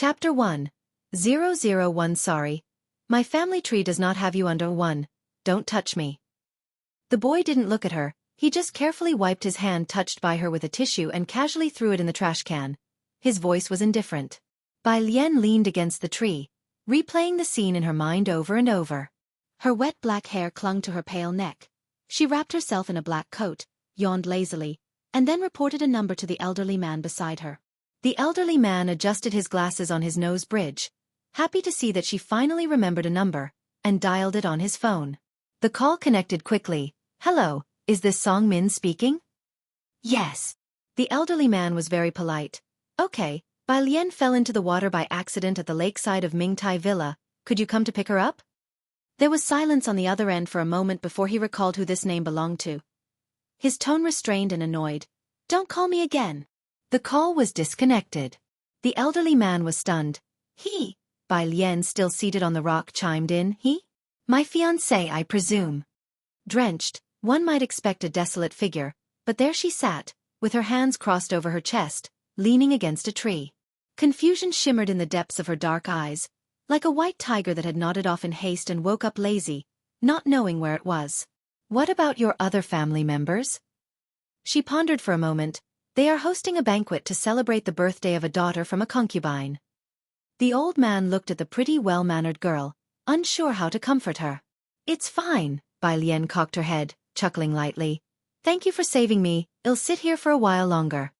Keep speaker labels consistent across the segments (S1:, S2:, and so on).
S1: Chapter 1. 001 Sorry. My family tree does not have you under 1. Don't touch me. The boy didn't look at her, he just carefully wiped his hand touched by her with a tissue and casually threw it in the trash can. His voice was indifferent. Bai Lian leaned against the tree, replaying the scene in her mind over and over. Her wet black hair clung to her pale neck. She wrapped herself in a black coat, yawned lazily, and then reported a number to the elderly man beside her. The elderly man adjusted his glasses on his nose bridge, happy to see that she finally remembered a number, and dialed it on his phone. The call connected quickly. Hello, is this Song Min speaking? Yes. The elderly man was very polite. Okay, Bai Lian fell into the water by accident at the lakeside of Mingtai Villa. Could you come to pick her up? There was silence on the other end for a moment before he recalled who this name belonged to. His tone restrained and annoyed. Don't call me again. The call was disconnected. The elderly man was stunned. He? Bai Lian, still seated on the rock, chimed in. He? My fiancé, I presume. Drenched, one might expect a desolate figure, but there she sat, with her hands crossed over her chest, leaning against a tree. Confusion shimmered in the depths of her dark eyes, like a white tiger that had nodded off in haste and woke up lazy, not knowing where it was. What about your other family members? She pondered for a moment. They are hosting a banquet to celebrate the birthday of a daughter from a concubine. The old man looked at the pretty well-mannered girl, unsure how to comfort her. It's fine, Bai Lian cocked her head, chuckling lightly. Thank you for saving me, I'll sit here for a while longer.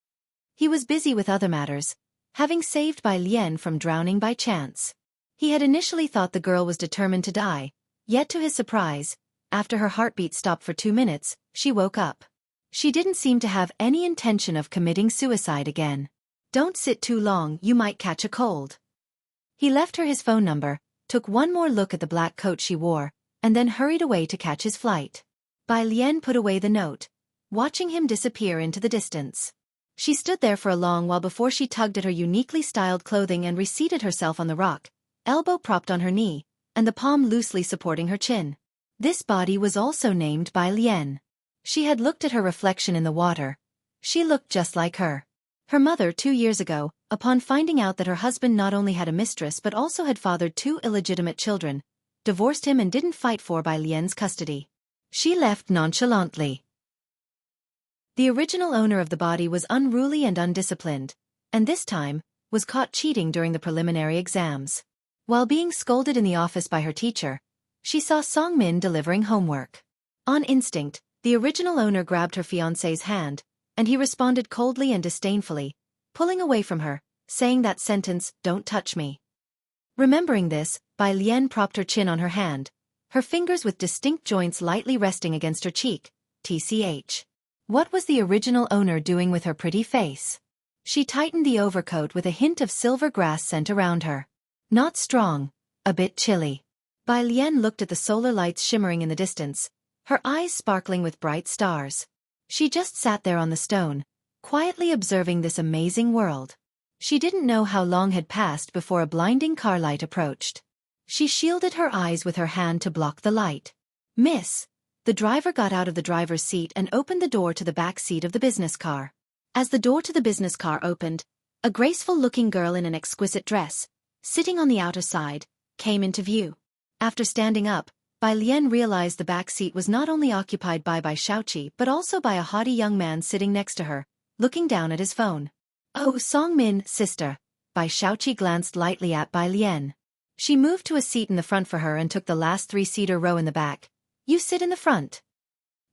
S1: He was busy with other matters, having saved Bai Lian from drowning by chance. He had initially thought the girl was determined to die, yet to his surprise, after her heartbeat stopped for 2 minutes, she woke up. She didn't seem to have any intention of committing suicide again. Don't sit too long, you might catch a cold. He left her his phone number, took one more look at the black coat she wore, and then hurried away to catch his flight. Bai Lian put away the note, watching him disappear into the distance. She stood there for a long while before she tugged at her uniquely styled clothing and reseated herself on the rock, elbow propped on her knee, and the palm loosely supporting her chin. This body was also named Bai Lian. She had looked at her reflection in the water. She looked just like her. Her mother 2 years ago, upon finding out that her husband not only had a mistress but also had fathered 2 illegitimate children, divorced him and didn't fight for Bai Lian's custody. She left nonchalantly. The original owner of the body was unruly and undisciplined, and this time, was caught cheating during the preliminary exams. While being scolded in the office by her teacher, she saw Song Min delivering homework. On instinct, the original owner grabbed her fiancé's hand, and he responded coldly and disdainfully, pulling away from her, saying that sentence, "Don't touch me." Remembering this, Bai Lian propped her chin on her hand, her fingers with distinct joints lightly resting against her cheek. TCH. What was the original owner doing with her pretty face? She tightened the overcoat with a hint of silver grass scent around her. Not strong, a bit chilly. Bai Lian looked at the solar lights shimmering in the distance, her eyes sparkling with bright stars. She just sat there on the stone, quietly observing this amazing world. She didn't know how long had passed before a blinding car light approached. She shielded her eyes with her hand to block the light. Miss. The driver got out of the driver's seat and opened the door to the back seat of the business car. As the door to the business car opened, a graceful-looking girl in an exquisite dress, sitting on the outer side, came into view. After standing up, Bai Lian realized the back seat was not only occupied by Xianxia but also by a haughty young man sitting next to her, looking down at his phone. Oh, Song Min, sister. Xianxia glanced lightly at Bai Lian. She moved to a seat in the front for her and took the last 3-seater row in the back. You sit in the front.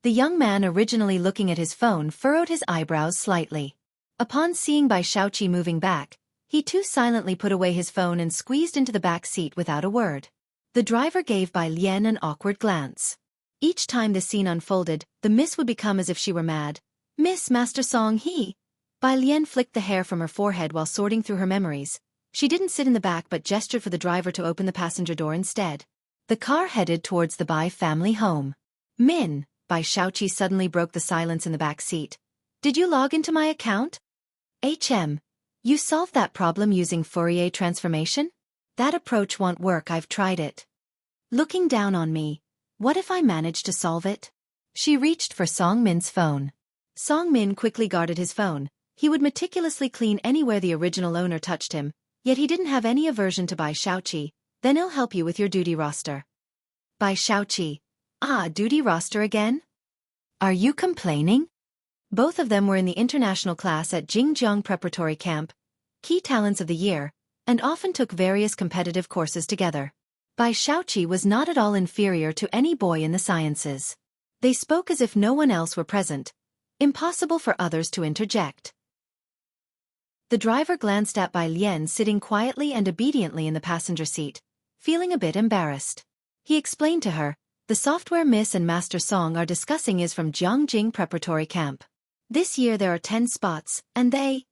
S1: The young man, originally looking at his phone, furrowed his eyebrows slightly. Upon seeing Xianxia moving back, he too silently put away his phone and squeezed into the back seat without a word. The driver gave Bai Lian an awkward glance. Each time the scene unfolded, the miss would become as if she were mad. Miss Master Song He. Bai Lian flicked the hair from her forehead while sorting through her memories. She didn't sit in the back but gestured for the driver to open the passenger door instead. The car headed towards the Bai family home. Min. Xianxia suddenly broke the silence in the back seat. Did you log into my account? You solved that problem using Fourier transformation? That approach won't work, I've tried it. Looking down on me. What if I managed to solve it? She reached for Song Min's phone. Song Min quickly guarded his phone. He would meticulously clean anywhere the original owner touched him, Yet he didn't have any aversion to Bai Xiaoqi. Then I'll help you with your duty roster. Bai Xiaoqi. Ah, duty roster again? Are you complaining? Both of them were in the international class at Jingjiang Preparatory Camp, key talents of the year, and often took various competitive courses together. Bai Xiaoqi was not at all inferior to any boy in the sciences. They spoke as if no one else were present. Impossible for others to interject. The driver glanced at Bai Lian sitting quietly and obediently in the passenger seat, feeling a bit embarrassed. He explained to her, the software Miss and Master Song are discussing is from Jianghu Preparatory Camp. This year there are 10 spots, and they...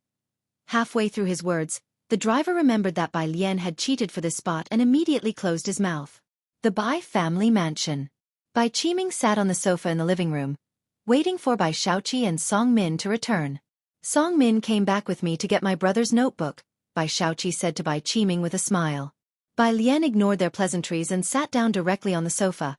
S1: Halfway through his words, the driver remembered that Bai Lian had cheated for this spot and immediately closed his mouth. The Bai family mansion. Bai Qiming sat on the sofa in the living room, waiting for Bai Xiaoqi and Song Min to return. Song Min came back with me to get my brother's notebook, Bai Xiaoqi said to Bai Qiming with a smile. Bai Lian ignored their pleasantries and sat down directly on the sofa,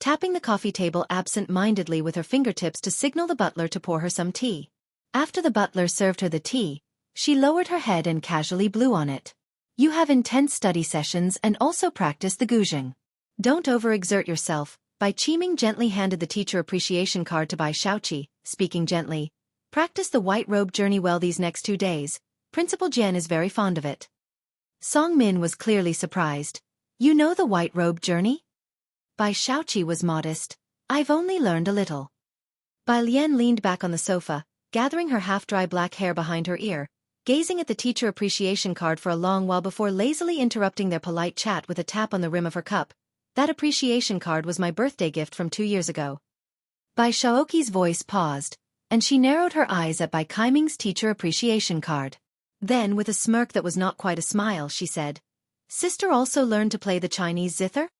S1: tapping the coffee table absent-mindedly with her fingertips to signal the butler to pour her some tea. After the butler served her the tea, she lowered her head and casually blew on it. You have intense study sessions and also practice the guzheng. Don't overexert yourself. Bai Qiming gently handed the teacher appreciation card to Bai Xiaoqi, speaking gently. Practice the white robe journey well these next 2 days. Principal Jian is very fond of it. Song Min was clearly surprised. You know the white robe journey? Bai Xiaoqi was modest. I've only learned a little. Bai Lian leaned back on the sofa, gathering her half-dry black hair behind her ear, gazing at the teacher appreciation card for a long while before lazily interrupting their polite chat with a tap on the rim of her cup. That appreciation card was my birthday gift from 2 years ago. Bai Xiaoqi's voice paused, and she narrowed her eyes at Bai Qiming's teacher appreciation card. Then, with a smirk that was not quite a smile, she said, Sister also learned to play the Chinese zither?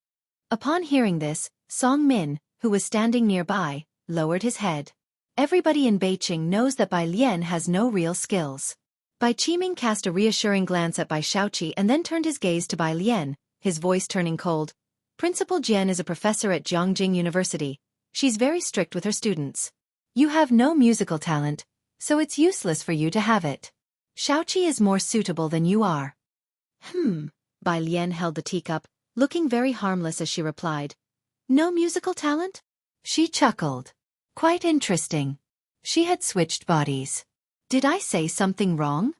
S1: Upon hearing this, Song Min, who was standing nearby, lowered his head. Everybody in Beijing knows that Bai Lian has no real skills. Bai Qiming cast a reassuring glance at Bai Xiaoqi and then turned his gaze to Bai Lian, his voice turning cold. Principal Jian is a professor at Jianghu University. She's very strict with her students. You have no musical talent, so it's useless for you to have it. Xiaoqi is more suitable than you are. Bai Lian held the teacup, looking very harmless as she replied. No musical talent? She chuckled. Quite interesting. She had switched bodies. Did I say something wrong?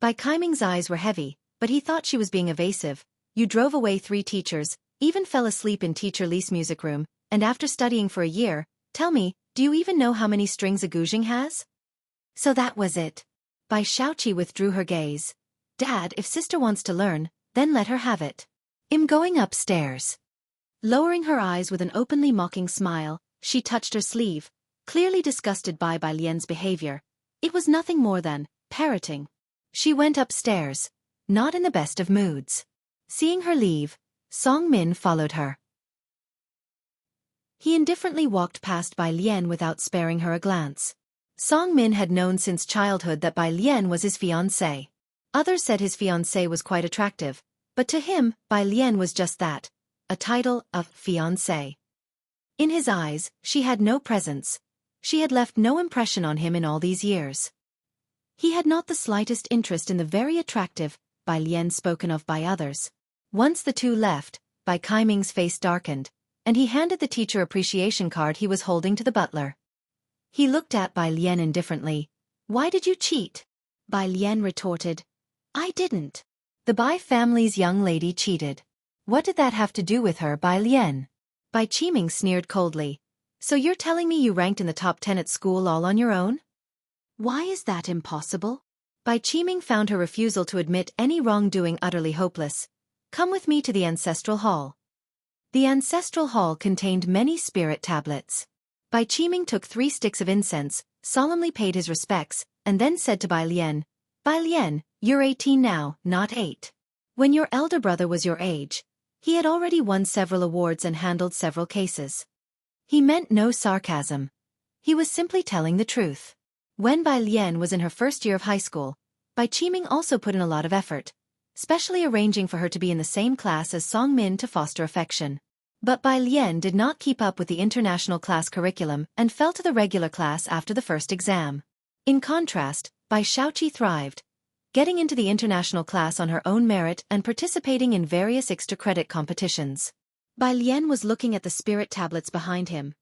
S1: Bai Qiming's eyes were heavy, but he thought she was being evasive. You drove away 3 teachers, even fell asleep in Teacher Li's music room, and after studying for a year, tell me, do you even know how many strings a guzheng has? So that was it. Bai Xiaoqi withdrew her gaze. Dad, if sister wants to learn, then let her have it. I'm going upstairs. Lowering her eyes with an openly mocking smile, she touched her sleeve, clearly disgusted by Bai Lian's behavior. It was nothing more than parroting. She went upstairs, not in the best of moods. Seeing her leave, Song Min followed her. He indifferently walked past Bai Lian without sparing her a glance. Song Min had known since childhood that Bai Lian was his fiancé. Others said his fiancé was quite attractive, but to him, Bai Lian was just that, a title of fiancé. In his eyes, she had no presence. She had left no impression on him in all these years. He had not the slightest interest in the very attractive Bai Lian spoken of by others. Once the two left, Bai Qiming's face darkened, and he handed the teacher appreciation card he was holding to the butler. He looked at Bai Lian indifferently. Why did you cheat? Bai Lian retorted. I didn't. The Bai family's young lady cheated. What did that have to do with her, Bai Lian? Bai Qiming sneered coldly. So you're telling me you ranked in the top 10 at school all on your own? Why is that impossible? Bai Qiming found her refusal to admit any wrongdoing utterly hopeless. Come with me to the ancestral hall. The ancestral hall contained many spirit tablets. Bai Qiming took 3 sticks of incense, solemnly paid his respects, and then said to Bai Lian, you're 18 now, not 8. When your elder brother was your age, he had already won several awards and handled several cases. He meant no sarcasm. He was simply telling the truth. When Bai Lian was in her first year of high school, Bai Qiming also put in a lot of effort, specially arranging for her to be in the same class as Song Min to foster affection. But Bai Lian did not keep up with the international class curriculum and fell to the regular class after the first exam. In contrast, Bai Xiaoqi thrived. getting into the international class on her own merit and participating in various extra credit competitions. Bai Lian was looking at the spirit tablets behind him,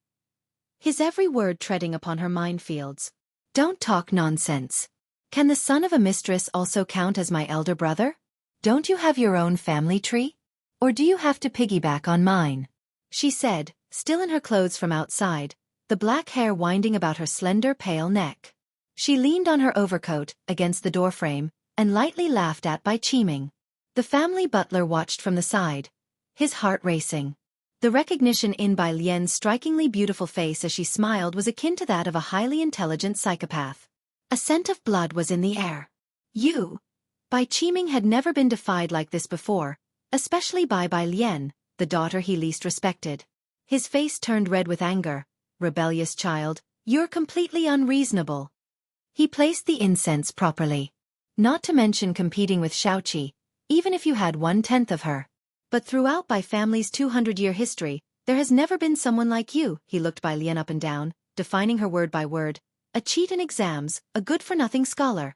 S1: his every word treading upon her minefields. Don't talk nonsense. Can the son of a mistress also count as my elder brother? Don't you have your own family tree? Or do you have to piggyback on mine? She said, still in her clothes from outside, the black hair winding about her slender pale neck. She leaned on her overcoat against the doorframe and lightly laughed at Bai Qiming. The family butler watched from the side, his heart racing. The recognition in Bai Lian's strikingly beautiful face as she smiled was akin to that of a highly intelligent psychopath. A scent of blood was in the air. You! Bai Qiming had never been defied like this before, especially by Bai Lian, the daughter he least respected. His face turned red with anger. Rebellious child, you're completely unreasonable. He placed the incense properly. Not to mention competing with Xiaoqi, even if you had 1/10 of her. But throughout Bai family's 200-year history, there has never been someone like you. He looked Bai Lian up and down, defining her word by word. A cheat in exams, a good-for-nothing scholar.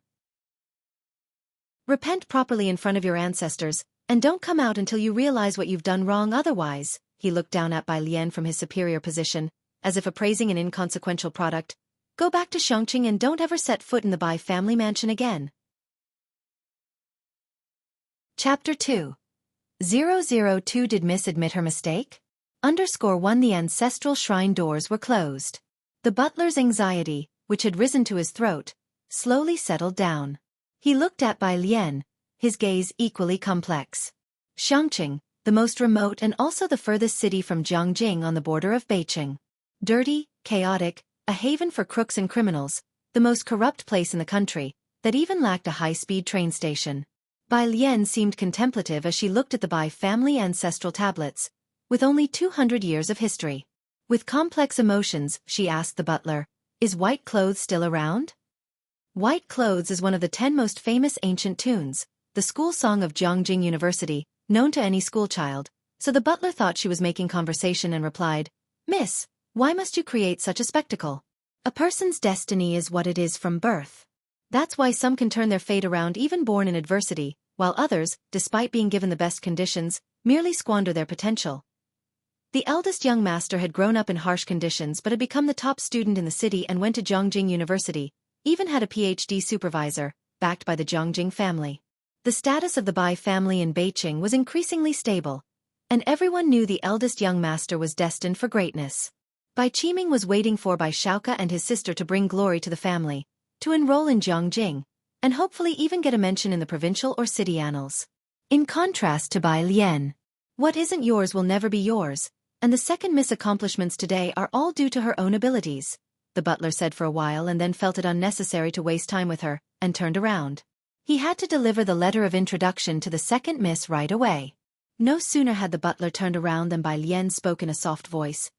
S1: Repent properly in front of your ancestors, and don't come out until you realize what you've done wrong otherwise. He looked down at Bai Lian from his superior position, as if appraising an inconsequential product. Go back to Xianxia and don't ever set foot in the Bai family mansion again. Chapter 2. 002 Did Miss admit her mistake? _1 The ancestral shrine doors were closed. The butler's anxiety, which had risen to his throat, slowly settled down. He looked at Bai Lian, his gaze equally complex. Xianxia, the most remote and also the furthest city from Jianghu on the border of Beijing. Dirty, chaotic, a haven for crooks and criminals, the most corrupt place in the country, that even lacked a high-speed train station. Bai Lian seemed contemplative as she looked at the Bai family ancestral tablets, with only 200 years of history. With complex emotions, she asked the butler, is white clothes still around? White Clothes is one of the 10 most famous ancient tunes, the school song of Jianghu University, known to any schoolchild, so the butler thought she was making conversation and replied, Miss, why must you create such a spectacle? A person's destiny is what it is from birth. That's why some can turn their fate around even born in adversity, while others, despite being given the best conditions, merely squander their potential. The eldest young master had grown up in harsh conditions but had become the top student in the city and went to Jianghu University, even had a PhD supervisor, backed by the Jianghu family. The status of the Bai family in Beijing was increasingly stable, and everyone knew the eldest young master was destined for greatness. Bai Qiming was waiting for Bai Xiaoka and his sister to bring glory to the family, to enroll in Jianghu, and hopefully even get a mention in the provincial or city annals. In contrast to Bai Lian, what isn't yours will never be yours, and the second Miss accomplishments today are all due to her own abilities, the butler said for a while and then felt it unnecessary to waste time with her, and turned around. He had to deliver the letter of introduction to the second Miss right away. No sooner had the butler turned around than Bai Lian spoke in a soft voice.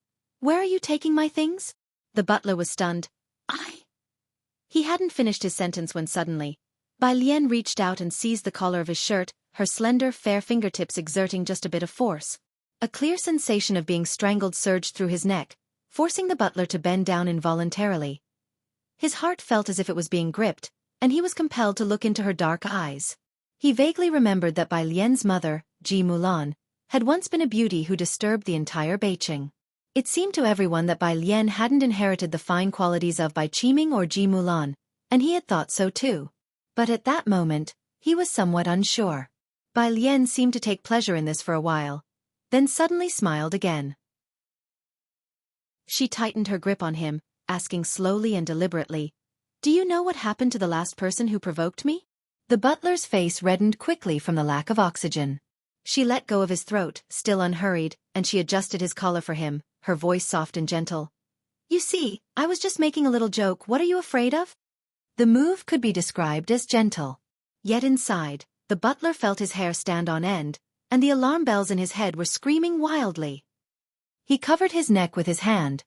S1: Where are you taking my things? The butler was stunned. He hadn't finished his sentence when suddenly, Bai Lian reached out and seized the collar of his shirt, her slender, fair fingertips exerting just a bit of force. A clear sensation of being strangled surged through his neck, forcing the butler to bend down involuntarily. His heart felt as if it was being gripped, and he was compelled to look into her dark eyes. He vaguely remembered that Bai Lian's mother, Ji Mulan, had once been a beauty who disturbed the entire Beijing. It seemed to everyone that Bai Lian hadn't inherited the fine qualities of Bai Qiming or Ji Mulan, and he had thought so too. But at that moment, he was somewhat unsure. Bai Lian seemed to take pleasure in this for a while, then suddenly smiled again. She tightened her grip on him, asking slowly and deliberately, Do you know what happened to the last person who provoked me? The butler's face reddened quickly from the lack of oxygen. She let go of his throat, still unhurried, and she adjusted his collar for him, her voice soft and gentle. You see, I was just making a little joke. What are you afraid of? The move could be described as gentle. Yet inside, the butler felt his hair stand on end, and the alarm bells in his head were screaming wildly. He covered his neck with his hand,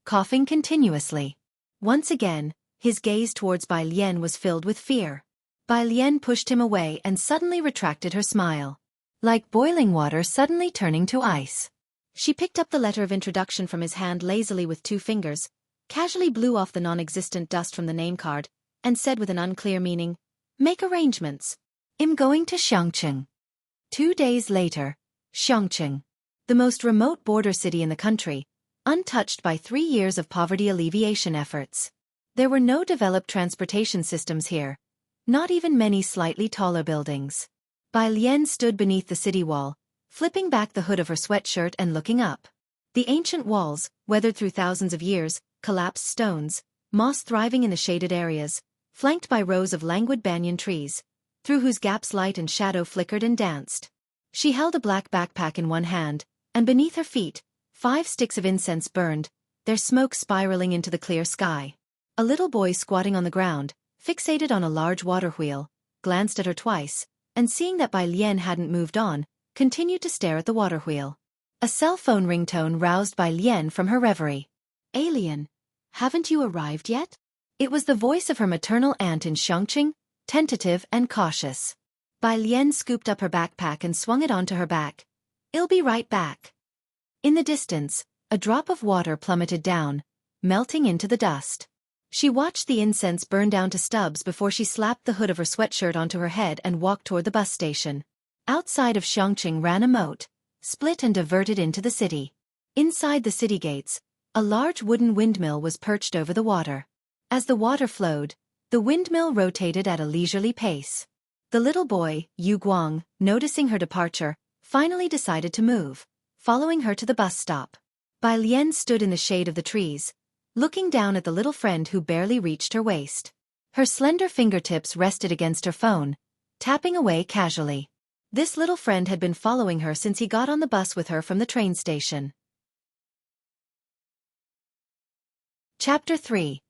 S1: coughing continuously. Once again, his gaze towards Bai Lian was filled with fear. Bai Lian pushed him away and suddenly retracted her smile. Like boiling water suddenly turning to ice. She picked up the letter of introduction from his hand lazily with 2 fingers, casually blew off the non-existent dust from the name card, and said with an unclear meaning, Make arrangements. I'm going to Xianxia. 2 days later, Xianxia, the most remote border city in the country, untouched by 3 years of poverty alleviation efforts. There were no developed transportation systems here, not even many slightly taller buildings. Bai Lian stood beneath the city wall, flipping back the hood of her sweatshirt and looking up. The ancient walls, weathered through thousands of years, collapsed stones, moss thriving in the shaded areas, flanked by rows of languid banyan trees, through whose gaps light and shadow flickered and danced. She held a black backpack in one hand, and beneath her feet, 5 sticks of incense burned, their smoke spiraling into the clear sky. A little boy squatting on the ground, fixated on a large water wheel, glanced at her twice, and seeing that Bai Lian hadn't moved on, continued to stare at the water wheel. A cell phone ringtone roused Bai Lian from her reverie. Alien, haven't you arrived yet? It was the voice of her maternal aunt in Xianxia, tentative and cautious. Bai Lian scooped up her backpack and swung it onto her back. I'll be right back. In the distance, a drop of water plummeted down, melting into the dust. She watched the incense burn down to stubs before she slapped the hood of her sweatshirt onto her head and walked toward the bus station. Outside of Xianxia ran a moat, split and diverted into the city. Inside the city gates, a large wooden windmill was perched over the water. As the water flowed, the windmill rotated at a leisurely pace. The little boy, Yu Guang, noticing her departure, finally decided to move, following her to the bus stop. Bai Lian stood in the shade of the trees, looking down at the little friend who barely reached her waist. Her slender fingertips rested against her phone, tapping away casually. This little friend had been following her since he got on the bus with her from the train station. Chapter 3.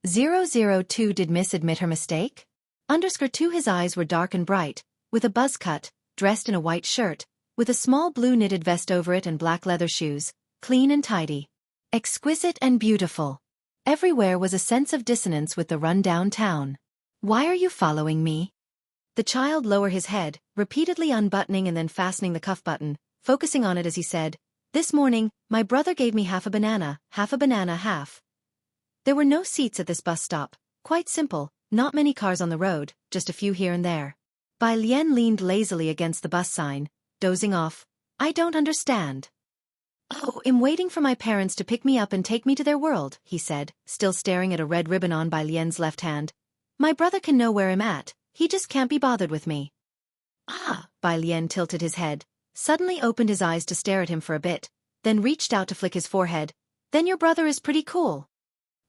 S1: 002 Did Miss admit her mistake? _2 His eyes were dark and bright, with a buzz cut, dressed in a white shirt, with a small blue knitted vest over it and black leather shoes, clean and tidy. Exquisite and beautiful. Everywhere was a sense of dissonance with the run-down town. Why are you following me? The child lowered his head, repeatedly unbuttoning and then fastening the cuff button, focusing on it as he said, "This morning, my brother gave me half a banana, half. There were no seats at this bus stop, quite simple, not many cars on the road, just a few here and there." Bai Lian leaned lazily against the bus sign, dozing off. "I don't understand." "Oh, I'm waiting for my parents to pick me up and take me to their world," he said, still staring at a red ribbon on Bai Lian's left hand. "My brother can know where I'm at, he just can't be bothered with me." "Ah," Bai Lian tilted his head, suddenly opened his eyes to stare at him for a bit, then reached out to flick his forehead. "Then your brother is pretty cool."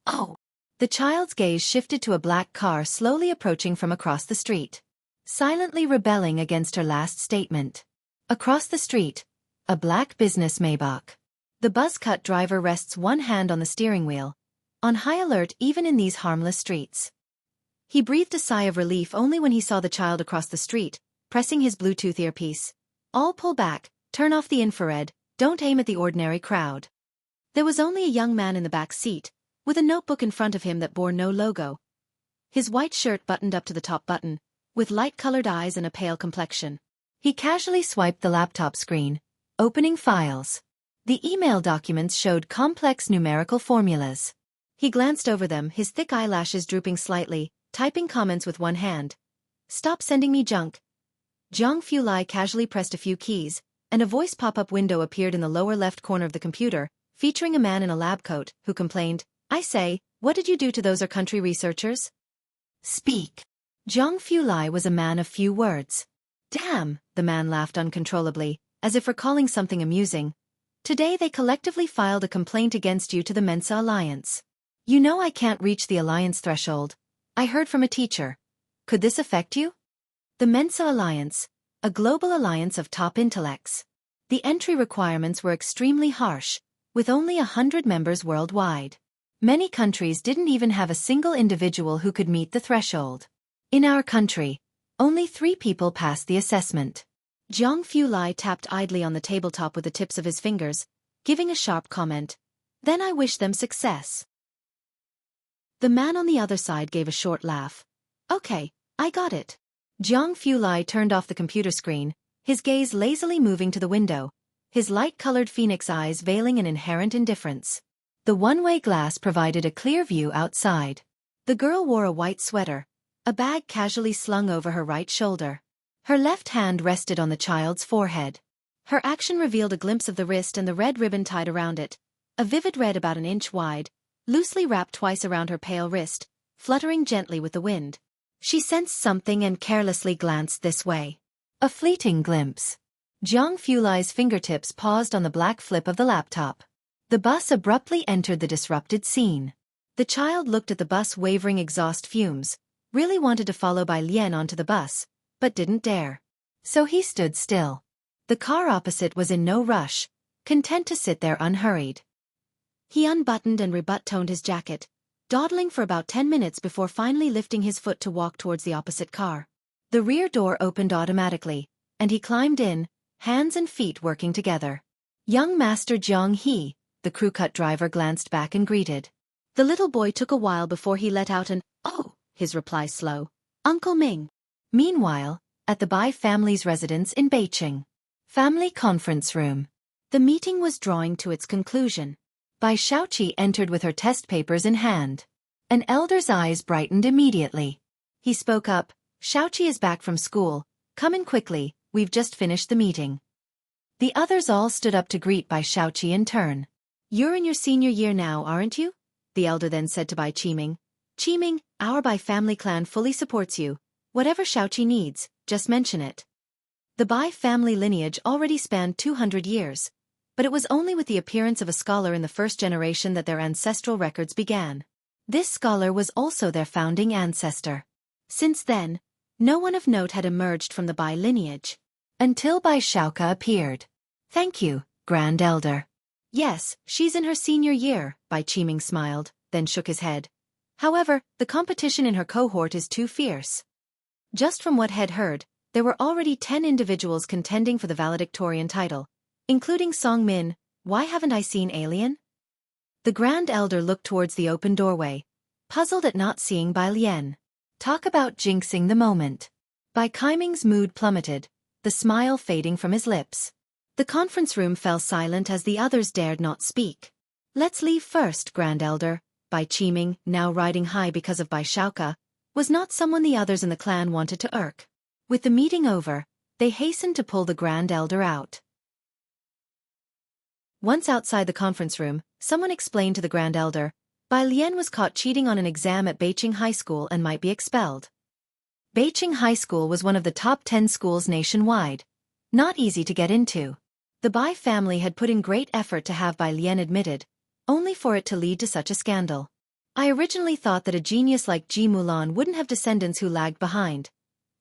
S1: "Oh." The child's gaze shifted to a black car slowly approaching from across the street, silently rebelling against her last statement. Across the street, a black business Maybach. The buzz-cut driver rests one hand on the steering wheel, on high alert even in these harmless streets. He breathed a sigh of relief only when he saw the child across the street, pressing his Bluetooth earpiece. "All pull back, turn off the infrared, don't aim at the ordinary crowd." There was only a young man in the back seat, with a notebook in front of him that bore no logo. His white shirt buttoned up to the top button, with light-colored eyes and a pale complexion. He casually swiped the laptop screen, opening files. The email documents showed complex numerical formulas. He glanced over them, his thick eyelashes drooping slightly, typing comments with one hand. "Stop sending me junk." Jianghu Lai casually pressed a few keys, and a voice pop-up window appeared in the lower left corner of the computer, featuring a man in a lab coat, who complained, "I say, what did you do to those our country researchers?" "Speak." Jianghu Lai was a man of few words. "Damn," the man laughed uncontrollably, as if recalling something amusing. "Today they collectively filed a complaint against you to the Mensa Alliance. You know I can't reach the Alliance threshold. I heard from a teacher. Could this affect you?" The Mensa Alliance, a global alliance of top intellects. The entry requirements were extremely harsh, with only 100 members worldwide. Many countries didn't even have a single individual who could meet the threshold. In our country, only 3 people passed the assessment. Jianghu Lai tapped idly on the tabletop with the tips of his fingers, giving a sharp comment. "Then I wish them success." The man on the other side gave a short laugh. "Okay, I got it." Jianghu Lai turned off the computer screen, his gaze lazily moving to the window, his light-colored phoenix eyes veiling an inherent indifference. The one-way glass provided a clear view outside. The girl wore a white sweater, a bag casually slung over her right shoulder. Her left hand rested on the child's forehead. Her action revealed a glimpse of the wrist and the red ribbon tied around it, a vivid red about an inch wide, loosely wrapped twice around her pale wrist, fluttering gently with the wind. She sensed something and carelessly glanced this way. A fleeting glimpse. Jianghu's fingertips paused on the black flip of the laptop. The bus abruptly entered the disrupted scene. The child looked at the bus wavering exhaust fumes, really wanted to follow Bai Lian onto the bus, but didn't dare. So he stood still. The car opposite was in no rush, content to sit there unhurried. He unbuttoned and rebut-toned his jacket, dawdling for about 10 minutes before finally lifting his foot to walk towards the opposite car. The rear door opened automatically, and he climbed in, hands and feet working together. Young Master Jianghu, the crew-cut driver glanced back and greeted. The little boy took a while before he let out an, "Oh," his reply slow. "Uncle Ming." Meanwhile, at the Bai family's residence in Beijing. Family conference room. The meeting was drawing to its conclusion. Bai Xiaoqi entered with her test papers in hand. An elder's eyes brightened immediately. He spoke up, "Xiaoqi is back from school. Come in quickly, we've just finished the meeting." The others all stood up to greet Bai Xiaoqi in turn. "You're in your senior year now, aren't you?" the elder then said to Bai Qiming. "Qiming, our Bai family clan fully supports you. Whatever Xiaoqi needs, just mention it." The Bai family lineage already spanned 200 years, but it was only with the appearance of a scholar in the first generation that their ancestral records began. This scholar was also their founding ancestor. Since then, no one of note had emerged from the Bai lineage. Until Bai Xiaoka appeared. "Thank you, Grand Elder." "Yes, she's in her senior year," Bai Qiming smiled, then shook his head. "However, the competition in her cohort is too fierce." Just from what had heard, there were already 10 individuals contending for the valedictorian title, including Song Min. "Why haven't I seen Alien?" The Grand Elder looked towards the open doorway, puzzled at not seeing Bai Lian. Talk about jinxing the moment. Bai Qiming's mood plummeted, the smile fading from his lips. The conference room fell silent as the others dared not speak. "Let's leave first, Grand Elder." Bai Qiming, now riding high because of Bai Xiaoka, was not someone the others in the clan wanted to irk. With the meeting over, they hastened to pull the Grand Elder out. Once outside the conference room, someone explained to the Grand Elder, Bai Lian was caught cheating on an exam at Beijing High School and might be expelled. Beijing High School was one of the top 10 schools nationwide. Not easy to get into. The Bai family had put in great effort to have Bai Lian admitted, only for it to lead to such a scandal. "I originally thought that a genius like Ji Mulan wouldn't have descendants who lagged behind."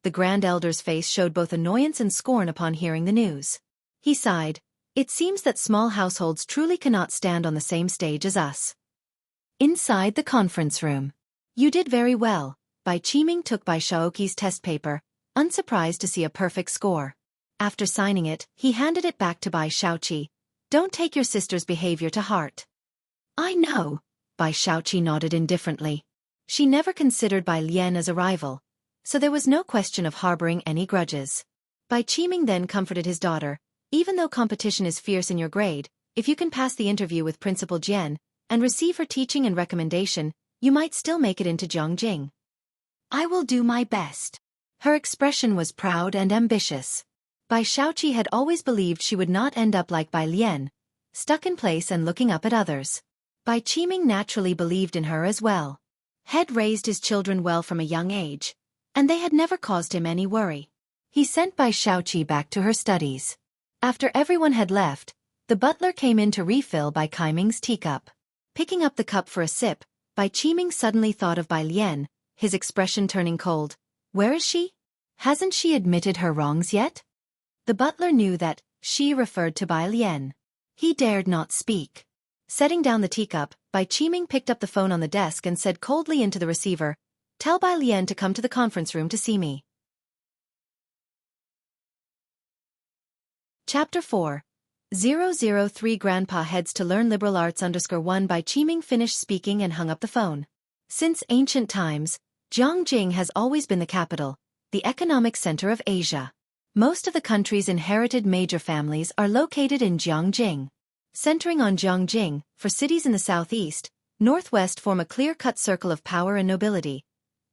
S1: The Grand Elder's face showed both annoyance and scorn upon hearing the news. He sighed. "It seems that small households truly cannot stand on the same stage as us." Inside the conference room. "You did very well." Bai Qiming took Bai Xiaoqi's test paper, unsurprised to see a perfect score. After signing it, he handed it back to Bai Xiaoqi. "Don't take your sister's behavior to heart." "I know." Bai Xiaoqi nodded indifferently. She never considered Bai Lian as a rival, so there was no question of harboring any grudges. Bai Qiming then comforted his daughter, "Even though competition is fierce in your grade, if you can pass the interview with Principal Jian and receive her teaching and recommendation, you might still make it into Jianghu." "I will do my best." Her expression was proud and ambitious. Bai Xiaoqi had always believed she would not end up like Bai Lian, stuck in place and looking up at others. Bai Qiming naturally believed in her as well. Had raised his children well from a young age, and they had never caused him any worry. He sent Bai Xiaoqi back to her studies. After everyone had left, the butler came in to refill Bai Qiming's teacup. Picking up the cup for a sip, Bai Qiming suddenly thought of Bai Lian, his expression turning cold. "Where is she? Hasn't she admitted her wrongs yet?" The butler knew that she referred to Bai Lian. He dared not speak. Setting down the teacup, Bai Qiming picked up the phone on the desk and said coldly into the receiver, "Tell Bai Lian to come to the conference room to see me." Chapter 4. 003 Grandpa heads to learn liberal arts _1 Bai Qiming finished speaking and hung up the phone. Since ancient times, Jianghu has always been the capital, the economic center of Asia. Most of the country's inherited major families are located in Jianghu. Centering on Jianghu, for cities in the southeast, northwest form a clear-cut circle of power and nobility,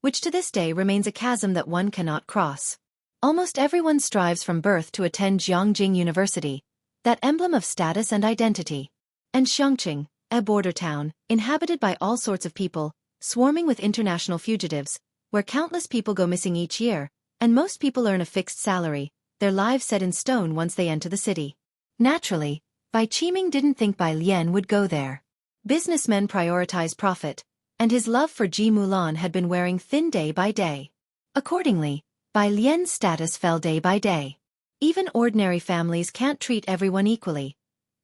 S1: which to this day remains a chasm that one cannot cross. Almost everyone strives from birth to attend Jianghu University, that emblem of status and identity. And Xianxia, a border town, inhabited by all sorts of people, swarming with international fugitives, where countless people go missing each year, and most people earn a fixed salary, their lives set in stone once they enter the city. Naturally, Bai Qiming didn't think Bai Lian would go there. Businessmen prioritize profit, and his love for Ji Mulan had been wearing thin day by day. Accordingly, Bai Lian's status fell day by day. Even ordinary families can't treat everyone equally,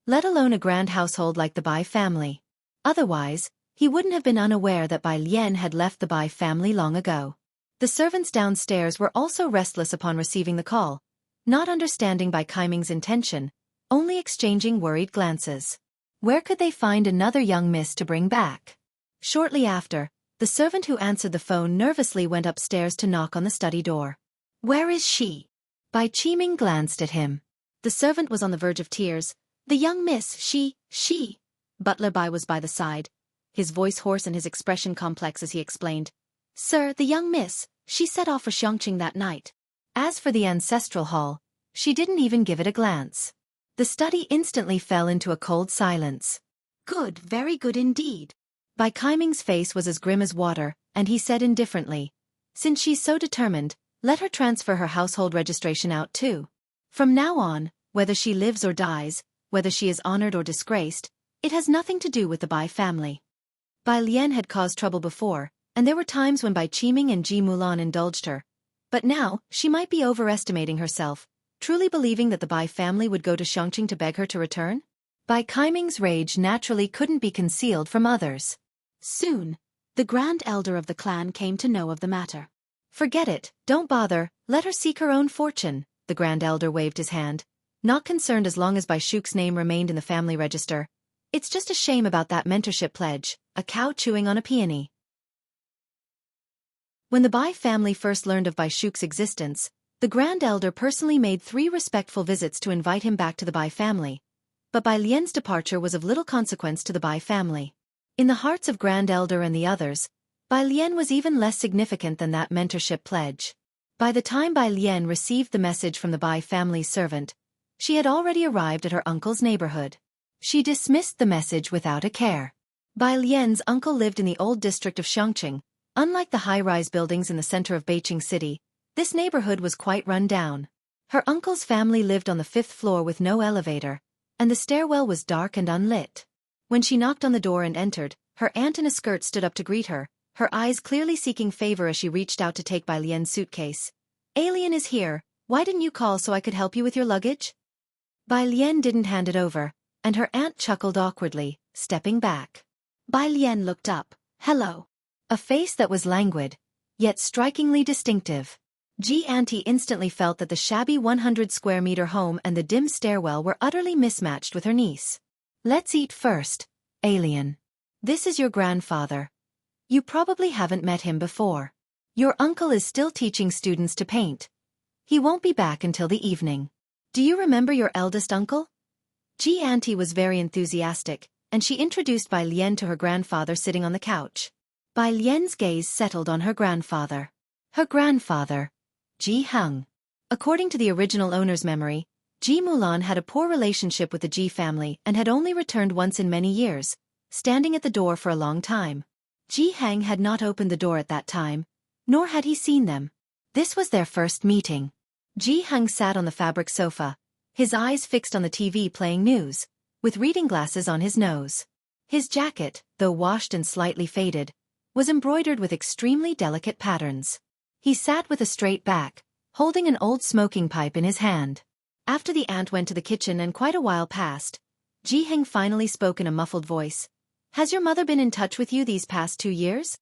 S1: let alone a grand household like the Bai family. Otherwise, he wouldn't have been unaware that Bai Lian had left the Bai family long ago. The servants downstairs were also restless upon receiving the call, not understanding Bai Qiming's intention, only exchanging worried glances. Where could they find another young miss to bring back? Shortly after, the servant who answered the phone nervously went upstairs to knock on the study door. "Where is she?" Bai Qiming glanced at him. The servant was on the verge of tears. "The young miss, she. Butler Bai was by the side, his voice hoarse and his expression complex as he explained. "Sir, the young miss, she set off for Xianxia that night." As for the ancestral hall, she didn't even give it a glance. The study instantly fell into a cold silence. "Good, very good indeed." Bai Qiming's face was as grim as water, and he said indifferently, "Since she's so determined, let her transfer her household registration out too. From now on, whether she lives or dies, whether she is honored or disgraced, it has nothing to do with the Bai family." Bai Lian had caused trouble before, and there were times when Bai Qiming and Ji Mulan indulged her. But now, she might be overestimating herself, truly believing that the Bai family would go to Xianxia to beg her to return? Bai Qiming's rage naturally couldn't be concealed from others. Soon, the grand elder of the clan came to know of the matter. "Forget it, don't bother, let her seek her own fortune," the grand elder waved his hand, not concerned as long as Bai Shuk's name remained in the family register. "It's just a shame about that mentorship pledge, a cow chewing on a peony." When the Bai family first learned of Bai Shuk's existence, the grand elder personally made 3 respectful visits to invite him back to the Bai family. But Bai Lian's departure was of little consequence to the Bai family. In the hearts of grand elder and the others, Bai Lian was even less significant than that mentorship pledge. By the time Bai Lian received the message from the Bai family's servant, she had already arrived at her uncle's neighborhood. She dismissed the message without a care. Bai Lian's uncle lived in the old district of Xianxia. Unlike the high-rise buildings in the center of Beijing City, this neighborhood was quite run down. Her uncle's family lived on the 5th floor with no elevator, and the stairwell was dark and unlit. When she knocked on the door and entered, her aunt in a skirt stood up to greet her, her eyes clearly seeking favor as she reached out to take Bai Lian's suitcase. "Alien is here, why didn't you call so I could help you with your luggage?" Bai Lian didn't hand it over, and her aunt chuckled awkwardly, stepping back. Bai Lian looked up. "Hello." A face that was languid, yet strikingly distinctive. Ji Auntie instantly felt that the shabby 100-square-meter home and the dim stairwell were utterly mismatched with her niece. "Let's eat first, alien. This is your grandfather. You probably haven't met him before. Your uncle is still teaching students to paint. He won't be back until the evening. Do you remember your eldest uncle?" Ji Auntie was very enthusiastic, and she introduced Bai Lian to her grandfather sitting on the couch. Bai Lian's gaze settled on her grandfather. Her grandfather, Ji Hung. According to the original owner's memory, Ji Mulan had a poor relationship with the Ji family and had only returned once in many years, standing at the door for a long time. Ji Hang had not opened the door at that time, nor had he seen them. This was their first meeting. Ji Hung sat on the fabric sofa, his eyes fixed on the TV playing news, with reading glasses on his nose. His jacket, though washed and slightly faded, was embroidered with extremely delicate patterns. He sat with a straight back, holding an old smoking pipe in his hand. After the aunt went to the kitchen and quite a while passed, Ji Heng finally spoke in a muffled voice. "Has your mother been in touch with you these past 2 years?"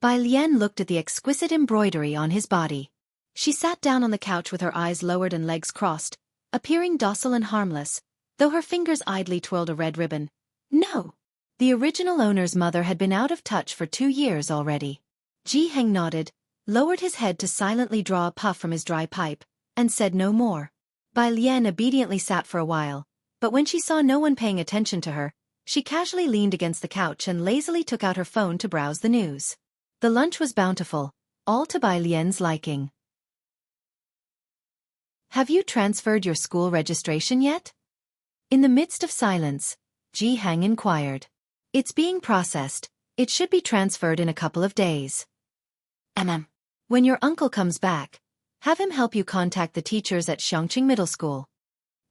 S1: Bai Lian looked at the exquisite embroidery on his body. She sat down on the couch with her eyes lowered and legs crossed, appearing docile and harmless, though her fingers idly twirled a red ribbon. "No." The original owner's mother had been out of touch for 2 years already. Ji Heng nodded, lowered his head to silently draw a puff from his dry pipe, and said no more. Bai Lian obediently sat for a while, but when she saw no one paying attention to her, she casually leaned against the couch and lazily took out her phone to browse the news. The lunch was bountiful, all to Bai Lian's liking. Have you transferred your school registration yet? In the midst of silence, Jianghu inquired. It's being processed. It should be transferred in a couple of days. When your uncle comes back, have him help you contact the teachers at Xianxia Middle School.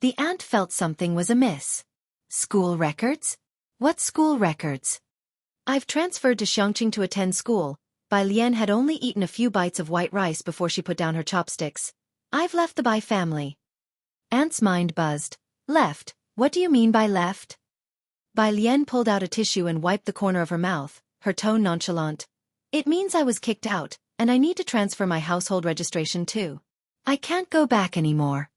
S1: The aunt felt something was amiss. School records? What school records? I've transferred to Xianxia to attend school. Bai Lian had only eaten a few bites of white rice before she put down her chopsticks. I've left the Bai family. Aunt's mind buzzed. Left? What do you mean by left? Bai Lian pulled out a tissue and wiped the corner of her mouth, her tone nonchalant. It means I was kicked out, and I need to transfer my household registration too. I can't go back anymore.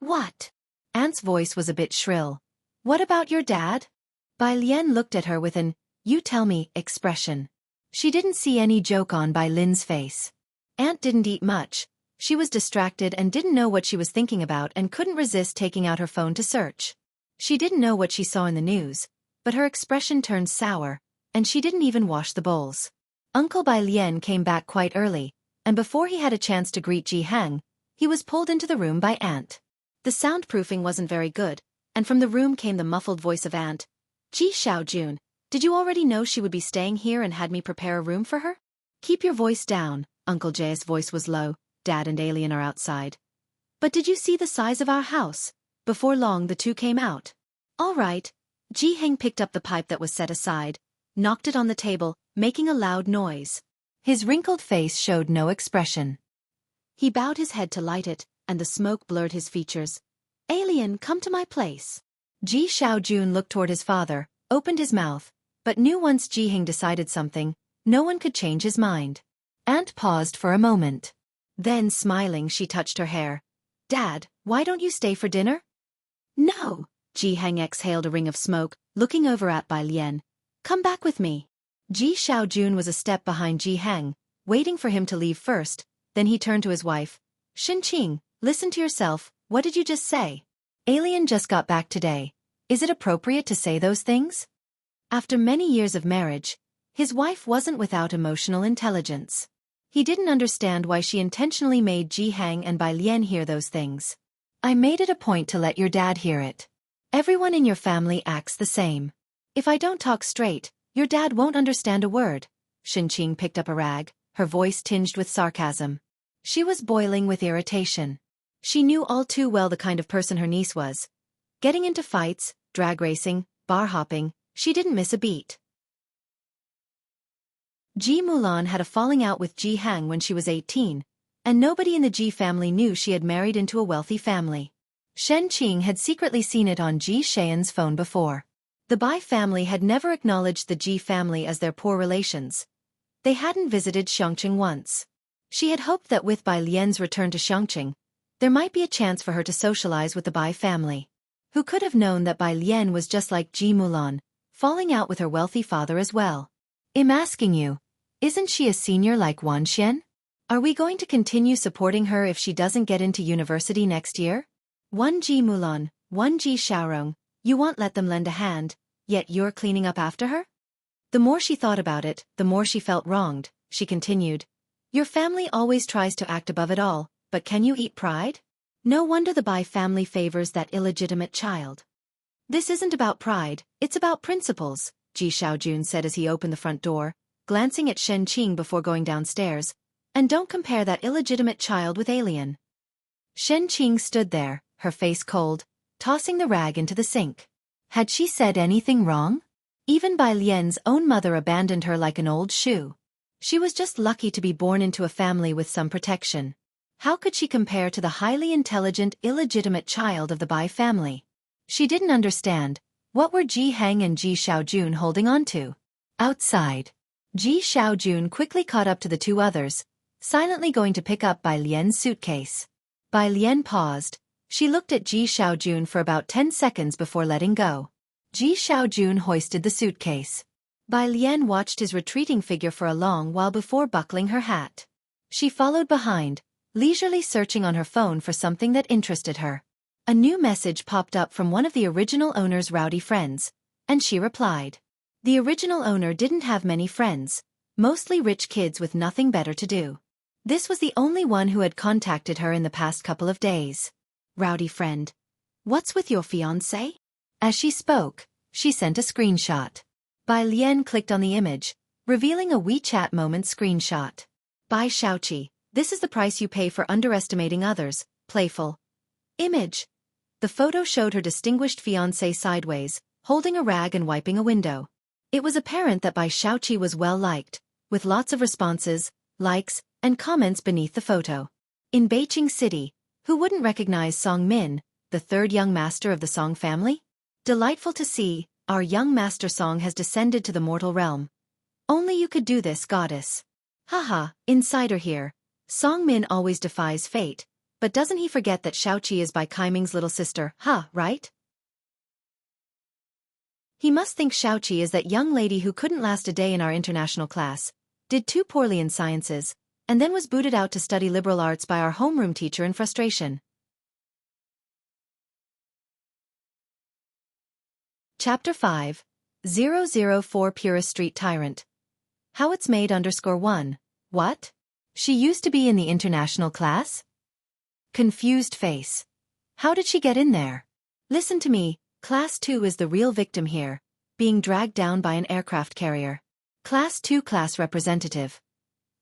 S1: What? Aunt's voice was a bit shrill. What about your dad? Bai Lian looked at her with an, you tell me, expression. She didn't see any joke on Bai Lin's face. Aunt didn't eat much. She was distracted and didn't know what she was thinking about and couldn't resist taking out her phone to search. She didn't know what she saw in the news, but her expression turned sour, and she didn't even wash the bowls. Uncle Bai Lian came back quite early, and before he had a chance to greet Jianghu, he was pulled into the room by Aunt. The soundproofing wasn't very good, and from the room came the muffled voice of Aunt. Ji Xiaojun, did you already know she would be staying here and had me prepare a room for her? Keep your voice down, Uncle Jay's voice was low. Dad and Alien are outside. But did you see the size of our house? Before long the two came out. All right. Jianghu picked up the pipe that was set aside, knocked it on the table, making a loud noise. His wrinkled face showed no expression. He bowed his head to light it, and the smoke blurred his features. Alien, come to my place. Ji Xiaojun looked toward his father, opened his mouth, but knew once Jianghu decided something, no one could change his mind. Aunt paused for a moment. Then, smiling, she touched her hair. Dad, why don't you stay for dinner? No. Jianghu exhaled a ring of smoke, looking over at Bai Lian. Come back with me. Ji Xiaojun was a step behind Jianghu, waiting for him to leave first, then he turned to his wife. Xinqing, listen to yourself, what did you just say? Alien just got back today. Is it appropriate to say those things? After many years of marriage, his wife wasn't without emotional intelligence. He didn't understand why she intentionally made Jianghu and Bai Lian hear those things. I made it a point to let your dad hear it. Everyone in your family acts the same. If I don't talk straight, your dad won't understand a word. Xinqing picked up a rag, her voice tinged with sarcasm. She was boiling with irritation. She knew all too well the kind of person her niece was. Getting into fights, drag racing, bar hopping, she didn't miss a beat. Ji Mulan had a falling out with Jianghu when she was 18, and nobody in the Ji family knew she had married into a wealthy family. Xinqing had secretly seen it on Ji Xian's phone before. The Bai family had never acknowledged the Ji family as their poor relations. They hadn't visited Xianxia once. She had hoped that with Bai Lian's return to Xianxia, there might be a chance for her to socialize with the Bai family. Who could have known that Bai Lian was just like Ji Mulan, falling out with her wealthy father as well? I'm asking you, isn't she a senior like Wan Xian? Are we going to continue supporting her if she doesn't get into university next year? One Ji Mulan, one Ji Xiaorong, you won't let them lend a hand, yet you're cleaning up after her? The more she thought about it, the more she felt wronged. She continued. Your family always tries to act above it all, but can you eat pride? No wonder the Bai family favors that illegitimate child. This isn't about pride, it's about principles, Ji Xiaojun said as he opened the front door, glancing at Xinqing before going downstairs. And don't compare that illegitimate child with Alien. Xinqing stood there, her face cold, tossing the rag into the sink. Had she said anything wrong? Even Bai Lian's own mother abandoned her like an old shoe. She was just lucky to be born into a family with some protection. How could she compare to the highly intelligent, illegitimate child of the Bai family? She didn't understand. What were Jianghu and Ji Xiaojun holding on to? Outside. Ji Xiaojun quickly caught up to the two others, silently going to pick up Bai Lian's suitcase. Bai Lian paused. She looked at Ji Xiaojun for about 10 seconds before letting go. Ji Xiaojun hoisted the suitcase. Bai Lian watched his retreating figure for a long while before buckling her hat. She followed behind, leisurely searching on her phone for something that interested her. A new message popped up from one of the original owner's rowdy friends, and she replied. The original owner didn't have many friends, mostly rich kids with nothing better to do. This was the only one who had contacted her in the past couple of days. Rowdy friend. What's with your fiancé? As she spoke, she sent a screenshot. Bai Lian clicked on the image, revealing a WeChat moment screenshot. Bai Xiaoqi, this is the price you pay for underestimating others, playful. Image. The photo showed her distinguished fiancé sideways, holding a rag and wiping a window. It was apparent that Bai Xiaoqi was well liked, with lots of responses, likes, and comments beneath the photo. In Beijing City, who wouldn't recognize Song Min, the third young master of the Song family? Delightful to see, our young master Song has descended to the mortal realm. Only you could do this, goddess. Haha, insider here. Song Min always defies fate, but doesn't he forget that Xiaoqi is Bai Kaiming's little sister, right? He must think Xiaoqi is that young lady who couldn't last a day in our international class, did too poorly in sciences, and then was booted out to study liberal arts by our homeroom teacher in frustration. Chapter 5. 004 Purist Street Tyrant. How it's made _1. What? She used to be in the international class? Confused face. How did she get in there? Listen to me, Class 2 is the real victim here, being dragged down by an aircraft carrier. Class 2 class representative.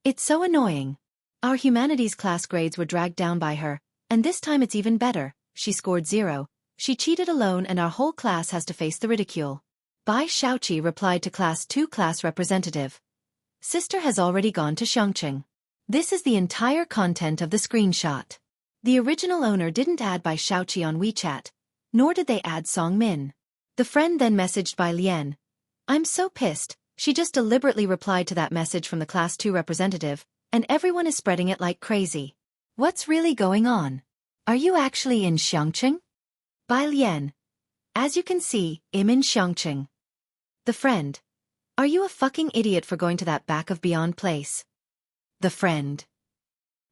S1: It's so annoying. Our humanities class grades were dragged down by her, and this time it's even better, she scored 0. She cheated alone and our whole class has to face the ridicule. Bai Xiaoqi replied to Class 2 class representative. Sister has already gone to Xianxia. This is the entire content of the screenshot. The original owner didn't add Bai Xiaoqi on WeChat, nor did they add Song Min. The friend then messaged Bai Lian. I'm so pissed, she just deliberately replied to that message from the Class 2 representative, and everyone is spreading it like crazy. What's really going on? Are you actually in Xianxia? Bai Lian. As you can see, I'm in Xianxia. The friend. Are you a fucking idiot for going to that back of beyond place? The friend.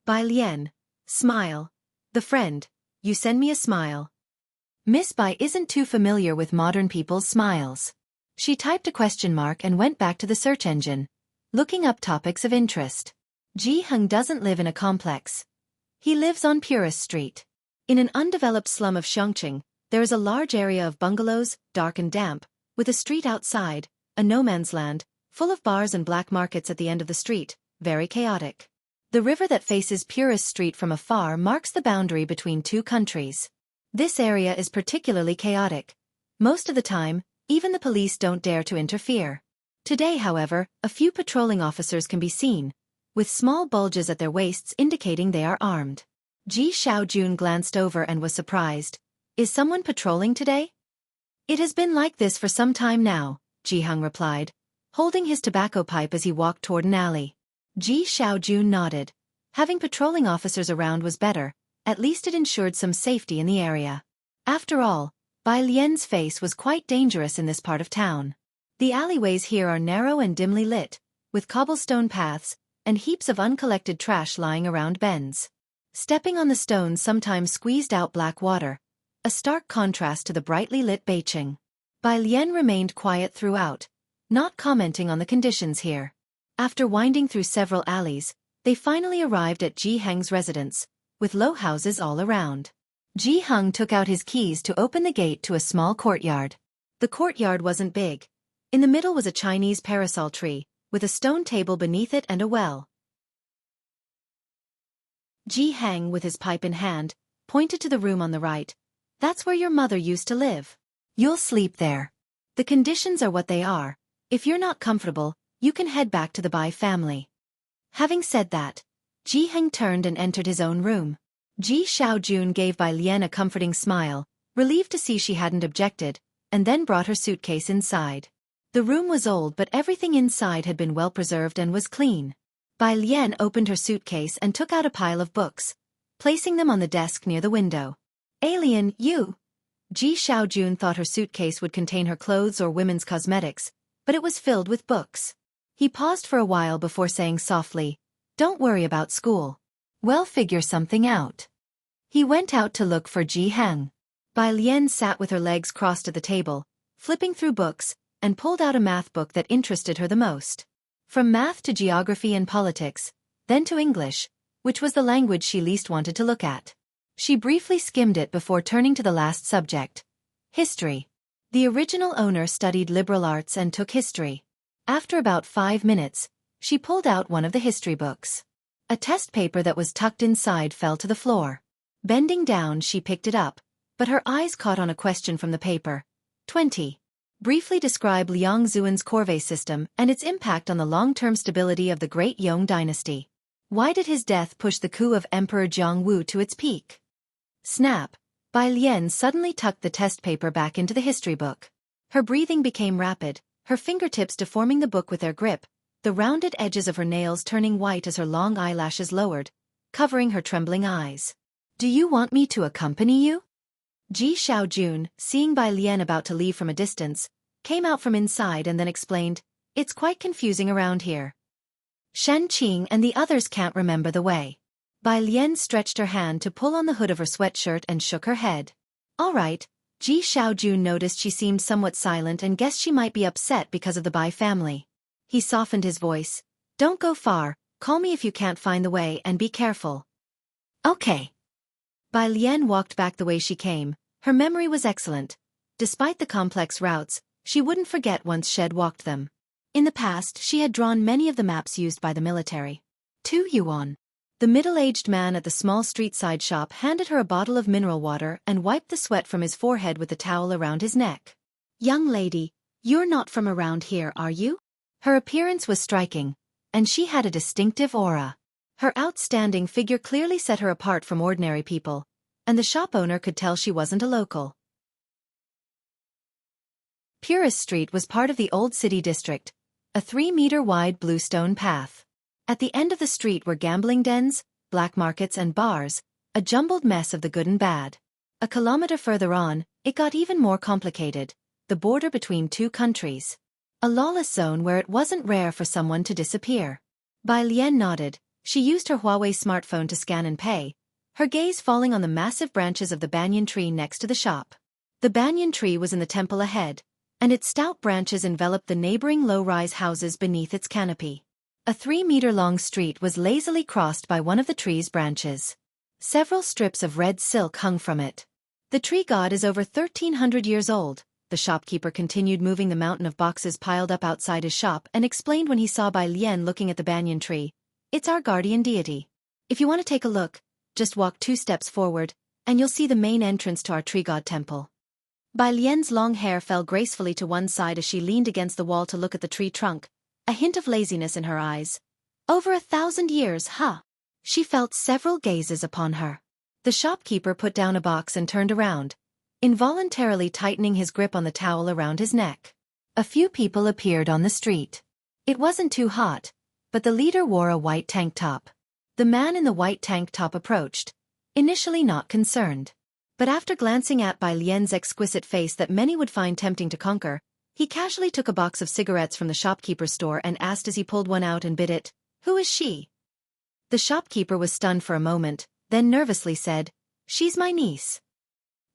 S1: Bai Lian. Smile. The friend. You send me a smile. Miss Bai isn't too familiar with modern people's smiles. She typed a question mark and went back to the search engine, looking up topics of interest. Jianghu doesn't live in a complex. He lives on Purist Street. In an undeveloped slum of Xianxia, there is a large area of bungalows, dark and damp, with a street outside, a no-man's land, full of bars and black markets at the end of the street, very chaotic. The river that faces Purist Street from afar marks the boundary between two countries. This area is particularly chaotic. Most of the time, even the police don't dare to interfere. Today, however, a few patrolling officers can be seen, with small bulges at their waists indicating they are armed. Ji Xiaojun glanced over and was surprised. Is someone patrolling today? It has been like this for some time now, Jianghu replied, holding his tobacco pipe as he walked toward an alley. Ji Xiaojun nodded. Having patrolling officers around was better, at least it ensured some safety in the area. After all, Bai Lian's face was quite dangerous in this part of town. The alleyways here are narrow and dimly lit, with cobblestone paths, and heaps of uncollected trash lying around bends. Stepping on the stones sometimes squeezed out black water, a stark contrast to the brightly lit Beijing. Bai Lian remained quiet throughout, not commenting on the conditions here. After winding through several alleys, they finally arrived at Jianghu's residence, with low houses all around. Jianghu took out his keys to open the gate to a small courtyard. The courtyard wasn't big. In the middle was a Chinese parasol tree, with a stone table beneath it and a well. Jianghu, with his pipe in hand, pointed to the room on the right. That's where your mother used to live. You'll sleep there. The conditions are what they are. If you're not comfortable, you can head back to the Bai family. Having said that, Jianghu turned and entered his own room. Ji Xiaojun gave Bai Lian a comforting smile, relieved to see she hadn't objected, and then brought her suitcase inside. The room was old but everything inside had been well preserved and was clean. Bai Lian opened her suitcase and took out a pile of books, placing them on the desk near the window. Alien, you! Ji Xiaojun thought her suitcase would contain her clothes or women's cosmetics, but it was filled with books. He paused for a while before saying softly, Don't worry about school. We'll figure something out. He went out to look for Jianghu. Bai Lian sat with her legs crossed at the table, flipping through books, and pulled out a math book that interested her the most. From math to geography and politics, then to English, which was the language she least wanted to look at. She briefly skimmed it before turning to the last subject. History. The original owner studied liberal arts and took history. After about 5 minutes, she pulled out one of the history books. A test paper that was tucked inside fell to the floor. Bending down, she picked it up, but her eyes caught on a question from the paper. 20. Briefly describe Liang Zuan's corvée system and its impact on the long-term stability of the Great Yong dynasty. Why did his death push the coup of Emperor Jianghu to its peak? Snap. Bai Lian suddenly tucked the test paper back into the history book. Her breathing became rapid, her fingertips deforming the book with their grip, the rounded edges of her nails turning white as her long eyelashes lowered, covering her trembling eyes. Do you want me to accompany you? Ji Xiaojun, seeing Bai Lian about to leave from a distance, came out from inside and then explained, "It's quite confusing around here. Shen Qing and the others can't remember the way." Bai Lian stretched her hand to pull on the hood of her sweatshirt and shook her head. All right. Ji Xiaojun noticed she seemed somewhat silent and guessed she might be upset because of the Bai family. He softened his voice. Don't go far, call me if you can't find the way and be careful. Okay. Bai Lian walked back the way she came. Her memory was excellent. Despite the complex routes, she wouldn't forget once she'd walked them. In the past, she had drawn many of the maps used by the military. 2 yuan. The middle-aged man at the small street-side shop handed her a bottle of mineral water and wiped the sweat from his forehead with the towel around his neck. Young lady, you're not from around here, are you? Her appearance was striking, and she had a distinctive aura. Her outstanding figure clearly set her apart from ordinary people, and the shop owner could tell she wasn't a local. Heiress Street was part of the old city district, a 3-meter-wide bluestone path. At the end of the street were gambling dens, black markets and bars, a jumbled mess of the good and bad. A kilometer further on, it got even more complicated, the border between 2 countries. A lawless zone where it wasn't rare for someone to disappear. Bai Lian nodded. She used her Huawei smartphone to scan and pay, her gaze falling on the massive branches of the banyan tree next to the shop. The banyan tree was in the temple ahead, and its stout branches enveloped the neighboring low-rise houses beneath its canopy. A 3-meter-long street was lazily crossed by one of the tree's branches. Several strips of red silk hung from it. The tree god is over 1,300 years old. The shopkeeper continued moving the mountain of boxes piled up outside his shop and explained when he saw Bai Lian looking at the banyan tree. It's our guardian deity. If you want to take a look, just walk 2 steps forward, and you'll see the main entrance to our tree god temple. Bai Lian's long hair fell gracefully to one side as she leaned against the wall to look at the tree trunk, a hint of laziness in her eyes. Over 1,000 years, huh? She felt several gazes upon her. The shopkeeper put down a box and turned around, involuntarily tightening his grip on the towel around his neck. A few people appeared on the street. It wasn't too hot, but the leader wore a white tank top. The man in the white tank top approached, initially not concerned. But after glancing at Bai Lian's exquisite face that many would find tempting to conquer, he casually took a box of cigarettes from the shopkeeper's store and asked as he pulled one out and bit it, "Who is she?" The shopkeeper was stunned for a moment, then nervously said, "She's my niece."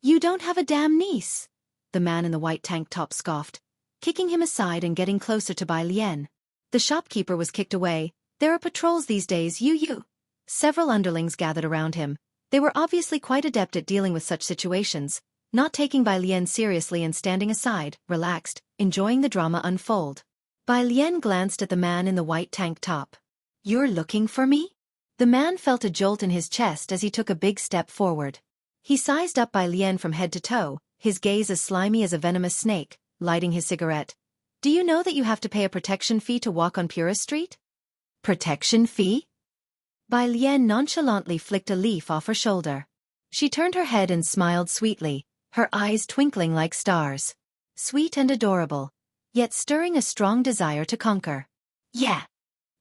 S1: "You don't have a damn niece," the man in the white tank top scoffed, kicking him aside and getting closer to Bai Lian. The shopkeeper was kicked away. "There are patrols these days, you. Several underlings gathered around him. They were obviously quite adept at dealing with such situations, not taking Bai Lian seriously and standing aside, relaxed, enjoying the drama unfold. Bai Lian glanced at the man in the white tank top. "You're looking for me?" The man felt a jolt in his chest as he took a big step forward. He sized up Bai Lian from head to toe, his gaze as slimy as a venomous snake, lighting his cigarette. "Do you know that you have to pay a protection fee to walk on Heiress Street?" "Protection fee?" Bai Lian nonchalantly flicked a leaf off her shoulder. She turned her head and smiled sweetly, her eyes twinkling like stars. Sweet and adorable, yet stirring a strong desire to conquer. "Yeah."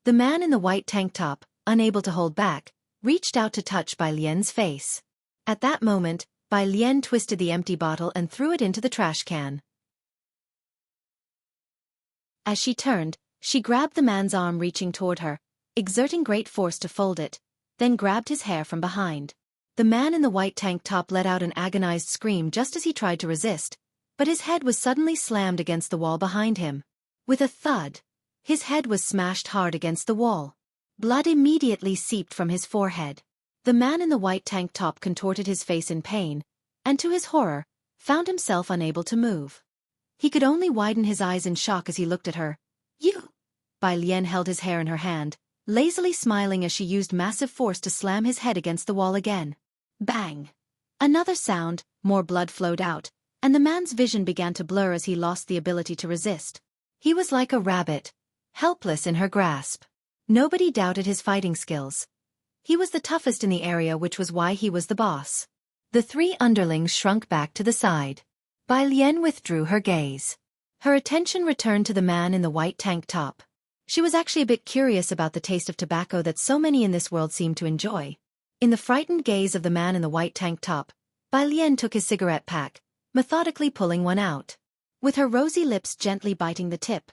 S1: The man in the white tank top, unable to hold back, reached out to touch Bai Lian's face. At that moment, Bai Lian twisted the empty bottle and threw it into the trash can. As she turned, she grabbed the man's arm reaching toward her, exerting great force to fold it, then grabbed his hair from behind. The man in the white tank top let out an agonized scream just as he tried to resist, but his head was suddenly slammed against the wall behind him. With a thud, his head was smashed hard against the wall. Blood immediately seeped from his forehead. The man in the white tank top contorted his face in pain, and to his horror, found himself unable to move. He could only widen his eyes in shock as he looked at her. "You!" Bai Lian held his hair in her hand, lazily smiling as she used massive force to slam his head against the wall again. Bang! Another sound, more blood flowed out, and the man's vision began to blur as he lost the ability to resist. He was like a rabbit, helpless in her grasp. Nobody doubted his fighting skills. He was the toughest in the area, which was why he was the boss. The three underlings shrunk back to the side. Bai Lian withdrew her gaze. Her attention returned to the man in the white tank top. She was actually a bit curious about the taste of tobacco that so many in this world seemed to enjoy. In the frightened gaze of the man in the white tank top, Bai Lian took his cigarette pack, methodically pulling one out. With her rosy lips gently biting the tip,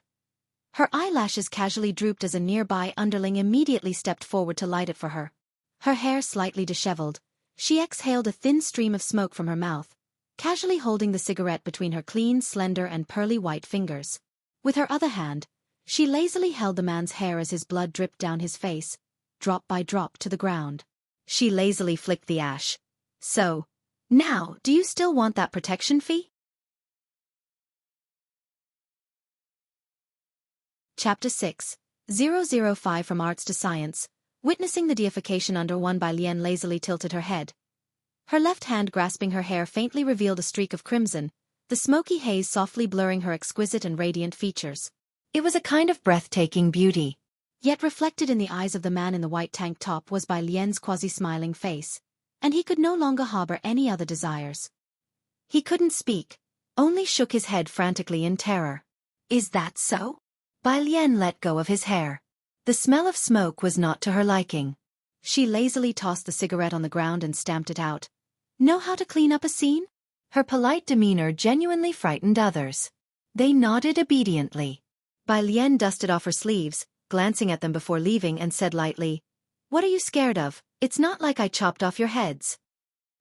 S1: her eyelashes casually drooped as a nearby underling immediately stepped forward to light it for her. Her hair slightly disheveled, she exhaled a thin stream of smoke from her mouth, casually holding the cigarette between her clean, slender and pearly white fingers. With her other hand, she lazily held the man's hair as his blood dripped down his face, drop by drop to the ground. She lazily flicked the ash. "So, now, do you still want that protection fee?" Chapter 6, 005 From Arts to Science. Witnessing the deification under one, Bai Lian lazily tilted her head. Her left hand grasping her hair faintly revealed a streak of crimson, the smoky haze softly blurring her exquisite and radiant features. It was a kind of breathtaking beauty. Yet reflected in the eyes of the man in the white tank top was Bai Lian's quasi-smiling face, and he could no longer harbor any other desires. He couldn't speak, only shook his head frantically in terror. "Is that so?" Bai Lian let go of his hair. The smell of smoke was not to her liking. She lazily tossed the cigarette on the ground and stamped it out. "Know how to clean up a scene?" Her polite demeanor genuinely frightened others. They nodded obediently. Bai Lian dusted off her sleeves, glancing at them before leaving, and said lightly, "What are you scared of? It's not like I chopped off your heads."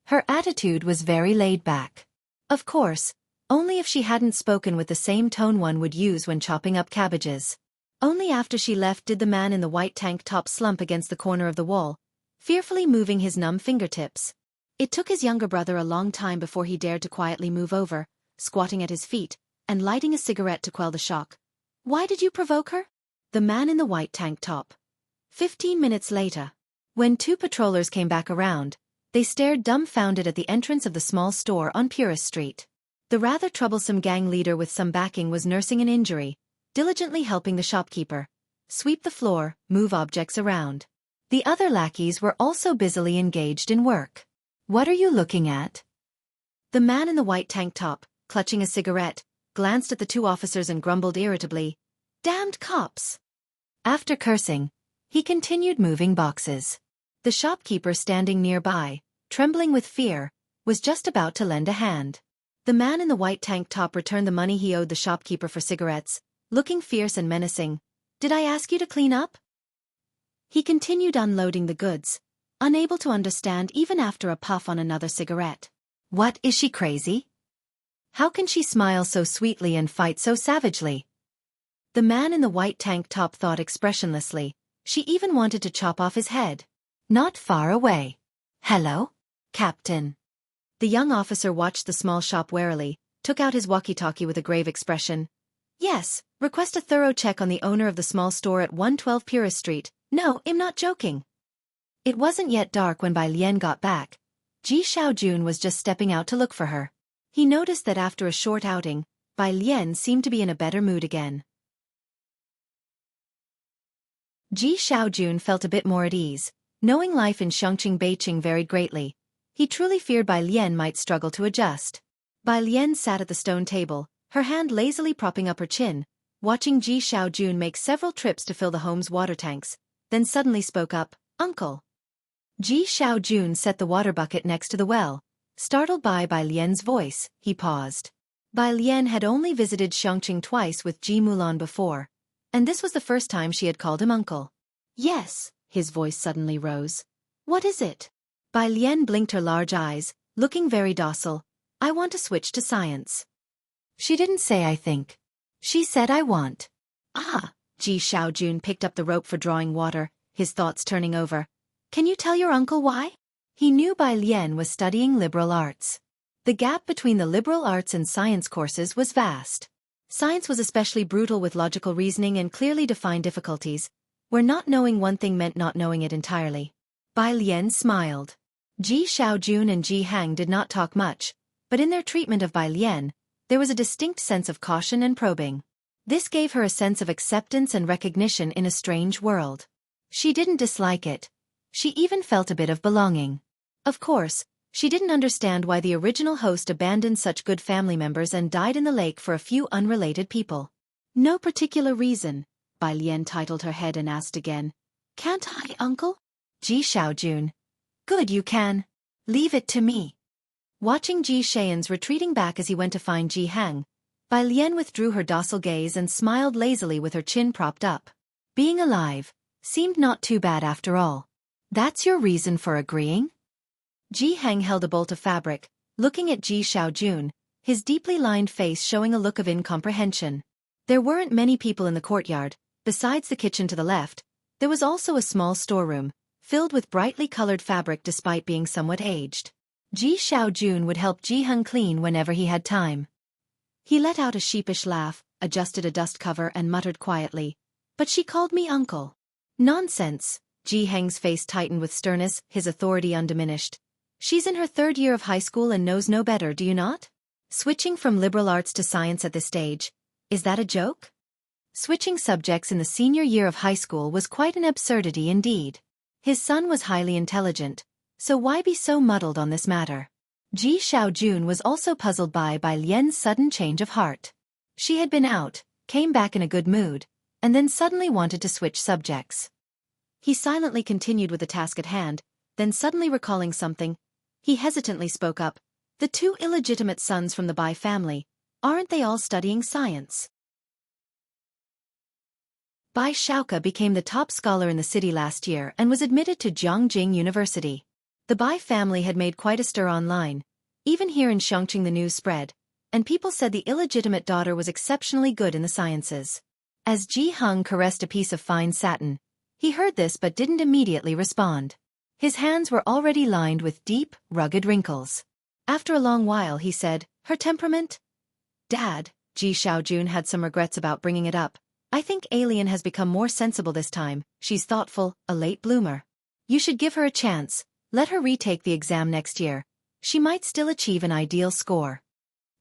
S1: Her attitude was very laid back. Of course, only if she hadn't spoken with the same tone one would use when chopping up cabbages. Only after she left did the man in the white tank top slump against the corner of the wall, fearfully moving his numb fingertips. It took his younger brother a long time before he dared to quietly move over, squatting at his feet, and lighting a cigarette to quell the shock. "Why did you provoke her?" The man in the white tank top. 15 minutes later. When two patrollers came back around, they stared dumbfounded at the entrance of the small store on Purist Street. The rather troublesome gang leader with some backing was nursing an injury, diligently helping the shopkeeper sweep the floor, move objects around. The other lackeys were also busily engaged in work. "What are you looking at?" The man in the white tank top, clutching a cigarette, glanced at the two officers and grumbled irritably, "Damned cops." After cursing, he continued moving boxes. The shopkeeper standing nearby, trembling with fear, was just about to lend a hand. The man in the white tank top returned the money he owed the shopkeeper for cigarettes, looking fierce and menacing. "Did I ask you to clean up?" He continued unloading the goods, unable to understand even after a puff on another cigarette. What, is she crazy? How can she smile so sweetly and fight so savagely? The man in the white tank top thought expressionlessly. She even wanted to chop off his head. Not far away. "Hello, Captain." The young officer watched the small shop warily, took out his walkie-talkie with a grave expression. "Yes, request a thorough check on the owner of the small store at 112 Purist Street. No, I'm not joking." It wasn't yet dark when Bai Lian got back. Xiaojun was just stepping out to look for her. He noticed that after a short outing, Bai Lian seemed to be in a better mood again. Xiaojun felt a bit more at ease, knowing life in Xianxia Beijing varied greatly. He truly feared Bai Lian might struggle to adjust. Bai Lian sat at the stone table, her hand lazily propping up her chin, watching Xiaojun make several trips to fill the home's water tanks, then suddenly spoke up, "Uncle." Xiaojun set the water bucket next to the well. Startled by Bai Lian's voice, he paused. Bai Lian had only visited Xianxia twice with Ji Mulan before, and this was the first time she had called him uncle. "Yes," his voice suddenly rose. "What is it?" Bai Lian blinked her large eyes, looking very docile. "I want to switch to science." "She didn't say I think. She said I want." "Ah." Xiaojun picked up the rope for drawing water, his thoughts turning over. Can you tell your uncle why? He knew Bai Lian was studying liberal arts. The gap between the liberal arts and science courses was vast. Science was especially brutal with logical reasoning and clearly defined difficulties, where not knowing one thing meant not knowing it entirely. Bai Lian smiled. Ji Xiaojun and Ji Hang did not talk much, but in their treatment of Bai Lian, there was a distinct sense of caution and probing. This gave her a sense of acceptance and recognition in a strange world. She didn't dislike it. She even felt a bit of belonging. Of course, she didn't understand why the original host abandoned such good family members and died in the lake for a few unrelated people. No particular reason, Bai Lian titled her head and asked again. Can't I, uncle? Ji Xiaojun. Good, you can. Leave it to me. Watching Ji Xian's retreating back as he went to find Ji Hang, Bai Lian withdrew her docile gaze and smiled lazily with her chin propped up. Being alive seemed not too bad after all. That's your reason for agreeing? Ji Hang held a bolt of fabric, looking at Ji Xiaojun, his deeply lined face showing a look of incomprehension. There weren't many people in the courtyard. Besides the kitchen to the left, there was also a small storeroom, filled with brightly colored fabric despite being somewhat aged. Ji Xiaojun would help Ji Hang clean whenever he had time. He let out a sheepish laugh, adjusted a dust cover and muttered quietly, "But she called me uncle." Nonsense. Ji Hang's face tightened with sternness, his authority undiminished. She's in her 3rd year of high school and knows no better, do you not? Switching from liberal arts to science at this stage, is that a joke? Switching subjects in the senior year of high school was quite an absurdity indeed. His son was highly intelligent, so why be so muddled on this matter? Ji Xiaojun was also puzzled by Bai Lian's sudden change of heart. She had been out, came back in a good mood, and then suddenly wanted to switch subjects. He silently continued with the task at hand, then suddenly recalling something, he hesitantly spoke up. The 2 illegitimate sons from the Bai family, aren't they all studying science? Bai Xiaoke became the top scholar in the city last year and was admitted to Jianghu University. The Bai family had made quite a stir online. Even here in Xianxia the news spread, and people said the illegitimate daughter was exceptionally good in the sciences. As Ji Hang caressed a piece of fine satin, he heard this but didn't immediately respond. His hands were already lined with deep, rugged wrinkles. After a long while he said, "Her temperament?" "Dad," Ji Xiaojun had some regrets about bringing it up. "I think Alien has become more sensible this time. She's thoughtful, a late bloomer. You should give her a chance. Let her retake the exam next year. She might still achieve an ideal score."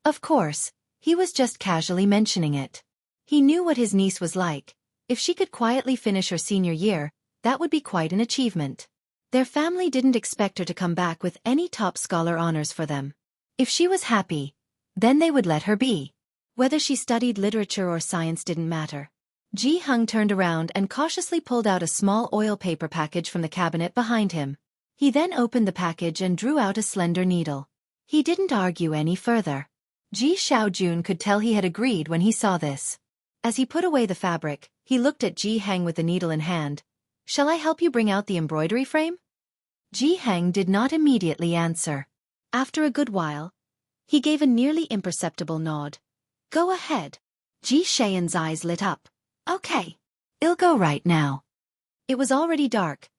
S1: Of course, he was just casually mentioning it. He knew what his niece was like. If she could quietly finish her senior year, that would be quite an achievement. Their family didn't expect her to come back with any top scholar honors for them. If she was happy, then they would let her be. Whether she studied literature or science didn't matter. Ji Hang turned around and cautiously pulled out a small oil paper package from the cabinet behind him. He then opened the package and drew out a slender needle. He didn't argue any further. Ji Xiaojun could tell he had agreed when he saw this. As he put away the fabric, he looked at Ji Hang with the needle in hand. "Shall I help you bring out the embroidery frame?" Ji Hang did not immediately answer. After a good while, he gave a nearly imperceptible nod. "Go ahead." Ji Xian's eyes lit up. "Okay. I'll go right now." It was already dark.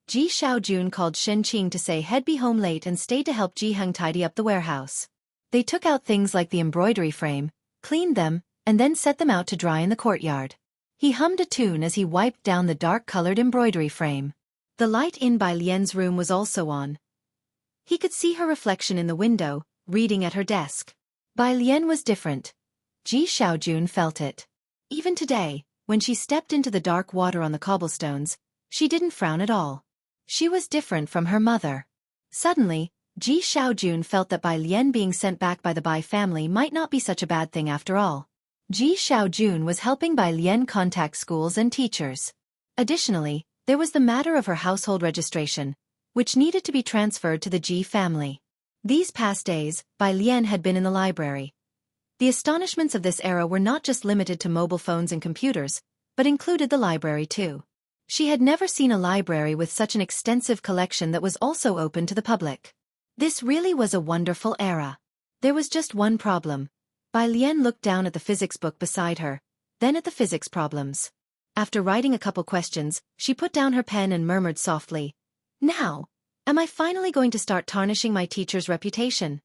S1: Ji Xiaojun called Shen Qing to say he'd be home late and stayed to help Ji Hang tidy up the warehouse. They took out things like the embroidery frame, cleaned them, and then set them out to dry in the courtyard. He hummed a tune as he wiped down the dark-colored embroidery frame. The light in Bai Lian's room was also on. He could see her reflection in the window, reading at her desk. Bai Lian was different. Ji Xiaojun felt it. Even today, when she stepped into the dark water on the cobblestones, she didn't frown at all. She was different from her mother. Suddenly, Ji Xiaojun felt that Bai Lian being sent back by the Bai family might not be such a bad thing after all. Ji Xiaojun was helping Bai Lian contact schools and teachers. Additionally, there was the matter of her household registration, which needed to be transferred to the Ji family. These past days, Bai Lian had been in the library. The astonishments of this era were not just limited to mobile phones and computers, but included the library too. She had never seen a library with such an extensive collection that was also open to the public. This really was a wonderful era. There was just one problem. Bai Lian looked down at the physics book beside her, then at the physics problems. After writing a couple questions, she put down her pen and murmured softly, "Now, am I finally going to start tarnishing my teacher's reputation?"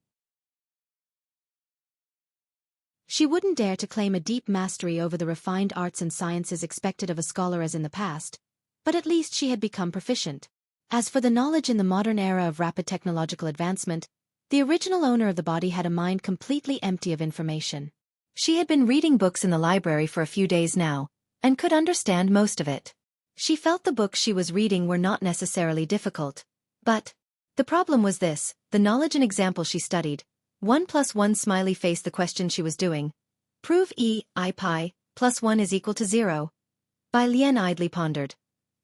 S1: She wouldn't dare to claim a deep mastery over the refined arts and sciences expected of a scholar as in the past, but at least she had become proficient. As for the knowledge in the modern era of rapid technological advancement, the original owner of the body had a mind completely empty of information. She had been reading books in the library for a few days now, and could understand most of it. She felt the books she was reading were not necessarily difficult. But the problem was this: the knowledge and example she studied. 1 + 1 smiley face. The question she was doing. Prove I pi plus 1 is equal to 0. Bai Lian idly pondered.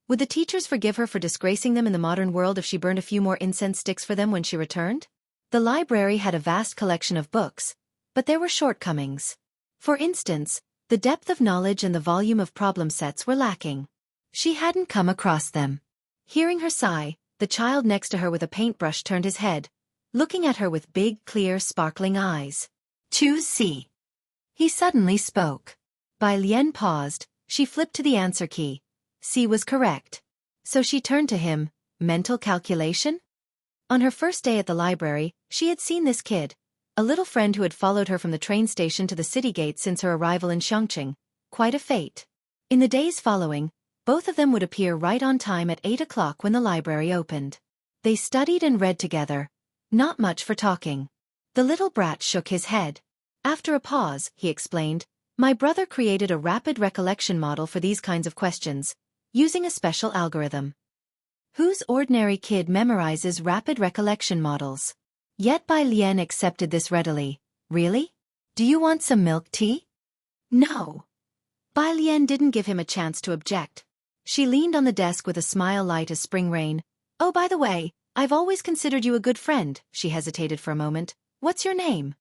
S1: Would the teachers forgive her for disgracing them in the modern world if she burned a few more incense sticks for them when she returned? The library had a vast collection of books, but there were shortcomings. For instance, the depth of knowledge and the volume of problem sets were lacking. She hadn't come across them. Hearing her sigh, the child next to her with a paintbrush turned his head, looking at her with big, clear, sparkling eyes. Choose C. He suddenly spoke. Bai Lian paused. She flipped to the answer key. C was correct. So she turned to him. Mental calculation? On her first day at the library, she had seen this kid, a little friend who had followed her from the train station to the city gate since her arrival in Xianxia. Quite a fate. In the days following, both of them would appear right on time at 8 o'clock when the library opened. They studied and read together. Not much for talking. The little brat shook his head. After a pause, he explained, "My brother created a rapid recollection model for these kinds of questions, using a special algorithm." Whose ordinary kid memorizes rapid recollection models? Yet Bai Lian accepted this readily. Really? Do you want some milk tea? No. Bai Lian didn't give him a chance to object. She leaned on the desk with a smile light as spring rain. "Oh, by the way, I've always considered you a good friend." She hesitated for a moment. "What's your name?"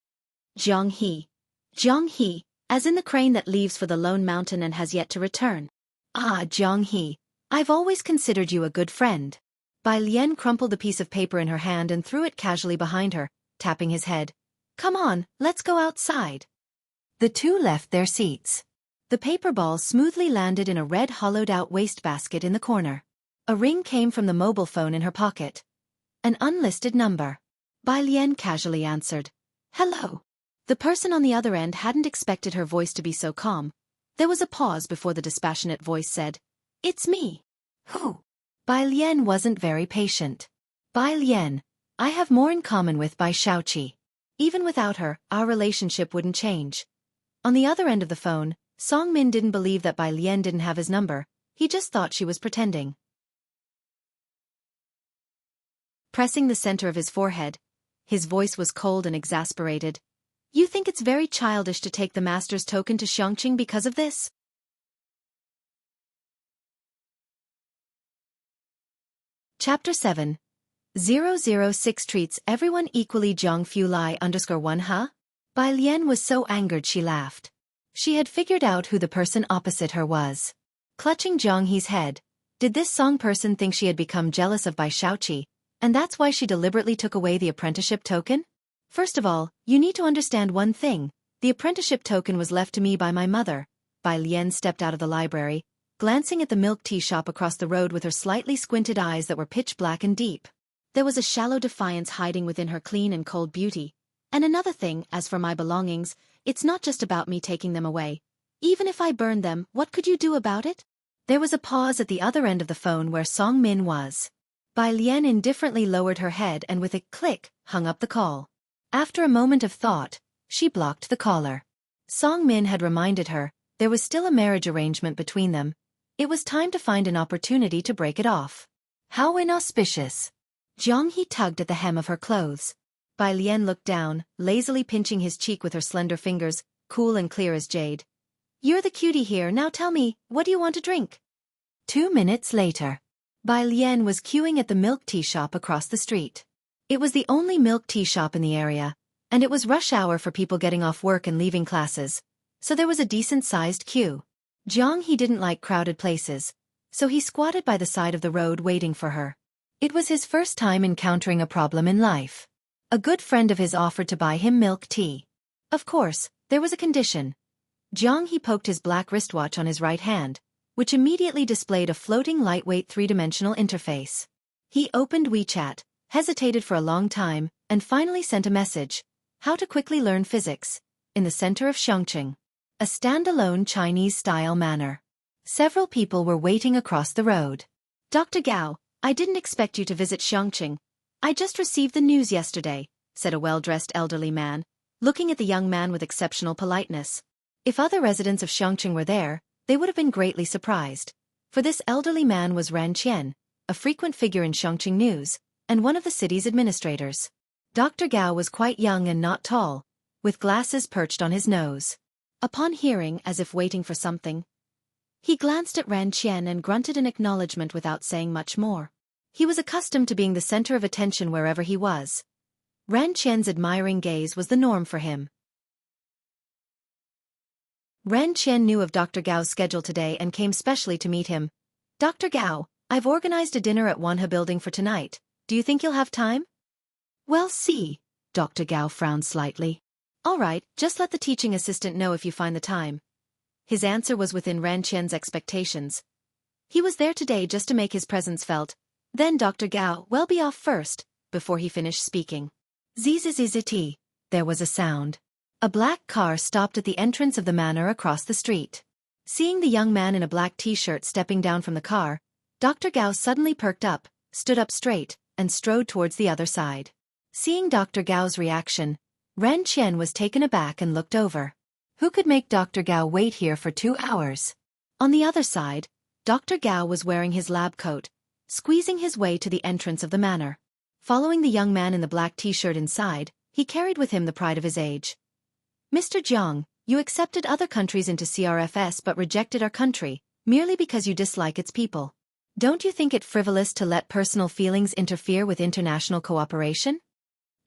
S1: Jianghu. Jianghu, as in the crane that leaves for the lone mountain and has yet to return. Ah, Jianghu, I've always considered you a good friend. Bai Lian crumpled a piece of paper in her hand and threw it casually behind her, tapping his head. "Come on, let's go outside." The two left their seats. The paper ball smoothly landed in a red hollowed-out wastebasket in the corner. A ring came from the mobile phone in her pocket. An unlisted number. Bai Lian casually answered. "Hello." The person on the other end hadn't expected her voice to be so calm. There was a pause before the dispassionate voice said, "It's me." "Who?" Bai Lian wasn't very patient. "Bai Lian, I have more in common with Bai Xiaoqi. Even without her, our relationship wouldn't change." On the other end of the phone, Song Min didn't believe that Bai Lian didn't have his number. He just thought she was pretending. Pressing the center of his forehead, his voice was cold and exasperated. "You think it's very childish to take the master's token to Xianxia because of this?" Chapter 7. 006 treats everyone equally. Jianghu Lai _1 huh? Bai Lian was so angered she laughed. She had figured out who the person opposite her was. Clutching Jianghu's head, did this Song person think she had become jealous of Bai Xiaoqi, and that's why she deliberately took away the apprenticeship token? First of all, you need to understand one thing. The apprenticeship token was left to me by my mother. Bai Lian stepped out of the library, glancing at the milk tea shop across the road with her slightly squinted eyes that were pitch black and deep. There was a shallow defiance hiding within her clean and cold beauty. "And another thing, as for my belongings, it's not just about me taking them away. Even if I burned them, what could you do about it?" There was a pause at the other end of the phone where Song Min was. Bai Lian indifferently lowered her head and with a click, hung up the call. After a moment of thought, she blocked the caller. Song Min had reminded her, there was still a marriage arrangement between them. It was time to find an opportunity to break it off. How inauspicious. Jianghu tugged at the hem of her clothes. Bai Lian looked down, lazily pinching his cheek with her slender fingers, cool and clear as jade. "You're the cutie here, now tell me, what do you want to drink?" 2 minutes later. Bai Lian was queuing at the milk tea shop across the street. It was the only milk tea shop in the area, and it was rush hour for people getting off work and leaving classes, so there was a decent-sized queue. Jianghu didn't like crowded places, so he squatted by the side of the road waiting for her. It was his first time encountering a problem in life. A good friend of his offered to buy him milk tea. Of course, there was a condition. Jianghu poked his black wristwatch on his right hand. which immediately displayed a floating lightweight three-dimensional interface. He opened WeChat, hesitated for a long time, and finally sent a message. How to quickly learn physics. In the center of Xianxia. A standalone Chinese-style manor. Several people were waiting across the road. Dr. Gao, I didn't expect you to visit Xianxia. I just received the news yesterday, said a well-dressed elderly man, looking at the young man with exceptional politeness. If other residents of Xianxia were there, they would have been greatly surprised. For this elderly man was Ran Qian, a frequent figure in Xianxia news, and one of the city's administrators. Dr. Gao was quite young and not tall, with glasses perched on his nose. Upon hearing, as if waiting for something, he glanced at Ran Qian and grunted an acknowledgement without saying much more. He was accustomed to being the center of attention wherever he was. Ran Qian's admiring gaze was the norm for him. Ran Qian knew of Dr. Gao's schedule today and came specially to meet him. Dr. Gao, I've organized a dinner at Wanhe Building for tonight. Do you think you'll have time? Well, see. Dr. Gao frowned slightly. All right, just let the teaching assistant know if you find the time. His answer was within Ran Qian's expectations. He was there today just to make his presence felt. Then Dr. Gao will be off first, before he finished speaking. Zzzzzt. There was a sound. A black car stopped at the entrance of the manor across the street. Seeing the young man in a black t-shirt stepping down from the car, Dr. Gao suddenly perked up, stood up straight, and strode towards the other side. Seeing Dr. Gao's reaction, Ran Qian was taken aback and looked over. Who could make Dr. Gao wait here for 2 hours? On the other side, Dr. Gao was wearing his lab coat, squeezing his way to the entrance of the manor. Following the young man in the black t-shirt inside, he carried with him the pride of his age. Mr. Jiang, you accepted other countries into CRFS but rejected our country, merely because you dislike its people. Don't you think it frivolous to let personal feelings interfere with international cooperation?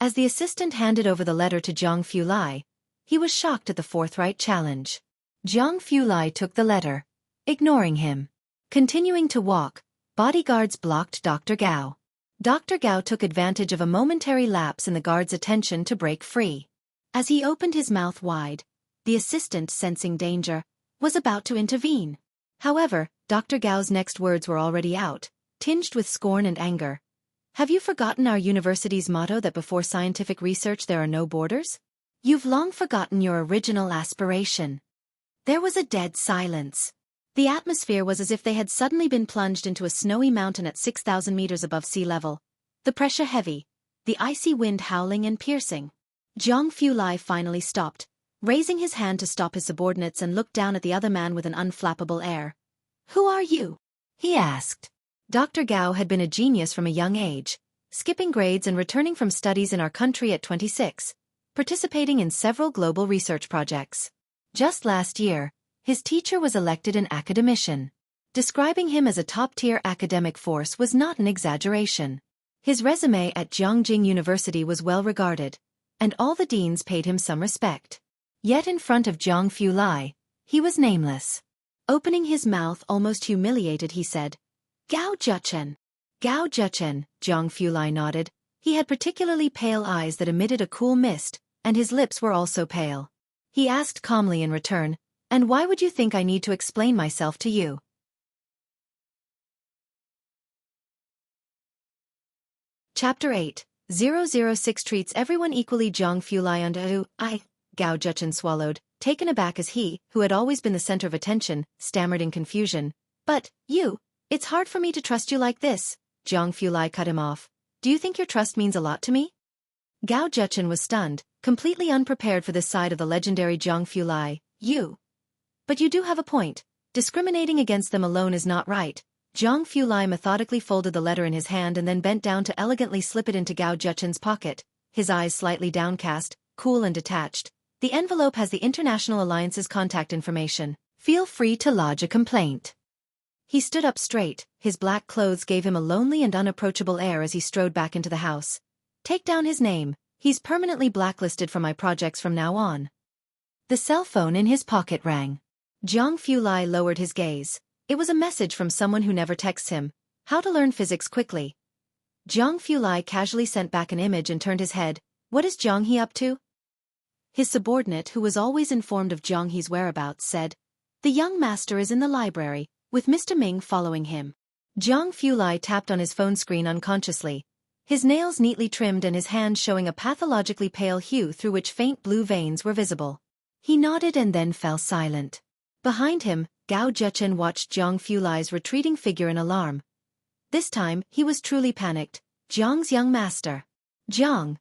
S1: As the assistant handed over the letter to Jiang Fulai, he was shocked at the forthright challenge. Jiang Fulai took the letter, ignoring him. Continuing to walk, bodyguards blocked Dr. Gao. Dr. Gao took advantage of a momentary lapse in the guard's attention to break free. As he opened his mouth wide, the assistant, sensing danger, was about to intervene. However, Dr. Gao's next words were already out, tinged with scorn and anger. Have you forgotten our university's motto that before scientific research there are no borders? You've long forgotten your original aspiration. There was a dead silence. The atmosphere was as if they had suddenly been plunged into a snowy mountain at 6,000 meters above sea level. The pressure heavy, the icy wind howling and piercing. Jiang Fulai finally stopped, raising his hand to stop his subordinates, and looked down at the other man with an unflappable air. Who are you? He asked. Dr. Gao had been a genius from a young age, skipping grades and returning from studies in our country at 26, participating in several global research projects. Just last year, his teacher was elected an academician. Describing him as a top-tier academic force was not an exaggeration. His resume at Jianghu University was well regarded, and all the deans paid him some respect. Yet in front of Jiang Fulai, he was nameless. Opening his mouth almost humiliated, he said, Gao Zhechen. Gao Zhechen, Jiang Fulai nodded. He had particularly pale eyes that emitted a cool mist, and his lips were also pale. He asked calmly in return, and why would you think I need to explain myself to you? Chapter 8. 006 treats everyone equally. Jiang Fulai Gao Zhechen swallowed, taken aback as he, who had always been the center of attention, stammered in confusion. But, you, it's hard for me to trust you like this. Jiang Fulai cut him off. Do you think your trust means a lot to me? Gao Zhechen was stunned, completely unprepared for this side of the legendary Jiang Fulai. You. But you do have a point. Discriminating against them alone is not right. Jiang Fulai methodically folded the letter in his hand and then bent down to elegantly slip it into Gao Zhechen's pocket, his eyes slightly downcast, cool and detached. The envelope has the International Alliance's contact information. Feel free to lodge a complaint. He stood up straight. His black clothes gave him a lonely and unapproachable air as he strode back into the house. Take down his name. He's permanently blacklisted from my projects from now on. The cell phone in his pocket rang. Jiang Fulai lowered his gaze. It was a message from someone who never texts him. How to learn physics quickly. Jiang Fulai casually sent back an image and turned his head. What is Jianghe up to? His subordinate, who was always informed of Jianghe's whereabouts, said, The young master is in the library, with Mr. Ming following him. Jianghu Lai tapped on his phone screen unconsciously, his nails neatly trimmed and his hands showing a pathologically pale hue through which faint blue veins were visible. He nodded and then fell silent. Behind him, Gao Zhechen watched Jianghu Lai's retreating figure in alarm. This time, he was truly panicked. Jiang's young master. Jiang.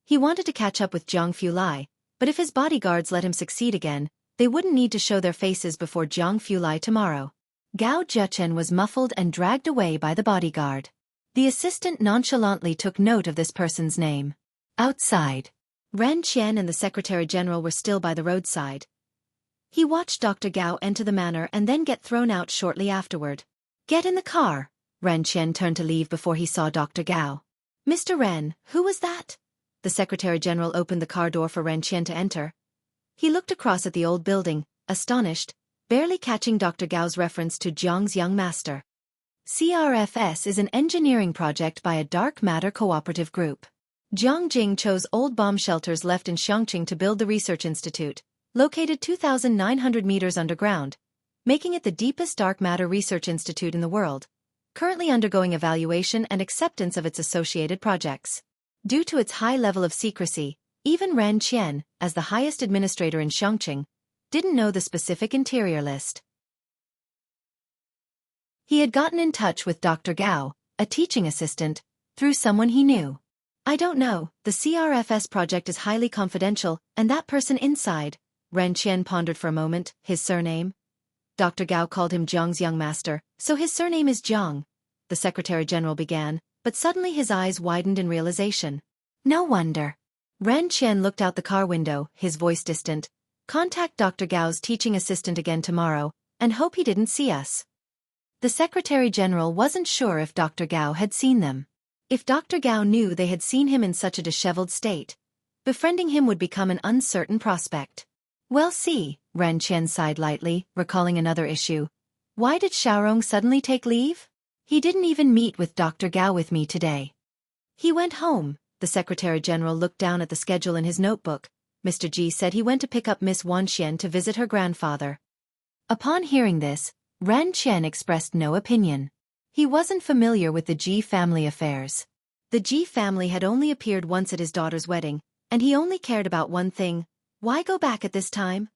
S1: He wanted to catch up with Jianghu Lai, but if his bodyguards let him succeed again, they wouldn't need to show their faces before Jianghu Lai tomorrow. Gao Zhechen was muffled and dragged away by the bodyguard. The assistant nonchalantly took note of this person's name. Outside, Ren Qian and the Secretary-General were still by the roadside. He watched Dr. Gao enter the manor and then get thrown out shortly afterward. Get in the car. Ren Qian turned to leave before he saw Dr. Gao. Mr. Ren, who was that? The Secretary-General opened the car door for Ren Qian to enter. He looked across at the old building, astonished, barely catching Dr. Gao's reference to Jiang's young master. CRFS is an engineering project by a dark matter cooperative group. Jiang Jing chose old bomb shelters left in Xianxia to build the research institute, located 2,900 meters underground, making it the deepest dark matter research institute in the world, currently undergoing evaluation and acceptance of its associated projects. Due to its high level of secrecy, even Ren Qian, as the highest administrator in Xianxia, didn't know the specific interior list. He had gotten in touch with Dr. Gao, a teaching assistant, through someone he knew. I don't know, the CRFS project is highly confidential, and that person inside, Ren Qian pondered for a moment, his surname? Dr. Gao called him Jiang's young master, so his surname is Jiang, the Secretary-General began, but suddenly his eyes widened in realization. No wonder. Ren Qian looked out the car window, his voice distant. Contact Dr. Gao's teaching assistant again tomorrow, and hope he didn't see us. The Secretary-General wasn't sure if Dr. Gao had seen them. If Dr. Gao knew they had seen him in such a disheveled state, befriending him would become an uncertain prospect. Well, see, Ren Qian sighed lightly, recalling another issue. Why did Xiaorong suddenly take leave? He didn't even meet with Dr. Gao with me today. He went home. The Secretary-General looked down at the schedule in his notebook. Mr. Ji said he went to pick up Miss Wanxian to visit her grandfather. Upon hearing this, Ren Qian expressed no opinion. He wasn't familiar with the Ji family affairs. The Ji family had only appeared once at his daughter's wedding, and he only cared about one thing. Why go back at this time?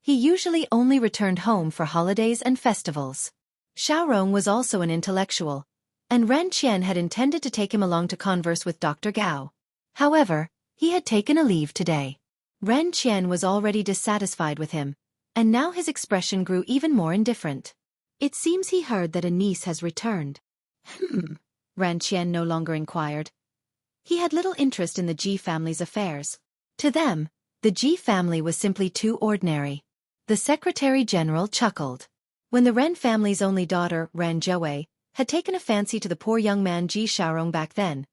S1: He usually only returned home for holidays and festivals. Xiaorong was also an intellectual, and Ren Qian had intended to take him along to converse with Dr. Gao. However, he had taken a leave today. Ren Qian was already dissatisfied with him, and now his expression grew even more indifferent. It seems he heard that a niece has returned. Ren Qian no longer inquired. He had little interest in the Ji family's affairs. To them, the Ji family was simply too ordinary. The Secretary-General chuckled. When the Ren family's only daughter, Ren Zhouwei, had taken a fancy to the poor young man Ji Xiaorong back then,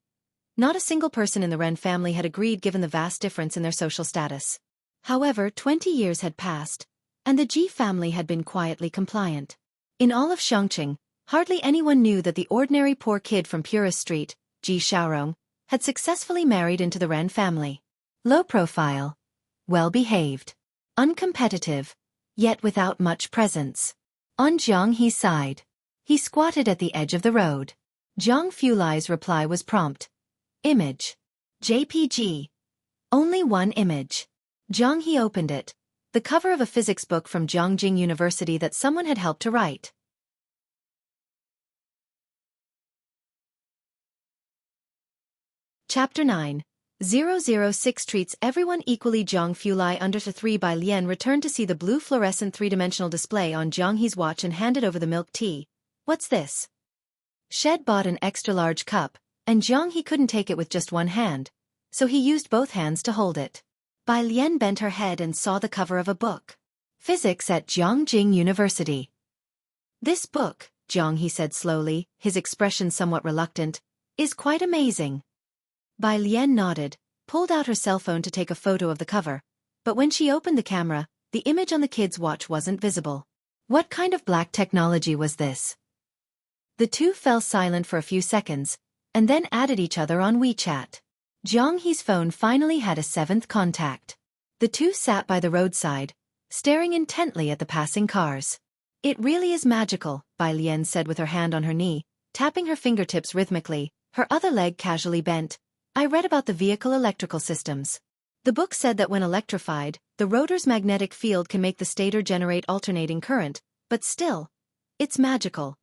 S1: not a single person in the Ren family had agreed given the vast difference in their social status. However, 20 years had passed, and the Ji family had been quietly compliant. In all of Xianxia, hardly anyone knew that the ordinary poor kid from Purist Street, Ji Xiaorong, had successfully married into the Ren family. Low profile, well-behaved, uncompetitive, yet without much presence. On Jianghu's side, he squatted at the edge of the road. Jianghu Lai's reply was prompt. Image. JPG. Only one image. Jianghu opened it. The cover of a physics book from Jianghu University that someone had helped to write. Chapter 9. 006 treats everyone equally. Jianghu Lai under 3 by Lian returned to see the blue fluorescent three-dimensional display on Jianghu's watch and handed over the milk tea. What's this? Shed bought an extra-large cup, and Jianghu couldn't take it with just one hand, so he used both hands to hold it. Bai Lian bent her head and saw the cover of a book. Physics at Jianghu University. This book, Jianghu said slowly, his expression somewhat reluctant, is quite amazing. Bai Lian nodded, pulled out her cell phone to take a photo of the cover, but when she opened the camera, the image on the kid's watch wasn't visible. What kind of black technology was this? The two fell silent for a few seconds, and then added each other on WeChat. Jianghu's phone finally had a 7th contact. The two sat by the roadside, staring intently at the passing cars. It really is magical, Bai Lian said with her hand on her knee, tapping her fingertips rhythmically, her other leg casually bent. I read about the vehicle electrical systems. The book said that when electrified, the rotor's magnetic field can make the stator generate alternating current, but still, it's magical.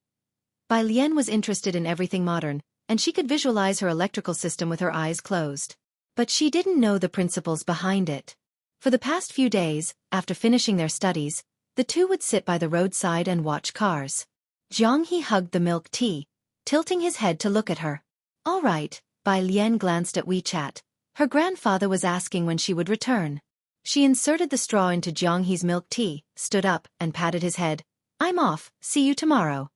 S1: Bai Lian was interested in everything modern, and she could visualize her electrical system with her eyes closed. But she didn't know the principles behind it. For the past few days, after finishing their studies, the two would sit by the roadside and watch cars. Jianghu hugged the milk tea, tilting his head to look at her. All right, Bai Lian glanced at WeChat. Her grandfather was asking when she would return. She inserted the straw into Jianghu's milk tea, stood up, and patted his head. I'm off, see you tomorrow.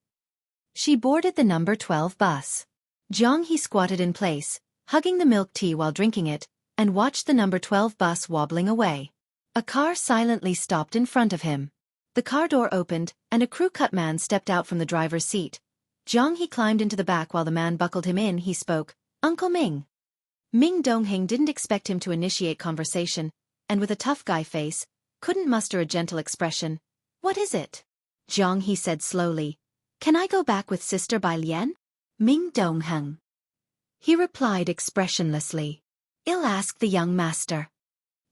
S1: She boarded the number 12 bus. Jianghu squatted in place, hugging the milk tea while drinking it, and watched the number 12 bus wobbling away. A car silently stopped in front of him. The car door opened, and a crew-cut man stepped out from the driver's seat. Jianghu climbed into the back while the man buckled him in. He spoke, Uncle Ming. Ming Dongheng didn't expect him to initiate conversation, and with a tough guy face, couldn't muster a gentle expression. What is it? Jianghu said slowly. Can I go back with Sister Bai Lian? Ming Dongheng. He replied expressionlessly. I'll ask the young master.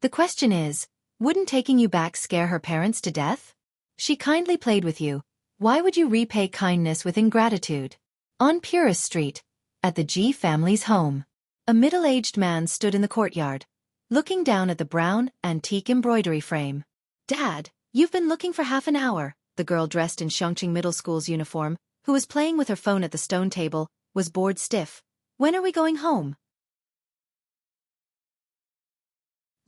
S1: The question is, wouldn't taking you back scare her parents to death? She kindly played with you. Why would you repay kindness with ingratitude? On Purist Street, at the Ji family's home, a middle-aged man stood in the courtyard, looking down at the brown, antique embroidery frame. Dad, you've been looking for half an hour. The girl dressed in Xianxia Middle School's uniform, who was playing with her phone at the stone table, was bored stiff. When are we going home?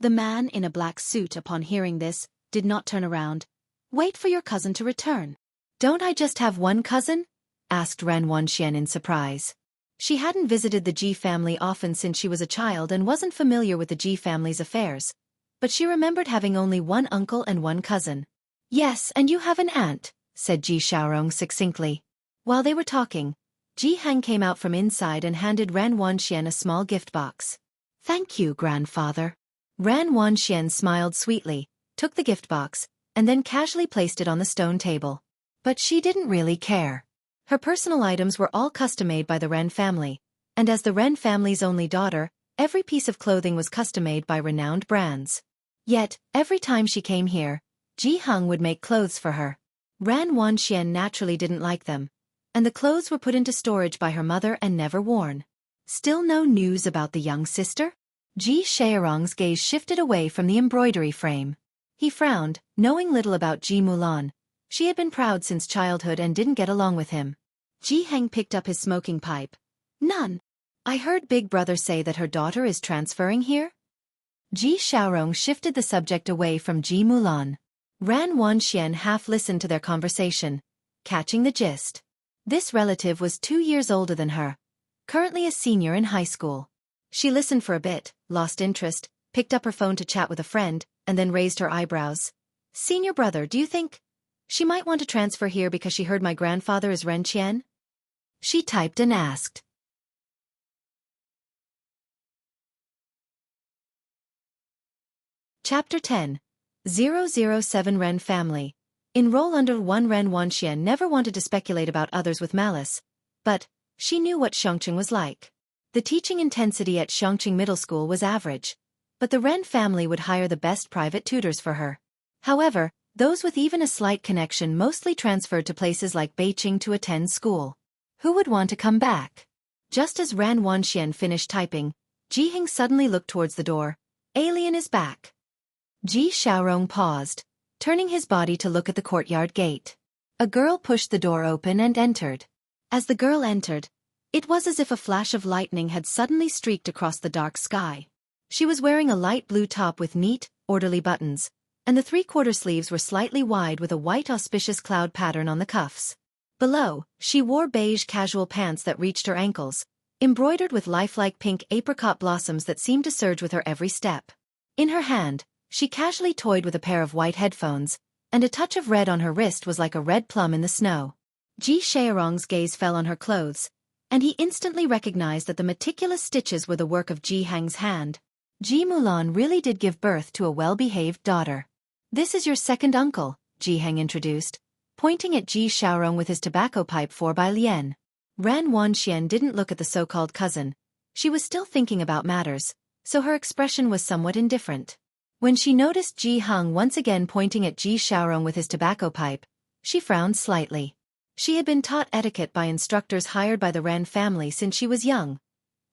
S1: The man in a black suit, upon hearing this, did not turn around. Wait for your cousin to return. Don't I just have one cousin? Asked Ran Wanxian in surprise. She hadn't visited the Ji family often since she was a child and wasn't familiar with the Ji family's affairs. But she remembered having only one uncle and one cousin. Yes, and you have an aunt, said Ji Xiaorong succinctly. While they were talking, Ji Hang came out from inside and handed Ran Wanxian a small gift box. Thank you, grandfather. Ran Wanxian smiled sweetly, took the gift box, and then casually placed it on the stone table. But she didn't really care. Her personal items were all custom-made by the Ren family, and as the Ren family's only daughter, every piece of clothing was custom-made by renowned brands. Yet, every time she came here, Ji Hung would make clothes for her. Ran Wanxian naturally didn't like them, and the clothes were put into storage by her mother and never worn. Still no news about the young sister? Ji Xiaorong's gaze shifted away from the embroidery frame. He frowned, knowing little about Ji Mulan. She had been proud since childhood and didn't get along with him. Ji Heng picked up his smoking pipe. None. I heard Big Brother say that her daughter is transferring here? Ji Xiaorong shifted the subject away from Ji Mulan. Ran Wanxian half listened to their conversation, catching the gist. This relative was 2 years older than her, currently a senior in high school. She listened for a bit, lost interest, picked up her phone to chat with a friend, and then raised her eyebrows. Senior brother, do you think she might want to transfer here because she heard my grandfather is Ren Qian? She typed and asked. Chapter 10. 007 Ren Family. Enroll under one. Ren Wanxian never wanted to speculate about others with malice, but she knew what Xianxia was like. The teaching intensity at Xianxia Middle School was average, but the Ren family would hire the best private tutors for her. However, those with even a slight connection mostly transferred to places like Beijing to attend school. Who would want to come back? Just as Ran Wanxian finished typing, Ji Hing suddenly looked towards the door. Alien is back. Ji Xiaorong paused, turning his body to look at the courtyard gate. A girl pushed the door open and entered. As the girl entered, it was as if a flash of lightning had suddenly streaked across the dark sky. She was wearing a light blue top with neat, orderly buttons, and the 3/4 sleeves were slightly wide with a white auspicious cloud pattern on the cuffs. Below, she wore beige casual pants that reached her ankles, embroidered with lifelike pink apricot blossoms that seemed to surge with her every step. In her hand, she casually toyed with a pair of white headphones, and a touch of red on her wrist was like a red plum in the snow. Ji Xiaorong's gaze fell on her clothes, and he instantly recognized that the meticulous stitches were the work of Ji Hang's hand. Ji Mulan really did give birth to a well-behaved daughter. This is your second uncle, Ji Hang introduced, pointing at Ji Xiaorong with his tobacco pipe for Bai Lian. Ran Wanxian didn't look at the so-called cousin. She was still thinking about matters, so her expression was somewhat indifferent. When she noticed Ji Heng once again pointing at Ji Xiaorong with his tobacco pipe, she frowned slightly. She had been taught etiquette by instructors hired by the Ran family since she was young,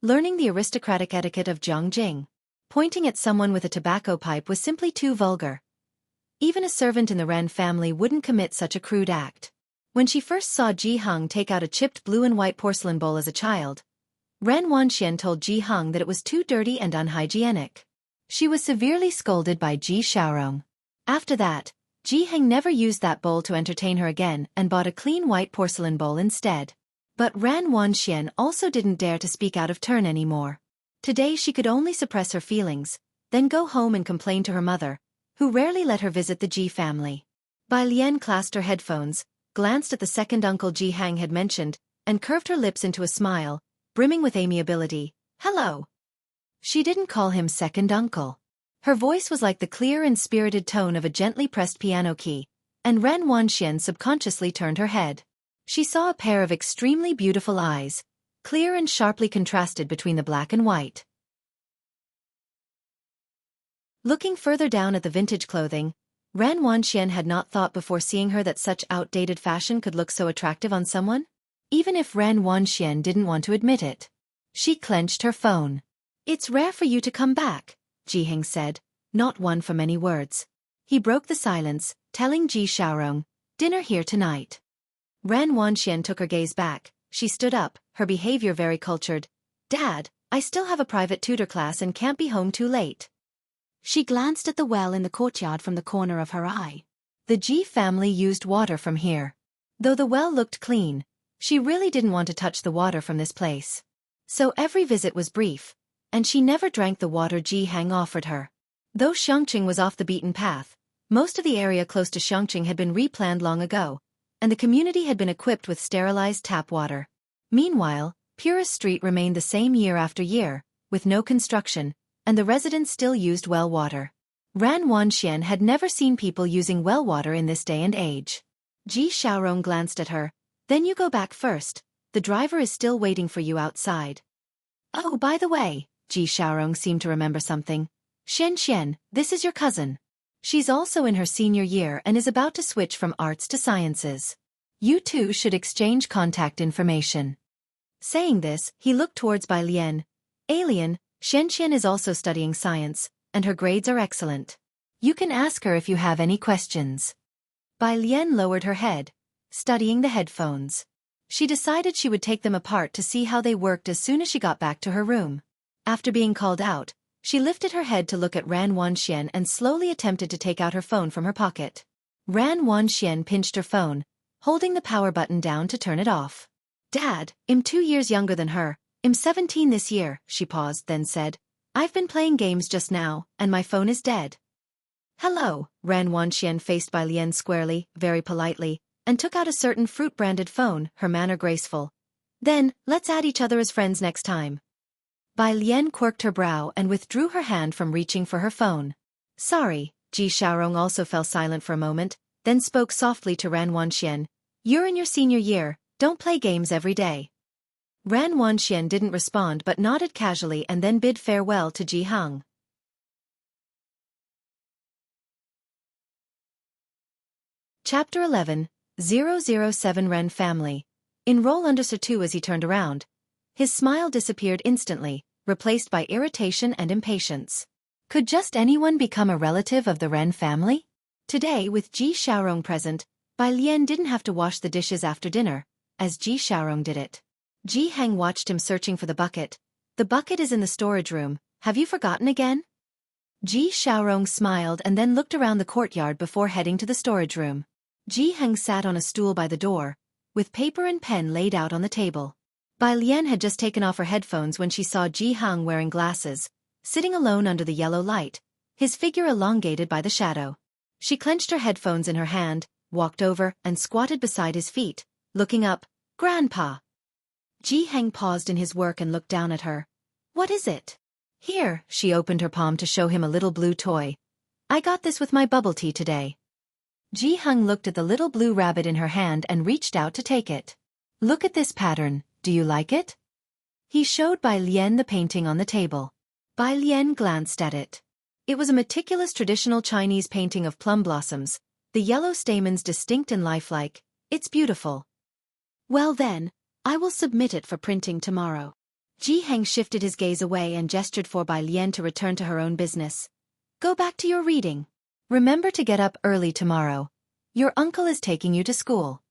S1: learning the aristocratic etiquette of Jianghu. Pointing at someone with a tobacco pipe was simply too vulgar. Even a servant in the Ran family wouldn't commit such a crude act. When she first saw Ji Heng take out a chipped blue and white porcelain bowl as a child, Ran Wanxian told Ji Heng that it was too dirty and unhygienic. She was severely scolded by Ji Xiaorong. After that, Ji Heng never used that bowl to entertain her again and bought a clean white porcelain bowl instead. But Ran Wanxian also didn't dare to speak out of turn anymore. Today she could only suppress her feelings, then go home and complain to her mother, who rarely let her visit the Ji family. Bai Lian clasped her headphones, glanced at the second uncle Ji Heng had mentioned, and curved her lips into a smile, brimming with amiability. Hello. She didn't call him second uncle. Her voice was like the clear and spirited tone of a gently pressed piano key, and Ran Wanxian subconsciously turned her head. She saw a pair of extremely beautiful eyes, clear and sharply contrasted between the black and white. Looking further down at the vintage clothing, Ran Wanxian had not thought before seeing her that such outdated fashion could look so attractive on someone, even if Ran Wanxian didn't want to admit it. She clenched her phone. It's rare for you to come back, Ji Heng said, not one for many words. He broke the silence, telling Ji Xiaorong, dinner here tonight. Ran Wanxian took her gaze back. She stood up, her behavior very cultured. Dad, I still have a private tutor class and can't be home too late. She glanced at the well in the courtyard from the corner of her eye. The Ji family used water from here. Though the well looked clean, she really didn't want to touch the water from this place. So every visit was brief, and she never drank the water Ji Heng offered her. Though Xianxia was off the beaten path, most of the area close to Xianxia had been replanned long ago, and the community had been equipped with sterilized tap water. Meanwhile, Purist Street remained the same year after year, with no construction, and the residents still used well water. Ran Wanxian had never seen people using well water in this day and age. Ji Xiaorong glanced at her. Then you go back first. The driver is still waiting for you outside. Oh, by the way, Ji Xiaorong seemed to remember something. Xianxia, this is your cousin. She's also in her senior year and is about to switch from arts to sciences. You two should exchange contact information. Saying this, he looked towards Bai Lian. Alien, Xianxia is also studying science, and her grades are excellent. You can ask her if you have any questions. Bai Lian lowered her head, studying the headphones. She decided she would take them apart to see how they worked as soon as she got back to her room. After being called out, she lifted her head to look at Ran Wanxian and slowly attempted to take out her phone from her pocket. Ran Wanxian pinched her phone, holding the power button down to turn it off. Dad, I'm 2 years younger than her. I'm 17 this year, she paused, then said. I've been playing games just now, and my phone is dead. Hello, Ran Wanxian faced Bai Lian squarely, very politely, and took out a certain fruit-branded phone, her manner graceful. Then, let's add each other as friends next time. Bai Lian quirked her brow and withdrew her hand from reaching for her phone. Sorry, Ji Xiaorong also fell silent for a moment, then spoke softly to Ran Wanxian. You're in your senior year, don't play games every day. Ran Wanxian didn't respond but nodded casually and then bid farewell to Ji Heng. Chapter 11, 007 Ren Family. Enroll under Sir 2 as he turned around. His smile disappeared instantly, replaced by irritation and impatience. Could just anyone become a relative of the Ren family? Today, with Ji Xiaorong present, Bai Lian didn't have to wash the dishes after dinner, as Ji Xiaorong did it. Ji Heng watched him searching for the bucket. The bucket is in the storage room. Have you forgotten again? Ji Xiaorong smiled and then looked around the courtyard before heading to the storage room. Ji Heng sat on a stool by the door, with paper and pen laid out on the table. Bai Lian had just taken off her headphones when she saw Ji Heng wearing glasses, sitting alone under the yellow light, his figure elongated by the shadow. She clenched her headphones in her hand, walked over, and squatted beside his feet, looking up. Grandpa. Ji Heng paused in his work and looked down at her. What is it? Here, she opened her palm to show him a little blue toy. I got this with my bubble tea today. Jianghu looked at the little blue rabbit in her hand and reached out to take it. Look at this pattern, do you like it? He showed Bai Lian the painting on the table. Bai Lian glanced at it. It was a meticulous traditional Chinese painting of plum blossoms, the yellow stamens distinct and lifelike. It's beautiful. Well then, I will submit it for printing tomorrow. Jianghu shifted his gaze away and gestured for Bai Lian to return to her own business. Go back to your reading. Remember to get up early tomorrow. Your uncle is taking you to school.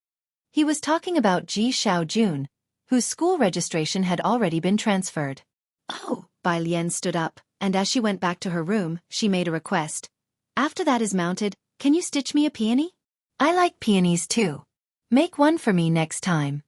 S1: He was talking about Ji Xiaojun, whose school registration had already been transferred. Oh, Bai Lian stood up, and as she went back to her room, she made a request. After that is mounted, can you stitch me a peony? I like peonies too. Make one for me next time.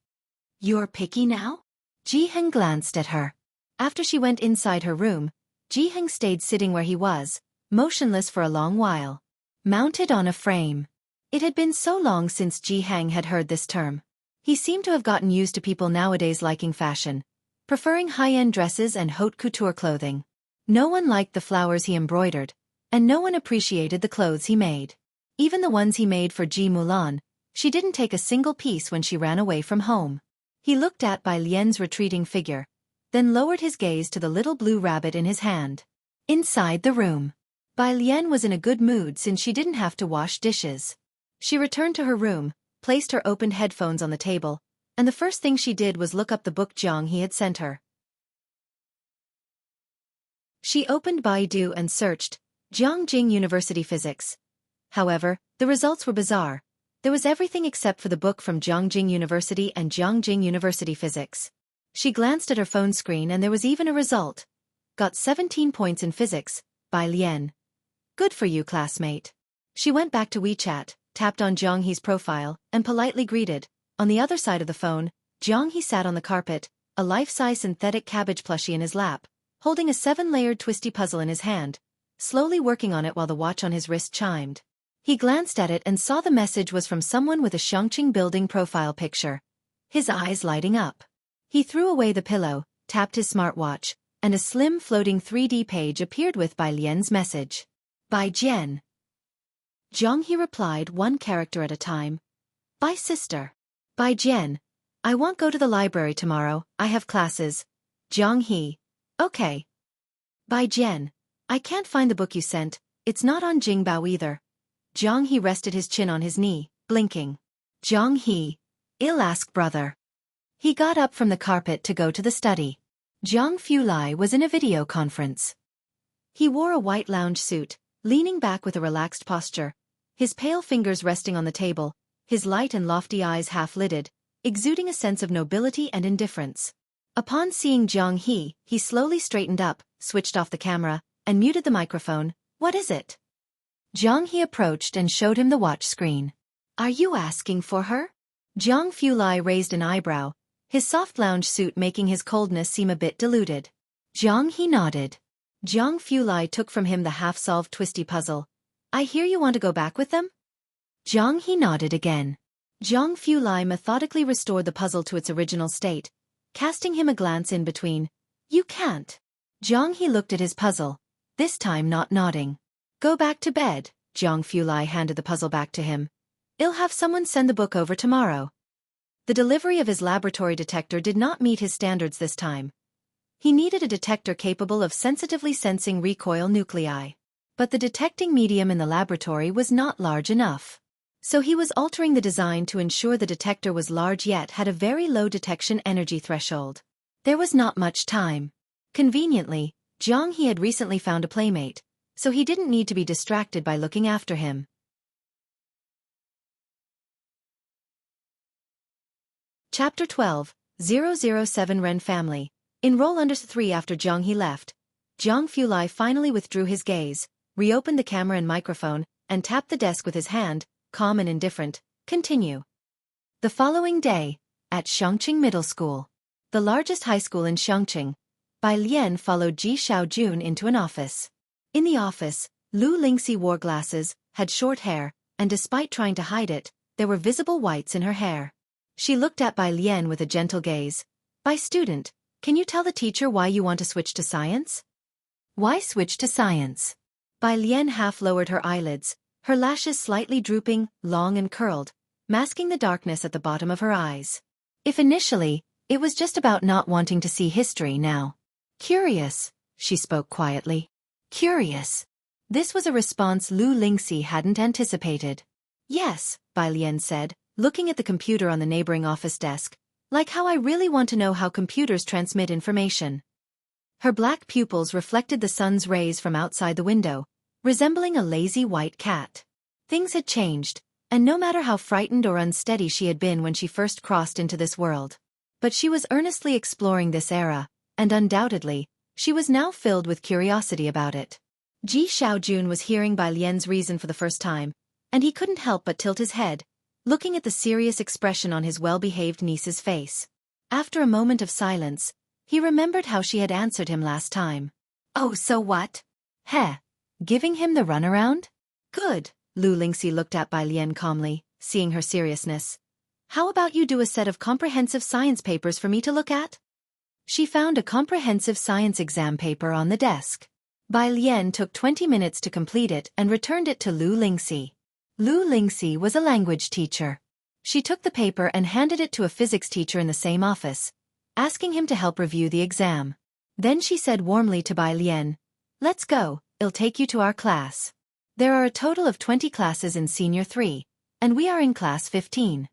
S1: You're picky now? Jianghu glanced at her. After she went inside her room, Jianghu stayed sitting where he was, motionless for a long while. Mounted on a frame. It had been so long since Jianghu had heard this term. He seemed to have gotten used to people nowadays liking fashion, preferring high-end dresses and haute couture clothing. No one liked the flowers he embroidered, and no one appreciated the clothes he made. Even the ones he made for Ji Mulan, she didn't take a single piece when she ran away from home. He looked at Bai Lian's retreating figure, then lowered his gaze to the little blue rabbit in his hand. Inside the room, Bai Lian was in a good mood since she didn't have to wash dishes. She returned to her room, placed her opened headphones on the table, and the first thing she did was look up the book Jianghu had sent her. She opened Baidu and searched, Jianghu University Physics. However, the results were bizarre. There was everything except for the book from Jianghu University and Jianghu University Physics. She glanced at her phone screen and there was even a result. Got 17 points in physics, Bai Lian. Good for you, classmate. She went back to WeChat, tapped on Jianghu's profile, and politely greeted. On the other side of the phone, Jianghu sat on the carpet, a life-size synthetic cabbage plushie in his lap, holding a 7-layered twisty puzzle in his hand, slowly working on it while the watch on his wrist chimed. He glanced at it and saw the message was from someone with a Xianxia building profile picture. His eyes lighting up. He threw away the pillow, tapped his smartwatch, and a slim floating 3D page appeared with Bai Lian's message. Bai Jian. Jianghu replied one character at a time. Bai sister. Bai Jian. I won't go to the library tomorrow, I have classes. Jianghu. Okay. Bai Jian. I can't find the book you sent, it's not on Jingbao either. Jianghu rested his chin on his knee, blinking. Jianghu. I'll ask brother. He got up from the carpet to go to the study. Jiang Fulai was in a video conference. He wore a white lounge suit, leaning back with a relaxed posture, his pale fingers resting on the table, his light and lofty eyes half-lidded, exuding a sense of nobility and indifference. Upon seeing Jianghu, he slowly straightened up, switched off the camera, and muted the microphone. What is it? Jianghu approached and showed him the watch screen. Are you asking for her? Jiang Fulai raised an eyebrow, his soft lounge suit making his coldness seem a bit diluted. Jianghu nodded. Jiang Fulai took from him the half-solved twisty puzzle. I hear you want to go back with them? Jianghu nodded again. Jiang Fulai methodically restored the puzzle to its original state, casting him a glance in between. You can't. Jianghu looked at his puzzle, this time not nodding. Go back to bed, Jiang Fulai handed the puzzle back to him. I'll have someone send the book over tomorrow. The delivery of his laboratory detector did not meet his standards this time. He needed a detector capable of sensitively sensing recoil nuclei. But the detecting medium in the laboratory was not large enough. So he was altering the design to ensure the detector was large yet had a very low detection energy threshold. There was not much time. Conveniently, Jianghu had recently found a playmate, so he didn't need to be distracted by looking after him. Chapter 12, 007 Ren Family. In roll under 3 after Jianghu left, Jiang Fulai finally withdrew his gaze, reopened the camera and microphone, and tapped the desk with his hand, calm and indifferent. Continue. The following day, at Xianxia Middle School, the largest high school in Xianxia, Bai Lian followed Ji Xiaojun into an office. In the office, Lu Lingxi wore glasses, had short hair, and despite trying to hide it, there were visible whites in her hair. She looked at Bai Lian with a gentle gaze. Bai student, can you tell the teacher why you want to switch to science? Why switch to science? Bai Lian half lowered her eyelids, her lashes slightly drooping, long and curled, masking the darkness at the bottom of her eyes. If initially, it was just about not wanting to see history now. Curious, she spoke quietly. Curious. This was a response Lu Lingxi hadn't anticipated. Yes, Bai Lian said, looking at the computer on the neighboring office desk, like how I really want to know how computers transmit information. Her black pupils reflected the sun's rays from outside the window, resembling a lazy white cat. Things had changed, and no matter how frightened or unsteady she had been when she first crossed into this world. But she was earnestly exploring this era, and undoubtedly, she was now filled with curiosity about it. Ji Xiaojun was hearing Bai Lian's reason for the first time, and he couldn't help but tilt his head, looking at the serious expression on his well-behaved niece's face. After a moment of silence, he remembered how she had answered him last time. Oh, so what? Heh, giving him the runaround? Good, Lu Lingxi looked at Bai Lian calmly, seeing her seriousness. How about you do a set of comprehensive science papers for me to look at? She found a comprehensive science exam paper on the desk. Bai Lian took 20 minutes to complete it and returned it to Lu Lingxi. Lu Lingxi was a language teacher. She took the paper and handed it to a physics teacher in the same office, asking him to help review the exam. Then she said warmly to Bai Lian, "Let's go, I'll take you to our class. There are a total of 20 classes in Senior 3, and we are in Class 15.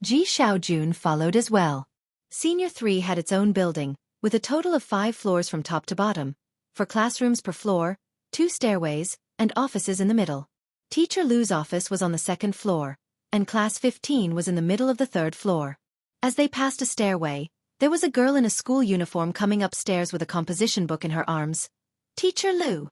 S1: Ji Xiaojun followed as well. Senior 3 had its own building, with a total of 5 floors from top to bottom, 4 classrooms per floor, 2 stairways, and offices in the middle. Teacher Lu's office was on the 2nd floor, and Class 15 was in the middle of the 3rd floor. As they passed a stairway, there was a girl in a school uniform coming upstairs with a composition book in her arms. Teacher Lu.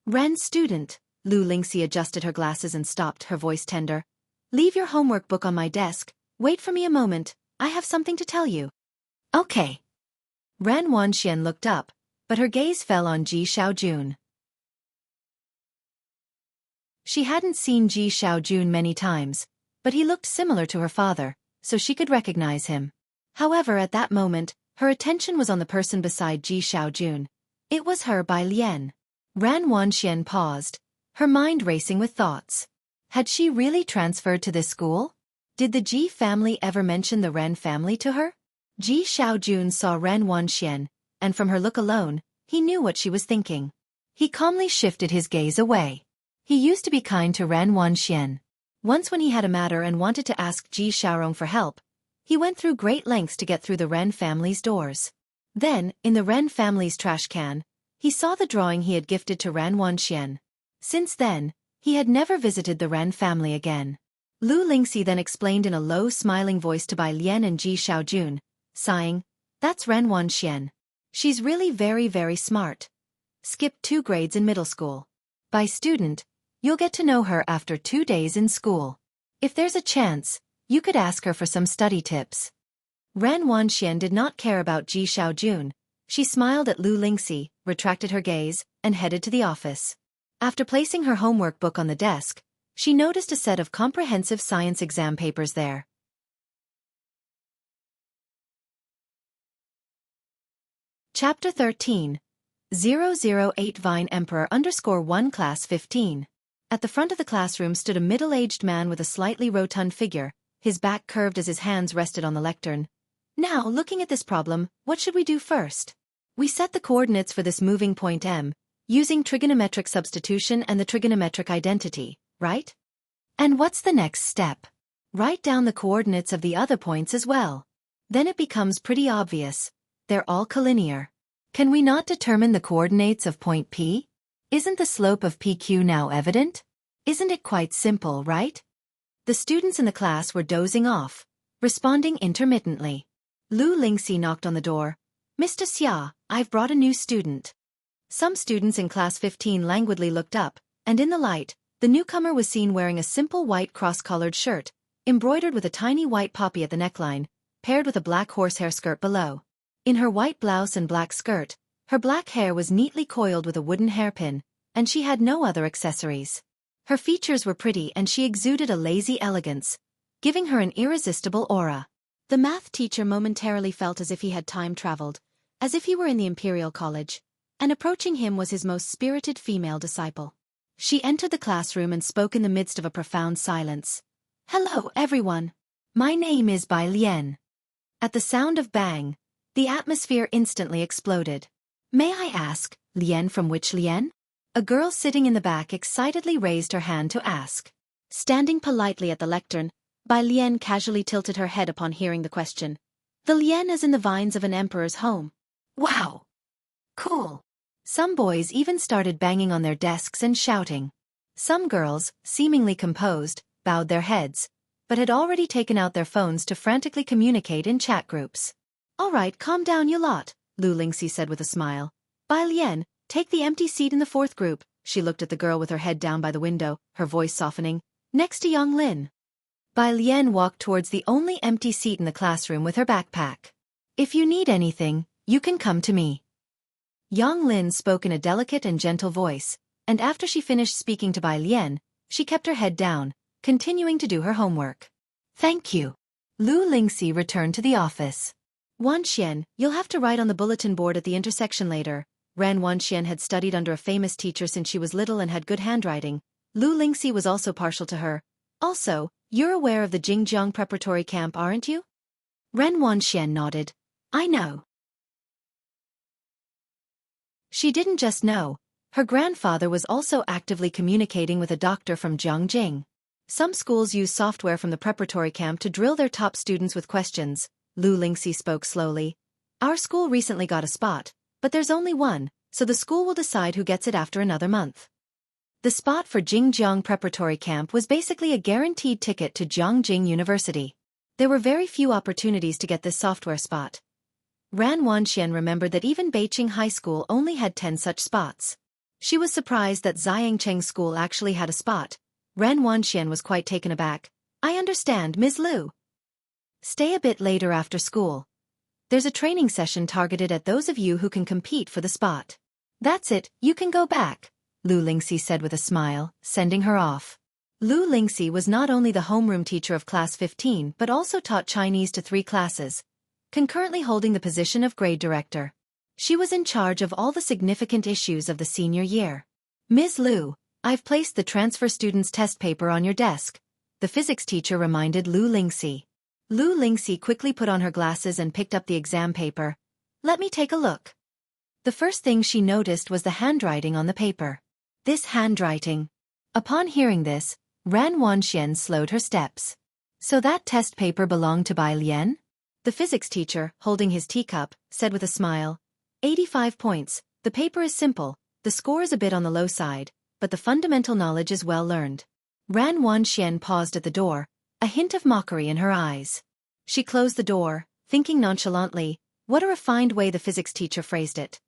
S1: Ren's student. Lu Lingxi adjusted her glasses and stopped, her voice tender. Leave your homework book on my desk. Wait for me a moment, I have something to tell you. Okay. Ran Wanxian looked up, but her gaze fell on Ji Xiaojun. She hadn't seen Ji Xiaojun many times, but he looked similar to her father, so she could recognize him. However, at that moment, her attention was on the person beside Ji Xiaojun. It was her Bai Lian. Ran Wanxian paused, her mind racing with thoughts. Had she really transferred to this school? Did the Ji family ever mention the Ren family to her? Ji Xiaojun saw Ran Wanxian, and from her look alone, he knew what she was thinking. He calmly shifted his gaze away. He used to be kind to Ran Wanxian. Once when he had a matter and wanted to ask Ji Xiaorong for help, he went through great lengths to get through the Ren family's doors. Then, in the Ren family's trash can, he saw the drawing he had gifted to Ran Wanxian. Since then, he had never visited the Ren family again. Lu Lingxi then explained in a low smiling voice to Bai Lian and Ji Xiaojun, sighing, That's Ren Wanxian. She's really very smart. Skipped 2 grades in middle school. By student, you'll get to know her after 2 days in school. If there's a chance, you could ask her for some study tips. Ran Wanxian did not care about Ji Xiaojun. She smiled at Lu Lingxi, retracted her gaze, and headed to the office. After placing her homework book on the desk, she noticed a set of comprehensive science exam papers there. Chapter 13. 008 Vine Emperor _1 Class 15. At the front of the classroom stood a middle-aged man with a slightly rotund figure, his back curved as his hands rested on the lectern. Now, looking at this problem, what should we do first? We set the coordinates for this moving point M, using trigonometric substitution and the trigonometric identity, right? And what's the next step? Write down the coordinates of the other points as well. Then it becomes pretty obvious. They're all collinear. Can we not determine the coordinates of point P? Isn't the slope of PQ now evident? Isn't it quite simple, right? The students in the class were dozing off, responding intermittently. Lu Lingxi knocked on the door. Mr. Xia, I've brought a new student. Some students in Class 15 languidly looked up, and in the light, the newcomer was seen wearing a simple white cross-collared shirt, embroidered with a tiny white poppy at the neckline, paired with a black horsehair skirt below. In her white blouse and black skirt, her black hair was neatly coiled with a wooden hairpin, and she had no other accessories. Her features were pretty and she exuded a lazy elegance, giving her an irresistible aura. The math teacher momentarily felt as if he had time traveled, as if he were in the Imperial College, and approaching him was his most spirited female disciple. She entered the classroom and spoke in the midst of a profound silence. "Hello, everyone. My name is Bai Lian." At the sound of bang, the atmosphere instantly exploded. "May I ask, Lian from which Lian?" A girl sitting in the back excitedly raised her hand to ask. Standing politely at the lectern, Bai Lian casually tilted her head upon hearing the question. "The Lian is in the vines of an emperor's home." "Wow! Cool!" Some boys even started banging on their desks and shouting. Some girls, seemingly composed, bowed their heads, but had already taken out their phones to frantically communicate in chat groups. "All right, calm down you lot," Lu Lingxi said with a smile. "Bai Lian, take the empty seat in the fourth group." She looked at the girl with her head down by the window, her voice softening. "Next to Yang Lin." Bai Lian walked towards the only empty seat in the classroom with her backpack. "If you need anything, you can come to me." Yang Lin spoke in a delicate and gentle voice, and after she finished speaking to Bai Lian, she kept her head down, continuing to do her homework. "Thank you." Lu Lingxi returned to the office. "Wanxian, you'll have to write on the bulletin board at the intersection later." Wanxian had studied under a famous teacher since she was little and had good handwriting. Lu Lingxi was also partial to her. "Also, you're aware of the Jianghu preparatory camp, aren't you?" Wanxian nodded. "I know." She didn't just know. Her grandfather was also actively communicating with a doctor from Jianghu. Some schools use software from the preparatory camp to drill their top students with questions. Lu Lingxi spoke slowly. "Our school recently got a spot, but there's only one, so the school will decide who gets it after another month." The spot for Jianghu preparatory camp was basically a guaranteed ticket to Jianghu University. There were very few opportunities to get this software spot. Wanxian remembered that even Beijing High School only had 10 such spots. She was surprised that Xianxia School actually had a spot. Wanxian was quite taken aback. "I understand, Ms. Lu. Stay a bit later after school. There's a training session targeted at those of you who can compete for the spot." "That's it, you can go back," Lu Lingxi said with a smile, sending her off. Lu Lingxi was not only the homeroom teacher of class 15 but also taught Chinese to 3 classes, concurrently holding the position of grade director. She was in charge of all the significant issues of the senior year. "Ms. Lu, I've placed the transfer student's test paper on your desk," the physics teacher reminded Lu Lingxi. Lu Lingxi quickly put on her glasses and picked up the exam paper. "Let me take a look." The first thing she noticed was the handwriting on the paper. This handwriting. Upon hearing this, Wanxian slowed her steps. "So that test paper belonged to Bai Lian?" The physics teacher, holding his teacup, said with a smile. 85 points, the paper is simple, the score is a bit on the low side, but the fundamental knowledge is well learned. Wanxian paused at the door, a hint of mockery in her eyes. She closed the door, thinking nonchalantly, what a refined way the physics teacher phrased it.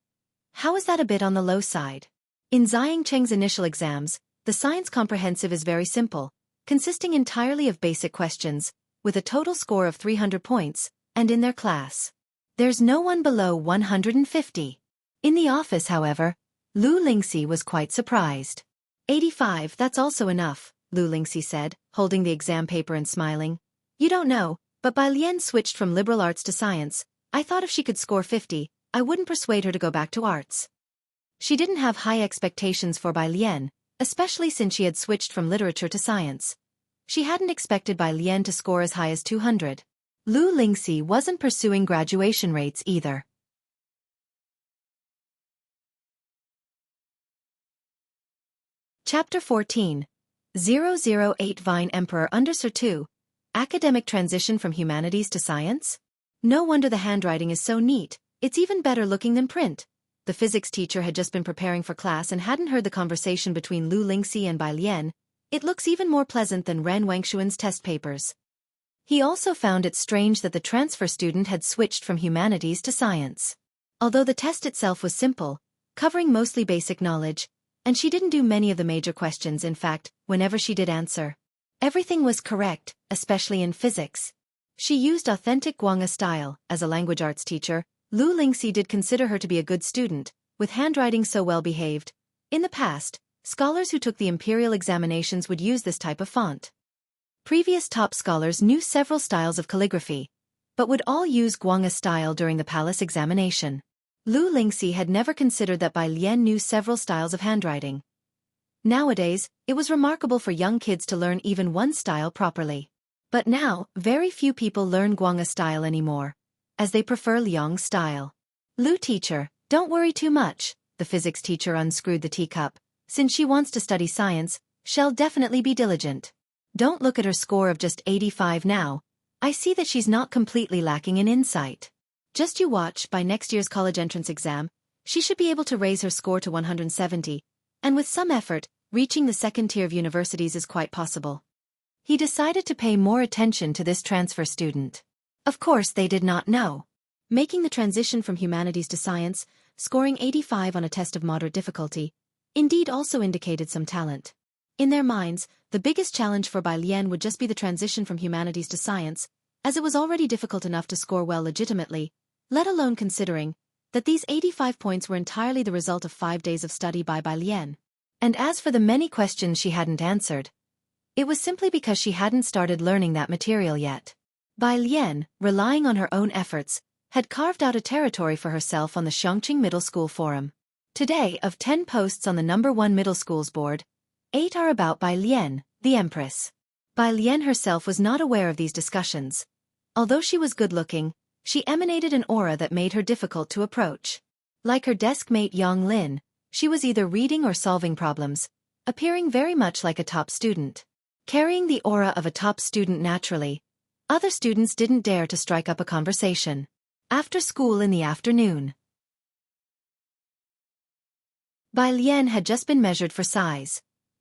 S1: How is that a bit on the low side? In Xianxia's initial exams, the science comprehensive is very simple, consisting entirely of basic questions, with a total score of 300 points, and in their class. There's no one below 150. In the office, however, Lu Lingxi was quite surprised. 85, that's also enough, Lu Lingxi said, holding the exam paper and smiling. "You don't know, but Bai Lian switched from liberal arts to science. I thought if she could score 50, I wouldn't persuade her to go back to arts." She didn't have high expectations for Bai Lian, especially since she had switched from literature to science. She hadn't expected Bai Lian to score as high as 200. Lu Lingxi wasn't pursuing graduation rates either. Chapter 14. 008 Vine Emperor Under Sir 2. Academic Transition from Humanities to Science? No wonder the handwriting is so neat, it's even better looking than print. The physics teacher had just been preparing for class and hadn't heard the conversation between Lu Lingxi and Bai Lian. It looks even more pleasant than Wanxian's test papers. He also found it strange that the transfer student had switched from humanities to science. Although the test itself was simple, covering mostly basic knowledge, and she didn't do many of the major questions. In fact, whenever she did answer, everything was correct, especially in physics. She used authentic Guangha style. As a language arts teacher, Lu Lingxi did consider her to be a good student, with handwriting so well behaved. In the past, scholars who took the imperial examinations would use this type of font. Previous top scholars knew several styles of calligraphy, but would all use Guangha style during the palace examination. Lu Lingxi had never considered that Bai Lian knew several styles of handwriting. Nowadays, it was remarkable for young kids to learn even one style properly. But now, very few people learn Guanga style anymore, as they prefer Liang style. Lu teacher, don't worry too much, the physics teacher unscrewed the teacup. Since she wants to study science, she'll definitely be diligent. Don't look at her score of just 85 now. I see that she's not completely lacking in insight. Just you watch, by next year's college entrance exam, she should be able to raise her score to 170, and with some effort, reaching the second tier of universities is quite possible. He decided to pay more attention to this transfer student. Of course they did not know. Making the transition from humanities to science, scoring 85 on a test of moderate difficulty, indeed also indicated some talent. In their minds, the biggest challenge for Bai Lian would just be the transition from humanities to science, as it was already difficult enough to score well legitimately, let alone considering that these 85 points were entirely the result of 5 days of study by Bai Lian. And as for the many questions she hadn't answered, it was simply because she hadn't started learning that material yet. Bai Lian, relying on her own efforts, had carved out a territory for herself on the Xianxia Middle School forum. Today, of 10 posts on the #1 middle school's board, 8 are about Bai Lian, the Empress. Bai Lian herself was not aware of these discussions. Although she was good-looking, she emanated an aura that made her difficult to approach. Like her desk mate Yang Lin, she was either reading or solving problems, appearing very much like a top student. Carrying the aura of a top student naturally, other students didn't dare to strike up a conversation. After school in the afternoon, Bai Lian had just been measured for size.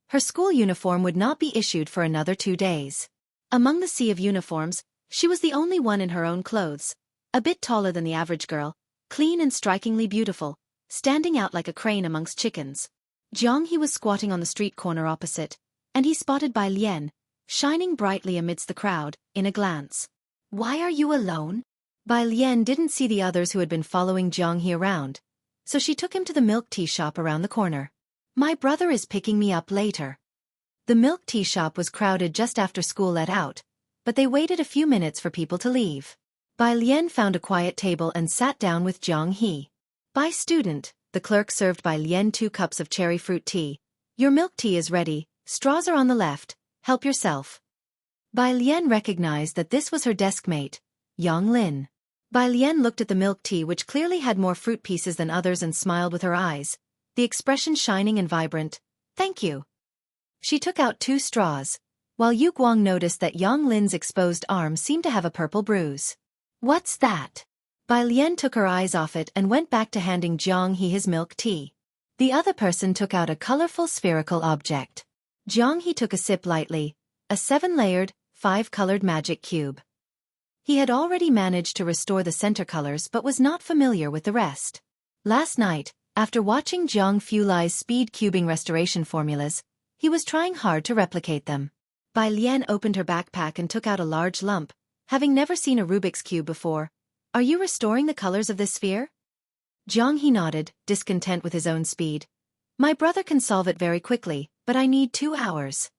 S1: Her school uniform would not be issued for another 2 days. Among the sea of uniforms, she was the only one in her own clothes, a bit taller than the average girl, clean and strikingly beautiful, standing out like a crane amongst chickens. Jianghu was squatting on the street corner opposite, and he spotted Bai Lian, shining brightly amidst the crowd, in a glance. "Why are you alone?" Bai Lian didn't see the others who had been following Jianghu around, so she took him to the milk tea shop around the corner. "My brother is picking me up later." The milk tea shop was crowded just after school let out, but they waited a few minutes for people to leave. Bai Lian found a quiet table and sat down with Jianghu. "Bai student," the clerk served Bai Lian 2 cups of cherry fruit tea. "Your milk tea is ready, straws are on the left, help yourself." Bai Lian recognized that this was her desk mate, Yang Lin. Bai Lian looked at the milk tea, which clearly had more fruit pieces than others, and smiled with her eyes, the expression shining and vibrant. "Thank you." She took out 2 straws, while Yu Guang noticed that Yang Lin's exposed arm seemed to have a purple bruise. "What's that?" Bai Lian took her eyes off it and went back to handing Jianghu his milk tea. The other person took out a colorful spherical object. Jianghu took a sip lightly, a 7-layered, 5-colored magic cube. He had already managed to restore the center colors but was not familiar with the rest. Last night, after watching Jiang Fulai's speed cubing restoration formulas, he was trying hard to replicate them. Bai Lian opened her backpack and took out a large lump, having never seen a Rubik's Cube before. "Are you restoring the colors of this sphere?" Jianghu nodded, discontent with his own speed. "My brother can solve it very quickly, but I need 2 hours.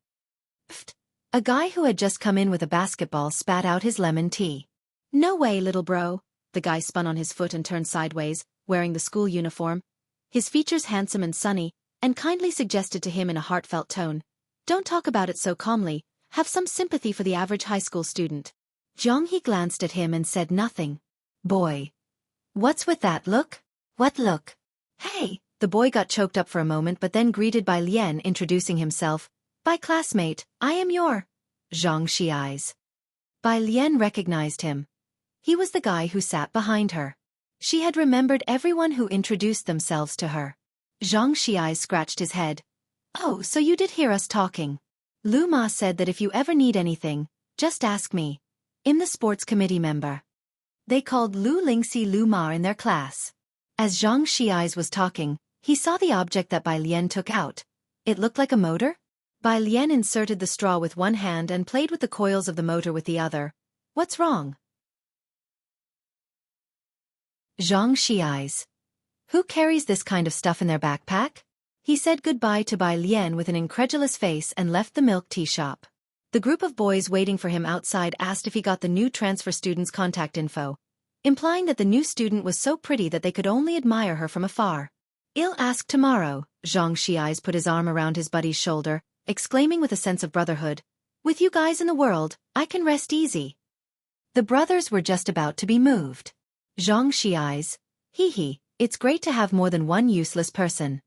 S1: Pfft. A guy who had just come in with a basketball spat out his lemon tea. "No way, little bro." The guy spun on his foot and turned sideways, wearing the school uniform, his features handsome and sunny, and kindly suggested to him in a heartfelt tone, "Don't talk about it so calmly, have some sympathy for the average high school student." Jianghu glanced at him and said nothing. "Boy. What's with that look?" "What look?" "Hey." The boy got choked up for a moment but then greeted Bai Lian, introducing himself. "Bai classmate, I am your Xianxia." Bai Lian recognized him. He was the guy who sat behind her. She had remembered everyone who introduced themselves to her. Xianxia scratched his head. "Oh, so you did hear us talking. Lu Ma said that if you ever need anything, just ask me. I'm the sports committee member." They called Lu Lingxi Lu Ma in their class. As Xianxia was talking, he saw the object that Bai Lian took out. It looked like a motor? Bai Lian inserted the straw with one hand and played with the coils of the motor with the other. "What's wrong?" Xianxia. "Who carries this kind of stuff in their backpack?" He said goodbye to Bai Lian with an incredulous face and left the milk tea shop. The group of boys waiting for him outside asked if he got the new transfer student's contact info, implying that the new student was so pretty that they could only admire her from afar. I'll ask tomorrow. Xianxia put his arm around his buddy's shoulder, exclaiming with a sense of brotherhood. With you guys in the world, I can rest easy. The brothers were just about to be moved. Xianxia, hee, it's great to have more than one useless person.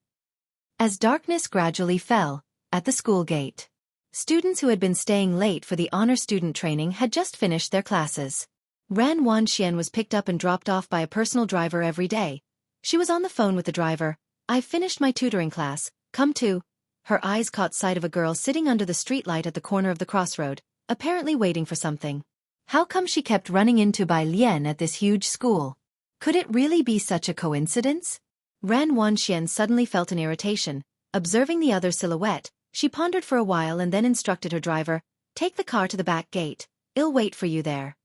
S1: As darkness gradually fell, at the school gate, students who had been staying late for the honor student training had just finished their classes. Ran Wanxian was picked up and dropped off by a personal driver every day. She was on the phone with the driver. I've finished my tutoring class, come to. Her eyes caught sight of a girl sitting under the streetlight at the corner of the crossroad, apparently waiting for something. How come she kept running into Bai Lian at this huge school? Could it really be such a coincidence? Ran Wanxian suddenly felt an irritation. Observing the other silhouette, she pondered for a while and then instructed her driver, take the car to the back gate. I'll wait for you there.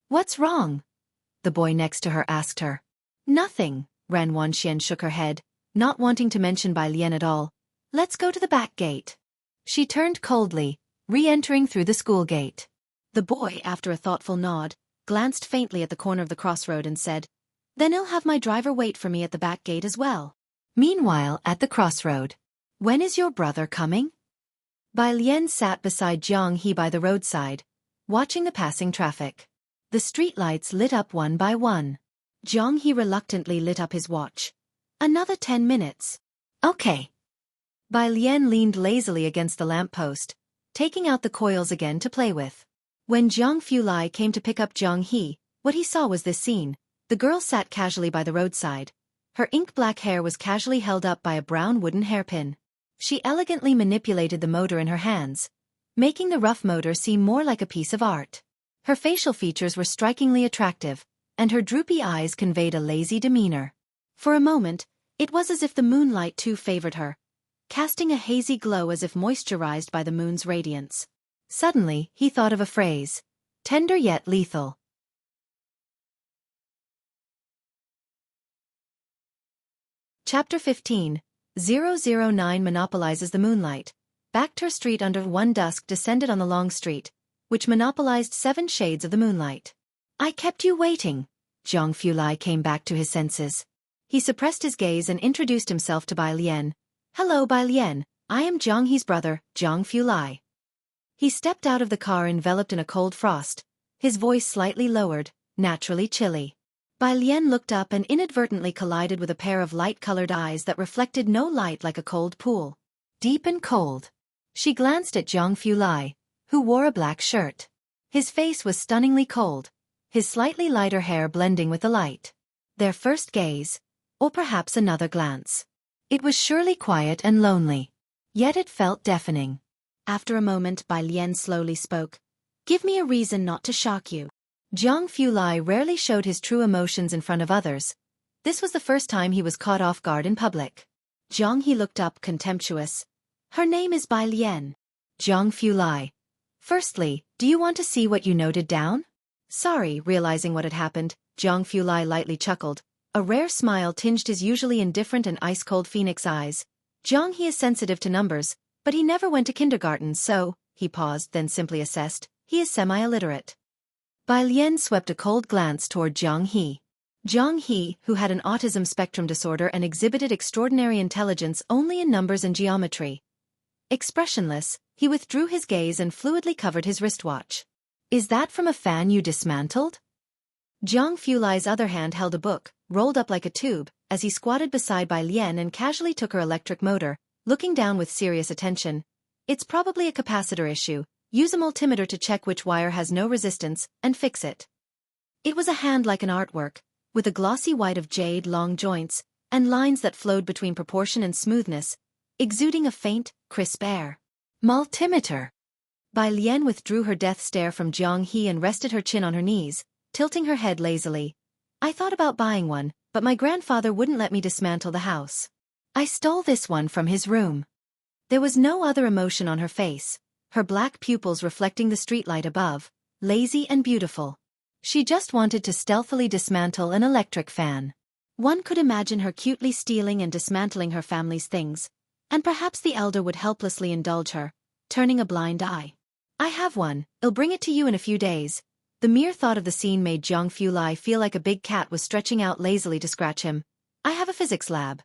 S1: What's wrong? The boy next to her asked her. Nothing, Ran Wanxian shook her head, not wanting to mention Bai Lian at all. Let's go to the back gate. She turned coldly, re-entering through the school gate. The boy, after a thoughtful nod, glanced faintly at the corner of the crossroad and said, then I'll have my driver wait for me at the back gate as well. Meanwhile, at the crossroad. When is your brother coming? Bai Lian sat beside Jianghu by the roadside, watching the passing traffic. The streetlights lit up one by one. Jianghu reluctantly lit up his watch. Another 10 minutes. Okay. Bai Lian leaned lazily against the lamppost, taking out the coils again to play with. When Jianghu Lai came to pick up Jianghu, what he saw was this scene. The girl sat casually by the roadside. Her ink-black hair was casually held up by a brown wooden hairpin. She elegantly manipulated the motor in her hands, making the rough motor seem more like a piece of art. Her facial features were strikingly attractive, and her droopy eyes conveyed a lazy demeanor. For a moment, it was as if the moonlight too favored her, casting a hazy glow as if moisturized by the moon's radiance. Suddenly, he thought of a phrase, tender yet lethal. Chapter 15. 009 monopolizes the moonlight. Backter Street under one dusk descended on the long street, which monopolized 7 shades of the moonlight. I kept you waiting. Jianghu Lai came back to his senses. He suppressed his gaze and introduced himself to Bai Lian. Hello Bai Lian, I am Jianghu's brother, Jianghu Lai. He stepped out of the car enveloped in a cold frost, his voice slightly lowered, naturally chilly. Bai Lian looked up and inadvertently collided with a pair of light-colored eyes that reflected no light like a cold pool. Deep and cold. She glanced at Jianghu Lai, who wore a black shirt. His face was stunningly cold, his slightly lighter hair blending with the light. Their first gaze, or perhaps another glance. It was surely quiet and lonely. Yet it felt deafening. After a moment, Bai Lian slowly spoke. Give me a reason not to shock you. Jianghu Lai rarely showed his true emotions in front of others. This was the first time he was caught off guard in public. Jianghu looked up contemptuous. Her name is Bai Lian. Jianghu Lai. Firstly, do you want to see what you noted down? Sorry, realizing what had happened, Jianghu Lai lightly chuckled. A rare smile tinged his usually indifferent and ice-cold phoenix eyes. Jianghu is sensitive to numbers, but he never went to kindergarten, so, he paused, then simply assessed, he is semi-illiterate. Bai Lian swept a cold glance toward Jianghu. Jianghu, who had an autism spectrum disorder and exhibited extraordinary intelligence only in numbers and geometry. Expressionless, he withdrew his gaze and fluidly covered his wristwatch. Is that from a fan you dismantled? Jianghu Lai's other hand held a book, rolled up like a tube, as he squatted beside Bai Lian and casually took her electric motor, looking down with serious attention. It's probably a capacitor issue. Use a multimeter to check which wire has no resistance, and fix it. It was a hand like an artwork, with a glossy white of jade long joints, and lines that flowed between proportion and smoothness, exuding a faint, crisp air. Multimeter. Bai Lian withdrew her death stare from Jianghu and rested her chin on her knees, tilting her head lazily. I thought about buying one, but my grandfather wouldn't let me dismantle the house. I stole this one from his room. There was no other emotion on her face, her black pupils reflecting the streetlight above, lazy and beautiful. She just wanted to stealthily dismantle an electric fan. One could imagine her cutely stealing and dismantling her family's things, and perhaps the elder would helplessly indulge her, turning a blind eye. I have one, I'll bring it to you in a few days. The mere thought of the scene made Jianghu Lai feel like a big cat was stretching out lazily to scratch him. I have a physics lab.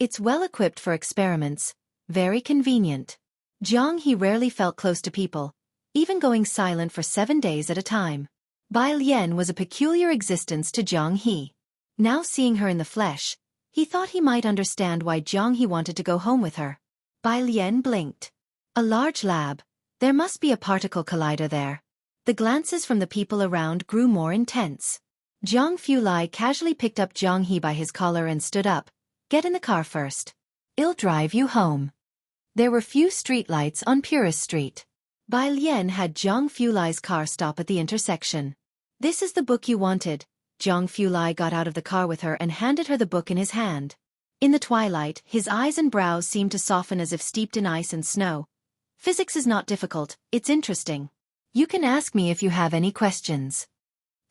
S1: It's well equipped for experiments, very convenient. Jianghu rarely felt close to people, even going silent for 7 days at a time. Bai Lian was a peculiar existence to Jianghu. Now seeing her in the flesh, he thought he might understand why Jianghu wanted to go home with her. Bai Lian blinked. A large lab. There must be a particle collider there. The glances from the people around grew more intense. Jiang Fulai casually picked up Jianghu by his collar and stood up. Get in the car first. I'll drive you home. There were few streetlights on Purist Street. Bai Lian had Jiang Fulai's car stop at the intersection. This is the book you wanted. Jiang Fulai got out of the car with her and handed her the book in his hand. In the twilight, his eyes and brows seemed to soften as if steeped in ice and snow. Physics is not difficult, it's interesting. You can ask me if you have any questions.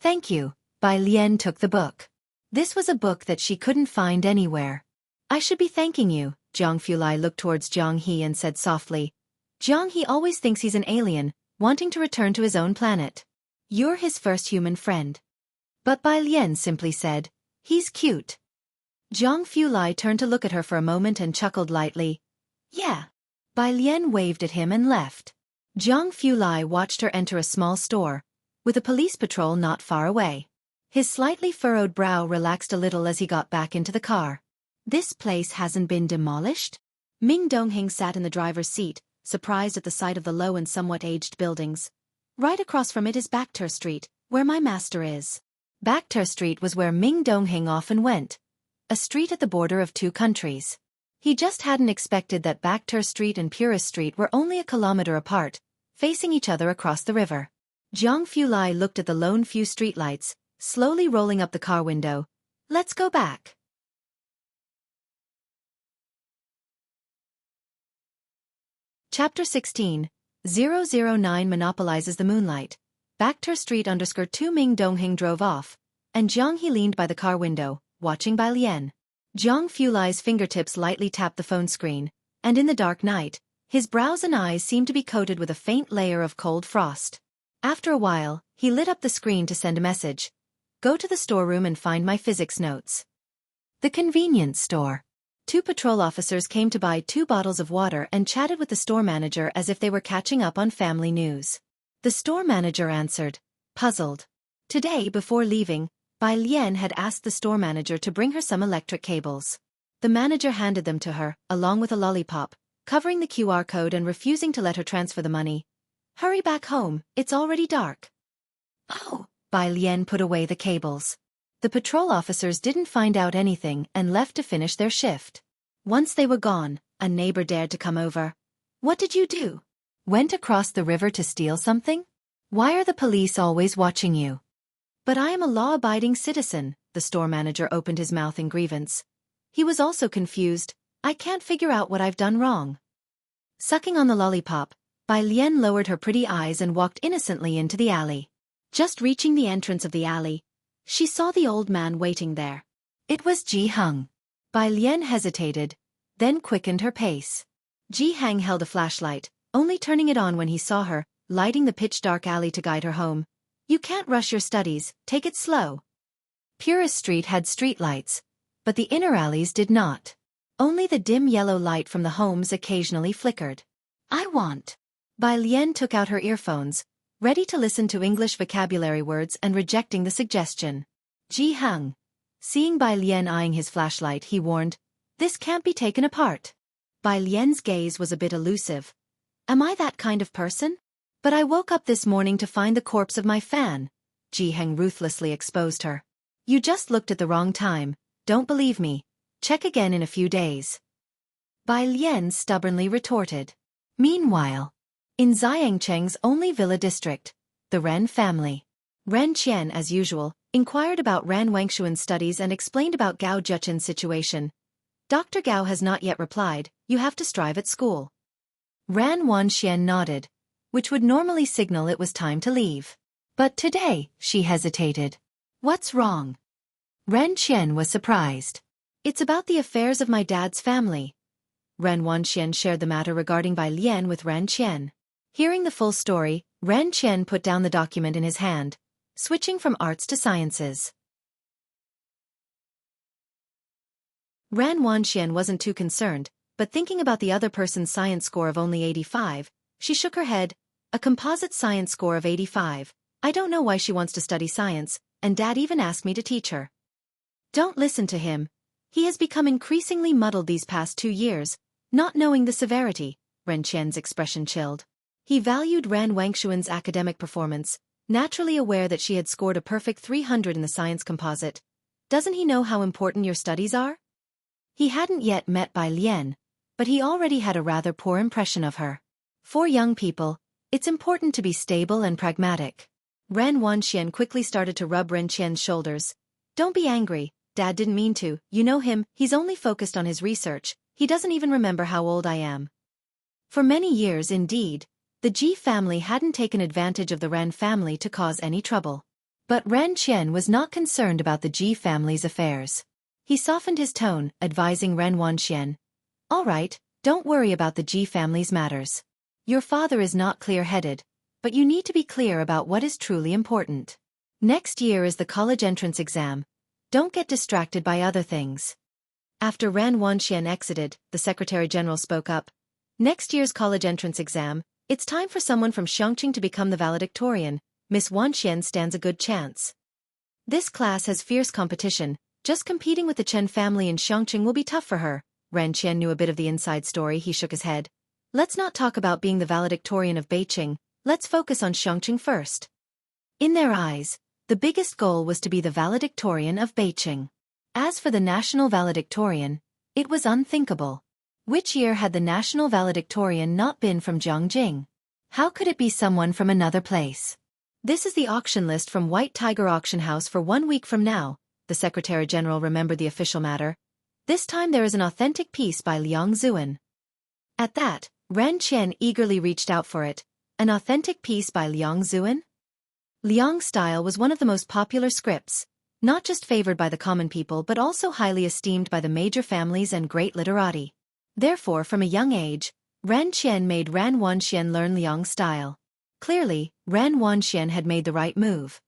S1: Thank you. Bai Lian took the book. This was a book that she couldn't find anywhere. I should be thanking you. Jiang Fulai looked towards Jianghu and said softly. Jianghu always thinks he's an alien, wanting to return to his own planet. You're his first human friend. But Bai Lian simply said, he's cute. Jiang Fulai turned to look at her for a moment and chuckled lightly. Yeah. Bai Lian waved at him and left. Jiang Fulai watched her enter a small store, with a police patrol not far away. His slightly furrowed brow relaxed a little as he got back into the car. This place hasn't been demolished? Ming Dongheng sat in the driver's seat, surprised at the sight of the low and somewhat aged buildings. Right across from it is Bakhtur Street, where my master is. Bakhtur Street was where Ming Dongheng often went, a street at the border of 2 countries. He just hadn't expected that Bakhtur Street and Purist Street were only a kilometer apart, facing each other across the river. Jiang Fulai looked at the lone few streetlights, slowly rolling up the car window. Let's go back. Chapter 16. 009 monopolizes the moonlight. Bakhtur Street _2 Ming Dongheng drove off, and Jianghu leaned by the car window, watching Bai Lian. Jiang Fulai's fingertips lightly tapped the phone screen, and in the dark night, his brows and eyes seemed to be coated with a faint layer of cold frost. After a while, he lit up the screen to send a message. Go to the storeroom and find my physics notes. The convenience store. 2 patrol officers came to buy 2 bottles of water and chatted with the store manager as if they were catching up on family news. The store manager answered, puzzled. Today, before leaving, Bai Lian had asked the store manager to bring her some electric cables. The manager handed them to her, along with a lollipop, covering the QR code and refusing to let her transfer the money. Hurry back home, it's already dark. Oh, Bai Lian put away the cables. The patrol officers didn't find out anything and left to finish their shift. Once they were gone, a neighbor dared to come over. What did you do? Went across the river to steal something? Why are the police always watching you? But I am a law-abiding citizen, the store manager opened his mouth in grievance. He was also confused. I can't figure out what I've done wrong. Sucking on the lollipop, Bai Lian lowered her pretty eyes and walked innocently into the alley. Just reaching the entrance of the alley, she saw the old man waiting there. It was Jianghu. Bai Lian hesitated, then quickened her pace. Jianghu held a flashlight, only turning it on when he saw her, lighting the pitch-dark alley to guide her home. You can't rush your studies, take it slow. Purist Street had streetlights, but the inner alleys did not. Only the dim yellow light from the homes occasionally flickered. I want. Bai Lian took out her earphones, ready to listen to English vocabulary words and rejecting the suggestion. Jianghu. Seeing Bai Lian eyeing his flashlight, he warned, this can't be taken apart. Bai Lian's gaze was a bit elusive. Am I that kind of person? But I woke up this morning to find the corpse of my fan. Jianghu ruthlessly exposed her. You just looked at the wrong time. Don't believe me. Check again in a few days. Bai Lian stubbornly retorted. Meanwhile, in Xianxia's only villa district, the Ren family. Ren Qian, as usual, inquired about Ran Wangshuan's studies and explained about Gao Zhechen's situation. Dr. Gao has not yet replied, you have to strive at school. Ran Wanxian nodded, which would normally signal it was time to leave. But today, she hesitated. What's wrong? Ren Qian was surprised. It's about the affairs of my dad's family. Ren Wanxian shared the matter regarding Bai Lian with Ren Qian. Hearing the full story, Ren Qian put down the document in his hand, switching from arts to sciences. Ran Wanxian wasn't too concerned, but thinking about the other person's science score of only 85, she shook her head. A composite science score of 85. I don't know why she wants to study science, and Dad even asked me to teach her. Don't listen to him. He has become increasingly muddled these past 2 years, not knowing the severity. Ren Qian's expression chilled. He valued Ran Wangshuan's academic performance, naturally aware that she had scored a perfect 300 in the science composite. Doesn't he know how important your studies are? He hadn't yet met Bai Lian, but he already had a rather poor impression of her. For young people, it's important to be stable and pragmatic. Ran Wanxian quickly started to rub Ren Qian's shoulders. Don't be angry, Dad didn't mean to. You know him, he's only focused on his research. He doesn't even remember how old I am. For many years indeed, the Ji family hadn't taken advantage of the Ran family to cause any trouble. But Ran Qian was not concerned about the Ji family's affairs. He softened his tone, advising Ran Wanxian. All right, don't worry about the Ji family's matters. Your father is not clear-headed, but you need to be clear about what is truly important. Next year is the college entrance exam. Don't get distracted by other things. After Ran Wanxian exited, the Secretary-General spoke up. Next year's college entrance exam, it's time for someone from Xianxia to become the valedictorian. Miss Wanxian stands a good chance. This class has fierce competition. Just competing with the Chen family in Xianxia will be tough for her. Ran Qian knew a bit of the inside story. He shook his head. Let's not talk about being the valedictorian of Beiqing. Let's focus on Xianxia first. In their eyes, the biggest goal was to be the valedictorian of Beiqing. As for the national valedictorian, it was unthinkable. Which year had the national valedictorian not been from Jianghu? How could it be someone from another place? This is the auction list from White Tiger Auction House for 1 week from now. The Secretary-General remembered the official matter. This time there is an authentic piece by Liang Zuan. At that, Ran Qian eagerly reached out for it. An authentic piece by Liang Zuan? Liang's style was one of the most popular scripts, not just favored by the common people but also highly esteemed by the major families and great literati. Therefore, from a young age, Ran Qian made Ran Wanxian learn Liang's style. Clearly, Ran Wanxian had made the right move.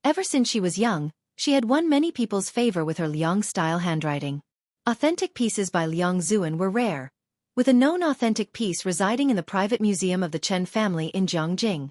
S1: Ever since she was young, she had won many people's favor with her Liang-style handwriting. Authentic pieces by Liang Zuan were rare, with a known authentic piece residing in the private museum of the Chen family in Jianghu.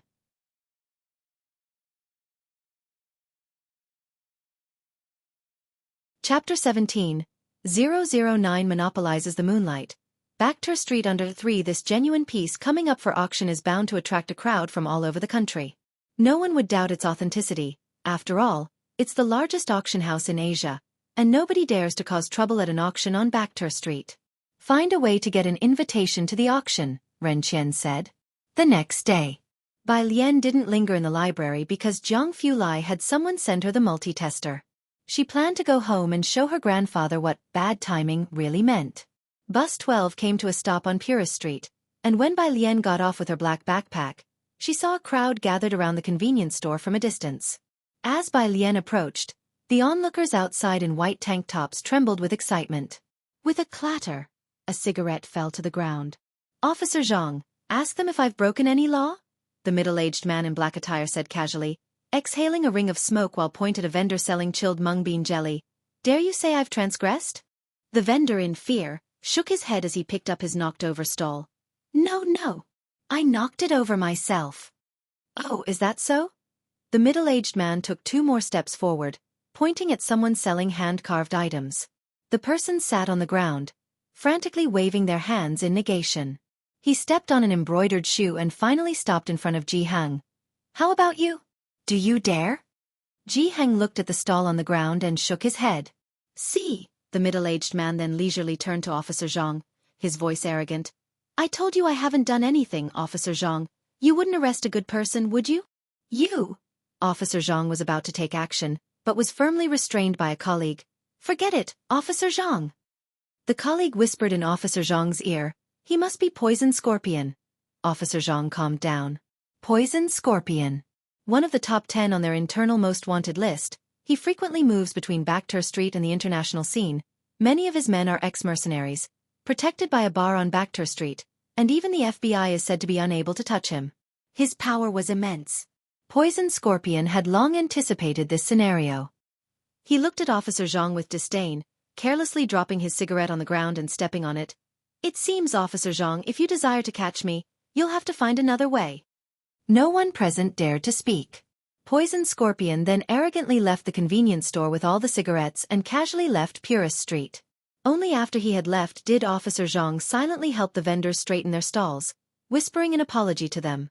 S1: Chapter 17. 009 monopolizes the moonlight. Backter Street under 3. This genuine piece coming up for auction is bound to attract a crowd from all over the country. No one would doubt its authenticity. After all, it's the largest auction house in Asia, and nobody dares to cause trouble at an auction on Backter Street. Find a way to get an invitation to the auction, Ren Qian said. The next day, Bai Lian didn't linger in the library because Jiang Fulai had someone send her the multi-tester. She planned to go home and show her grandfather what bad timing really meant. Bus 12 came to a stop on Purist Street, and when Bai Lian got off with her black backpack, she saw a crowd gathered around the convenience store from a distance. As Bai Lian approached, the onlookers outside in white tank tops trembled with excitement. With a clatter, a cigarette fell to the ground. Officer Zhang, ask them if I've broken any law? The middle-aged man in black attire said casually, exhaling a ring of smoke while pointed at a vendor selling chilled mung bean jelly. Dare you say I've transgressed? The vendor, in fear, shook his head as he picked up his knocked-over stall. No. I knocked it over myself. Oh, is that so? The middle-aged man took 2 more steps forward, pointing at someone selling hand-carved items. The person sat on the ground, frantically waving their hands in negation. He stepped on an embroidered shoe and finally stopped in front of Jianghu. How about you? Do you dare? Jianghu looked at the stall on the ground and shook his head. See, the middle-aged man then leisurely turned to Officer Zhang, his voice arrogant. I told you I haven't done anything, Officer Zhang. You wouldn't arrest a good person, would you? You! Officer Zhang was about to take action, but was firmly restrained by a colleague. Forget it, Officer Zhang. The colleague whispered in Officer Zhang's ear, he must be Poison Scorpion. Officer Zhang calmed down. Poison Scorpion. One of the top 10 on their internal most wanted list, he frequently moves between Backter Street and the international scene. Many of his men are ex-mercenaries, protected by a bar on Backter Street, and even the FBI is said to be unable to touch him. His power was immense. Poison Scorpion had long anticipated this scenario. He looked at Officer Zhang with disdain. carelessly dropping his cigarette on the ground and stepping on it. "It seems, Officer Zhang, if you desire to catch me, you'll have to find another way." No one present dared to speak. Poison Scorpion then arrogantly left the convenience store with all the cigarettes and casually left Purist Street. Only after he had left did Officer Zhang silently help the vendors straighten their stalls, whispering an apology to them.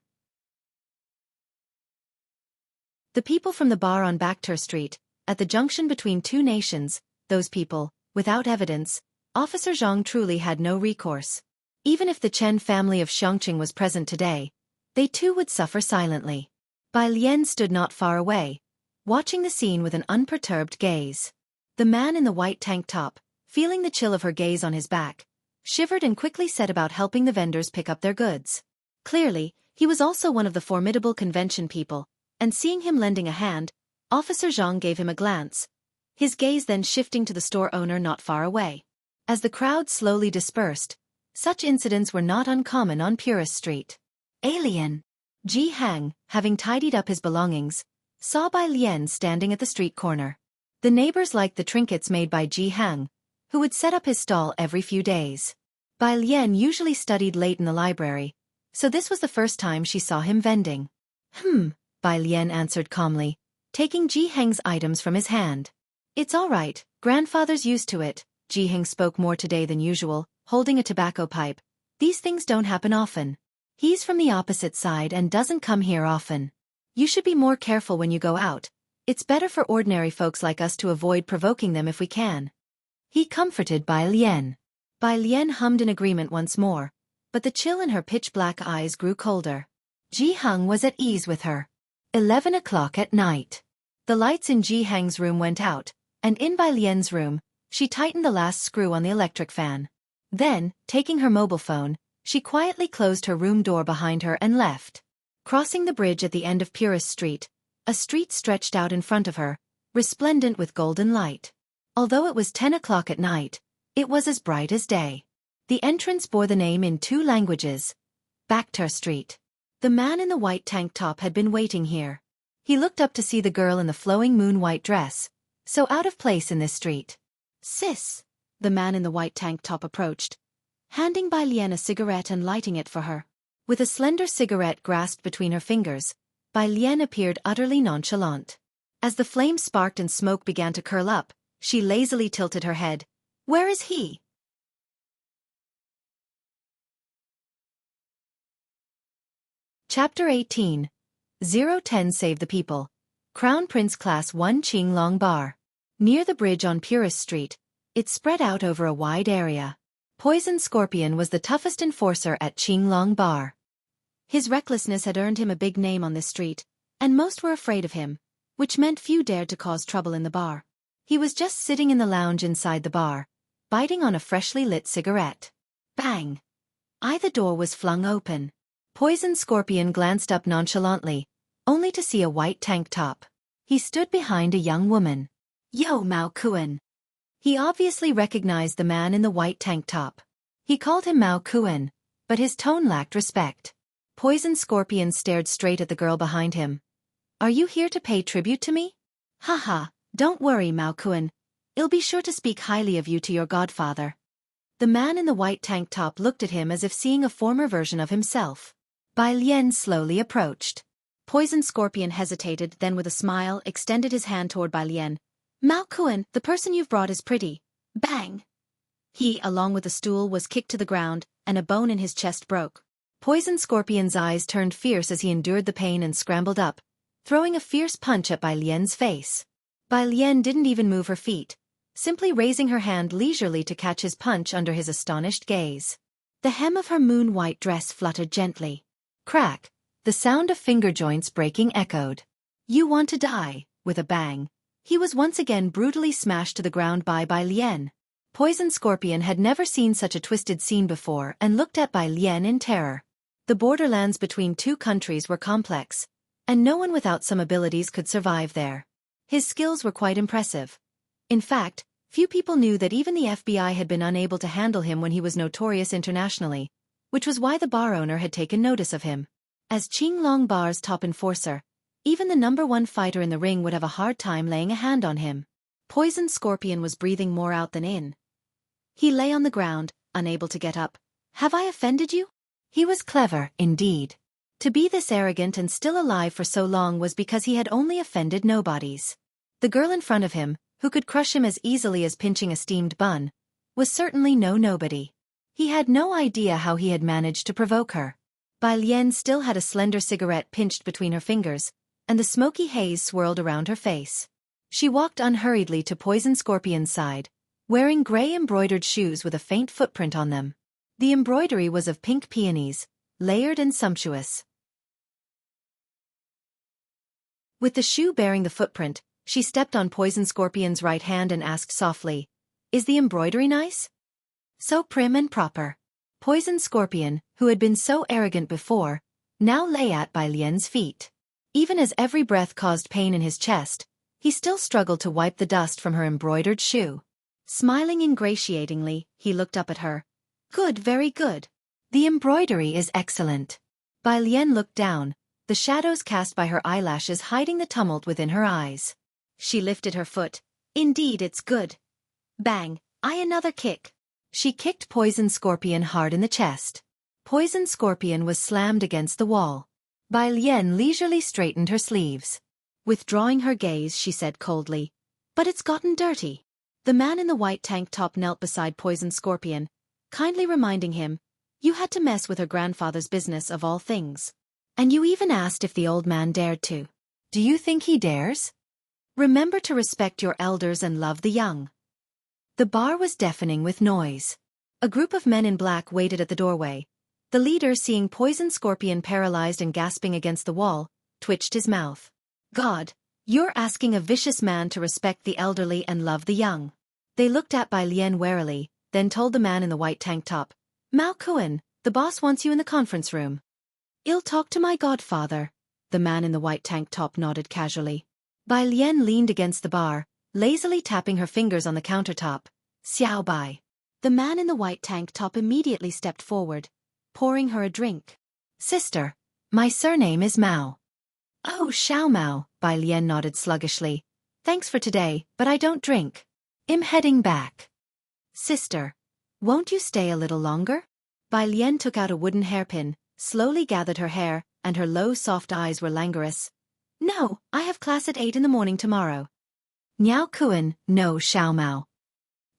S1: The people from the bar on Bakhtur Street, at the junction between two nations, those people, without evidence, Officer Zhang truly had no recourse. Even if the Chen family of Xianxia was present today, they too would suffer silently. Bai Lian stood not far away, watching the scene with an unperturbed gaze. The man in the white tank top, feeling the chill of her gaze on his back, shivered and quickly set about helping the vendors pick up their goods. Clearly, he was also one of the formidable convention people, and seeing him lending a hand, Officer Zhang gave him a glance, his gaze then shifting to the store owner not far away. As the crowd slowly dispersed, such incidents were not uncommon on Purist Street. Alien. Jianghu, having tidied up his belongings, saw Bai Lian standing at the street corner. The neighbors liked the trinkets made by Jianghu, who would set up his stall every few days. Bai Lian usually studied late in the library, so this was the first time she saw him vending. Bai Lian answered calmly, taking Jianghu's items from his hand. "It's all right, grandfather's used to it." Jianghu spoke more today than usual, holding a tobacco pipe. "These things don't happen often. He's from the opposite side and doesn't come here often. You should be more careful when you go out. It's better for ordinary folks like us to avoid provoking them if we can." He comforted Bai Lian. Bai Lian hummed in agreement once more, but the chill in her pitch-black eyes grew colder. Jianghu was at ease with her. 11 o'clock at night. The lights in Jianghu's room went out, and in Bai Lian's room, she tightened the last screw on the electric fan. Then, taking her mobile phone, she quietly closed her room door behind her and left. Crossing the bridge at the end of Purist Street, a street stretched out in front of her, resplendent with golden light. Although it was 10 o'clock at night, it was as bright as day. The entrance bore the name in 2 languages, Bakhtur Street. The man in the white tank top had been waiting here. He looked up to see the girl in the flowing moon-white dress, so out of place in this street. "Sis," the man in the white tank top approached, handing Bai Lian a cigarette and lighting it for her. With a slender cigarette grasped between her fingers, Bai Lian appeared utterly nonchalant. As the flame sparked and smoke began to curl up, she lazily tilted her head. "Where is he?" Chapter 18. 010 Save the People. Crown Prince Class 1 Qinglong Bar. Near the bridge on Purist Street, it spread out over a wide area. Poison Scorpion was the toughest enforcer at Qinglong Bar. His recklessness had earned him a big name on this street, and most were afraid of him, which meant few dared to cause trouble in the bar. He was just sitting in the lounge inside the bar, biting on a freshly lit cigarette. Bang! The door was flung open. Poison Scorpion glanced up nonchalantly, only to see a white tank top. He stood behind a young woman. "Yo, Mao Kuan." He obviously recognized the man in the white tank top. He called him Mao Kuan, but his tone lacked respect. Poison Scorpion stared straight at the girl behind him. "Are you here to pay tribute to me?" "Haha, don't worry, Mao Kuan. I'll be sure to speak highly of you to your godfather." The man in the white tank top looked at him as if seeing a former version of himself. Bai Lian slowly approached. Poison Scorpion hesitated, then with a smile extended his hand toward Bai Lian. "Mao Kuan, the person you've brought is pretty." Bang! He, along with the stool, was kicked to the ground, and a bone in his chest broke. Poison Scorpion's eyes turned fierce as he endured the pain and scrambled up, throwing a fierce punch at Bai Lian's face. Bai Lian didn't even move her feet, simply raising her hand leisurely to catch his punch under his astonished gaze. The hem of her moon-white dress fluttered gently. Crack! The sound of finger joints breaking echoed. "You want to die," with a bang. He was once again brutally smashed to the ground by Bai Lian. Poison Scorpion had never seen such a twisted scene before and looked at Bai Lian in terror. The borderlands between 2 countries were complex, and no one without some abilities could survive there. His skills were quite impressive. In fact, few people knew that even the FBI had been unable to handle him when he was notorious internationally, which was why the bar owner had taken notice of him. As Qinglong Bar's top enforcer, even the #1 fighter in the ring would have a hard time laying a hand on him. Poison Scorpion was breathing more out than in. He lay on the ground, unable to get up. Have I offended you? He was clever, indeed. To be this arrogant and still alive for so long was because he had only offended nobodies. The girl in front of him, who could crush him as easily as pinching a steamed bun, was certainly no nobody. He had no idea how he had managed to provoke her. Bai Lian still had a slender cigarette pinched between her fingers, and the smoky haze swirled around her face. She walked unhurriedly to Poison Scorpion's side, wearing gray embroidered shoes with a faint footprint on them. The embroidery was of pink peonies, layered and sumptuous. With the shoe bearing the footprint, she stepped on Poison Scorpion's right hand and asked softly, "Is the embroidery nice?" "So prim and proper." Poison Scorpion, who had been so arrogant before, now lay at Bai Lian's feet. Even as every breath caused pain in his chest, he still struggled to wipe the dust from her embroidered shoe. Smiling ingratiatingly, he looked up at her. "Good, very good. The embroidery is excellent." Bai Lian looked down, the shadows cast by her eyelashes hiding the tumult within her eyes. She lifted her foot. "Indeed it's good." Bang! Another kick. She kicked Poison Scorpion hard in the chest. Poison Scorpion was slammed against the wall. Bai Lian leisurely straightened her sleeves. Withdrawing her gaze, she said coldly, "But it's gotten dirty." The man in the white tank top knelt beside Poison Scorpion, kindly reminding him, "You had to mess with her grandfather's business of all things. And you even asked if the old man dared to. Do you think he dares? Remember to respect your elders and love the young." The bar was deafening with noise. A group of men in black waited at the doorway. The leader, seeing Poison Scorpion paralyzed and gasping against the wall, twitched his mouth. "God, you're asking a vicious man to respect the elderly and love the young." They looked at Bai Lian warily, then told the man in the white tank top, "Mao Kuan, the boss wants you in the conference room." "I'll talk to my godfather." The man in the white tank top nodded casually. Bai Lian leaned against the bar, lazily tapping her fingers on the countertop. "Xiao Bai." The man in the white tank top immediately stepped forward, pouring her a drink. "Sister, my surname is Mao." "Oh, Xiao Mao," Bai Lian nodded sluggishly. "Thanks for today, but I don't drink. I'm heading back." "Sister, won't you stay a little longer?" Bai Lian took out a wooden hairpin, slowly gathered her hair, and her low soft eyes were languorous. "No, I have class at 8 in the morning tomorrow." "Niao Kuan, no Xiao Mao."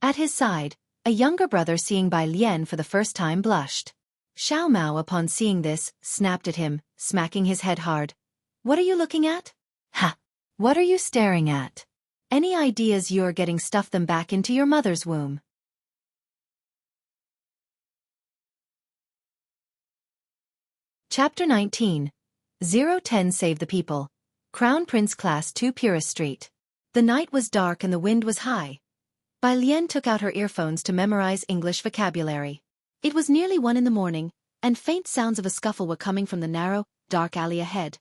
S1: At his side, a younger brother, seeing Bai Lian for the first time, blushed. Xiao Mao, upon seeing this, snapped at him, smacking his head hard. "What are you looking at?" "Ha! What are you staring at? Any ideas you're getting, stuff them back into your mother's womb." Chapter 19. 010 Save the People. Crown Prince Class 2 Purist Street. The night was dark and the wind was high. Bai Lian took out her earphones to memorize English vocabulary. It was nearly 1 in the morning, and faint sounds of a scuffle were coming from the narrow, dark alley ahead.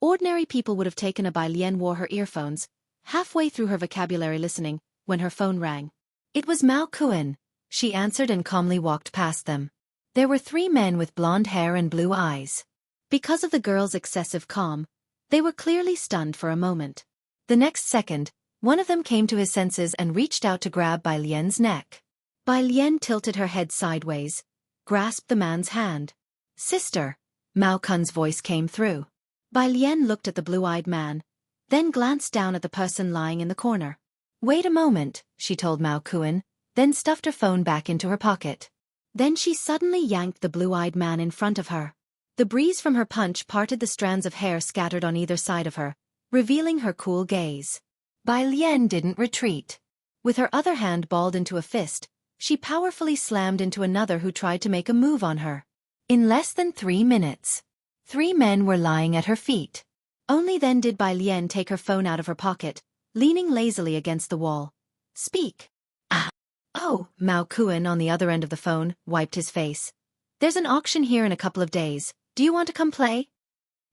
S1: Ordinary people would have taken a Bai Lian wore her earphones, halfway through her vocabulary listening, when her phone rang. It was Mao Kuan. She answered and calmly walked past them. There were 3 men with blonde hair and blue eyes. Because of the girl's excessive calm, they were clearly stunned for a moment. The next second, one of them came to his senses and reached out to grab Bai Lian's neck. Bai Lian tilted her head sideways, grasped the man's hand. "Sister," Mao Kun's voice came through. Bai Lian looked at the blue-eyed man, then glanced down at the person lying in the corner. "Wait a moment," she told Mao Kuan, then stuffed her phone back into her pocket. Then she suddenly yanked the blue-eyed man in front of her. The breeze from her punch parted the strands of hair scattered on either side of her, revealing her cool gaze. Bai Lian didn't retreat. With her other hand balled into a fist, she powerfully slammed into another who tried to make a move on her. In less than 3 minutes, 3 men were lying at her feet. Only then did Bai Lian take her phone out of her pocket, leaning lazily against the wall. "Speak." "Ah. Oh," Mao Kuan on the other end of the phone wiped his face. "There's an auction here in a couple of days. Do you want to come play?"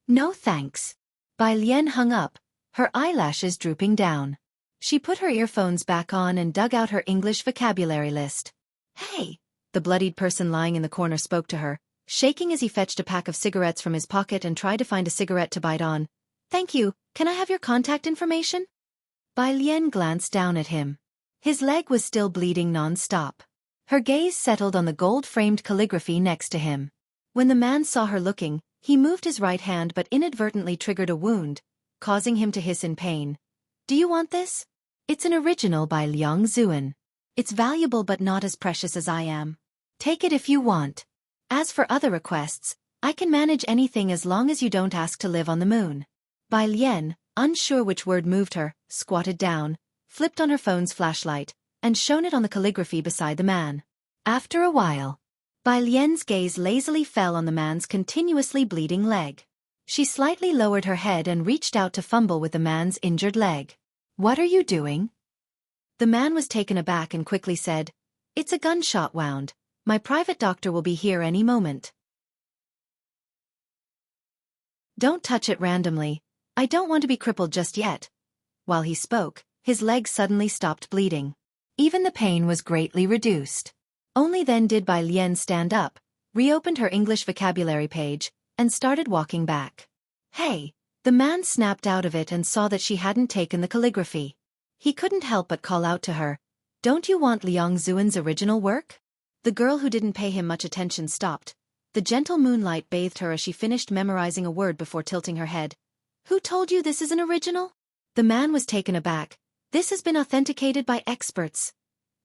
S1: "No thanks." Bai Lian hung up, her eyelashes drooping down. She put her earphones back on and dug out her English vocabulary list. "Hey!" The bloodied person lying in the corner spoke to her, shaking as he fetched a pack of cigarettes from his pocket and tried to find a cigarette to bite on. "Thank you, can I have your contact information?" Bai Lian glanced down at him. His leg was still bleeding non-stop. Her gaze settled on the gold-framed calligraphy next to him. When the man saw her looking, he moved his right hand but inadvertently triggered a wound, causing him to hiss in pain. Do you want this? It's an original by Liang Zuan. It's valuable but not as precious as I am. Take it if you want. As for other requests, I can manage anything as long as you don't ask to live on the moon. Bai Lian, unsure which word moved her, squatted down, flipped on her phone's flashlight, and shone it on the calligraphy beside the man. After a while, Bai Lian's gaze lazily fell on the man's continuously bleeding leg. She slightly lowered her head and reached out to fumble with the man's injured leg. What are you doing? The man was taken aback and quickly said, It's a gunshot wound. My private doctor will be here any moment. Don't touch it randomly. I don't want to be crippled just yet. While he spoke, his leg suddenly stopped bleeding. Even the pain was greatly reduced. Only then did Bai Lian stand up, reopened her English vocabulary page, and started walking back. Hey! The man snapped out of it and saw that she hadn't taken the calligraphy. He couldn't help but call out to her, Don't you want Liang Zuan's original work? The girl who didn't pay him much attention stopped. The gentle moonlight bathed her as she finished memorizing a word before tilting her head. Who told you this is an original? The man was taken aback. This has been authenticated by experts.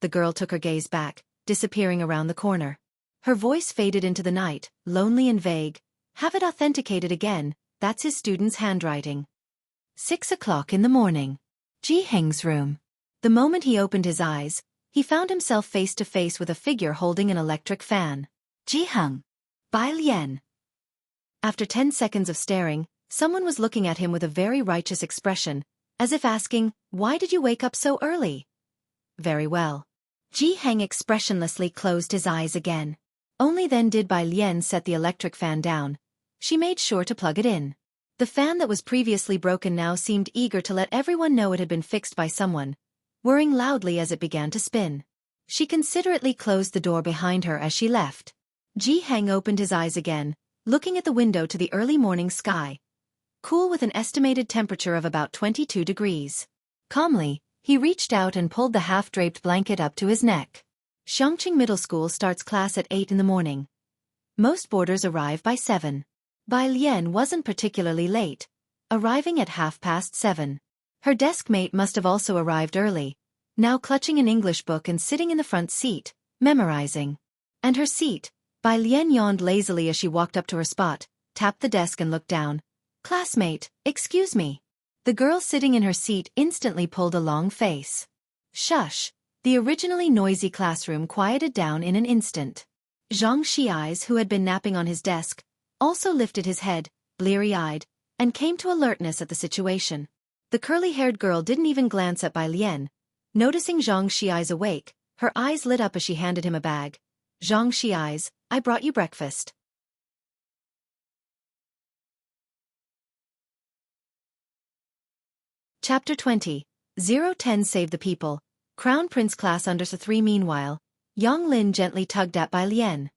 S1: The girl took her gaze back, disappearing around the corner. Her voice faded into the night, lonely and vague. Have it authenticated again, that's his student's handwriting. 6 o'clock in the morning. Jianghu's room. The moment he opened his eyes, he found himself face to face with a figure holding an electric fan. Jianghu. Bai Lian. After 10 seconds of staring, someone was looking at him with a very righteous expression, as if asking, Why did you wake up so early? Very well. Jianghu expressionlessly closed his eyes again. Only then did Bai Lian set the electric fan down. She made sure to plug it in. The fan that was previously broken now seemed eager to let everyone know it had been fixed by someone, whirring loudly as it began to spin. She considerately closed the door behind her as she left. Jianghu opened his eyes again, looking at the window to the early morning sky. Cool with an estimated temperature of about 22 degrees. Calmly, he reached out and pulled the half-draped blanket up to his neck. Xianxia Middle School starts class at 8 in the morning. Most boarders arrive by 7. Bai Lian wasn't particularly late, arriving at 7:30. Her desk mate must have also arrived early, now clutching an English book and sitting in the front seat, memorizing. And her seat, Bai Lian yawned lazily as she walked up to her spot, tapped the desk and looked down. Classmate, excuse me. The girl sitting in her seat instantly pulled a long face. Shush. The originally noisy classroom quieted down in an instant. Xianxia, who had been napping on his desk, also lifted his head, bleary-eyed, and came to alertness at the situation. The curly-haired girl didn't even glance at Bai Lian. Noticing Xianxia's awake, her eyes lit up as she handed him a bag. Xianxia, I brought you breakfast. Chapter 20. 010 Save the People. Crown Prince Class Under 3. Meanwhile, Yang Lin gently tugged at Bai Lian's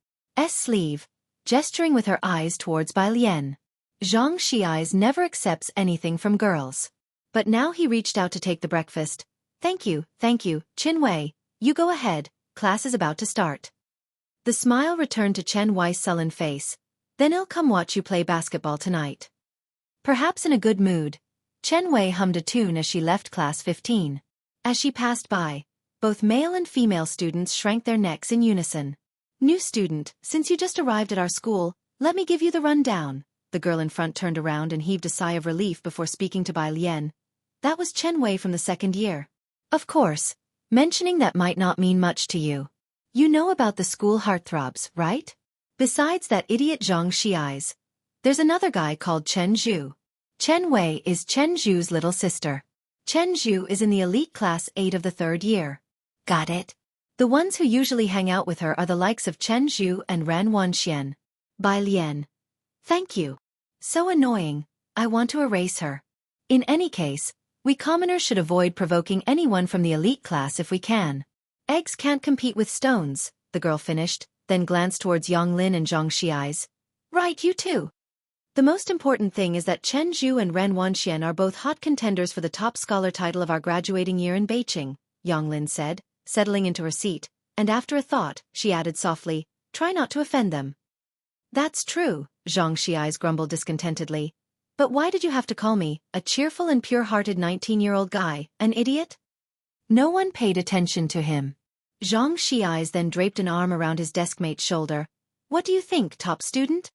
S1: sleeve, gesturing with her eyes towards Bai Lian. Xianxia never accepts anything from girls. But now he reached out to take the breakfast. Thank you, Chen Wei. You go ahead, class is about to start. The smile returned to Chen Wei's sullen face. Then I'll come watch you play basketball tonight. Perhaps in a good mood, Chen Wei hummed a tune as she left class 15. As she passed by, both male and female students shrank their necks in unison. New student, since you just arrived at our school, let me give you the rundown. The girl in front turned around and heaved a sigh of relief before speaking to Bai Lian. That was Chen Wei from the second year. Of course, mentioning that might not mean much to you. You know about the school heartthrobs, right? Besides that idiot Xianxia, there's another guy called Chen Zhu. Chen Wei is Chen Zhu's little sister. Chen Zhu is in the elite class 8 of the third year. Got it? The ones who usually hang out with her are the likes of Chen Zhu and Ran Wanxian. Bai Lian. Thank you. So annoying, I want to erase her. In any case, we commoners should avoid provoking anyone from the elite class if we can. Eggs can't compete with stones, the girl finished, then glanced towards Yang Lin and Xianxia. Right, you too. The most important thing is that Chen Zhu and Ren Wanxian are both hot contenders for the top scholar title of our graduating year in Beijing, Yang Lin said, settling into her seat, and after a thought, she added softly, try not to offend them. That's true, Xianxia grumbled discontentedly. But why did you have to call me, a cheerful and pure-hearted 19-year-old guy, an idiot? No one paid attention to him. Xianxia then draped an arm around his deskmate's shoulder. What do you think, top student?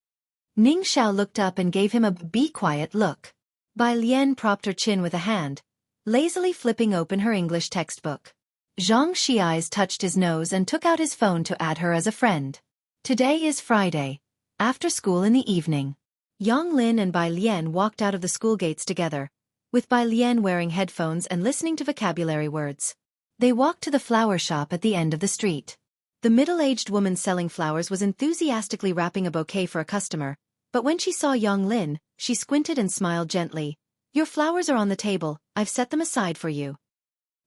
S1: Ning Xiao looked up and gave him a be quiet look. Bai Lian propped her chin with a hand, lazily flipping open her English textbook. Zhang Xi's touched his nose and took out his phone to add her as a friend. Today is Friday. After school in the evening. Yang Lin and Bai Lian walked out of the school gates together, with Bai Lian wearing headphones and listening to vocabulary words. They walked to the flower shop at the end of the street. The middle-aged woman selling flowers was enthusiastically wrapping a bouquet for a customer, but when she saw Yang Lin, she squinted and smiled gently. Your flowers are on the table, I've set them aside for you.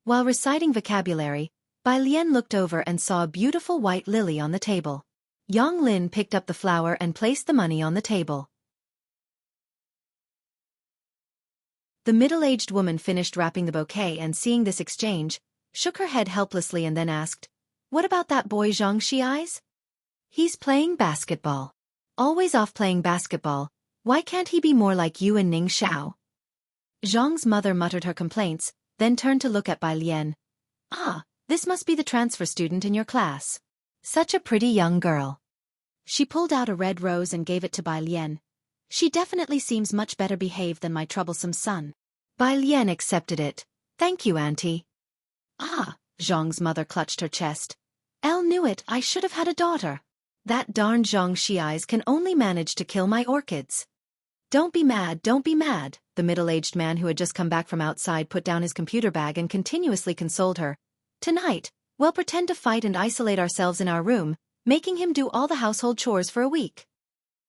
S1: While reciting vocabulary, Bai Lian looked over and saw a beautiful white lily on the table. Yang Lin picked up the flower and placed the money on the table. The middle-aged woman finished wrapping the bouquet and seeing this exchange, shook her head helplessly and then asked, what about that boy Zhang Xi's? He's playing basketball. Always off playing basketball, why can't he be more like you and Ning Xiao? Zhang's mother muttered her complaints, then turned to look at Bai Lian. Ah, this must be the transfer student in your class. Such a pretty young girl. She pulled out a red rose and gave it to Bai Lian. She definitely seems much better behaved than my troublesome son. Bai Lian accepted it. Thank you, Auntie. Ah, Zhang's mother clutched her chest. Elle knew it, I should have had a daughter. That darn Zhang Xi's can only manage to kill my orchids. Don't be mad, the middle-aged man who had just come back from outside put down his computer bag and continuously consoled her. Tonight, we'll pretend to fight and isolate ourselves in our room, making him do all the household chores for a week.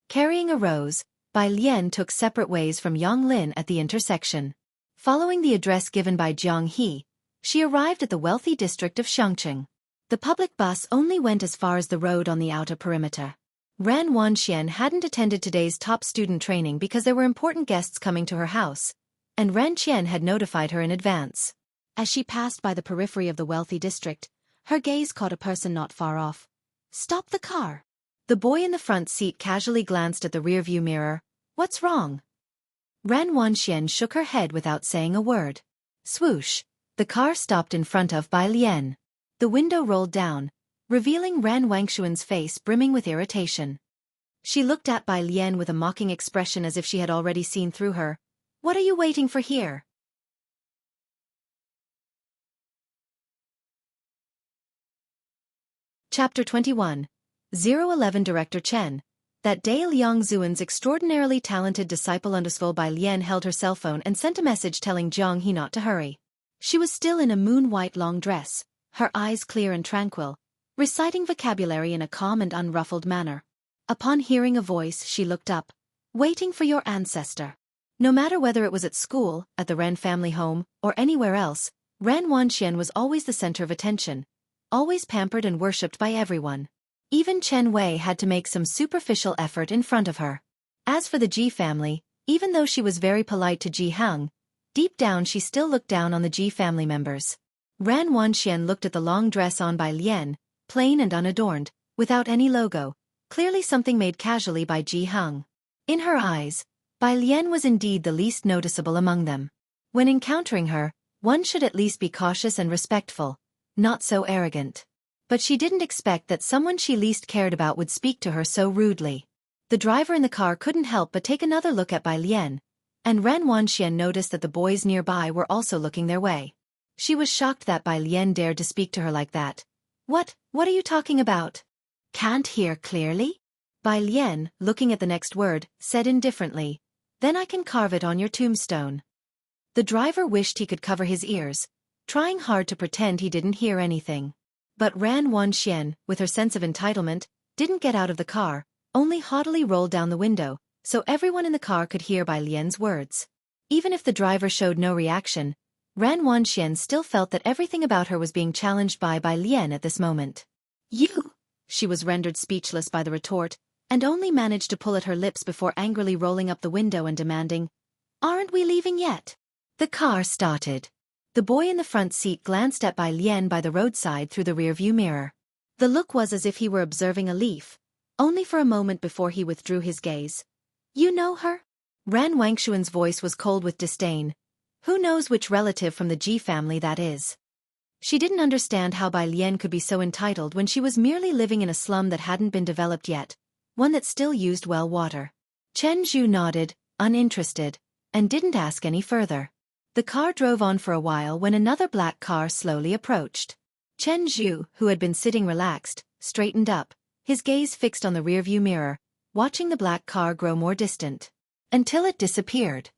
S1: Carrying a rose, Bai Lian took separate ways from Yang Lin at the intersection. Following the address given by Jianghu, she arrived at the wealthy district of Xianxia. The public bus only went as far as the road on the outer perimeter. Ran Wanxian hadn't attended today's top student training because there were important guests coming to her house, and Ran Qian had notified her in advance. As she passed by the periphery of the wealthy district, her gaze caught a person not far off. Stop the car. The boy in the front seat casually glanced at the rearview mirror. What's wrong? Ran Wanxian shook her head without saying a word. Swoosh. The car stopped in front of Bai Lian. The window rolled down, revealing Ran Wangshuan's face brimming with irritation. She looked at Bai Lian with a mocking expression as if she had already seen through her. What are you waiting for here? Chapter 21. 011 Director Chen. That day Liang Zuan's extraordinarily talented disciple Undisful Bai Lian held her cell phone and sent a message telling Jianghu not to hurry. She was still in a moon-white long dress, her eyes clear and tranquil, reciting vocabulary in a calm and unruffled manner. Upon hearing a voice, she looked up. Waiting for your ancestor. No matter whether it was at school, at the Ren family home, or anywhere else, Ran Wanxian was always the center of attention, always pampered and worshipped by everyone. Even Chen Wei had to make some superficial effort in front of her. As for the Ji family, even though she was very polite to Jianghu, deep down she still looked down on the Ji family members. Ran Wanxian looked at the long dress on by Lian, plain and unadorned, without any logo, clearly something made casually by Jianghu. In her eyes, Bai Lian was indeed the least noticeable among them. When encountering her, one should at least be cautious and respectful, not so arrogant. But she didn't expect that someone she least cared about would speak to her so rudely. The driver in the car couldn't help but take another look at Bai Lian, and Ran Wanxian noticed that the boys nearby were also looking their way. She was shocked that Bai Lian dared to speak to her like that. What are you talking about? Can't hear clearly? Bai Lian, looking at the next word, said indifferently. Then I can carve it on your tombstone. The driver wished he could cover his ears, trying hard to pretend he didn't hear anything. But Ran Wanxian, with her sense of entitlement, didn't get out of the car, only haughtily rolled down the window, so everyone in the car could hear Bai Lian's words. Even if the driver showed no reaction, Ran Wanxian still felt that everything about her was being challenged by Bai Lian at this moment. You! She was rendered speechless by the retort. and only managed to pull at her lips before angrily rolling up the window and demanding, "Aren't we leaving yet?" The car started. The boy in the front seat glanced at Bai Lian by the roadside through the rearview mirror. The look was as if he were observing a leaf, only for a moment before he withdrew his gaze. "You know her?" Ran Wangshuan's voice was cold with disdain. "Who knows which relative from the Ji family that is?" She didn't understand how Bai Lian could be so entitled when she was merely living in a slum that hadn't been developed yet, one that still used well water. Chen Zhu nodded, uninterested, and didn't ask any further. The car drove on for a while when another black car slowly approached. Chen Zhu, who had been sitting relaxed, straightened up, his gaze fixed on the rearview mirror, watching the black car grow more distant, until it disappeared.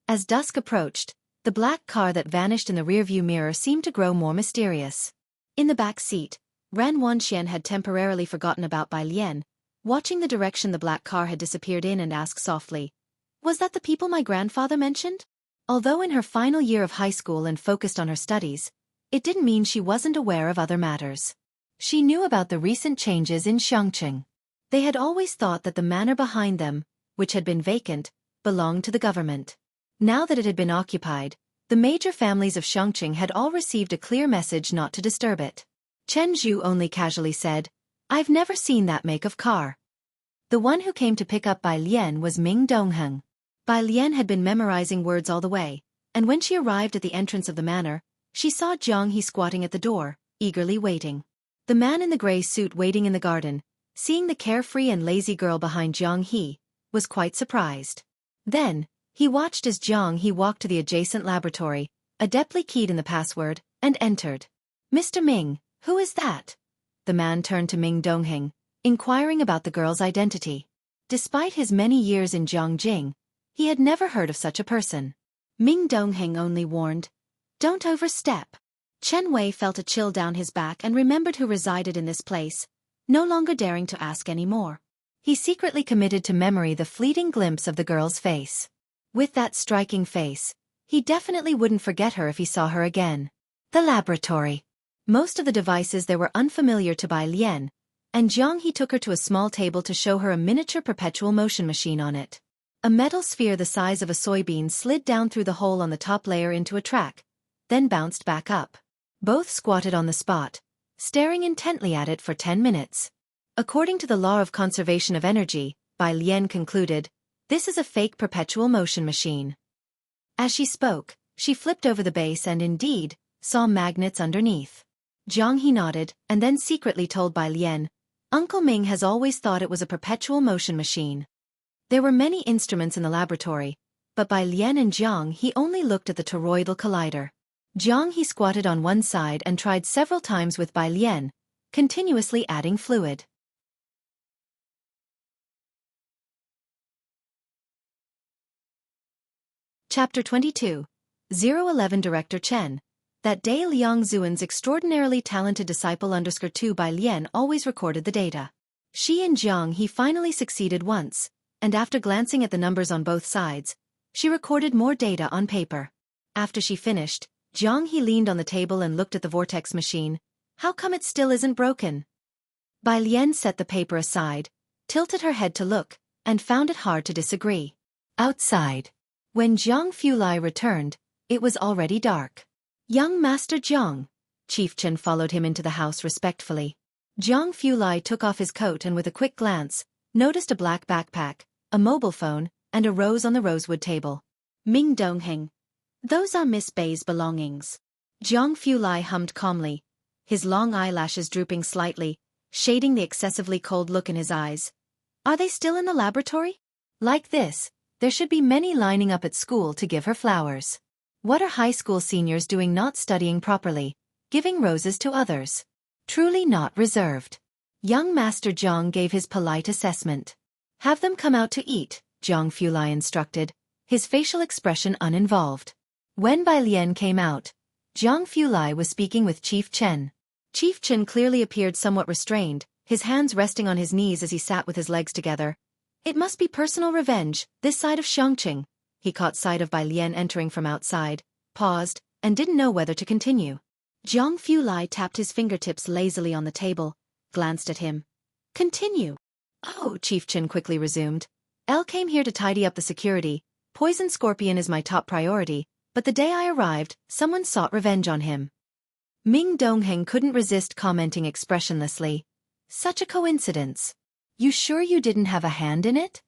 S1: As dusk approached, the black car that vanished in the rearview mirror seemed to grow more mysterious. In the back seat, Ran Wanxian had temporarily forgotten about Bai Lian, watching the direction the black car had disappeared in, and asked softly, "Was that the people my grandfather mentioned?" Although in her final year of high school and focused on her studies, it didn't mean she wasn't aware of other matters. She knew about the recent changes in Xianxia. They had always thought that the manor behind them, which had been vacant, belonged to the government. Now that it had been occupied, the major families of Xianxia had all received a clear message not to disturb it. Chen Zhu only casually said, "I've never seen that make of car." The one who came to pick up Bai Lian was Ming Dongheng. Bai Lian had been memorizing words all the way, and when she arrived at the entrance of the manor, she saw Jianghu squatting at the door, eagerly waiting. The man in the gray suit waiting in the garden, seeing the carefree and lazy girl behind Jianghu, was quite surprised. Then, he watched as Jianghu walked to the adjacent laboratory, adeptly keyed in the password, and entered. "Mr. Ming, who is that?" The man turned to Ming Dongheng, inquiring about the girl's identity. Despite his many years in Jiangjing, he had never heard of such a person. Ming Dongheng only warned, "Don't overstep." Chen Wei felt a chill down his back and remembered who resided in this place, no longer daring to ask any more. He secretly committed to memory the fleeting glimpse of the girl's face. With that striking face, he definitely wouldn't forget her if he saw her again. The laboratory. Most of the devices there were unfamiliar to Bai Lian, and Jianghu took her to a small table to show her a miniature perpetual motion machine on it. A metal sphere the size of a soybean slid down through the hole on the top layer into a track, then bounced back up. Both squatted on the spot, staring intently at it for 10 minutes. According to the law of conservation of energy, Bai Lian concluded, this is a fake perpetual motion machine. As she spoke, she flipped over the base and indeed, saw magnets underneath. Jianghu nodded, and then secretly told Bai Lian, "Uncle Ming has always thought it was a perpetual motion machine." There were many instruments in the laboratory, but Bai Lian and Jianghu only looked at the toroidal collider. Jianghu squatted on one side and tried several times with Bai Lian, continuously adding fluid. Chapter 22. 011 Director Chen. That day Liang Zuan's extraordinarily talented disciple _2 Bai Lian always recorded the data. She and Jianghu finally succeeded once, and after glancing at the numbers on both sides, she recorded more data on paper. After she finished, Jianghu leaned on the table and looked at the vortex machine. How come it still isn't broken? Bai Lian set the paper aside, tilted her head to look, and found it hard to disagree. Outside. When Jiang Fulai returned, it was already dark. "Young Master Jiang." Chief Chen followed him into the house respectfully. Jiang Fulai took off his coat and with a quick glance, noticed a black backpack, a mobile phone, and a rose on the rosewood table. "Ming Dongheng. Those are Miss Bei's belongings." Jiang Fulai hummed calmly, his long eyelashes drooping slightly, shading the excessively cold look in his eyes. "Are they still in the laboratory? Like this, there should be many lining up at school to give her flowers. What are high school seniors doing not studying properly, giving roses to others? Truly not reserved." Young Master Jiang gave his polite assessment. "Have them come out to eat," Jiang Fulai instructed, his facial expression uninvolved. When Bai Lian came out, Jiang Fulai was speaking with Chief Chen. Chief Chen clearly appeared somewhat restrained, his hands resting on his knees as he sat with his legs together. It must be personal revenge, this side of Xianxia. He caught sight of Bai Lian entering from outside, paused, and didn't know whether to continue. Jiang Fulai tapped his fingertips lazily on the table, glanced at him. Continue. Oh, Chief Chen quickly resumed. Elle came here to tidy up the security. Poison Scorpion is my top priority, but the day I arrived, someone sought revenge on him. Ming Dongheng couldn't resist commenting expressionlessly. Such a coincidence. You sure you didn't have a hand in it?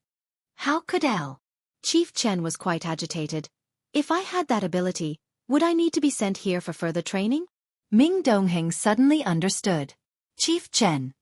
S1: How could Elle? Chief Chen was quite agitated. If I had that ability, would I need to be sent here for further training? Ming Dongheng suddenly understood. Chief Chen.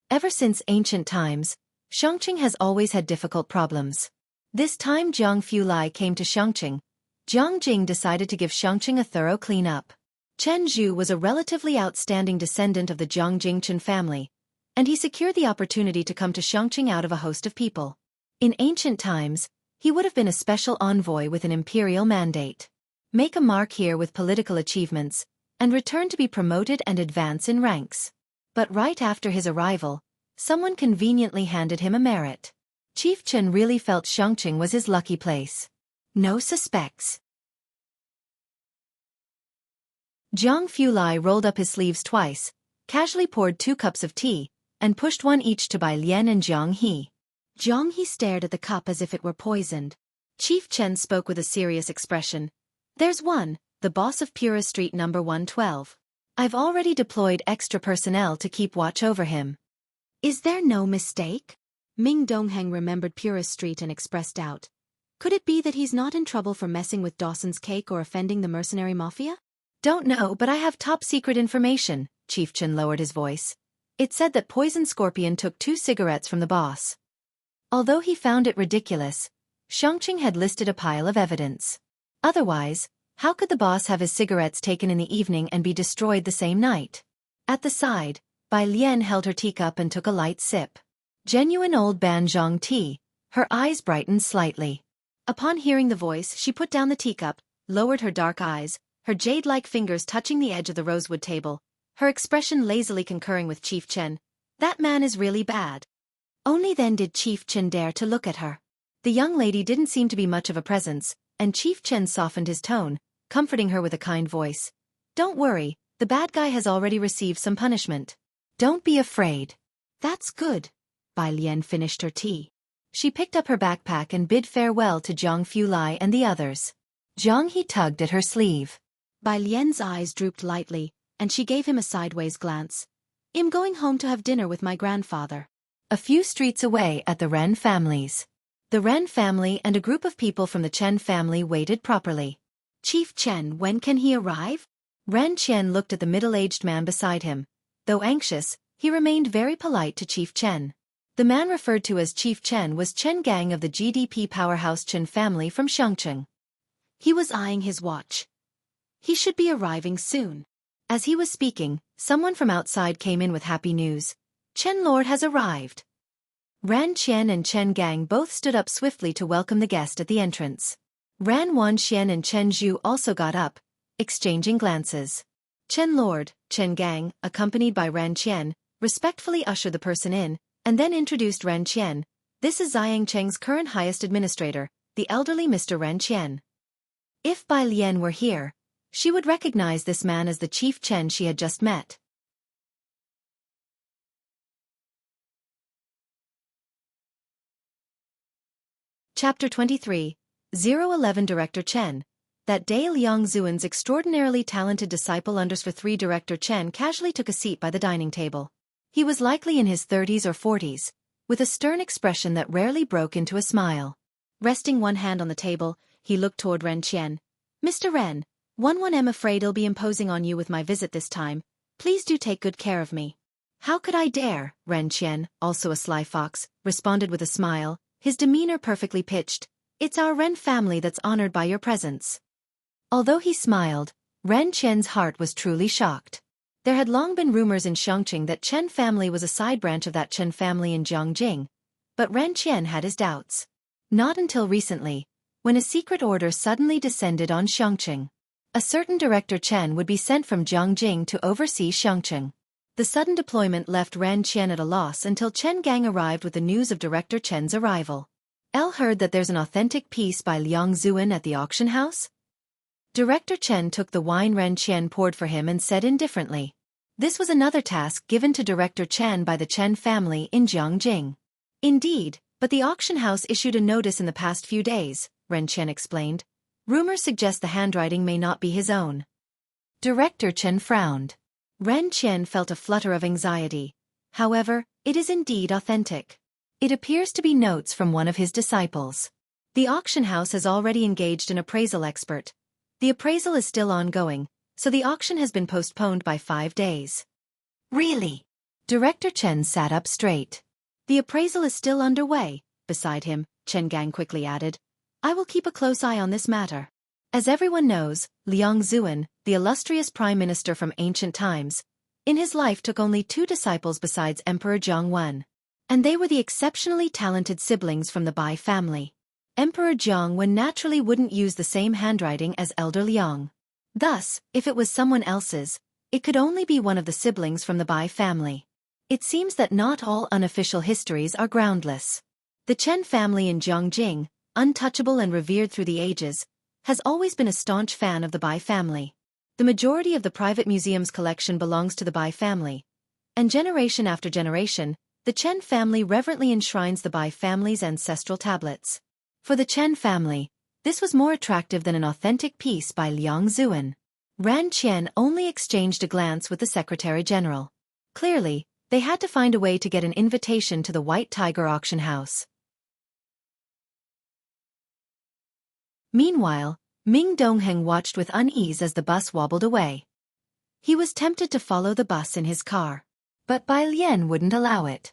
S1: Ever since ancient times, Xianxia has always had difficult problems. This time Jianghu Lai came to Xianxia. Jiang Jing decided to give Xianxia a thorough clean-up. Chen Zhu was a relatively outstanding descendant of the Jiang Jingchen family, and he secured the opportunity to come to Xianxia out of a host of people. In ancient times, he would have been a special envoy with an imperial mandate. Make a mark here with political achievements, and return to be promoted and advance in ranks. But right after his arrival, someone conveniently handed him a merit. Chief Chen really felt Xianxia was his lucky place. No suspects. Jianghu Lai rolled up his sleeves twice, casually poured 2 cups of tea, and pushed one each to Bai Lian and Jiang He. Jiang He stared at the cup as if it were poisoned. Chief Chen spoke with a serious expression. There's one, the boss of Pura Street number 112. I've already deployed extra personnel to keep watch over him. Is there no mistake? Ming Dongheng remembered Pura Street and expressed doubt. Could it be that he's not in trouble for messing with Dawson's cake or offending the mercenary mafia? Don't know, but I have top-secret information, Chief Chen lowered his voice. It said that Poison Scorpion took 2 cigarettes from the boss. Although he found it ridiculous, Xianxia had listed a pile of evidence. Otherwise, how could the boss have his cigarettes taken in the evening and be destroyed the same night? At the side, Bai Lian held her teacup and took a light sip. Genuine old Banzhong tea, her eyes brightened slightly. Upon hearing the voice, she put down the teacup, lowered her dark eyes, her jade-like fingers touching the edge of the rosewood table, her expression lazily concurring with Chief Chen. That man is really bad. Only then did Chief Chen dare to look at her. The young lady didn't seem to be much of a presence, and Chief Chen softened his tone, comforting her with a kind voice. Don't worry, the bad guy has already received some punishment. Don't be afraid. That's good. Bai Lian finished her tea. She picked up her backpack and bid farewell to Jianghu Lai and the others. Jiang He tugged at her sleeve. Bai Lian's eyes drooped lightly, and she gave him a sideways glance. I'm going home to have dinner with my grandfather. A few streets away at the Ren family's. The Ren family and a group of people from the Chen family waited properly. Chief Chen, when can he arrive? Ren Chen looked at the middle-aged man beside him. Though anxious, he remained very polite to Chief Chen. The man referred to as Chief Chen was Chen Gang of the GDP powerhouse Chen family from Xianxia. He was eyeing his watch. He should be arriving soon. As he was speaking, someone from outside came in with happy news. Chen Lord has arrived. Ran Qian and Chen Gang both stood up swiftly to welcome the guest at the entrance. Ran Wanxian and Chen Zhu also got up, exchanging glances. Chen Lord, Chen Gang, accompanied by Ran Qian, respectfully ushered the person in, and then introduced Ran Qian. This is Xianxia's current highest administrator, the elderly Mr. Ran Qian. If Bai Lian were here, she would recognize this man as the Chief Chen she had just met. Chapter 23, 011 Director Chen. That day Liang Zuan's extraordinarily talented disciple _3 Director Chen casually took a seat by the dining table. He was likely in his 30s or 40s, with a stern expression that rarely broke into a smile. Resting one hand on the table, he looked toward Ren Qian. Mr. Ren, I'm afraid I'll be imposing on you with my visit this time. Please do take good care of me. How could I dare? Ren Qian, also a sly fox, responded with a smile, his demeanor perfectly pitched. It's our Ren family that's honored by your presence. Although he smiled, Ren Qian's heart was truly shocked. There had long been rumors in Xianxia that Chen family was a side branch of that Chen family in Jianghu, but Ren Qian had his doubts. Not until recently, when a secret order suddenly descended on Xianxia. A certain Director Chen would be sent from Jianghu to oversee Xianxia. The sudden deployment left Ren Qian at a loss until Chen Gang arrived with the news of Director Chen's arrival. Elle heard that there's an authentic piece by Liang Zuan at the auction house? Director Chen took the wine Ren Qian poured for him and said indifferently. This was another task given to Director Chen by the Chen family in Jianghu. Indeed, but the auction house issued a notice in the past few days, Ren Chen explained. Rumors suggest the handwriting may not be his own. Director Chen frowned. Ren Chen felt a flutter of anxiety. However, it is indeed authentic. It appears to be notes from one of his disciples. The auction house has already engaged an appraisal expert. The appraisal is still ongoing, so the auction has been postponed by 5 days. Really? Director Chen sat up straight. The appraisal is still underway. Beside him, Chen Gang quickly added, I will keep a close eye on this matter. As everyone knows, Liang Zuan, the illustrious prime minister from ancient times, in his life took only 2 disciples besides Emperor Jianghu. And they were the exceptionally talented siblings from the Bai family. Emperor Jianghu naturally wouldn't use the same handwriting as Elder Liang. Thus, if it was someone else's, it could only be one of the siblings from the Bai family. It seems that not all unofficial histories are groundless. The Chen family in Jianghu, untouchable and revered through the ages, has always been a staunch fan of the Bai family. The majority of the private museum's collection belongs to the Bai family. And generation after generation, the Chen family reverently enshrines the Bai family's ancestral tablets. For the Chen family, this was more attractive than an authentic piece by Liang Zuan. Ran Qian only exchanged a glance with the Secretary General. Clearly, they had to find a way to get an invitation to the White Tiger auction house. Meanwhile, Ming Dongheng watched with unease as the bus wobbled away. He was tempted to follow the bus in his car, but Bai Lian wouldn't allow it.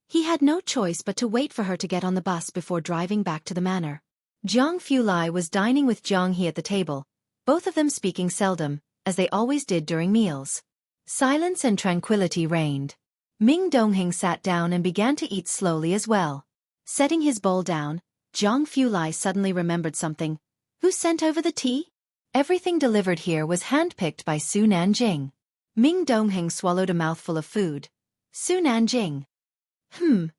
S1: He had no choice but to wait for her to get on the bus before driving back to the manor. Jiang Fulai was dining with Jianghe at the table, both of them speaking seldom, as they always did during meals. Silence and tranquility reigned. Ming Dongheng sat down and began to eat slowly as well. Setting his bowl down, Jiang Fulai suddenly remembered something. Who sent over the tea? Everything delivered here was handpicked by Su Nanjing. Ming Dongheng swallowed a mouthful of food. Su Nanjing. Jiang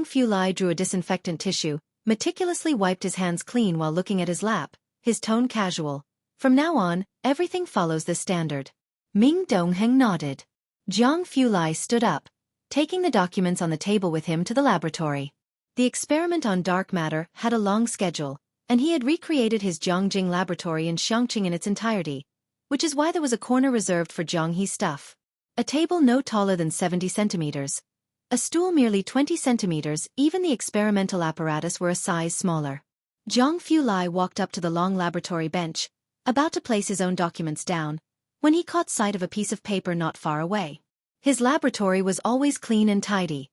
S1: Fulai drew a disinfectant tissue, meticulously wiped his hands clean while looking at his lap, his tone casual. From now on, everything follows this standard. Ming Dongheng nodded. Jiang Fulai stood up, taking the documents on the table with him to the laboratory. The experiment on dark matter had a long schedule, and he had recreated his Jiangjing laboratory in Xianxia in its entirety, which is why there was a corner reserved for Jianghe stuff. A table no taller than 70 centimeters. A stool merely 20 centimeters, even the experimental apparatus were a size smaller. Jiang Fulai walked up to the long laboratory bench, about to place his own documents down, when he caught sight of a piece of paper not far away. His laboratory was always clean and tidy.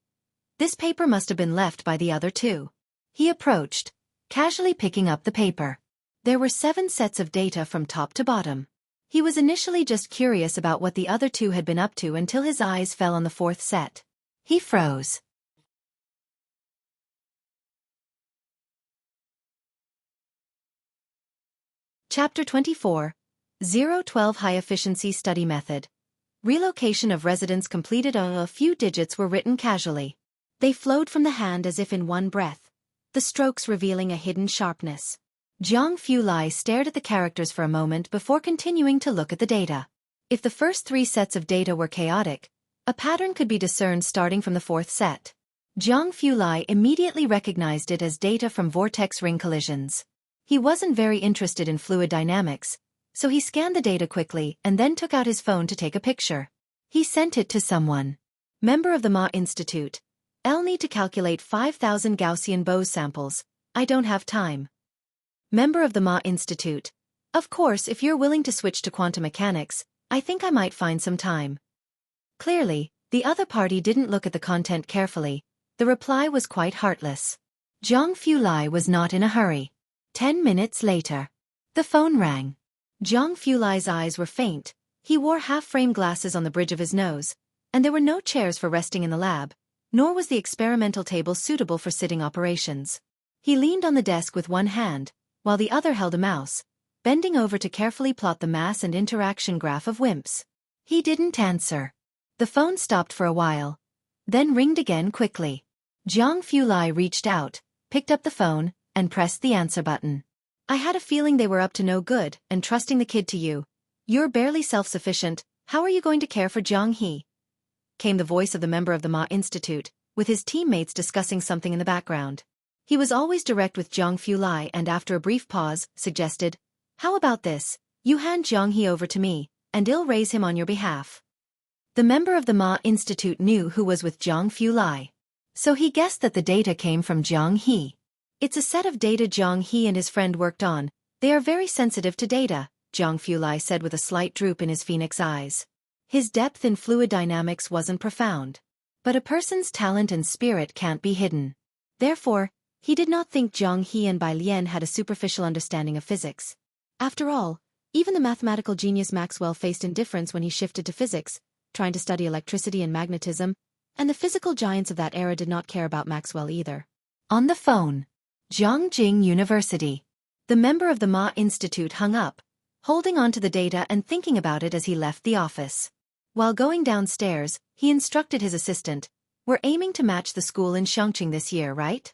S1: This paper must have been left by the other 2. He approached, casually picking up the paper. There were 7 sets of data from top to bottom. He was initially just curious about what the other 2 had been up to until his eyes fell on the 4th set. He froze. Chapter 24. 012 High Efficiency Study Method. Relocation of residents completed. A few digits were written casually. They flowed from the hand as if in one breath, the strokes revealing a hidden sharpness. Jiang Fulai stared at the characters for a moment before continuing to look at the data. If the first 3 sets of data were chaotic, a pattern could be discerned starting from the 4th set. Jiang Fulai immediately recognized it as data from vortex ring collisions. He wasn't very interested in fluid dynamics, so he scanned the data quickly and then took out his phone to take a picture. He sent it to someone. Member of the Ma Institute. I'll need to calculate 5,000 Gaussian Bose samples. I don't have time. Member of the Ma Institute. Of course, if you're willing to switch to quantum mechanics, I think I might find some time. Clearly, the other party didn't look at the content carefully. The reply was quite heartless. Jiang Fulai was not in a hurry. 10 minutes later. The phone rang. Jiang Fulai's eyes were faint. He wore half-frame glasses on the bridge of his nose, and there were no chairs for resting in the lab, nor was the experimental table suitable for sitting operations. He leaned on the desk with one hand, while the other held a mouse, bending over to carefully plot the mass and interaction graph of WIMPs. He didn't answer. The phone stopped for a while, then ringed again quickly. Jiang Fulai reached out, picked up the phone, and pressed the answer button. I had a feeling they were up to no good, and trusting the kid to you. You're barely self-sufficient, How are you going to care for Jianghu? Came the voice of the member of the Ma Institute, with his teammates discussing something in the background. He was always direct with Zhang Fulai and after a brief pause, suggested, "How about this? You hand Jianghu over to me, and I'll raise him on your behalf." The member of the Ma Institute knew who was with Zhang Fulai. So he guessed that the data came from Jianghu. It's a set of data Jianghu and his friend worked on. They are very sensitive to data, Zhang Fulai said with a slight droop in his phoenix eyes. His depth in fluid dynamics wasn't profound. But a person's talent and spirit can't be hidden. Therefore, he did not think Jianghu and Bai Lian had a superficial understanding of physics. After all, even the mathematical genius Maxwell faced indifference when he shifted to physics, trying to study electricity and magnetism, and the physical giants of that era did not care about Maxwell either. On the phone. Jiangjing University. The member of the Ma Institute hung up, holding on to the data and thinking about it as he left the office. While going downstairs, he instructed his assistant, "We're aiming to match the school in Xianxia this year, right?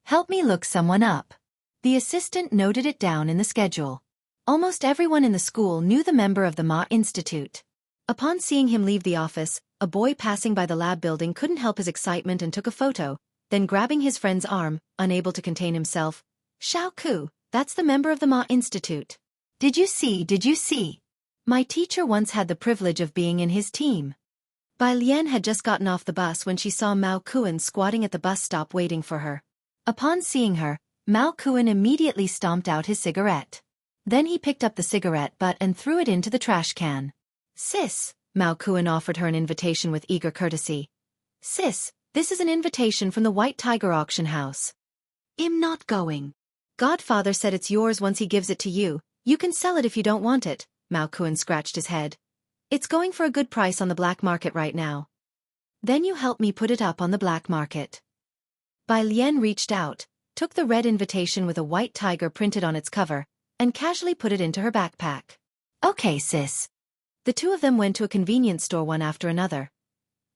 S1: Help me look someone up." The assistant noted it down in the schedule. Almost everyone in the school knew the member of the Ma Institute. Upon seeing him leave the office, a boy passing by the lab building couldn't help his excitement and took a photo, then grabbing his friend's arm, unable to contain himself, "Xiao, that's the member of the Ma Institute. Did you see? My teacher once had the privilege of being in his team." Bai Lian had just gotten off the bus when she saw Mao Kuan squatting at the bus stop waiting for her. Upon seeing her, Mao Kuan immediately stomped out his cigarette. Then he picked up the cigarette butt and threw it into the trash can. "Sis," Mao Kuan offered her an invitation with eager courtesy. "Sis, this is an invitation from the White Tiger Auction House." "I'm not going. Godfather said it's yours once he gives it to you. You can sell it if you don't want it," Mao Kuan scratched his head. "It's going for a good price on the black market right now." "Then you help me put it up on the black market." Bai Lian reached out, took the red invitation with a white tiger printed on its cover, and casually put it into her backpack. "Okay, sis." The two of them went to a convenience store one after another.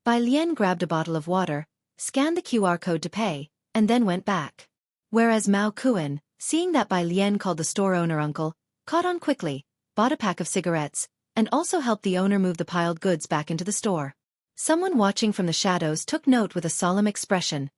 S1: Bai Lian grabbed a bottle of water, scanned the QR code to pay, and then went back. Whereas Mao Kuan, seeing that Bai Lian called the store owner uncle, caught on quickly, bought a pack of cigarettes, and also helped the owner move the piled goods back into the store. Someone watching from the shadows took note with a solemn expression,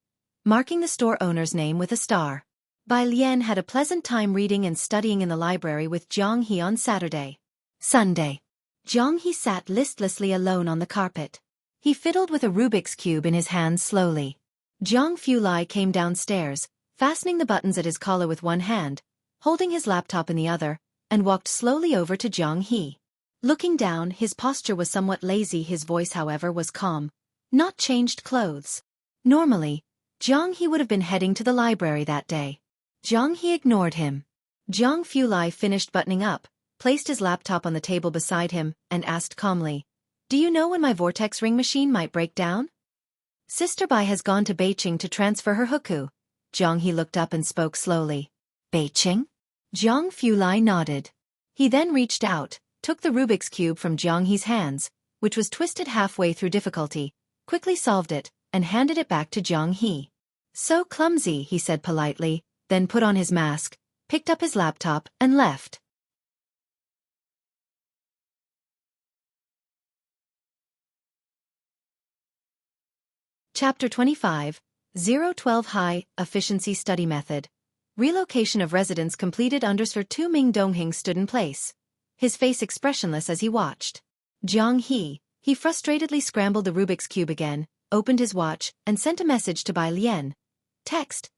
S1: marking the store owner's name with a star. Bai Lian had a pleasant time reading and studying in the library with Jianghu on Saturday. Sunday. Jianghu sat listlessly alone on the carpet. He fiddled with a Rubik's Cube in his hands slowly. Zhang Fulai came downstairs, fastening the buttons at his collar with one hand, holding his laptop in the other, and walked slowly over to Jianghu. Looking down, his posture was somewhat lazy, his voice however was calm. Not changed clothes. Normally, Jianghu would have been heading to the library that day. Jianghu ignored him. Zhang Fulai finished buttoning up, placed his laptop on the table beside him, and asked calmly, "Do you know when my vortex ring machine might break down?" "Sister Bai has gone to Beijing to transfer her huku." Jianghu looked up and spoke slowly. "Beijing?" Zhang Fulai nodded. He then reached out, took the Rubik's Cube from Jianghu's hands, which was twisted halfway through difficulty, quickly solved it, and handed it back to Jianghu. "So clumsy," he said politely, then put on his mask, picked up his laptop, and left. Chapter 25, 012 High Efficiency Study Method. Relocation of residents completed. Underscore 2 Ming Donghing stood in place, his face expressionless as he watched. Jianghu, he frustratedly scrambled the Rubik's Cube again, opened his watch, and sent a message to Bai Lian. Text.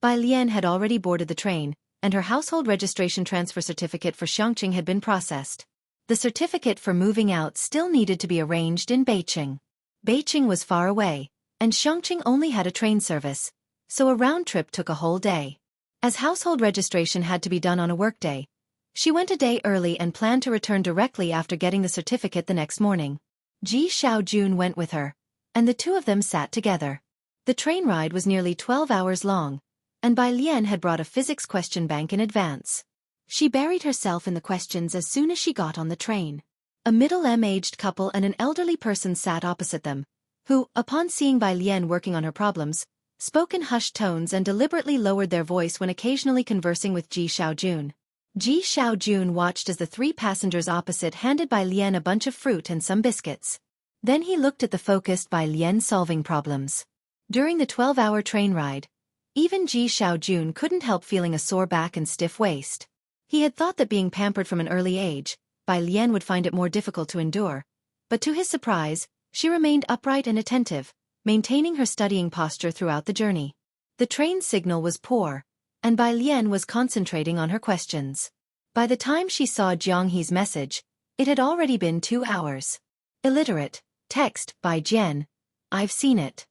S1: Bai Lian had already boarded the train, and her household registration transfer certificate for Xianxia had been processed. The certificate for moving out still needed to be arranged in Beijing. Beijing was far away, and Xianxia only had a train service, so a round trip took a whole day. As household registration had to be done on a workday, she went a day early and planned to return directly after getting the certificate the next morning. Ji Xiaojun went with her, and the two of them sat together. The train ride was nearly 12 hours long, and Bai Lian had brought a physics question bank in advance. She buried herself in the questions as soon as she got on the train. A middle-aged couple and an elderly person sat opposite them, who, upon seeing Bai Lian working on her problems, spoke in hushed tones and deliberately lowered their voice when occasionally conversing with Ji Xiaojun. Ji Xiaojun watched as the three passengers opposite handed Bai Lian a bunch of fruit and some biscuits. Then he looked at the focused Bai Lian solving problems. During the 12-hour train ride, even Ji Xiaojun couldn't help feeling a sore back and stiff waist. He had thought that being pampered from an early age, Bai Lian would find it more difficult to endure. But to his surprise, she remained upright and attentive, maintaining her studying posture throughout the journey. The train's signal was poor, and Bai Lian was concentrating on her questions. By the time she saw Jianghu's message, it had already been 2 hours. Illiterate. Text, by Jian. I've seen it.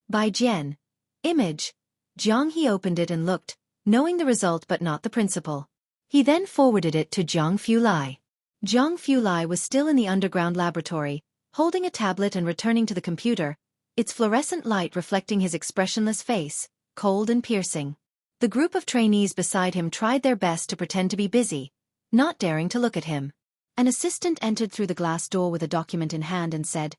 S1: By Jian. Image. Jianghu opened it and looked, knowing the result but not the principal. He then forwarded it to Zhang Fulai. Zhang Fulai was still in the underground laboratory, holding a tablet and returning to the computer, its fluorescent light reflecting his expressionless face, cold and piercing. The group of trainees beside him tried their best to pretend to be busy, not daring to look at him. An assistant entered through the glass door with a document in hand and said,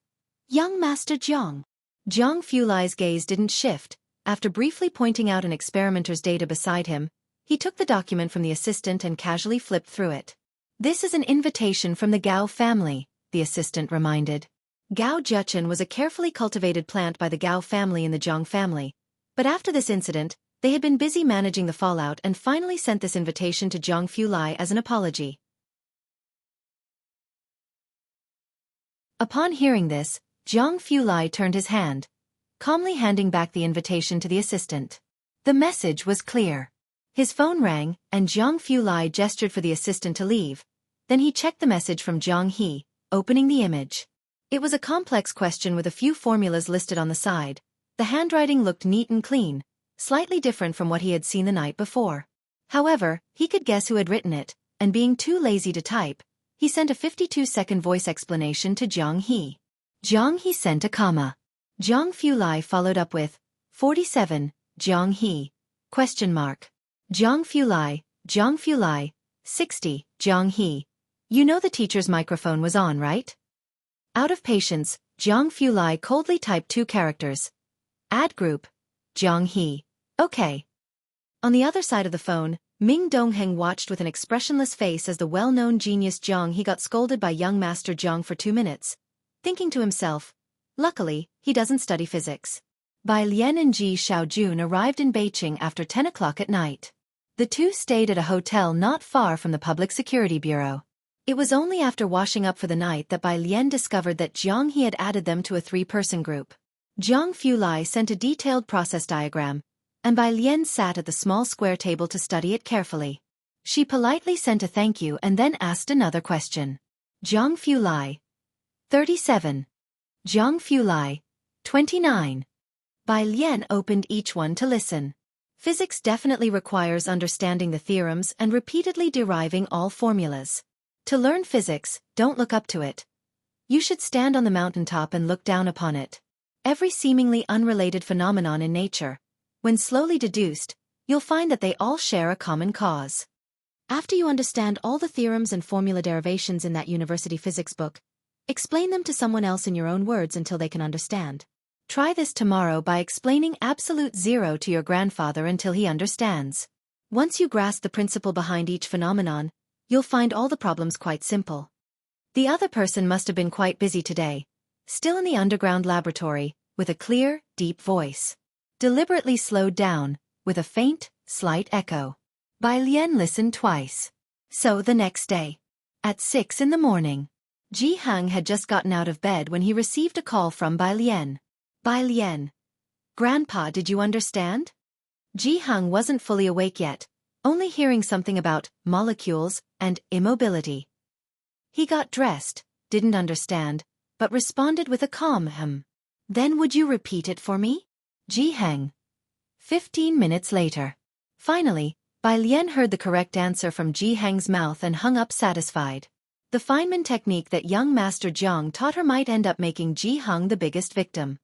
S1: "Young Master Jiang." Zhang Fulai's gaze didn't shift. After briefly pointing out an experimenter's data beside him, he took the document from the assistant and casually flipped through it. "This is an invitation from the Gao family," the assistant reminded. Gao Juchen was a carefully cultivated plant by the Gao family in the Jiang family, but after this incident, they had been busy managing the fallout and finally sent this invitation to Zhang Fulai as an apology. Upon hearing this, Zhang Fulai turned his hand, calmly handing back the invitation to the assistant. The message was clear. His phone rang, and Zhang Fulai gestured for the assistant to leave. Then he checked the message from Jianghu, opening the image. It was a complex question with a few formulas listed on the side. The handwriting looked neat and clean, slightly different from what he had seen the night before. However, he could guess who had written it, and being too lazy to type, he sent a 52-second voice explanation to Jianghu. Jianghu sent a comma. Zhang Fulai followed up with, 47, Jianghu, question mark. Zhang Fulai, 60, Jianghu. You know the teacher's microphone was on, right? Out of patience, Zhang Fulai coldly typed 2 characters. Ad group. Jianghu. Okay. On the other side of the phone, Ming Dongheng watched with an expressionless face as the well-known genius Jiang got scolded by young Master Jiang for 2 minutes, thinking to himself, luckily, he doesn't study physics. Bai Lian and Ji Xiaojun arrived in Beijing after 10 o'clock at night. The two stayed at a hotel not far from the Public Security Bureau. It was only after washing up for the night that Bai Lian discovered that Jiang had added them to a 3-person group. Zhang Fulai sent a detailed process diagram, and Bai Lian sat at the small square table to study it carefully. She politely sent a thank you and then asked another question. Zhang Fulai. 37. Zhang Fulai. 29. Bai Lian opened each one to listen. Physics definitely requires understanding the theorems and repeatedly deriving all formulas. To learn physics, don't look up to it. You should stand on the mountaintop and look down upon it. Every seemingly unrelated phenomenon in nature, when slowly deduced, you'll find that they all share a common cause. After you understand all the theorems and formula derivations in that university physics book, explain them to someone else in your own words until they can understand. Try this tomorrow by explaining absolute zero to your grandfather until he understands. Once you grasp the principle behind each phenomenon, you'll find all the problems quite simple. The other person must have been quite busy today, still in the underground laboratory, with a clear, deep voice. Deliberately slowed down, with a faint, slight echo. Bai Lian listened twice. So the next day, at 6 in the morning, Jianghu had just gotten out of bed when he received a call from Bai Lian. Bai Lian. Grandpa, did you understand? Jianghu wasn't fully awake yet, only hearing something about molecules and immobility. He got dressed, didn't understand, but responded with a calm Then would you repeat it for me? Jianghu. 15 minutes later. Finally, Bai Lian heard the correct answer from Jianghu's mouth and hung up satisfied. The Feynman technique that young Master Jiang taught her might end up making Jianghu the biggest victim.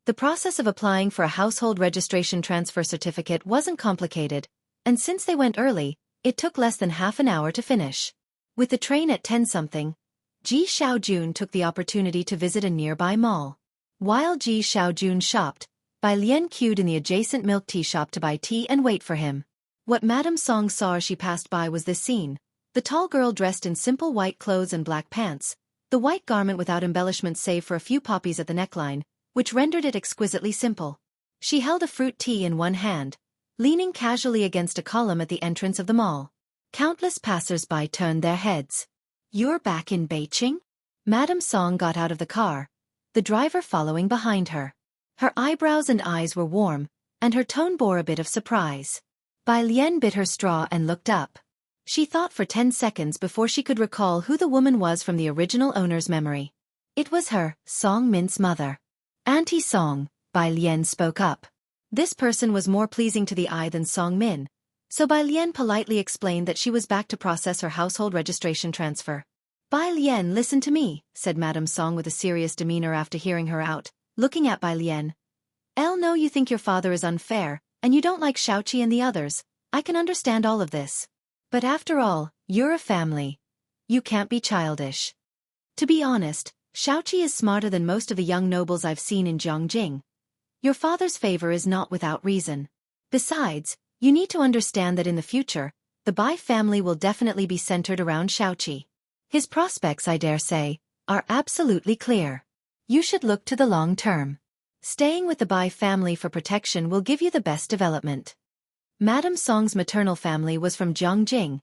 S1: The process of applying for a household registration transfer certificate wasn't complicated, and since they went early, it took less than half an hour to finish. With the train at 10-something, Ji Xiaojun took the opportunity to visit a nearby mall. While Ji Xiaojun shopped, Bai Lian queued in the adjacent milk tea shop to buy tea and wait for him. What Madame Song saw as she passed by was this scene. The tall girl dressed in simple white clothes and black pants, the white garment without embellishments save for a few poppies at the neckline, which rendered it exquisitely simple. She held a fruit tea in one hand, leaning casually against a column at the entrance of the mall. Countless passers-by turned their heads. "You're back in Beijing?" Madame Song got out of the car, the driver following behind her. Her eyebrows and eyes were warm, and her tone bore a bit of surprise. Bai Lian bit her straw and looked up. She thought for 10 seconds before she could recall who the woman was from the original owner's memory. It was her, Song Min's mother. "Auntie Song," Bai Lian spoke up. This person was more pleasing to the eye than Song Min, so Bai Lian politely explained that she was back to process her household registration transfer. "Bai Lian, listen to me," said Madame Song with a serious demeanor after hearing her out, looking at Bai Lian. "I know you think your father is unfair, and you don't like Xiaoqi and the others. I can understand all of this. But after all, you're a family. You can't be childish. To be honest, Xiaoqi is smarter than most of the young nobles I've seen in Jianghu. Your father's favor is not without reason. Besides, you need to understand that in the future, the Bai family will definitely be centered around Xiaoqi. His prospects, I dare say, are absolutely clear. You should look to the long term. Staying with the Bai family for protection will give you the best development." Madame Song's maternal family was from Jianghu,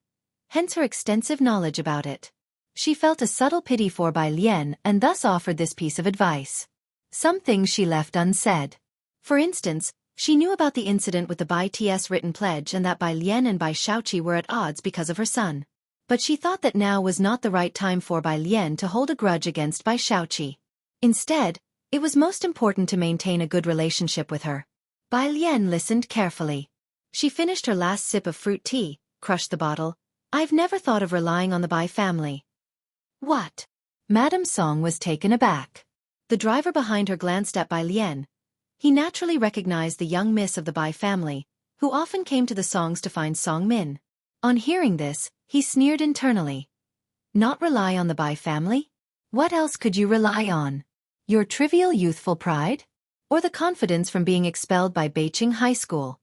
S1: hence her extensive knowledge about it. She felt a subtle pity for Bai Lian and thus offered this piece of advice. Some things she left unsaid. For instance, she knew about the incident with the Bai T's written pledge and that Bai Lian and Bai Xiaoqi were at odds because of her son. But she thought that now was not the right time for Bai Lian to hold a grudge against Bai Xiaoqi. Instead, it was most important to maintain a good relationship with her. Bai Lian listened carefully. She finished her last sip of fruit tea, crushed the bottle. "I've never thought of relying on the Bai family." "What?" Madame Song was taken aback. The driver behind her glanced at Bai Lian. He naturally recognized the young miss of the Bai family, who often came to the Songs to find Song Min. On hearing this, he sneered internally. "Not rely on the Bai family? What else could you rely on? Your trivial youthful pride? Or the confidence from being expelled by Beijing High School?"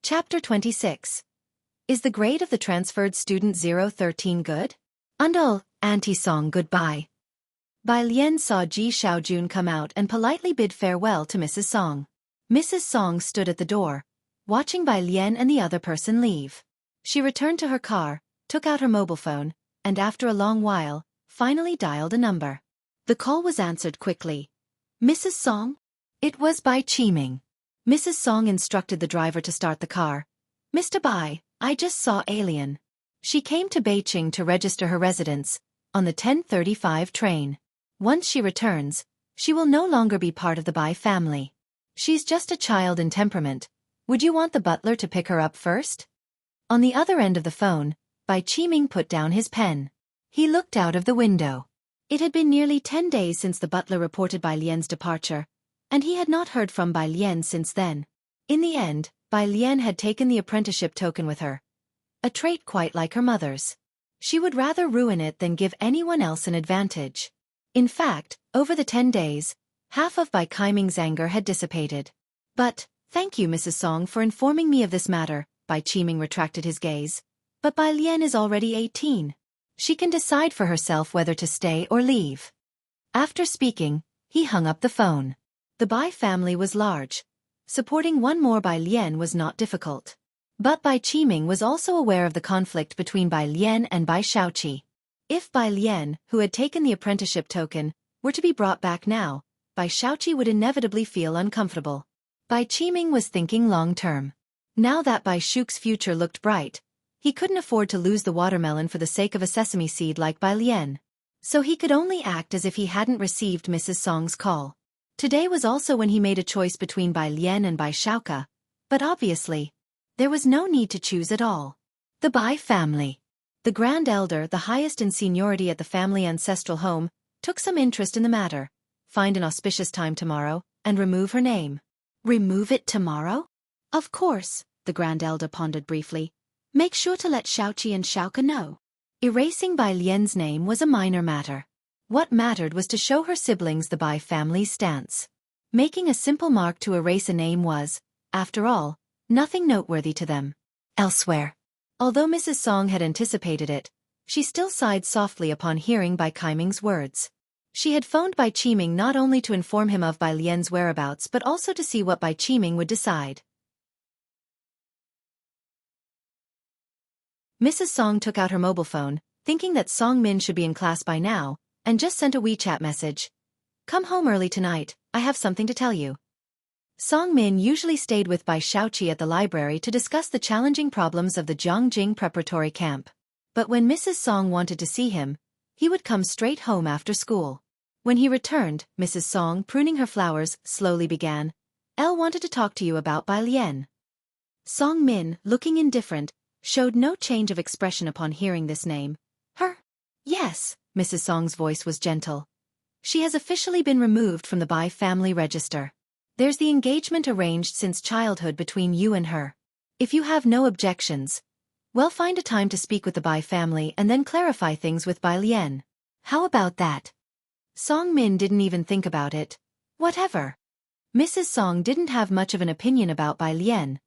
S1: Chapter 26. Is the grade of the transferred student 013 good? Undul, Auntie Song, goodbye. Bai Lian saw Ji Xiaojun come out and politely bid farewell to Mrs. Song. Mrs. Song stood at the door, watching Bai Lian and the other person leave. She returned to her car, took out her mobile phone, and after a long while, finally dialed a number. The call was answered quickly. "Mrs. Song?" It was Bai Qiming. Mrs. Song instructed the driver to start the car. "Mr. Bai, I just saw Alien. She came to Beijing to register her residence, on the 10:35 train. Once she returns, she will no longer be part of the Bai family. She's just a child in temperament. Would you want the butler to pick her up first?" On the other end of the phone, Bai Qiming put down his pen. He looked out of the window. It had been nearly 10 days since the butler reported Bai Lian's departure, and he had not heard from Bai Lian since then. In the end, Bai Lian had taken the apprenticeship token with her. A trait quite like her mother's. She would rather ruin it than give anyone else an advantage. In fact, over the 10 days, half of Bai Qiming's anger had dissipated. "But, thank you Mrs. Song for informing me of this matter," Bai Qiming retracted his gaze. "But Bai Lian is already 18. She can decide for herself whether to stay or leave." After speaking, he hung up the phone. The Bai family was large. Supporting one more Bai Lian was not difficult. But Bai Qiming was also aware of the conflict between Bai Lian and Bai Xiaoqi. If Bai Lian, who had taken the apprenticeship token, were to be brought back now, Bai Xiaoqi would inevitably feel uncomfortable. Bai Qiming was thinking long-term. Now that Bai Shu's future looked bright, he couldn't afford to lose the watermelon for the sake of a sesame seed like Bai Lian. So he could only act as if he hadn't received Mrs. Song's call. Today was also when he made a choice between Bai Lian and Bai Xiaoka, but obviously, there was no need to choose at all. The Bai family. The grand elder, the highest in seniority at the family ancestral home, took some interest in the matter. Find an auspicious time tomorrow, and remove her name. Remove it tomorrow? Of course, the grand elder pondered briefly. Make sure to let Xiaoqi and Xiaoka know. Erasing Bai Lian's name was a minor matter. What mattered was to show her siblings the Bai family's stance. Making a simple mark to erase a name was, after all, nothing noteworthy to them. Elsewhere. Although Mrs. Song had anticipated it, she still sighed softly upon hearing Bai Kaiming's words. She had phoned Bai Qiming not only to inform him of Bai Lian's whereabouts but also to see what Bai Qiming would decide. Mrs. Song took out her mobile phone, thinking that Song Min should be in class by now, and just sent a WeChat message. Come home early tonight, I have something to tell you. Song Min usually stayed with Bai Xiaoqi at the library to discuss the challenging problems of the Jiangjing preparatory camp. But when Mrs. Song wanted to see him, he would come straight home after school. When he returned, Mrs. Song, pruning her flowers, slowly began. Elle wanted to talk to you about Bai Lian. Song Min, looking indifferent, showed no change of expression upon hearing this name. Her? Yes, Mrs. Song's voice was gentle. She has officially been removed from the Bai family register. There's the engagement arranged since childhood between you and her. If you have no objections, well, find a time to speak with the Bai family and then clarify things with Bai Lian. How about that? Song Min didn't even think about it. Whatever. Mrs. Song didn't have much of an opinion about Bai Lian.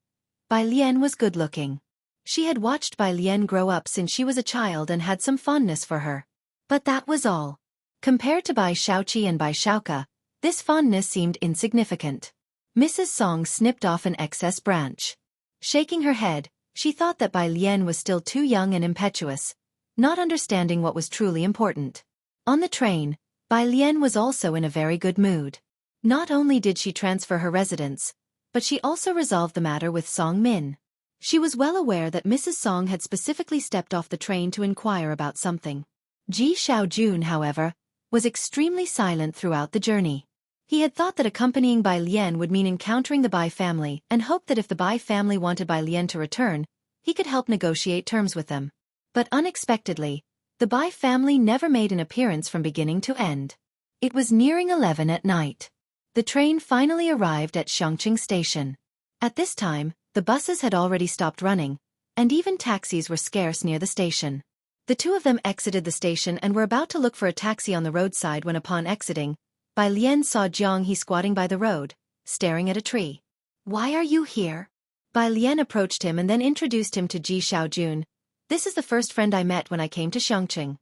S1: Bai Lian was good-looking. She had watched Bai Lian grow up since she was a child and had some fondness for her. But that was all. Compared to Bai Xiaoqi and Bai Xiaoka, this fondness seemed insignificant. Mrs. Song snipped off an excess branch. Shaking her head, she thought that Bai Lian was still too young and impetuous, not understanding what was truly important. On the train, Bai Lian was also in a very good mood. Not only did she transfer her residence, but she also resolved the matter with Song Min. She was well aware that Mrs. Song had specifically stepped off the train to inquire about something. Ji Xiaojun, however, was extremely silent throughout the journey. He had thought that accompanying Bai Lian would mean encountering the Bai family and hoped that if the Bai family wanted Bai Lian to return, he could help negotiate terms with them. But unexpectedly, the Bai family never made an appearance from beginning to end. It was nearing 11 at night. The train finally arrived at Xianxia station. At this time, the buses had already stopped running, and even taxis were scarce near the station. The two of them exited the station and were about to look for a taxi on the roadside when upon exiting, Bai Lian saw Jianghu squatting by the road, staring at a tree. Why are you here? Bai Lian approached him and then introduced him to Ji Xiaojun. This is the first friend I met when I came to Xianxia.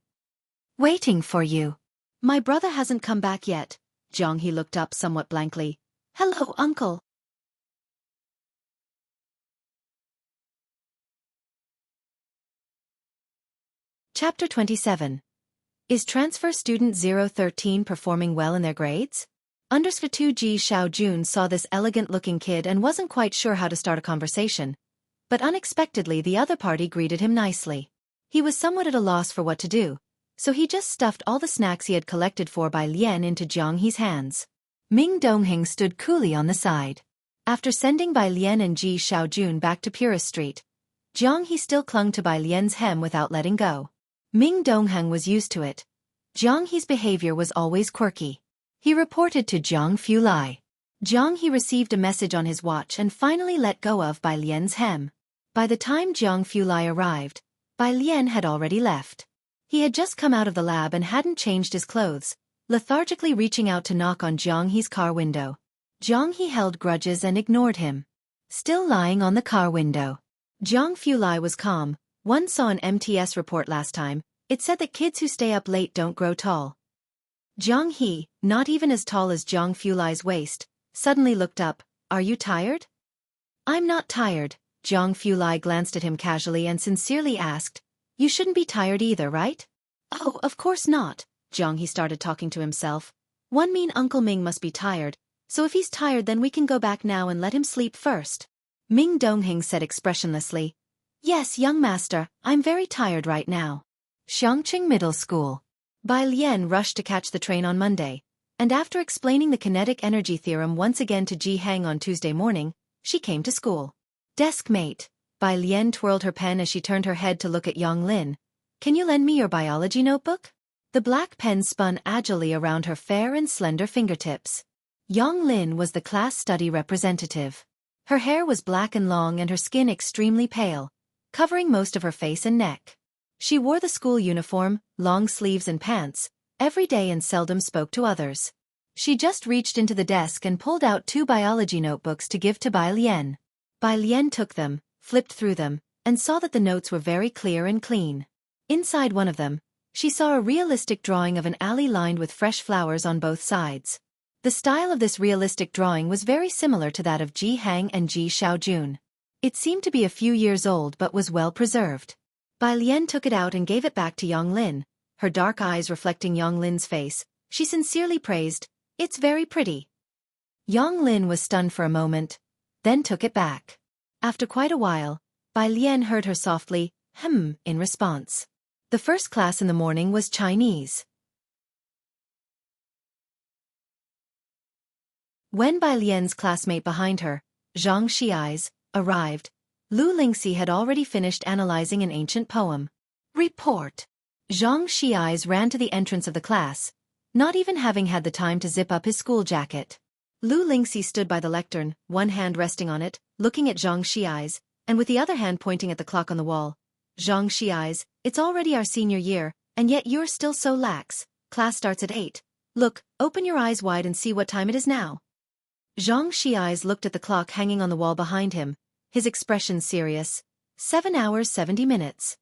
S1: Waiting for you. My brother hasn't come back yet. Jianghu looked up somewhat blankly. Hello, uncle. Chapter 27. Is transfer student 013 performing well in their grades? Understood. Ji Xiaojun saw this elegant-looking kid and wasn't quite sure how to start a conversation. But unexpectedly the other party greeted him nicely. He was somewhat at a loss for what to do, so he just stuffed all the snacks he had collected for Bai Lian into Jianghu's hands. Ming Dongheng stood coolly on the side. After sending Bai Lian and Ji Xiaojun back to Purist Street, Jianghu still clung to Bai Lian's hem without letting go. Ming Dongheng was used to it. Jianghu's behavior was always quirky. He reported to Jiang Fulai. Jianghu received a message on his watch and finally let go of Bai Lian's hem. By the time Jiang Fulai arrived, Bai Lian had already left. He had just come out of the lab and hadn't changed his clothes, lethargically reaching out to knock on Jianghu's car window. Jianghu held grudges and ignored him. Still lying on the car window. Jiang Fulai was calm. One saw an MTS report last time. It said that kids who stay up late don't grow tall. Jianghu, not even as tall as Jiang Fulai's waist, suddenly looked up. Are you tired? I'm not tired. Jiang Fulai glanced at him casually and sincerely asked. You shouldn't be tired either, right? Oh, of course not. Jianghu started talking to himself. One mean Uncle Ming must be tired, so if he's tired then we can go back now and let him sleep first. Ming Dongheng said expressionlessly. Yes, young master, I'm very tired right now. Xianxia Middle School. Bai Lian rushed to catch the train on Monday, and after explaining the kinetic energy theorem once again to Ji Hang on Tuesday morning, she came to school. Desk mate. Bai Lian twirled her pen as she turned her head to look at Yang Lin. Can you lend me your biology notebook? The black pen spun agilely around her fair and slender fingertips. Yang Lin was the class study representative. Her hair was black and long and her skin extremely pale, covering most of her face and neck. She wore the school uniform, long sleeves and pants, every day and seldom spoke to others. She just reached into the desk and pulled out 2 biology notebooks to give to Bai Lian. Bai Lian took them, flipped through them, and saw that the notes were very clear and clean. Inside one of them, she saw a realistic drawing of an alley lined with fresh flowers on both sides. The style of this realistic drawing was very similar to that of Ji Hang and Ji Xiaojun. It seemed to be a few years old but was well preserved. Bai Lian took it out and gave it back to Yang Lin, her dark eyes reflecting Yang Lin's face. She sincerely praised, "It's very pretty." Yang Lin was stunned for a moment, then took it back. After quite a while, Bai Lian heard her softly, in response. The first class in the morning was Chinese. When Bai Lian's classmate behind her, Xianxia, arrived, Lu Lingxi had already finished analyzing an ancient poem. Report. Xianxia ran to the entrance of the class, not even having had the time to zip up his school jacket. Lu Lingxi stood by the lectern, one hand resting on it, looking at Xianxia, and with the other hand pointing at the clock on the wall. Xianxia, "It's already our senior year, and yet you're still so lax. Class starts at 8. Look, open your eyes wide and see what time it is now." Xianxia looked at the clock hanging on the wall behind him, his expression serious. 7 hours 70 minutes.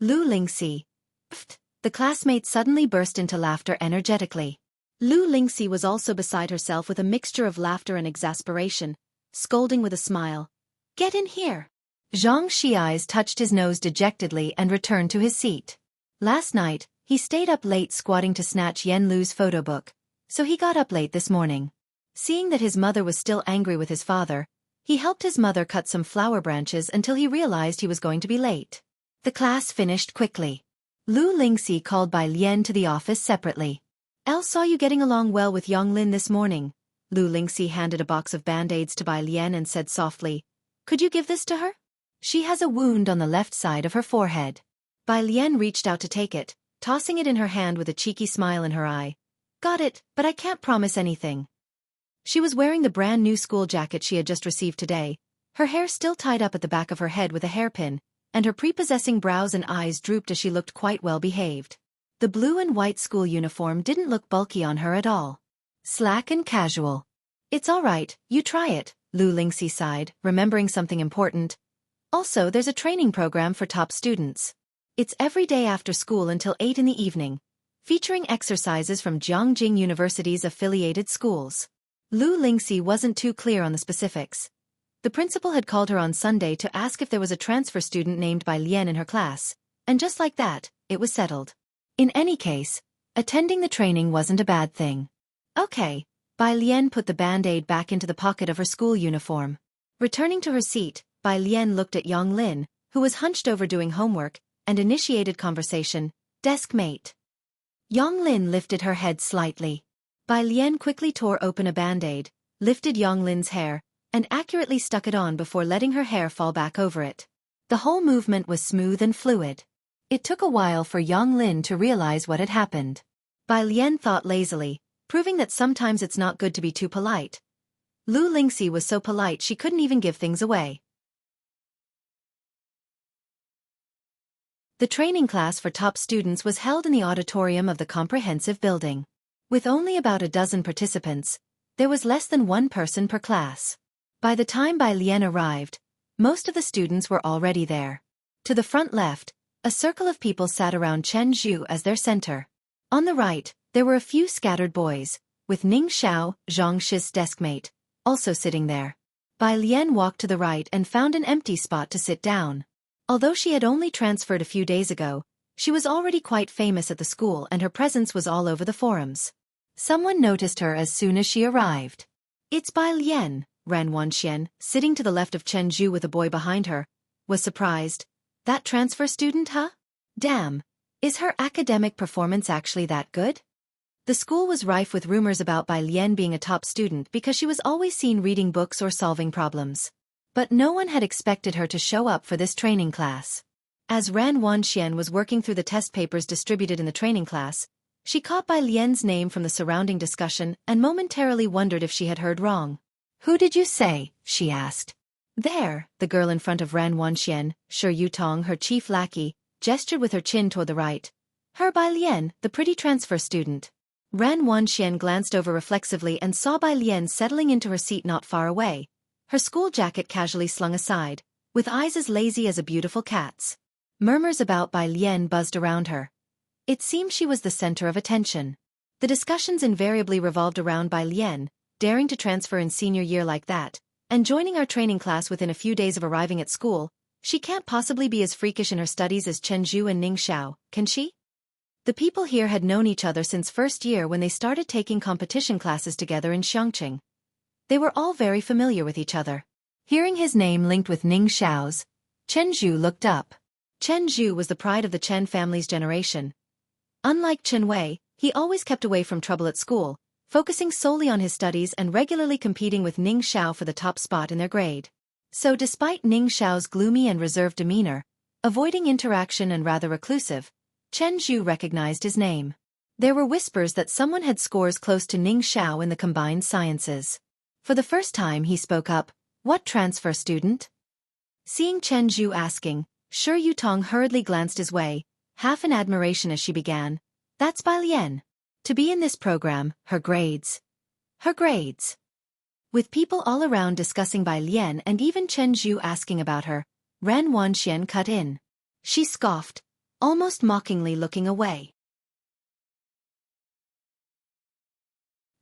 S1: Lu Lingxi. Pfft. The classmate suddenly burst into laughter energetically. Lu Lingxi was also beside herself with a mixture of laughter and exasperation, scolding with a smile. "Get in here." Xianxia touched his nose dejectedly and returned to his seat. Last night, he stayed up late squatting to snatch Yen Lu's photo book, so he got up late this morning. Seeing that his mother was still angry with his father, he helped his mother cut some flower branches until he realized he was going to be late. The class finished quickly. Lu Lingxi called Bai Lian to the office separately. "Elle saw you getting along well with Yang Lin this morning." Lu Lingxi handed a box of band-aids to Bai Lian and said softly, "Could you give this to her? She has a wound on the left side of her forehead." Bai Lian reached out to take it, tossing it in her hand with a cheeky smile in her eye. "Got it, but I can't promise anything." She was wearing the brand new school jacket she had just received today, her hair still tied up at the back of her head with a hairpin, and her prepossessing brows and eyes drooped as she looked quite well behaved. The blue and white school uniform didn't look bulky on her at all. Slack and casual. "It's all right, you try it," Lu Lingxi sighed, remembering something important. "Also, there's a training program for top students. It's every day after school until 8 in the evening, featuring exercises from Jianghu University's affiliated schools." Lu Lingxi wasn't too clear on the specifics. The principal had called her on Sunday to ask if there was a transfer student named Bai Lian in her class, and just like that, it was settled. In any case, attending the training wasn't a bad thing. Okay, Bai Lian put the band-aid back into the pocket of her school uniform. Returning to her seat, Bai Lian looked at Yang Lin, who was hunched over doing homework, and initiated conversation. "Desk mate." Yang Lin lifted her head slightly. Bai Lian quickly tore open a band-aid, lifted Yang Lin's hair, and accurately stuck it on before letting her hair fall back over it. The whole movement was smooth and fluid. It took a while for Yang Lin to realize what had happened. Bai Lian thought lazily, proving that sometimes it's not good to be too polite. Lu Lingxi was so polite she couldn't even give things away. The training class for top students was held in the auditorium of the comprehensive building. With only about a dozen participants, there was less than one person per class. By the time Bai Lian arrived, most of the students were already there. To the front left, a circle of people sat around Chen Zhu as their center. On the right, there were a few scattered boys, with Ning Xiao, Zhang Shi's deskmate, also sitting there. Bai Lian walked to the right and found an empty spot to sit down. Although she had only transferred a few days ago, she was already quite famous at the school and her presence was all over the forums. Someone noticed her as soon as she arrived. "It's Bai Lian," Ran Wanxian, sitting to the left of Chen Zhu with a boy behind her, was surprised. "That transfer student, huh? Damn, is her academic performance actually that good?" The school was rife with rumors about Bai Lian being a top student because she was always seen reading books or solving problems. But no one had expected her to show up for this training class. As Ran Wanxian was working through the test papers distributed in the training class, she caught Bai Lian's name from the surrounding discussion and momentarily wondered if she had heard wrong. "Who did you say?" she asked. "There," the girl in front of Ran Wanxian, Shi Yutong, her chief lackey, gestured with her chin toward the right. Her Bai Lian, the pretty transfer student. Ran Wanxian glanced over reflexively and saw Bai Lian settling into her seat not far away, her school jacket casually slung aside, with eyes as lazy as a beautiful cat's. Murmurs about Bai Lian buzzed around her. It seemed she was the center of attention. The discussions invariably revolved around Bai Lian, daring to transfer in senior year like that, and joining our training class within a few days of arriving at school. She can't possibly be as freakish in her studies as Chen Zhu and Ning Xiao, can she? The people here had known each other since first year when they started taking competition classes together in Xianxia. They were all very familiar with each other. Hearing his name linked with Ning Xiao's, Chen Zhu looked up. Chen Zhu was the pride of the Chen family's generation. Unlike Chen Wei, he always kept away from trouble at school, focusing solely on his studies and regularly competing with Ning Xiao for the top spot in their grade. So despite Ning Xiao's gloomy and reserved demeanor, avoiding interaction and rather reclusive, Chen Zhu recognized his name. There were whispers that someone had scores close to Ning Xiao in the combined sciences. For the first time he spoke up, "What transfer student?" Seeing Chen Zhu asking, Shi Yutong hurriedly glanced his way, half in admiration as she began, "That's Bai Lian. To be in this program, her grades." Her grades. With people all around discussing Bai Lian and even Chen Zhu asking about her, Ran Wanxian cut in. She scoffed, almost mockingly looking away.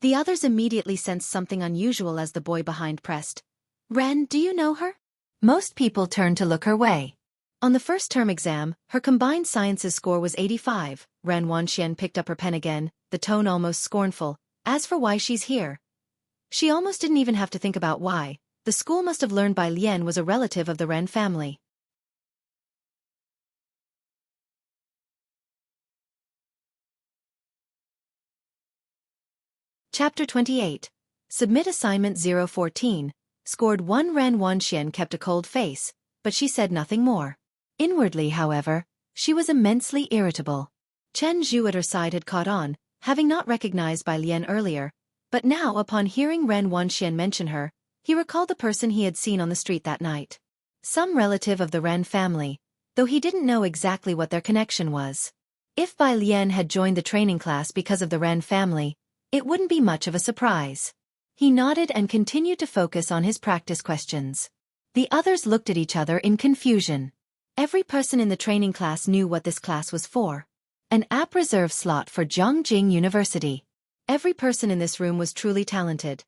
S1: The others immediately sensed something unusual as the boy behind pressed. "Ren, do you know her?" Most people turned to look her way. On the first term exam, her combined sciences score was 85. Ren Wanxian picked up her pen again, the tone almost scornful. "As for why she's here." She almost didn't even have to think about why. The school must have learned Bai Lian was a relative of the Ren family. Chapter 28. Submit Assignment 014. Scored 1. Ran Wanxian kept a cold face, but she said nothing more. Inwardly, however, she was immensely irritable. Chen Zhu at her side had caught on, having not recognized Bai Lian earlier, but now upon hearing Ran Wanxian mention her, he recalled the person he had seen on the street that night. Some relative of the Ren family, though he didn't know exactly what their connection was. If Bai Lian had joined the training class because of the Ren family, it wouldn't be much of a surprise. He nodded and continued to focus on his practice questions. The others looked at each other in confusion. Every person in the training class knew what this class was for. An app reserve slot for Jianghu University. Every person in this room was truly talented.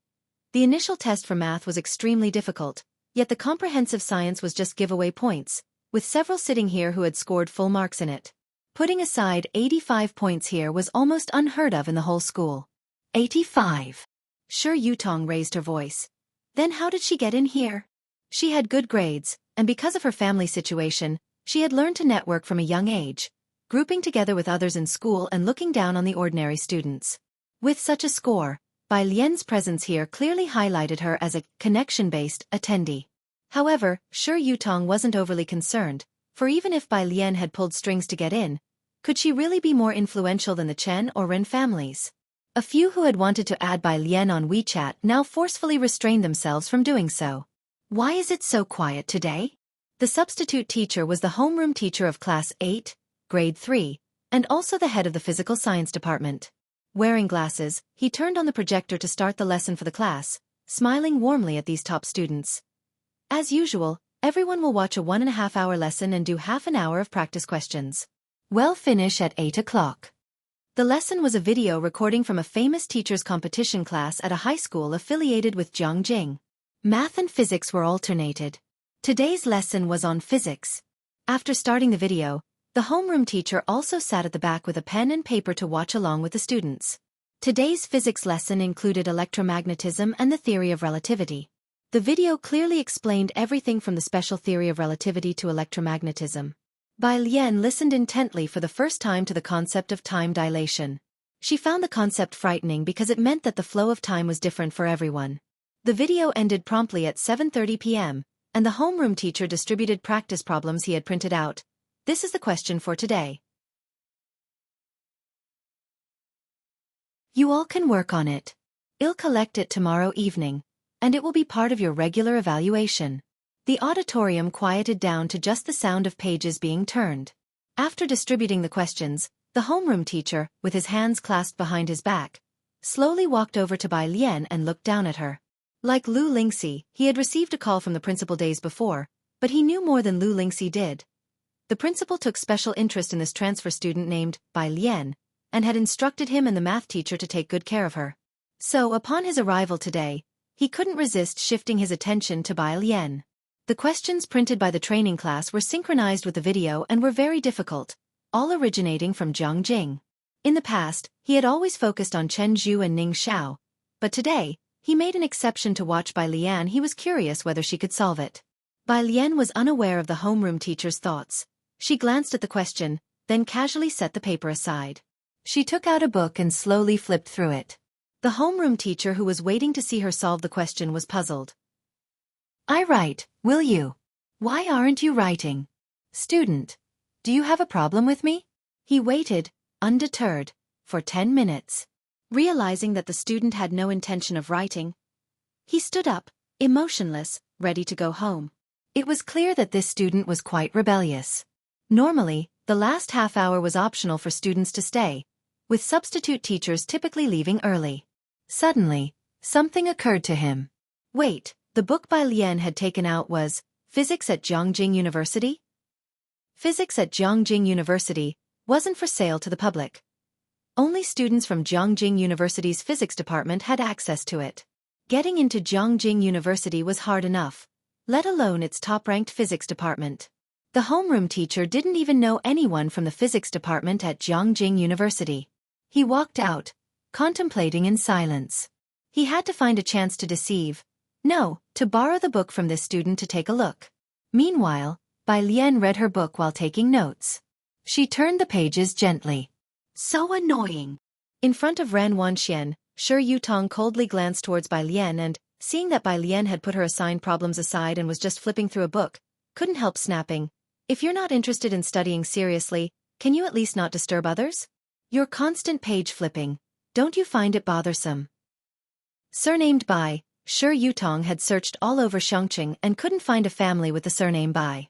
S1: The initial test for math was extremely difficult, yet the comprehensive science was just giveaway points, with several sitting here who had scored full marks in it. Putting aside 85 points here was almost unheard of in the whole school. 85. Shi Yutong raised her voice. Then how did she get in here? She had good grades, and because of her family situation, she had learned to network from a young age, grouping together with others in school and looking down on the ordinary students. With such a score, Bai Lian's presence here clearly highlighted her as a connection-based attendee. However, Shi Yutong wasn't overly concerned, for even if Bai Lian had pulled strings to get in, could she really be more influential than the Chen or Ren families? A few who had wanted to add Bai Lian on WeChat now forcefully restrained themselves from doing so. Why is it so quiet today? The substitute teacher was the homeroom teacher of Class 8, Grade 3, and also the head of the physical science department. Wearing glasses, he turned on the projector to start the lesson for the class, smiling warmly at these top students. As usual, everyone will watch a 1.5-hour lesson and do half an hour of practice questions. We'll finish at 8 o'clock. The lesson was a video recording from a famous teacher's competition class at a high school affiliated with Jianghu. Math and physics were alternated. Today's lesson was on physics. After starting the video, the homeroom teacher also sat at the back with a pen and paper to watch along with the students. Today's physics lesson included electromagnetism and the theory of relativity. The video clearly explained everything from the special theory of relativity to electromagnetism. Bai Lian listened intently for the first time to the concept of time dilation. She found the concept frightening because it meant that the flow of time was different for everyone. The video ended promptly at 7:30 p.m., and the homeroom teacher distributed practice problems he had printed out. This is the question for today. You all can work on it. I'll collect it tomorrow evening, and it will be part of your regular evaluation. The auditorium quieted down to just the sound of pages being turned. After distributing the questions, the homeroom teacher, with his hands clasped behind his back, slowly walked over to Bai Lian and looked down at her. Like Lu Lingxi, he had received a call from the principal days before, but he knew more than Lu Lingxi did. The principal took special interest in this transfer student named Bai Lian, and had instructed him and the math teacher to take good care of her. So, upon his arrival today, he couldn't resist shifting his attention to Bai Lian. The questions printed by the training class were synchronized with the video and were very difficult, all originating from Jiang Jing. In the past, he had always focused on Chen Zhu and Ning Xiao, but today, he made an exception to watch Bai Lian. He was curious whether she could solve it. Bai Lian was unaware of the homeroom teacher's thoughts. She glanced at the question, then casually set the paper aside. She took out a book and slowly flipped through it. The homeroom teacher who was waiting to see her solve the question was puzzled. "I write, will you? Why aren't you writing? Student, do you have a problem with me?" He waited, undeterred, for 10 minutes. Realizing that the student had no intention of writing, he stood up, emotionless, ready to go home. It was clear that this student was quite rebellious. Normally, the last half hour was optional for students to stay, with substitute teachers typically leaving early. Suddenly, something occurred to him. Wait, the book Bai Lian had taken out was Physics at Jianghu University? Physics at Jianghu University wasn't for sale to the public. Only students from Jianghu University's physics department had access to it. Getting into Jianghu University was hard enough, let alone its top-ranked physics department. The homeroom teacher didn't even know anyone from the physics department at Jianghu University. He walked out, contemplating in silence. He had to find a chance to deceive. No, to borrow the book from this student to take a look. Meanwhile, Bai Lian read her book while taking notes. She turned the pages gently. So annoying. In front of Ran Wanxian, Shi Yutong coldly glanced towards Bai Lian and, seeing that Bai Lian had put her assigned problems aside and was just flipping through a book, couldn't help snapping. "If you're not interested in studying seriously, can you at least not disturb others? Your constant page flipping, don't you find it bothersome?" Surnamed Bai, Shi Yutong had searched all over Xianxia and couldn't find a family with the surname Bai.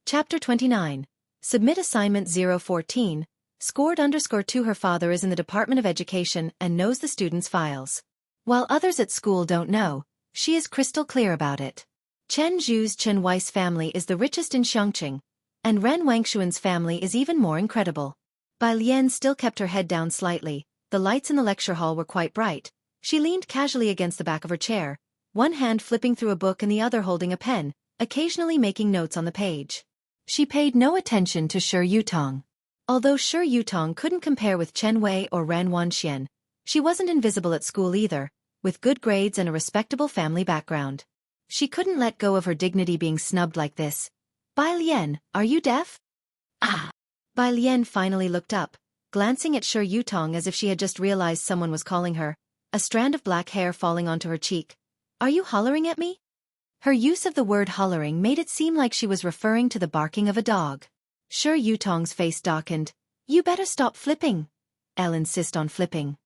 S1: Chapter 29. Submit Assignment 014, scored_2. Her father is in the Department of Education and knows the students' files. While others at school don't know, she is crystal clear about it. Chen Zhu's Chen Wei's family is the richest in Xianxia, and Ren Wangshuan's family is even more incredible. Bai Lian still kept her head down slightly. The lights in the lecture hall were quite bright. She leaned casually against the back of her chair, one hand flipping through a book and the other holding a pen, occasionally making notes on the page. She paid no attention to Shi Yutong. Although Shi Yutong couldn't compare with Chen Wei or Ran Wanxian, she wasn't invisible at school either, with good grades and a respectable family background. She couldn't let go of her dignity being snubbed like this. "Bai Lian, are you deaf?" "Ah." Bai Lian finally looked up, glancing at Shi Yutong as if she had just realized someone was calling her, a strand of black hair falling onto her cheek. "Are you hollering at me?" Her use of the word hollering made it seem like she was referring to the barking of a dog. Shi Yutong's face darkened. "You better stop flipping. I'll insist on flipping."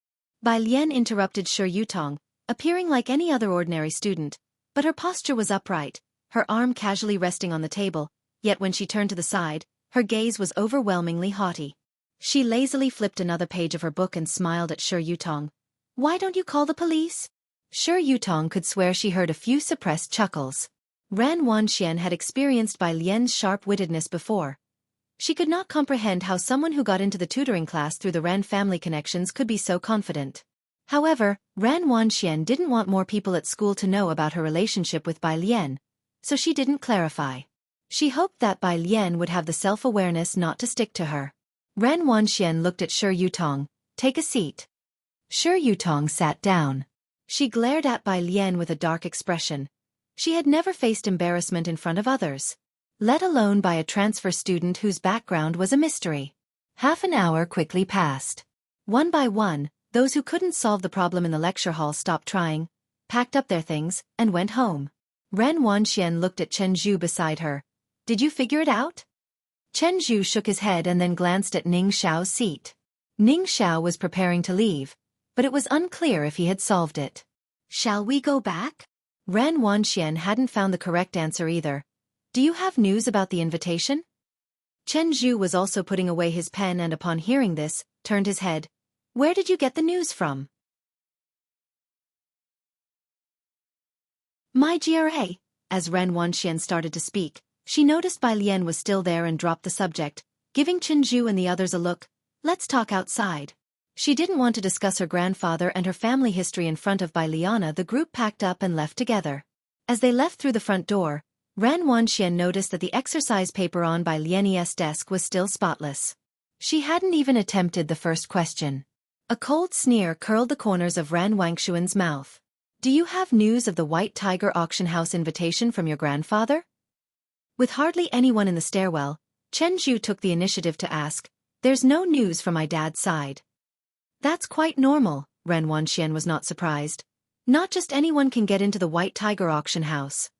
S1: Bai Lian interrupted Shi Yutong, appearing like any other ordinary student, but her posture was upright, her arm casually resting on the table, yet when she turned to the side, her gaze was overwhelmingly haughty. She lazily flipped another page of her book and smiled at Shi Yutong. "Why don't you call the police?" Shi Yutong could swear she heard a few suppressed chuckles. Ran Wanxian had experienced Bai Lian's sharp-wittedness before. She could not comprehend how someone who got into the tutoring class through the Ran family connections could be so confident. However, Ran Wanxian didn't want more people at school to know about her relationship with Bai Lian, so she didn't clarify. She hoped that Bai Lian would have the self-awareness not to stick to her. Ran Wanxian looked at Shi Yutong. "Take a seat." Shi Yutong sat down. She glared at Bai Lian with a dark expression. She had never faced embarrassment in front of others, let alone by a transfer student whose background was a mystery. Half an hour quickly passed. One by one, those who couldn't solve the problem in the lecture hall stopped trying, packed up their things, and went home. Ren Wanxian looked at Chen Zhu beside her. "Did you figure it out?" Chen Zhu shook his head and then glanced at Ning Xiao's seat. Ning Xiao was preparing to leave, but it was unclear if he had solved it. Shall we go back? Ran Wanxian hadn't found the correct answer either. Do you have news about the invitation? Chen Zhu was also putting away his pen and upon hearing this, turned his head. Where did you get the news from? My GRA. As Ren Wanxian started to speak, she noticed Bai Lian was still there and dropped the subject, giving Chen Zhu and the others a look. Let's talk outside. She didn't want to discuss her grandfather and her family history in front of Bai Liana. The group packed up and left together. As they left through the front door, Ran Wanxian noticed that the exercise paper on Bai Lian's desk was still spotless. She hadn't even attempted the first question. A cold sneer curled the corners of Ran Wanxian's mouth. Do you have news of the White Tiger auction house invitation from your grandfather? With hardly anyone in the stairwell, Chen Zhu took the initiative to ask, There's no news from my dad's side. That's quite normal, Ren Wanxian was not surprised. Not just anyone can get into the White Tiger auction house.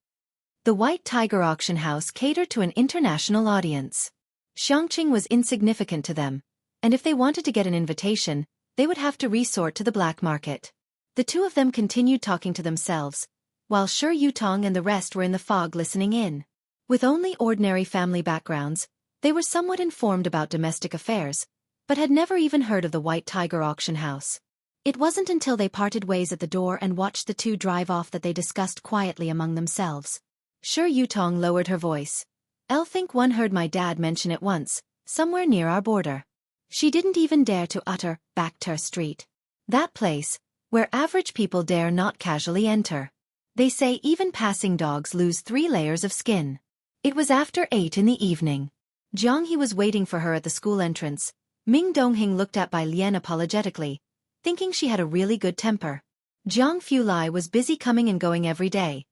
S1: The White Tiger auction house catered to an international audience. Xianxia was insignificant to them, and if they wanted to get an invitation, they would have to resort to the black market. The two of them continued talking to themselves, while Shi Yutong and the rest were in the fog listening in. With only ordinary family backgrounds, they were somewhat informed about domestic affairs, but had never even heard of the White Tiger auction house. It wasn't until they parted ways at the door and watched the two drive off that they discussed quietly among themselves. Shi Yutong lowered her voice. I think one heard my dad mention it once, somewhere near our border. She didn't even dare to utter, Backter Street. That place, where average people dare not casually enter. They say even passing dogs lose 3 layers of skin. It was after 8 in the evening. Jianghu was waiting for her at the school entrance. Ming Donghing looked at Bai Lian apologetically, thinking she had a really good temper. Jiang Fulai was busy coming and going every day,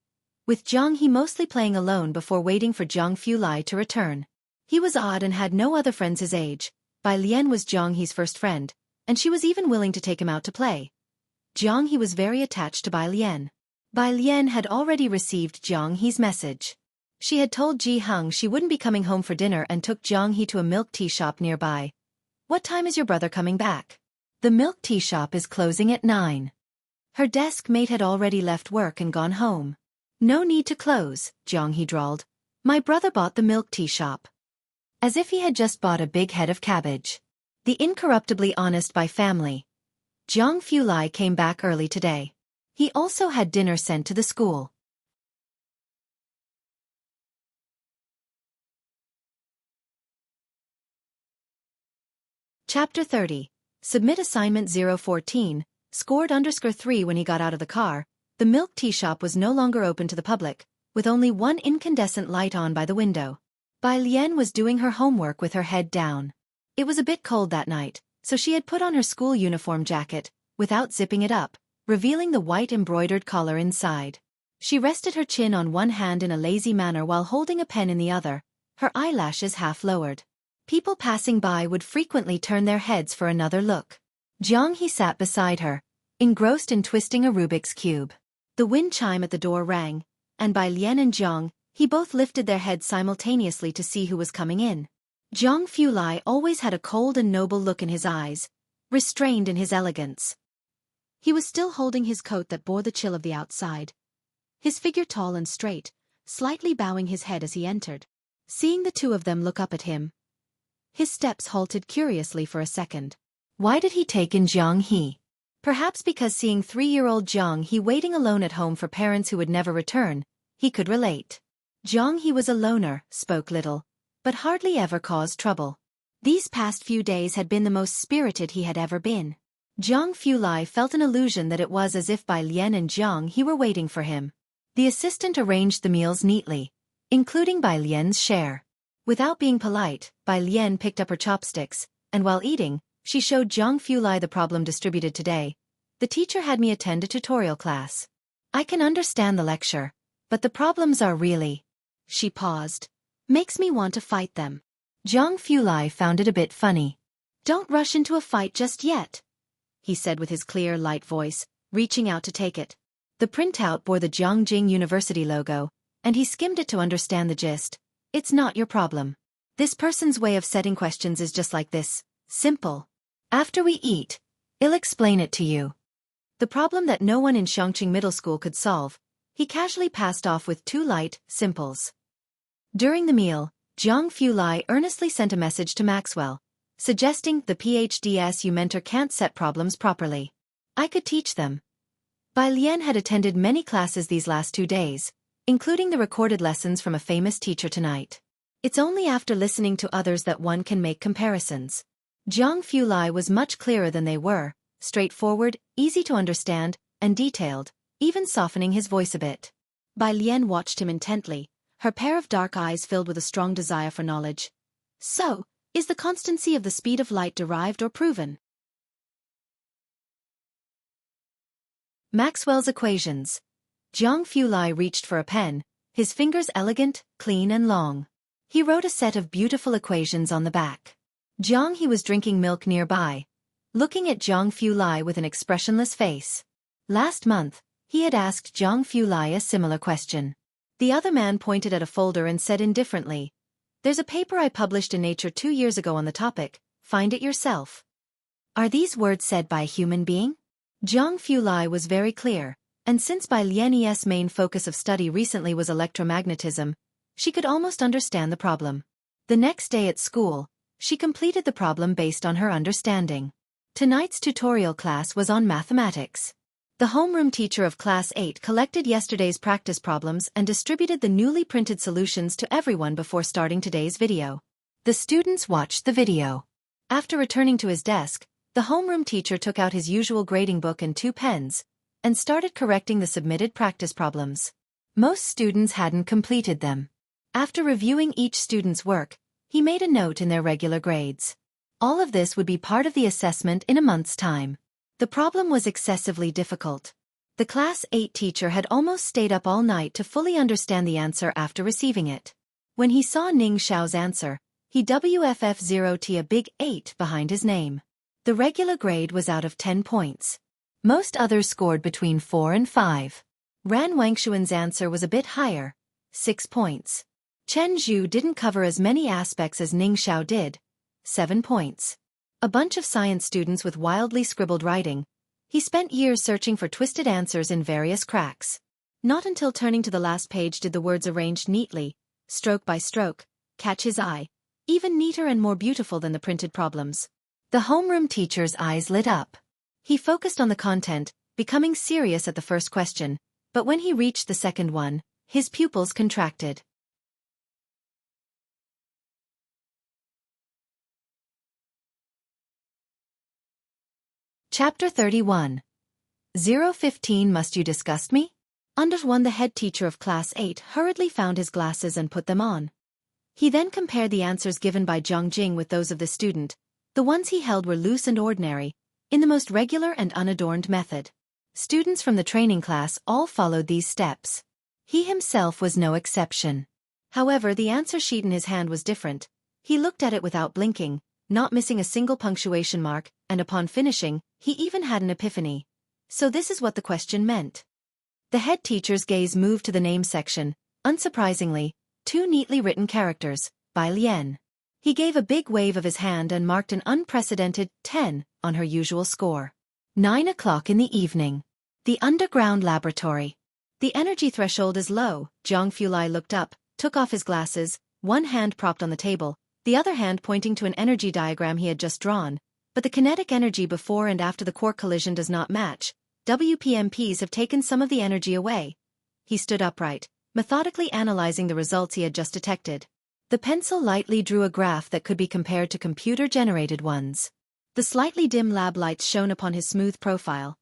S1: with Jianghu mostly playing alone before waiting for Jiang Fulai to return. He was odd and had no other friends his age. Bai Lian was Jianghu's first friend, and she was even willing to take him out to play. Jianghu was very attached to Bai Lian. Bai Lian had already received Jianghu's message. She had told Jianghu she wouldn't be coming home for dinner and took Jianghu to a milk tea shop nearby. What time is your brother coming back? The milk tea shop is closing at 9. Her desk mate had already left work and gone home. No need to close, Jianghu drawled. My brother bought the milk tea shop. As if he had just bought a big head of cabbage. The incorruptibly honest Bai family. Jiang Fulai came back early today. He also had dinner sent to the school. Chapter 30. Submit Assignment 014, scored _3 when he got out of the car. The milk tea shop was no longer open to the public, with only one incandescent light on by the window. Bai Lian was doing her homework with her head down. It was a bit cold that night, so she had put on her school uniform jacket, without zipping it up, revealing the white embroidered collar inside. She rested her chin on one hand in a lazy manner while holding a pen in the other, her eyelashes half lowered. People passing by would frequently turn their heads for another look. Jianghu sat beside her, engrossed in twisting a Rubik's Cube. The wind chime at the door rang, and Bai Lian and Jianghu both lifted their heads simultaneously to see who was coming in. Jiang Fulai always had a cold and noble look in his eyes, restrained in his elegance. He was still holding his coat that bore the chill of the outside. His figure tall and straight, slightly bowing his head as he entered. Seeing the two of them look up at him, his steps halted curiously for a second. Why did he take in Jianghu? Perhaps because seeing 3-year-old Jianghu waiting alone at home for parents who would never return, he could relate. Jianghu was a loner, spoke little, but hardly ever caused trouble. These past few days had been the most spirited he had ever been. Jiang Fulai felt an illusion that it was as if Bai Lian and Jianghu were waiting for him. The assistant arranged the meals neatly, including Bai Lian's share. Without being polite, Bai Lian picked up her chopsticks, and while eating, she showed Jiang Fulai the problem distributed today. The teacher had me attend a tutorial class. I can understand the lecture, but the problems are really... She paused. Makes me want to fight them. Jiang Fulai found it a bit funny. Don't rush into a fight just yet, he said with his clear, light voice, reaching out to take it. The printout bore the Jiangjing University logo, and he skimmed it to understand the gist. It's not your problem. This person's way of setting questions is just like this. Simple. After we eat, I'll explain it to you. The problem that no one in Xianxia Middle School could solve, he casually passed off with 2 light simples. During the meal, Jianghu earnestly sent a message to Maxwell, suggesting the PhDs you mentor can't set problems properly. I could teach them. Bai Lian had attended many classes these last 2 days, including the recorded lessons from a famous teacher tonight. It's only after listening to others that one can make comparisons. Jianghu was much clearer than they were, straightforward, easy to understand, and detailed, even softening his voice a bit. Bai Lian watched him intently, her pair of dark eyes filled with a strong desire for knowledge. So, is the constancy of the speed of light derived or proven? Maxwell's equations. Jianghu reached for a pen, his fingers elegant, clean and long. He wrote a set of beautiful equations on the back. Jianghu was drinking milk nearby, looking at Jianghu with an expressionless face. Last month, he had asked Jianghu a similar question. The other man pointed at a folder and said indifferently, "There's a paper I published in Nature 2 years ago on the topic, find it yourself." Are these words said by a human being? Jianghu was very clear, and since Bai Lian's main focus of study recently was electromagnetism, she could almost understand the problem. The next day at school, she completed the problem based on her understanding. Tonight's tutorial class was on mathematics. The homeroom teacher of Class 8 collected yesterday's practice problems and distributed the newly printed solutions to everyone before starting today's video. The students watched the video. After returning to his desk, the homeroom teacher took out his usual grading book and 2 pens, and started correcting the submitted practice problems. Most students hadn't completed them. After reviewing each student's work, he made a note in their regular grades. All of this would be part of the assessment in a month's time. The problem was excessively difficult. The Class 8 teacher had almost stayed up all night to fully understand the answer after receiving it. When he saw Ning Xiao's answer, he WFF0'd a big 8 behind his name. The regular grade was out of 10 points. Most others scored between 4 and 5. Ran Wangshuan's answer was a bit higher, 6 points. Chen Zhu didn't cover as many aspects as Ning Xiao did, 7 points. A bunch of science students with wildly scribbled writing. He spent years searching for twisted answers in various cracks. Not until turning to the last page did the words arranged neatly, stroke by stroke, catch his eye, even neater and more beautiful than the printed problems. The homeroom teacher's eyes lit up. He focused on the content, becoming serious at the first question, but when he reached the second one, his pupils contracted. Chapter 31. 015 Must you disgust me? Under 1 The head teacher of Class 8 hurriedly found his glasses and put them on. He then compared the answers given by Zhang Jing with those of the student. The ones he held were loose and ordinary, in the most regular and unadorned method. Students from the training class all followed these steps. He himself was no exception. However, the answer sheet in his hand was different. He looked at it without blinking, not missing a single punctuation mark, and upon finishing, he even had an epiphany. So this is what the question meant. The head teacher's gaze moved to the name section, unsurprisingly, 2 neatly written characters, Bai Lian. He gave a big wave of his hand and marked an unprecedented 10 on her usual score. 9 o'clock in the evening. The underground laboratory. The energy threshold is low. Jianghu looked up, took off his glasses, one hand propped on the table, the other hand pointing to an energy diagram he had just drawn. But the kinetic energy before and after the quark collision does not match. WPMPs have taken some of the energy away. He stood upright, methodically analyzing the results he had just detected. The pencil lightly drew a graph that could be compared to computer-generated ones. The slightly dim lab lights shone upon his smooth profile.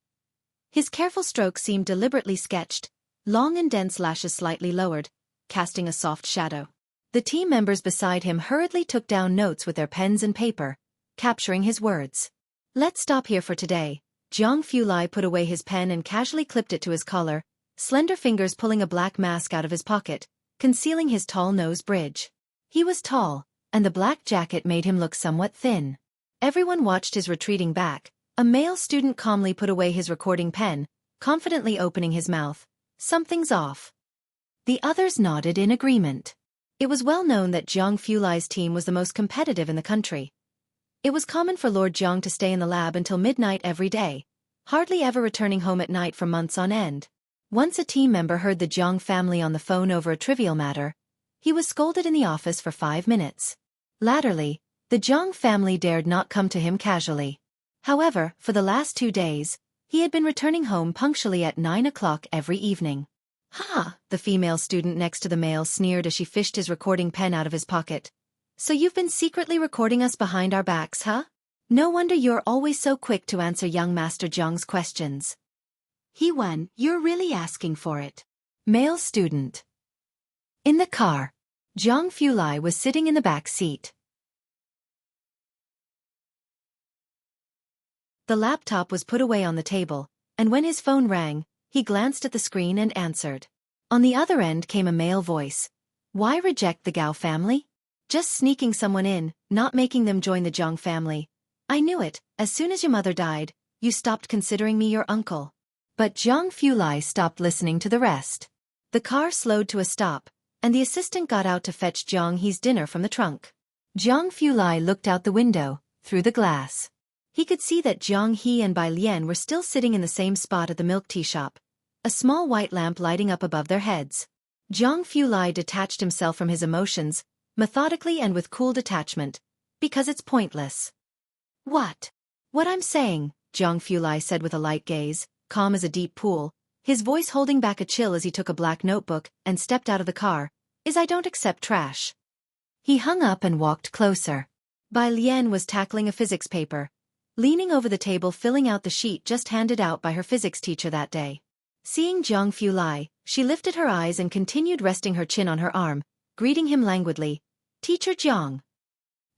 S1: His careful strokes seemed deliberately sketched, long and dense lashes slightly lowered, casting a soft shadow. The team members beside him hurriedly took down notes with their pens and paper, capturing his words. Let's stop here for today. Jianghu put away his pen and casually clipped it to his collar, slender fingers pulling a black mask out of his pocket, concealing his tall nose bridge. He was tall, and the black jacket made him look somewhat thin. Everyone watched his retreating back. A male student calmly put away his recording pen, confidently opening his mouth. Something's off. The others nodded in agreement. It was well known that Jianghu team was the most competitive in the country. It was common for Lord Jiang to stay in the lab until midnight every day, hardly ever returning home at night for months on end. Once a team member heard the Jiang family on the phone over a trivial matter. He was scolded in the office for 5 minutes. Latterly, the Jiang family dared not come to him casually. However, for the last 2 days, he had been returning home punctually at 9 o'clock every evening. "Ha!" the female student next to the male sneered as she fished his recording pen out of his pocket. "So you've been secretly recording us behind our backs, huh? No wonder you're always so quick to answer young Master Jiang's questions." "He won, you're really asking for it." Male student. In the car, Jiang Fulai was sitting in the back seat. The laptop was put away on the table, and when his phone rang, he glanced at the screen and answered. On the other end came a male voice. "Why reject the Gao family? Just sneaking someone in, not making them join the Jiang family. I knew it, as soon as your mother died, you stopped considering me your uncle." But Jiang Fulai stopped listening to the rest. The car slowed to a stop, and the assistant got out to fetch Jiang He's dinner from the trunk. Jiang Fulai looked out the window, through the glass. He could see that Jiang He and Bai Lian were still sitting in the same spot at the milk tea shop, a small white lamp lighting up above their heads. Jiang Fulai detached himself from his emotions, methodically and with cool detachment, because it's pointless. What I'm saying," Jiang Fulai said with a light gaze, calm as a deep pool, his voice holding back a chill as he took a black notebook and stepped out of the car, "is I don't accept trash." He hung up and walked closer. Bai Lian was tackling a physics paper, leaning over the table filling out the sheet just handed out by her physics teacher that day. Seeing Jiang Fulai, she lifted her eyes and continued resting her chin on her arm, greeting him languidly. "Teacher Jiang.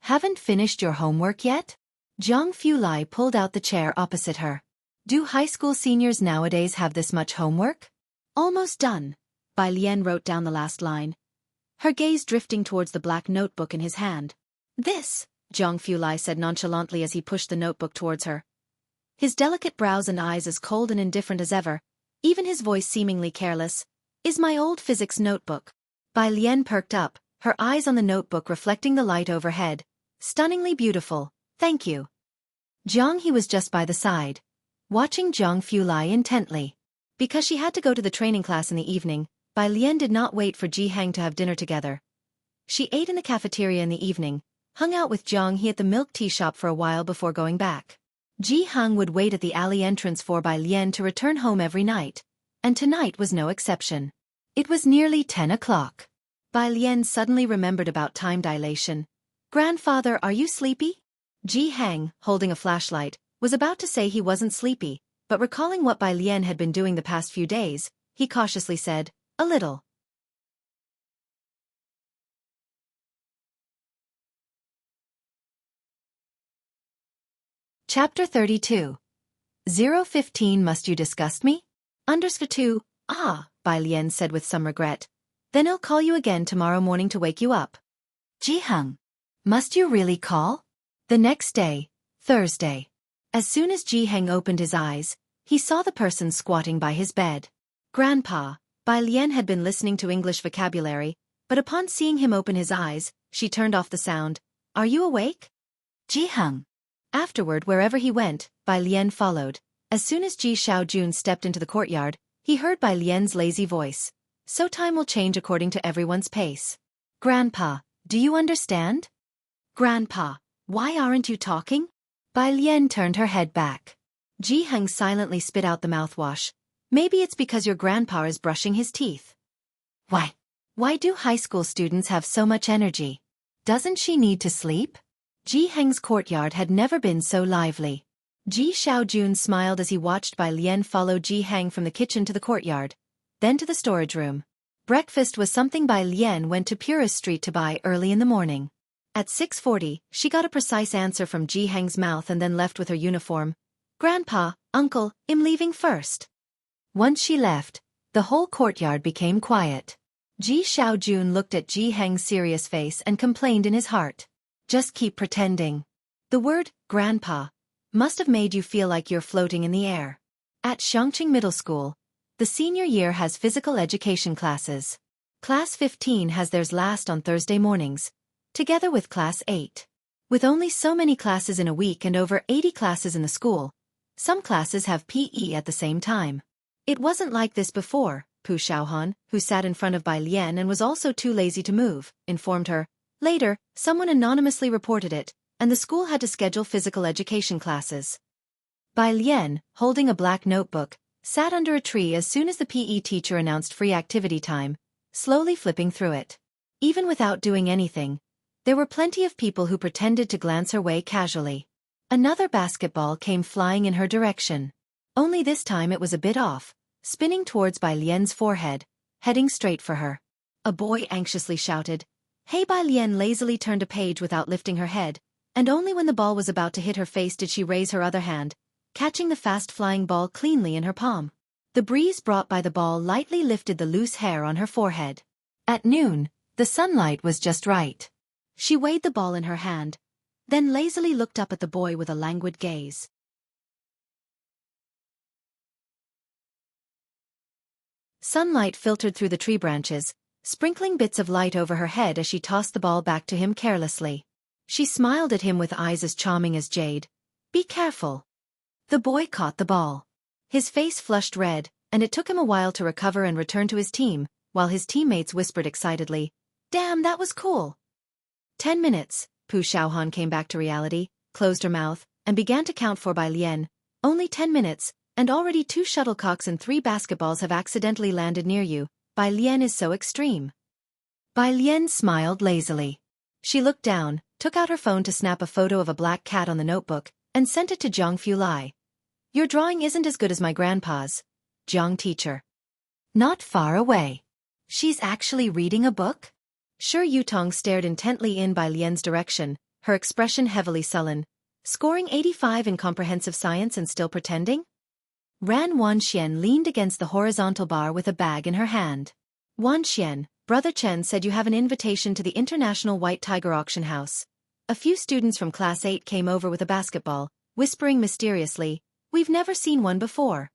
S1: Haven't finished your homework yet?" Jiang Fulai pulled out the chair opposite her. "Do high school seniors nowadays have this much homework?" "Almost done." Bai Lian wrote down the last line, her gaze drifting towards the black notebook in his hand. "This," Jiang Fulai said nonchalantly as he pushed the notebook towards her. His delicate brows and eyes as cold and indifferent as ever, even his voice seemingly careless, "is my old physics notebook." Bai Lian perked up, her eyes on the notebook reflecting the light overhead. "Stunningly beautiful, thank you." Jiang He was just by the side, watching Jiang Fulai intently. Because she had to go to the training class in the evening, Bai Lian did not wait for Jianghu to have dinner together. She ate in the cafeteria in the evening, hung out with Jiang He at the milk tea shop for a while before going back. Jianghu would wait at the alley entrance for Bai Lian to return home every night, and tonight was no exception. It was nearly 10 o'clock. Bai Lian suddenly remembered about time dilation. "Grandfather, are you sleepy?" Jianghu, holding a flashlight, was about to say he wasn't sleepy, but recalling what Bai Lian had been doing the past few days, he cautiously said, "A little." Chapter 32. 015 Must you disgust me? _2, Bai Lian said with some regret. "Then I'll call you again tomorrow morning to wake you up." "Jianghu, must you really call?" The next day, Thursday. As soon as Jianghu opened his eyes, he saw the person squatting by his bed. "Grandpa," Bai Lian had been listening to English vocabulary, but upon seeing him open his eyes, she turned off the sound. "Are you awake?" "Jianghu." Afterward, wherever he went, Bai Lian followed. As soon as Ji Xiaojun stepped into the courtyard, he heard Bai Lian's lazy voice. "So time will change according to everyone's pace." "Grandpa, do you understand?" "Grandpa, why aren't you talking?" Bai Lian turned her head back. Jianghu silently spit out the mouthwash. "Maybe it's because your grandpa is brushing his teeth." Why do high school students have so much energy? Doesn't she need to sleep?" Jianghu's courtyard had never been so lively. Ji Xiaojun smiled as he watched Bai Lian follow Jianghu from the kitchen to the courtyard, then to the storage room. Breakfast was something Bai Lian went to Purist Street to buy early in the morning. At 6:40, she got a precise answer from Jianghu's mouth and then left with her uniform. "Grandpa, uncle, I'm leaving first." Once she left, the whole courtyard became quiet. Ji Xiaojun looked at Jianghu's serious face and complained in his heart. "Just keep pretending." The word, grandpa, must have made you feel like you're floating in the air. At Xianxia Middle School, the senior year has physical education classes. Class 15 has theirs last on Thursday mornings, together with Class 8. With only so many classes in a week and over 80 classes in the school, Some classes have PE at the same time. It wasn't like this before, Pu Xiaohan, who sat in front of Bai Lian and was also too lazy to move, informed her. Later, someone anonymously reported it, and the school had to schedule physical education classes. Bai Lian, holding a black notebook, sat under a tree as soon as the PE teacher announced free activity time, slowly flipping through it. Even without doing anything, there were plenty of people who pretended to glance her way casually. Another basketball came flying in her direction. Only this time it was a bit off, spinning towards Bai Lian's forehead, heading straight for her. A boy anxiously shouted. Hey! Bai Lian lazily turned a page without lifting her head, and only when the ball was about to hit her face did she raise her other hand, catching the fast-flying ball cleanly in her palm. The breeze brought by the ball lightly lifted the loose hair on her forehead. At noon, the sunlight was just right. She weighed the ball in her hand, then lazily looked up at the boy with a languid gaze. Sunlight filtered through the tree branches, sprinkling bits of light over her head as she tossed the ball back to him carelessly. She smiled at him with eyes as charming as jade. Be careful. The boy caught the ball. His face flushed red, and it took him a while to recover and return to his team, while his teammates whispered excitedly, Damn, that was cool. 10 minutes, Pu Xiaohan came back to reality, closed her mouth, and began to count for Bai Lian. Only 10 minutes, and already 2 shuttlecocks and 3 basketballs have accidentally landed near you. Bai Lian is so extreme. Bai Lian smiled lazily. She looked down, took out her phone to snap a photo of a black cat on the notebook, and sent it to Jianghu Lai. Your drawing isn't as good as my grandpa's. Jiang teacher. Not far away. She's actually reading a book? Sure. Yutong stared intently in Bai Lian's direction, her expression heavily sullen. Scoring 85 in comprehensive science and still pretending? Ran Wanxian leaned against the horizontal bar with a bag in her hand. Wanxian, Brother Chen said you have an invitation to the International White Tiger Auction House. A few students from Class 8 came over with a basketball, whispering mysteriously, We've never seen one before.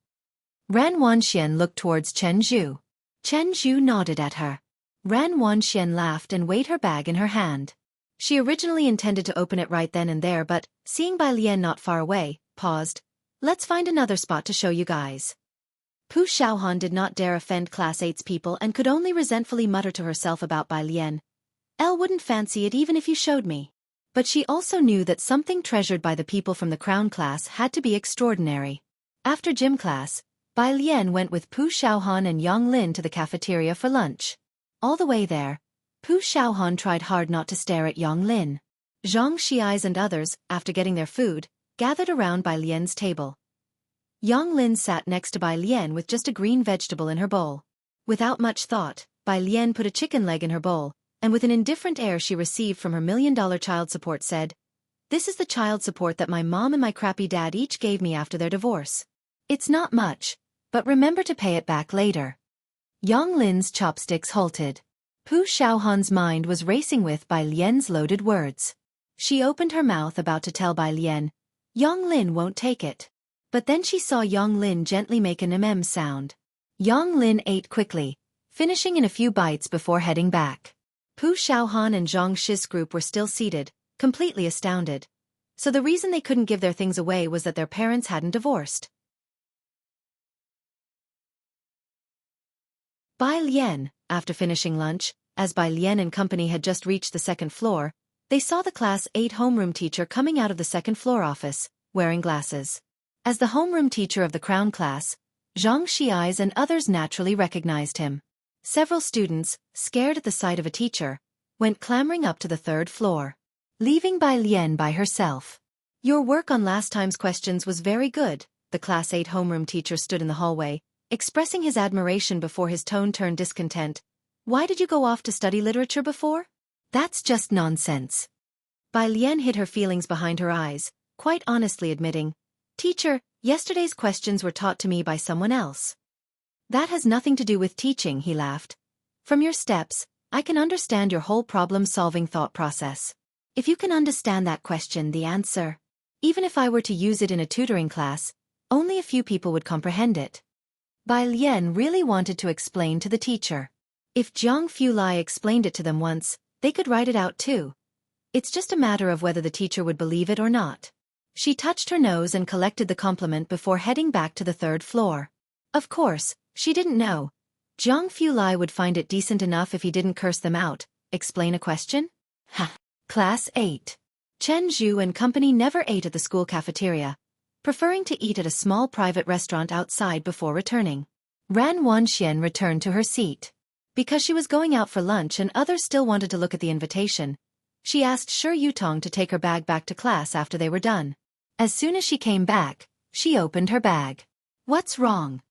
S1: Ran Wanxian looked towards Chen Zhu. Chen Zhu nodded at her. Ran Wanxian laughed and weighed her bag in her hand. She originally intended to open it right then and there but, seeing Bai Lian not far away, paused. Let's find another spot to show you guys. Pu Xiaohan did not dare offend Class 8's people and could only resentfully mutter to herself about Bai Lian. Elle wouldn't fancy it even if you showed me. But she also knew that something treasured by the people from the crown class had to be extraordinary. After gym class, Bai Lian went with Pu Xiaohan and Yang Lin to the cafeteria for lunch. All the way there, Pu Xiaohan tried hard not to stare at Yang Lin. Xianxia and others, after getting their food, gathered around Bai Lian's table. Yang Lin sat next to Bai Lian with just a green vegetable in her bowl. Without much thought, Bai Lian put a chicken leg in her bowl, and with an indifferent air she received from her $1 million child support said, This is the child support that my mom and my crappy dad each gave me after their divorce. It's not much, but remember to pay it back later. Yang Lin's chopsticks halted. Pu Xiaohan's mind was racing with Bai Lian's loaded words. She opened her mouth about to tell Bai Lian, Yang Lin won't take it. But then she saw Yang Lin gently make an mm sound. Yang Lin ate quickly, finishing in a few bites before heading back. Pu Xiaohan and Zhang Shi's group were still seated, completely astounded. So the reason they couldn't give their things away was that their parents hadn't divorced. Bai Lian, after finishing lunch, as Bai Lian and company had just reached the second floor, they saw the Class 8 homeroom teacher coming out of the second floor office, wearing glasses. As the homeroom teacher of the crown class, Zhang Shi's and others naturally recognized him. Several students, scared at the sight of a teacher, went clambering up to the third floor, leaving Bai Lian by herself. Your work on last time's questions was very good, the Class 8 homeroom teacher stood in the hallway, expressing his admiration before his tone turned discontent. Why did you go off to study literature before? That's just nonsense. Bai Lian hid her feelings behind her eyes, quite honestly admitting, Teacher, yesterday's questions were taught to me by someone else. That has nothing to do with teaching, he laughed. From your steps, I can understand your whole problem-solving thought process. If you can understand that question, the answer. Even if I were to use it in a tutoring class, only a few people would comprehend it. Bai Lian really wanted to explain to the teacher. If Jianghu Lai explained it to them once, they could write it out too. It's just a matter of whether the teacher would believe it or not. She touched her nose and collected the compliment before heading back to the third floor. Of course, she didn't know. Jianghu Lai would find it decent enough if he didn't curse them out. Explain a question? Ha. Class 8. Chen Zhu and company never ate at the school cafeteria, preferring to eat at a small private restaurant outside before returning. Ran Wanxian returned to her seat. Because she was going out for lunch and others still wanted to look at the invitation, she asked Shi Yutong to take her bag back to class after they were done. As soon as she came back, she opened her bag. What's wrong?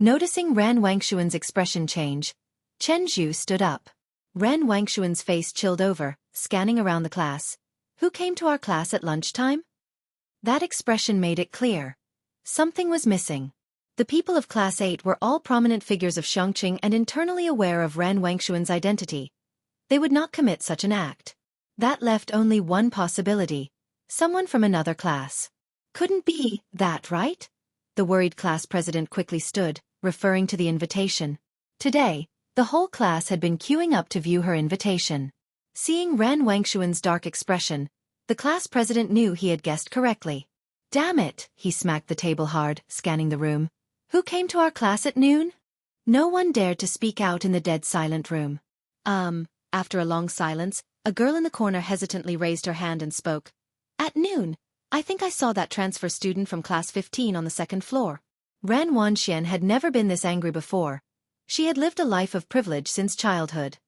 S1: Noticing Ran Wangshuan's expression change, Chen Zhu stood up. Ran Wangshuan's face chilled over, scanning around the class. Who came to our class at lunchtime? That expression made it clear. Something was missing. The people of Class 8 were all prominent figures of Xianxia and internally aware of Ran Wangshuan's identity. They would not commit such an act. That left only one possibility. Someone from another class. Couldn't be that, right? The worried class president quickly stood, referring to the invitation. Today, the whole class had been queuing up to view her invitation. Seeing Ran Wangshuan's dark expression, the class president knew he had guessed correctly. Damn it, he smacked the table hard, scanning the room. Who came to our class at noon? No one dared to speak out in the dead silent room. After a long silence, a girl in the corner hesitantly raised her hand and spoke. At noon, I think I saw that transfer student from class 15 on the second floor. Ran Wanxian had never been this angry before. She had lived a life of privilege since childhood.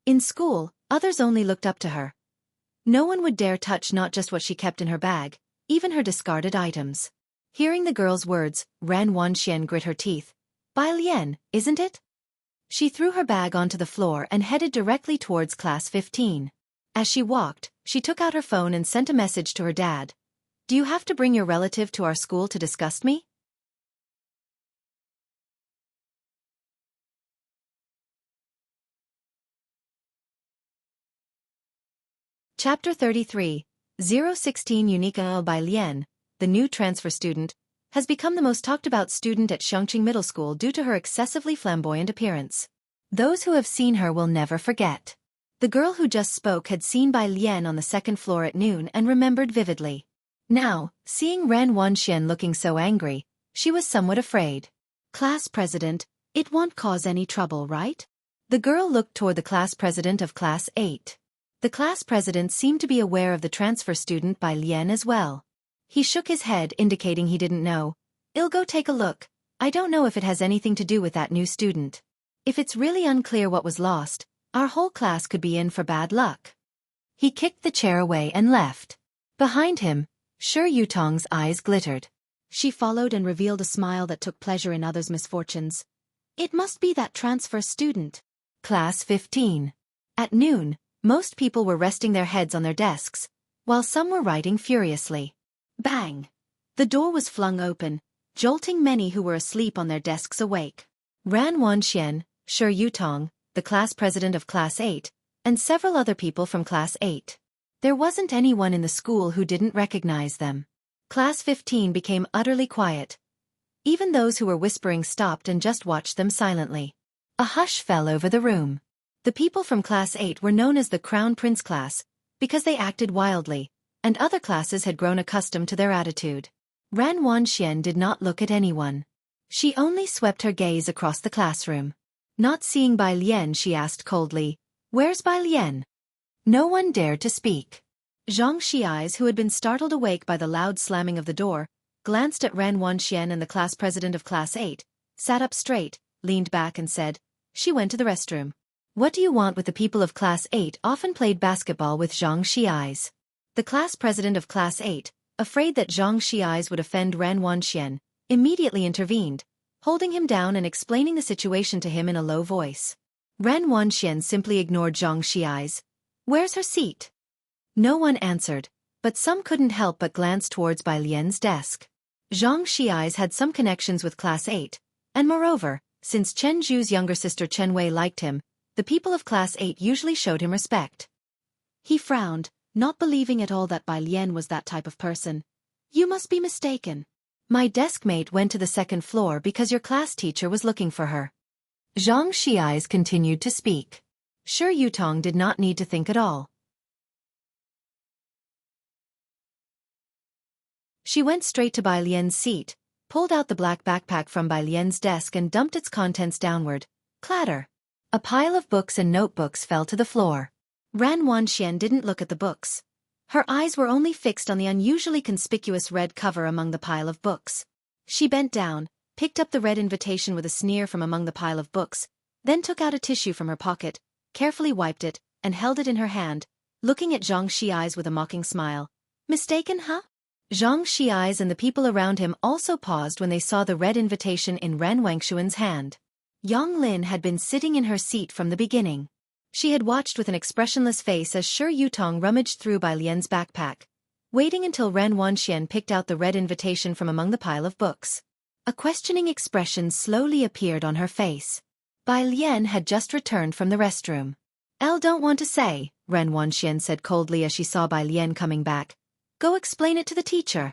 S1: In school, others only looked up to her. No one would dare touch not just what she kept in her bag, even her discarded items. Hearing the girl's words, Ran Wanxian grit her teeth. Bai Lian, isn't it? She threw her bag onto the floor and headed directly towards class 15. As she walked, she took out her phone and sent a message to her dad. Do you have to bring your relative to our school to disgust me? Chapter 33, 016 Unica Bai Lian, the new transfer student, has become the most talked about student at Xianxia Middle School due to her excessively flamboyant appearance. Those who have seen her will never forget. The girl who just spoke had seen Bai Lian on the second floor at noon and remembered vividly. Now, seeing Ran Wanxian looking so angry, she was somewhat afraid. Class president, it won't cause any trouble, right? The girl looked toward the class president of class 8. The class president seemed to be aware of the transfer student Bai Lian as well. He shook his head indicating he didn't know. I'll go take a look. I don't know if it has anything to do with that new student. If it's really unclear what was lost, our whole class could be in for bad luck. He kicked the chair away and left. Behind him, Shi Yutong's eyes glittered. She followed and revealed a smile that took pleasure in others' misfortunes. It must be that transfer student. Class 15. At noon, most people were resting their heads on their desks, while some were writing furiously. Bang! The door was flung open, jolting many who were asleep on their desks awake. Ran Wanxian, Shi Yutong, the class president of Class 8, and several other people from Class 8. There wasn't anyone in the school who didn't recognize them. Class 15 became utterly quiet. Even those who were whispering stopped and just watched them silently. A hush fell over the room. The people from Class 8 were known as the Crown Prince class, because they acted wildly, and other classes had grown accustomed to their attitude. Ran Wanxian did not look at anyone. She only swept her gaze across the classroom. Not seeing Bai Lian, she asked coldly, "Where's Bai Lian?" No one dared to speak. Xianxia, who had been startled awake by the loud slamming of the door, glanced at Ran Wanxian and the class president of Class 8, sat up straight, leaned back and said, "She went to the restroom." What do you want with the people of Class 8? Often played basketball with Xianxia. The class president of Class 8, afraid that Xianxia would offend Ran Wanxian, immediately intervened, holding him down and explaining the situation to him in a low voice. Ran Wanxian simply ignored Xianxia. Where's her seat? No one answered, but some couldn't help but glance towards Bai Lian's desk. Xianxia had some connections with Class 8, and moreover, since Chen Zhu's younger sister Chen Wei liked him, the people of Class 8 usually showed him respect. He frowned, not believing at all that Bai Lian was that type of person. You must be mistaken. My deskmate went to the second floor because your class teacher was looking for her. Xianxia continued to speak. Shi Yutong did not need to think at all. She went straight to Bai Lian's seat, pulled out the black backpack from Bai Lian's desk and dumped its contents downward. Clatter. A pile of books and notebooks fell to the floor. Ran Wanxian didn't look at the books. Her eyes were only fixed on the unusually conspicuous red cover among the pile of books. She bent down, picked up the red invitation with a sneer from among the pile of books, then took out a tissue from her pocket, carefully wiped it, and held it in her hand, looking at Xianxia's eyes with a mocking smile. Mistaken, huh? Xianxia's and the people around him also paused when they saw the red invitation in Ran Wangshuan's hand. Yang Lin had been sitting in her seat from the beginning. She had watched with an expressionless face as Shi Yutong rummaged through Bai Lian's backpack, waiting until Ran Wanxian picked out the red invitation from among the pile of books. A questioning expression slowly appeared on her face. Bai Lian had just returned from the restroom. Don't want to say, Ran Wanxian said coldly as she saw Bai Lian coming back. Go explain it to the teacher.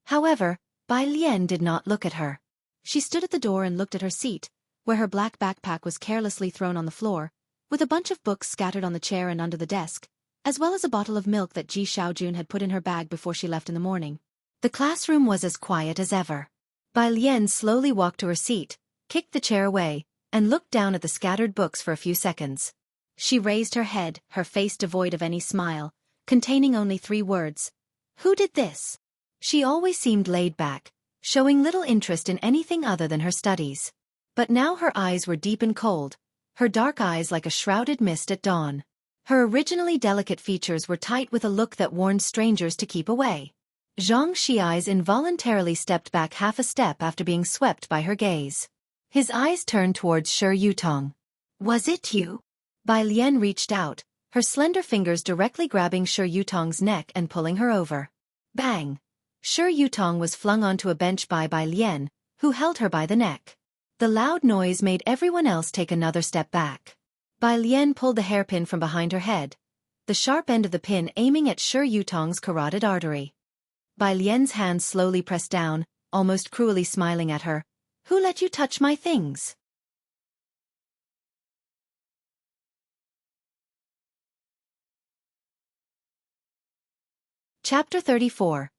S1: However, Bai Lian did not look at her. She stood at the door and looked at her seat, where her black backpack was carelessly thrown on the floor, with a bunch of books scattered on the chair and under the desk, as well as a bottle of milk that Ji Xiaojun had put in her bag before she left in the morning. The classroom was as quiet as ever. Bai Lian slowly walked to her seat, kicked the chair away, and looked down at the scattered books for a few seconds. She raised her head, her face devoid of any smile, containing only 3 words. Who did this? She always seemed laid back, showing little interest in anything other than her studies. But now her eyes were deep and cold, her dark eyes like a shrouded mist at dawn. Her originally delicate features were tight with a look that warned strangers to keep away. Xianxia's involuntarily stepped back half a step after being swept by her gaze. His eyes turned towards Shi Yutong. Was it you? Bai Lian reached out, her slender fingers directly grabbing Shi Yutong's neck and pulling her over. Bang! Shi Yutong was flung onto a bench by Bai Lian, who held her by the neck. The loud noise made everyone else take another step back. Bai Lian pulled the hairpin from behind her head, the sharp end of the pin aiming at Shi Yutong's carotid artery. Bai Lian's hand slowly pressed down, almost cruelly smiling at her. Who let you touch my things? Chapter 34.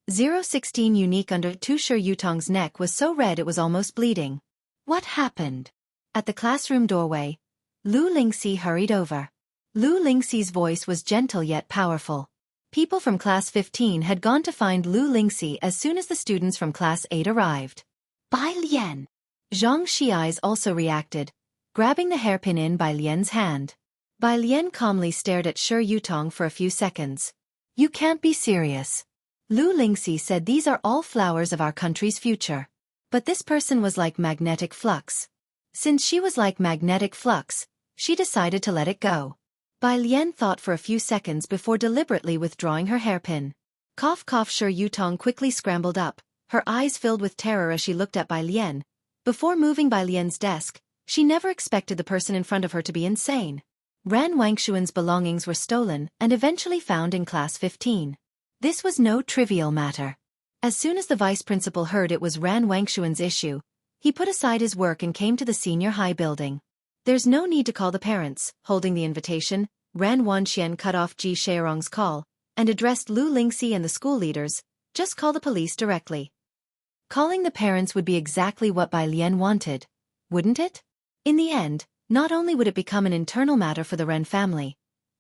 S1: 016 Unique under Shi Yutong's neck was so red it was almost bleeding. What happened? At the classroom doorway, Lu Lingxi hurried over. Lu Lingxi's voice was gentle yet powerful. People from Class 15 had gone to find Lu Lingxi as soon as the students from Class 8 arrived. Bai Lian. Xianxia's also reacted, grabbing the hairpin in Bai Lian's hand. Bai Lian calmly stared at Shi Yutong for a few seconds. You can't be serious. Lu Lingxi said these are all flowers of our country's future. But this person was like magnetic flux. Since she was like magnetic flux, she decided to let it go. Bai Lian thought for a few seconds before deliberately withdrawing her hairpin. Cough cough. Shi Yutong quickly scrambled up, her eyes filled with terror as she looked at Bai Lian. Before moving Bai Lian's desk, she never expected the person in front of her to be insane. Ran Wangshuan's belongings were stolen and eventually found in Class 15. This was no trivial matter. As soon as the vice principal heard it was Ran Wangshuan's issue, he put aside his work and came to the senior high building. There's no need to call the parents. Holding the invitation, Ran Wanxian cut off Ji Shaorong's call and addressed Lu Lingxi and the school leaders. Just call the police directly. Calling the parents would be exactly what Bai Lian wanted, wouldn't it? In the end, not only would it become an internal matter for the Ren family,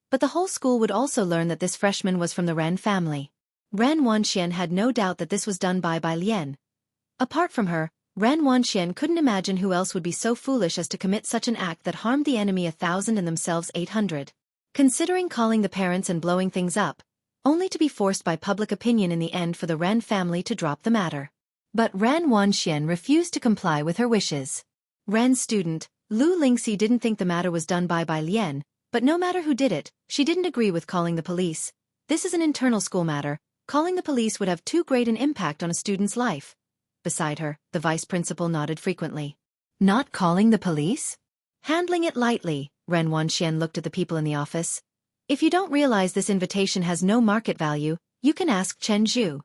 S1: but the whole school would also learn that this freshman was from the Ren family. Ran Wanxian had no doubt that this was done by Bai Lian. Apart from her, Ran Wanxian couldn't imagine who else would be so foolish as to commit such an act that harmed the enemy 1,000 and themselves 800. Considering calling the parents and blowing things up, only to be forced by public opinion in the end for the Ren family to drop the matter. But Ran Wanxian refused to comply with her wishes. Ran's student, Lu Lingxi didn't think the matter was done by Bai Lian, but no matter who did it, she didn't agree with calling the police. This is an internal school matter. Calling the police would have too great an impact on a student's life. Beside her, the vice principal nodded frequently. Not calling the police? Handling it lightly, Ren Wanxian looked at the people in the office. If you don't realize this invitation has no market value, you can ask Chen Zhu.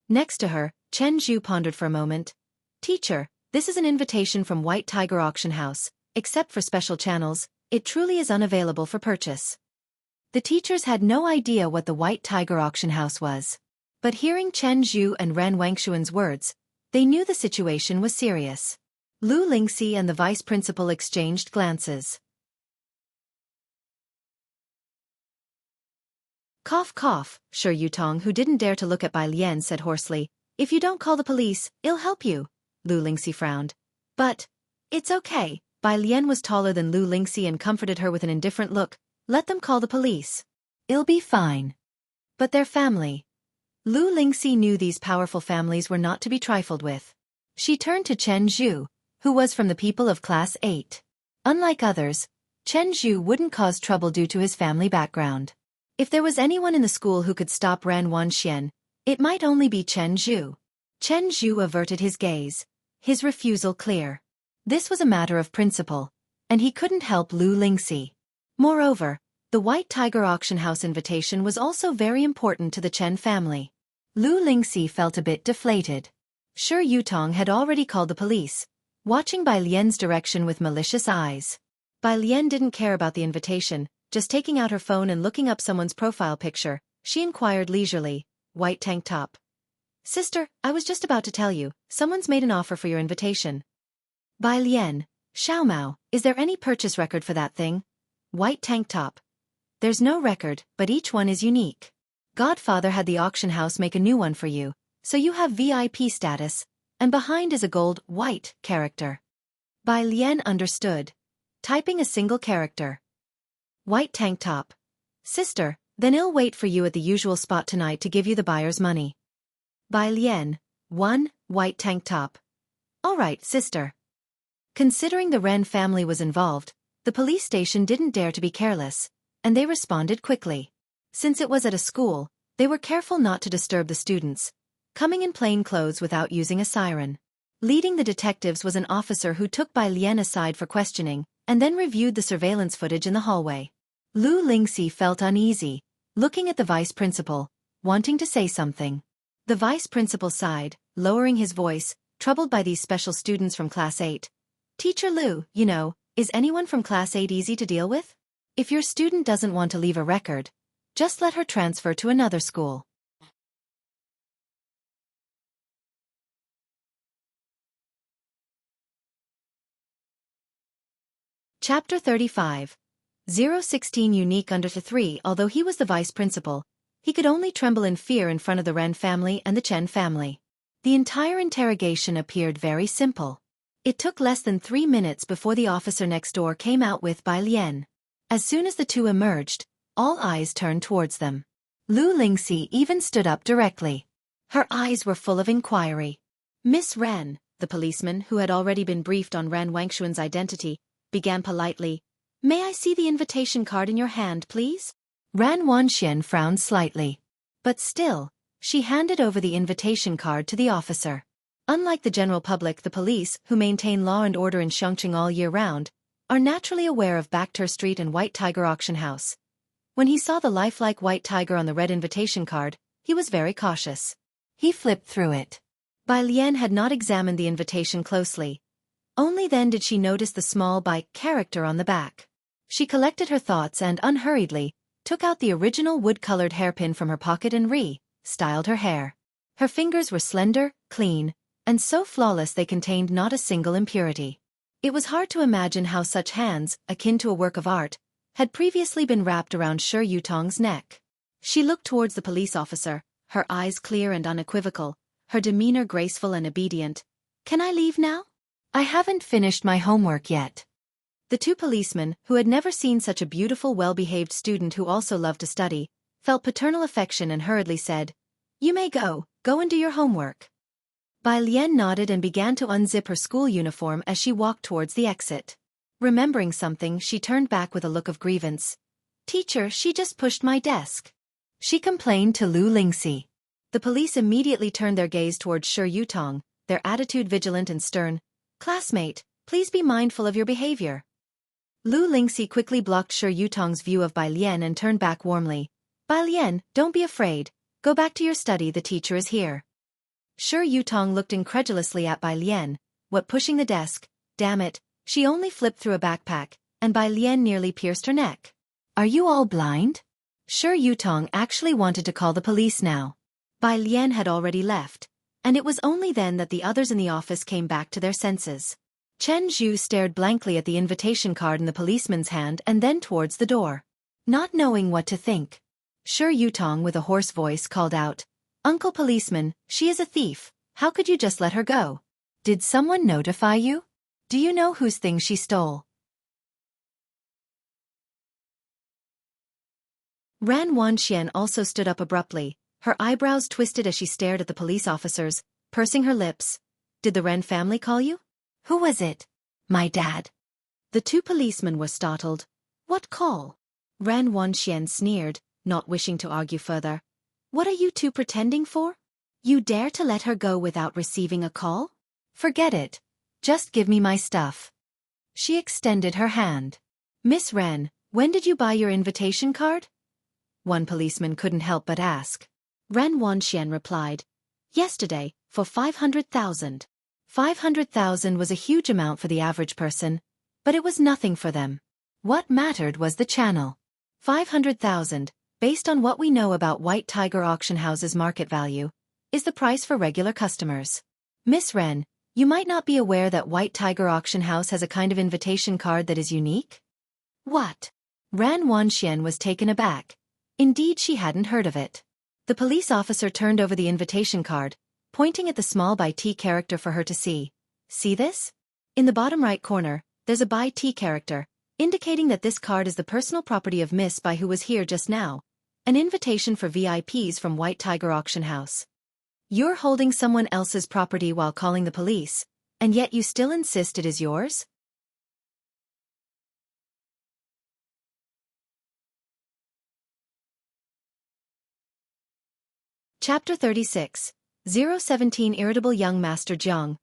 S1: Next to her, Chen Zhu pondered for a moment. Teacher, this is an invitation from White Tiger Auction House. Except for special channels, it truly is unavailable for purchase. The teachers had no idea what the White Tiger Auction House was. But hearing Chen Zhu and Ren Wangshuan's words, they knew the situation was serious. Lu Lingxi and the vice principal exchanged glances. Cough cough, Shi Yutong, who didn't dare to look at Bai Lian, said hoarsely, "If you don't call the police, it'll help you." Lu Lingxi frowned. "But it's okay." Bai Lian was taller than Lu Lingxi and comforted her with an indifferent look. "Let them call the police. It'll be fine." But their family. Lu Lingxi knew these powerful families were not to be trifled with. She turned to Chen Zhu, who was from the people of Class 8. Unlike others, Chen Zhu wouldn't cause trouble due to his family background. If there was anyone in the school who could stop Ran Wanxian, it might only be Chen Zhu. Chen Zhu averted his gaze, his refusal clear. This was a matter of principle, and he couldn't help Lu Lingxi. Moreover, the White Tiger auction house invitation was also very important to the Chen family. Lu Lingxi felt a bit deflated. Shi Yutong had already called the police, watching Bai Lian's direction with malicious eyes. Bai Lian didn't care about the invitation, just taking out her phone and looking up someone's profile picture, she inquired leisurely, "White tank top." "Sister, I was just about to tell you, someone's made an offer for your invitation." "Bai Lian, Xiaomao, is there any purchase record for that thing?" "White tank top." "There's no record, but each one is unique. Godfather had the auction house make a new one for you, so you have VIP status, and behind is a gold, white character." Bai Lian understood. Typing a single character. "White tank top. Sister, then I'll wait for you at the usual spot tonight to give you the buyer's money." Bai Lian, 1, white tank top. "All right, sister." Considering the Ren family was involved, the police station didn't dare to be careless, and they responded quickly. Since it was at a school, they were careful not to disturb the students, coming in plain clothes without using a siren. Leading the detectives was an officer who took Bai Lian aside for questioning, and then reviewed the surveillance footage in the hallway. Lu Lingxi felt uneasy, looking at the vice principal, wanting to say something. The vice principal sighed, lowering his voice, troubled by these special students from Class 8. "Teacher Lu, is anyone from Class 8 easy to deal with? If your student doesn't want to leave a record, just let her transfer to another school." Chapter 35. 016 Unique under the 3. Although he was the vice principal, he could only tremble in fear in front of the Ren family and the Chen family. The entire interrogation appeared very simple. It took less than 3 minutes before the officer next door came out with Bai Lian. As soon as the two emerged, all eyes turned towards them. Lu Lingxi even stood up directly. Her eyes were full of inquiry. "Miss Ren," the policeman, who had already been briefed on Ren Wangshuan's identity, began politely, "May I see the invitation card in your hand, please?" Ran Wanxian frowned slightly. But still, she handed over the invitation card to the officer. Unlike the general public, the police, who maintain law and order in Xianxia all year round, are naturally aware of Backter Street and White Tiger Auction House. When he saw the lifelike white tiger on the red invitation card, he was very cautious. He flipped through it. Bai Lian had not examined the invitation closely. Only then did she notice the small Bai character on the back. She collected her thoughts and, unhurriedly, took out the original wood-colored hairpin from her pocket and styled her hair. Her fingers were slender, clean, and so flawless they contained not a single impurity. It was hard to imagine how such hands, akin to a work of art, had previously been wrapped around Shi Yutong's neck. She looked towards the police officer, her eyes clear and unequivocal, her demeanor graceful and obedient. "Can I leave now? I haven't finished my homework yet." The two policemen, who had never seen such a beautiful, well-behaved student who also loved to study, felt paternal affection and hurriedly said, "You may go and do your homework." Bai Lian nodded and began to unzip her school uniform as she walked towards the exit. Remembering something, she turned back with a look of grievance. "Teacher, she just pushed my desk," she complained to Lu Lingxi. The police immediately turned their gaze towards Shi Yutong, their attitude vigilant and stern. "Classmate, please be mindful of your behavior." Lu Lingxi quickly blocked Shi Yutong's view of Bai Lian and turned back warmly. "Bai Lian, don't be afraid. Go back to your study, the teacher is here." Shi Yutong looked incredulously at Bai Lian. "What, pushing the desk? Damn it, she only flipped through a backpack, and Bai Lian nearly pierced her neck. Are you all blind?" Shi Yutong actually wanted to call the police now. Bai Lian had already left, and it was only then that the others in the office came back to their senses. Chen Zhu stared blankly at the invitation card in the policeman's hand and then towards the door. Not knowing what to think, Shi Yutong with a hoarse voice called out, "Uncle Policeman, she is a thief. How could you just let her go? Did someone notify you? Do you know whose things she stole?" Ran Wanxian also stood up abruptly, her eyebrows twisted as she stared at the police officers, pursing her lips. "Did the Ren family call you?" "Who was it?" "My dad." The two policemen were startled. "What call?" Ran Wanxian sneered, not wishing to argue further. "What are you two pretending for? You dare to let her go without receiving a call? Forget it. Just give me my stuff." She extended her hand. "Miss Ren, when did you buy your invitation card?" One policeman couldn't help but ask. Ren Wanxian replied, "Yesterday, for 500,000. 500,000 was a huge amount for the average person, but it was nothing for them. What mattered was the channel. 500,000, based on what we know about White Tiger auction house's market value, is the price for regular customers. Miss Ren, you might not be aware that White Tiger auction house has a kind of invitation card that is unique?" "What?" Ran Wanxian was taken aback. Indeed, she hadn't heard of it. The police officer turned over the invitation card, pointing at the small by T character for her to see. "See this? In the bottom right corner, there's a by T character, indicating that this card is the personal property of Miss Bai who was here just now. An invitation for VIPs from White Tiger Auction House. You're holding someone else's property while calling the police, and yet you still insist it is yours?" Chapter 36. 017 Irritable Young Master Jiang.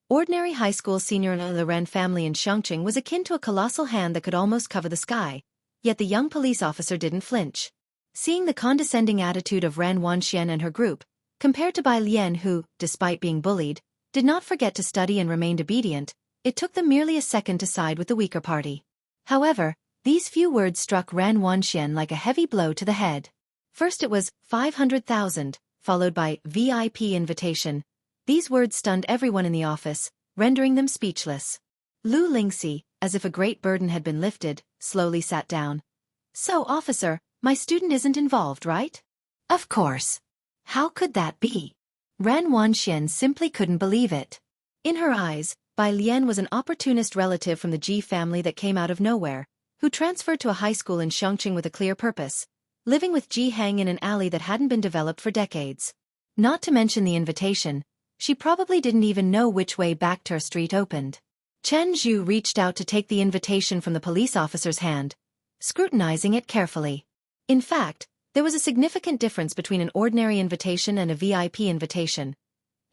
S1: Ordinary high school senior in the Ren family in Xianxia was akin to a colossal hand that could almost cover the sky, yet the young police officer didn't flinch. Seeing the condescending attitude of Ran Wanxian and her group, compared to Bai Lian who, despite being bullied, did not forget to study and remained obedient, it took them merely a second to side with the weaker party. However, these few words struck Ran Wanxian like a heavy blow to the head. First it was 500,000, followed by VIP invitation. These words stunned everyone in the office, rendering them speechless. Lu Lingxi, as if a great burden had been lifted, slowly sat down. "So, officer, my student isn't involved, right?" "Of course. How could that be?" Ran Wanxian simply couldn't believe it. In her eyes, Bai Lian was an opportunist relative from the Ji family that came out of nowhere, who transferred to a high school in Xianxia with a clear purpose, living with Ji Hang in an alley that hadn't been developed for decades. Not to mention the invitation, she probably didn't even know which way back to her street opened. Chen Zhu reached out to take the invitation from the police officer's hand, scrutinizing it carefully. In fact, there was a significant difference between an ordinary invitation and a VIP invitation,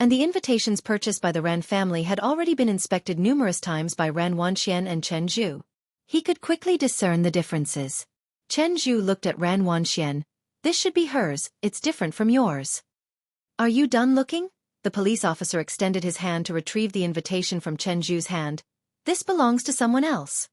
S1: and the invitations purchased by the Ren family had already been inspected numerous times by Ran Wanxian and Chen Zhu. He could quickly discern the differences. Chen Zhu looked at Ran Wanxian. "This should be hers, it's different from yours." "Are you done looking?" The police officer extended his hand to retrieve the invitation from Chen Zhu's hand. "This belongs to someone else."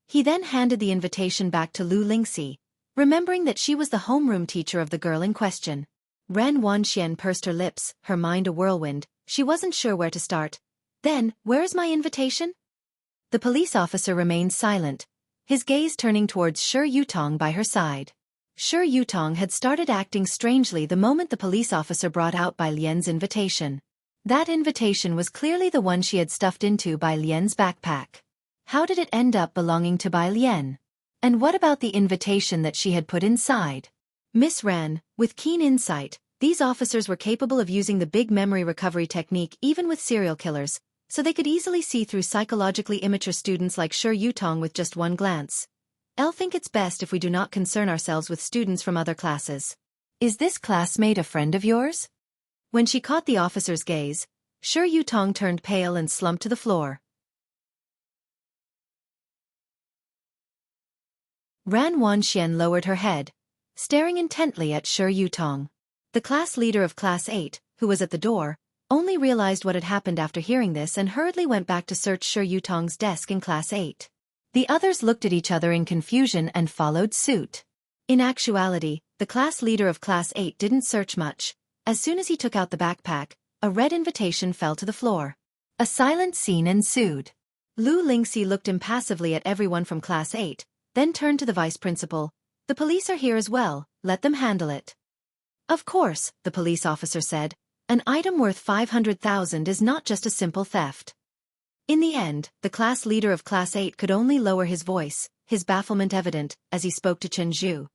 S1: He then handed the invitation back to Lu Lingxi, remembering that she was the homeroom teacher of the girl in question. Ran Wanxian pursed her lips, her mind a whirlwind. She wasn't sure where to start. "Then, where is my invitation?" The police officer remained silent, his gaze turning towards Shi Yutong by her side. Shi Yutong had started acting strangely the moment the police officer brought out Bai Lian's invitation. That invitation was clearly the one she had stuffed into Bai Lian's backpack. How did it end up belonging to Bai Lian? And what about the invitation that she had put inside? Miss Ran, with keen insight, these officers were capable of using the big memory recovery technique even with serial killers, so they could easily see through psychologically immature students like Shi Yutong with just one glance. "I'll think it's best if we do not concern ourselves with students from other classes. Is this classmate a friend of yours?" When she caught the officer's gaze, Shi Yutong turned pale and slumped to the floor. Ran Wanxian lowered her head, staring intently at Shi Yutong. The class leader of Class 8, who was at the door, only realized what had happened after hearing this and hurriedly went back to search Shi Yutong's desk in Class 8. The others looked at each other in confusion and followed suit. In actuality, the class leader of Class 8 didn't search much, As soon as he took out the backpack, a red invitation fell to the floor. A silent scene ensued. Lu Lingxi looked impassively at everyone from Class 8, then turned to the vice principal. "The police are here as well, let them handle it." "Of course," the police officer said. "An item worth 500,000 is not just a simple theft." In the end, the class leader of Class 8 could only lower his voice, his bafflement evident, as he spoke to Chen Zhu.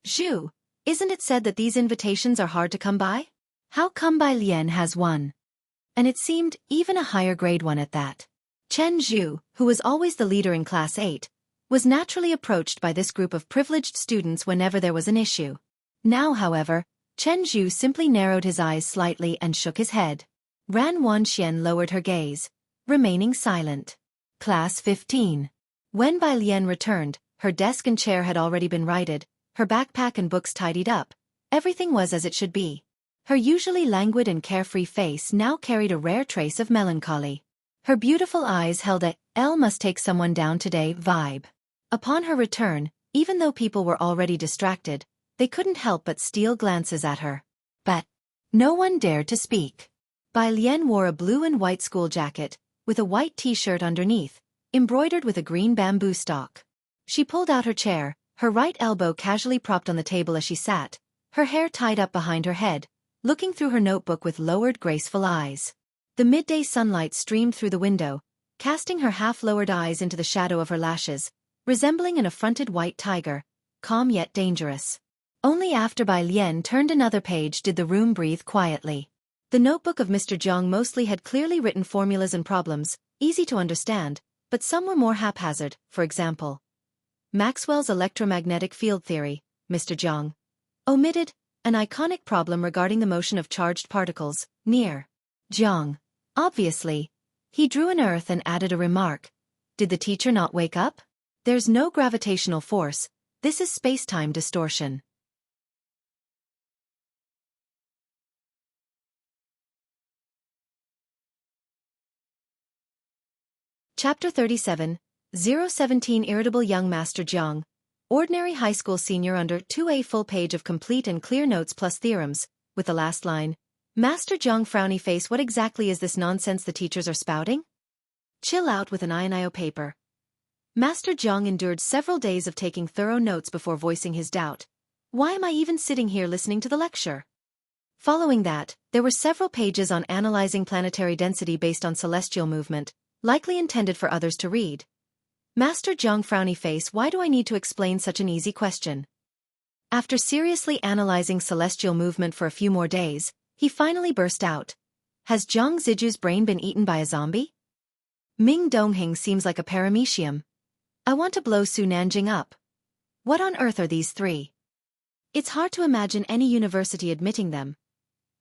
S1: "Zhu, isn't it said that these invitations are hard to come by? How come Bai Lian has one? And it seemed even a higher grade one at that." Chen Zhu, who was always the leader in Class 8, was naturally approached by this group of privileged students whenever there was an issue. Now, however, Chen Zhu simply narrowed his eyes slightly and shook his head. Ran Wanxian lowered her gaze, remaining silent. Class 15. When Bai Lian returned, her desk and chair had already been righted, her backpack and books tidied up. Everything was as it should be. Her usually languid and carefree face now carried a rare trace of melancholy. Her beautiful eyes held a "L must take someone down today" vibe. Upon her return, even though people were already distracted, they couldn't help but steal glances at her. But no one dared to speak. Bai Lian wore a blue and white school jacket, with a white t-shirt underneath, embroidered with a green bamboo stalk. She pulled out her chair, her right elbow casually propped on the table as she sat, her hair tied up behind her head, looking through her notebook with lowered graceful eyes. The midday sunlight streamed through the window, casting her half-lowered eyes into the shadow of her lashes, resembling an affronted white tiger, calm yet dangerous. Only after Bai Lian turned another page did the room breathe quietly. The notebook of Mr. Jiang mostly had clearly written formulas and problems, easy to understand, but some were more haphazard. For example, Maxwell's electromagnetic field theory, Mr. Jiang omitted an iconic problem regarding the motion of charged particles, near Jiang. Obviously, he drew an earth and added a remark. Did the teacher not wake up? There's no gravitational force, this is space-time distortion. Chapter 37, 017 Irritable Young Master Jiang. Ordinary high school senior under 2A full page of complete and clear notes plus theorems, with the last line, Master Jiang frowny face. What exactly is this nonsense the teachers are spouting? Chill out with an IO paper. Master Jiang endured several days of taking thorough notes before voicing his doubt. Why am I even sitting here listening to the lecture? Following that, there were several pages on analyzing planetary density based on celestial movement, likely intended for others to read. Master Jiang frowny face. Why do I need to explain such an easy question? After seriously analyzing celestial movement for a few more days, he finally burst out. Has Jiang Ziju's brain been eaten by a zombie? Ming Dongheng seems like a paramecium. I want to blow Su Nanjing up. What on earth are these three? It's hard to imagine any university admitting them.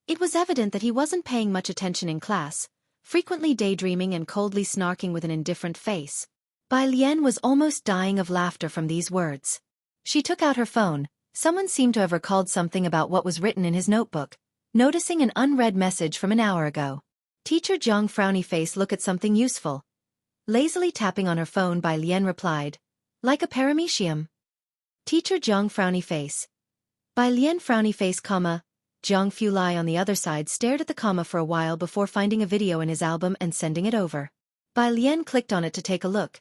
S1: It was evident that he wasn't paying much attention in class, frequently daydreaming and coldly snarking with an indifferent face. Bai Lian was almost dying of laughter from these words. She took out her phone. Someone seemed to have recalled something about what was written in his notebook, noticing an unread message from an hour ago. Teacher Jiang frowny face. Look at something useful. Lazily tapping on her phone, Bai Lian replied, like a paramecium. Teacher Jiang frowny face. Bai Lian frowny face, comma. Jiang Fulai on the other side stared at the comma for a while before finding a video in his album and sending it over. Bai Lian clicked on it to take a look.